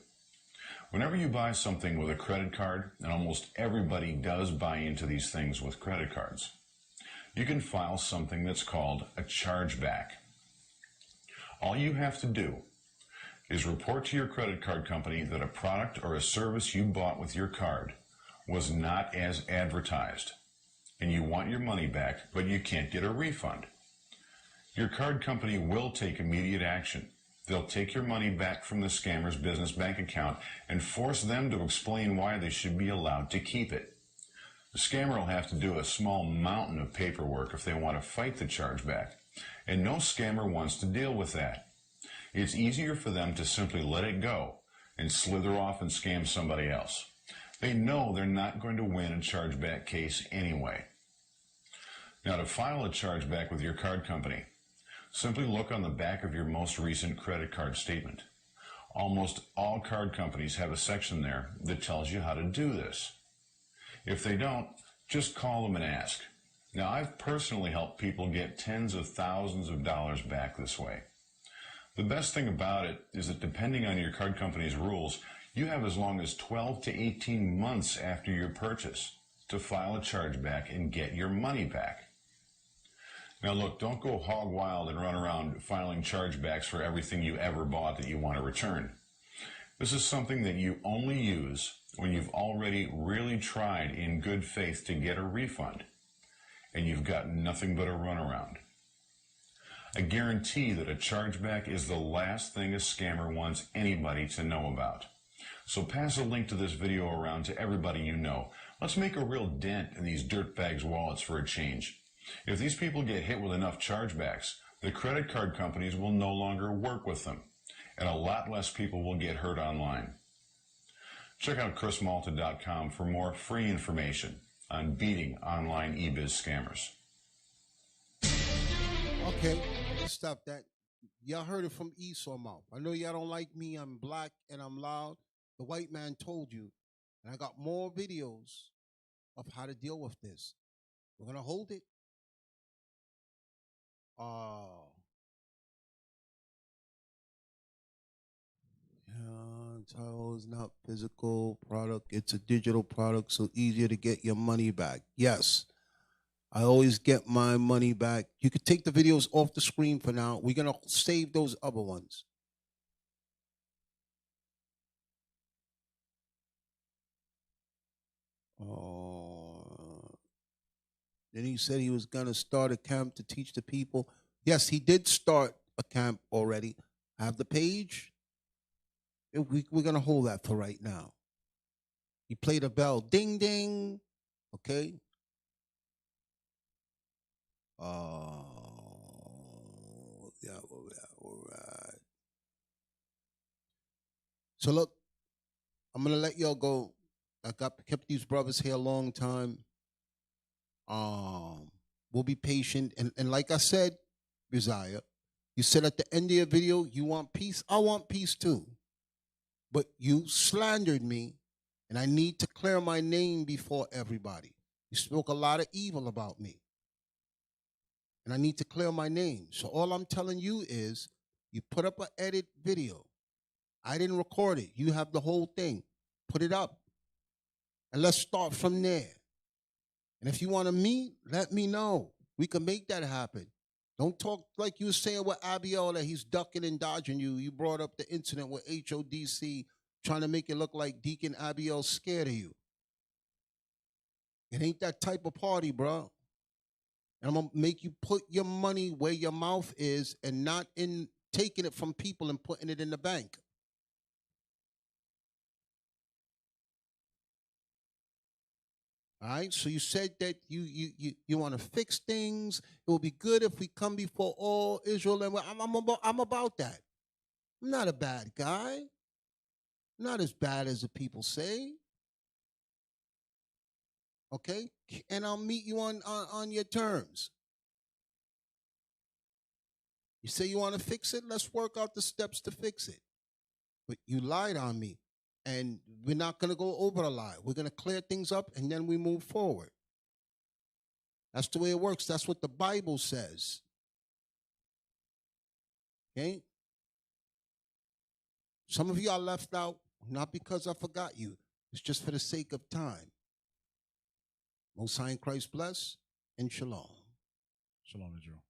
Whenever you buy something with a credit card, and almost everybody does buy into these things with credit cards, you can file something that's called a chargeback. All you have to do is report to your credit card company that a product or a service you bought with your card was not as advertised, and you want your money back, but you can't get a refund. Your card company will take immediate action. They'll take your money back from the scammer's business bank account and force them to explain why they should be allowed to keep it. The scammer will have to do a small mountain of paperwork if they want to fight the chargeback, and no scammer wants to deal with that. It's easier for them to simply let it go and slither off and scam somebody else. They know they're not going to win a chargeback case anyway. Now, to file a chargeback with your card company, simply look on the back of your most recent credit card statement. Almost all card companies have a section there that tells you how to do this. If they don't, just call them and ask. Now, I've personally helped people get tens of thousands of dollars back this way. The best thing about it is that depending on your card company's rules, you have as long as 12 to 18 months after your purchase to file a chargeback and get your money back. Now look, don't go hog wild and run around filing chargebacks for everything you ever bought that you want to return. This is something that you only use when you've already really tried in good faith to get a refund, and you've got nothing but a runaround. I guarantee that a chargeback is the last thing a scammer wants anybody to know about. So pass a link to this video around to everybody you know. Let's make a real dent in these dirtbags' wallets for a change. If these people get hit with enough chargebacks, the credit card companies will no longer work with them, and a lot less people will get hurt online. Check out chrismalta.com for more free information on beating online eBiz scammers. Okay, let's stop that. Y'all heard it from Esau mouth. I know y'all don't like me. I'm black and I'm loud. The white man told you. And I got more videos of how to deal with this. We're going to hold it. Title is not physical product. It's a digital product, so easier to get your money back. Yes, I always get my money back. You could take the videos off the screen for now. We're going to save those other ones. Then he said he was going to start a camp to teach the people. Yes, he did start a camp already. I have the page. We're going to hold that for right now. He played a bell. Ding, ding. Okay. Yeah, all right. So look, I'm going to let y'all go. I kept these brothers here a long time. We'll be patient. And like I said, Uzziah, you said at the end of your video, you want peace. I want peace too. But you slandered me, and I need to clear my name before everybody. You spoke a lot of evil about me, and I need to clear my name. So all I'm telling you is you put up an edit video. I didn't record it. You have the whole thing. Put it up, and let's start from there. And if you want to meet, let me know. We can make that happen. Don't talk like you were saying with Abiel that he's ducking and dodging you. You brought up the incident with HODC trying to make it look like Deacon Abiel's scared of you. It ain't that type of party, bro. And I'm going to make you put your money where your mouth is and not in taking it from people and putting it in the bank. All right, so you said that you want to fix things. It will be good if we come before all Israel, and I'm about that. I'm not a bad guy. I'm not as bad as the people say. Okay? And I'll meet you on your terms. You say you want to fix it? Let's work out the steps to fix it. But you lied on me, and we're not going to go over the lie. We're going to clear things up, and then we move forward. That's the way it works. That's what the Bible says. Okay? Some of you are left out, not because I forgot you. It's just for the sake of time. Most High in Christ bless, and shalom. Shalom, Israel.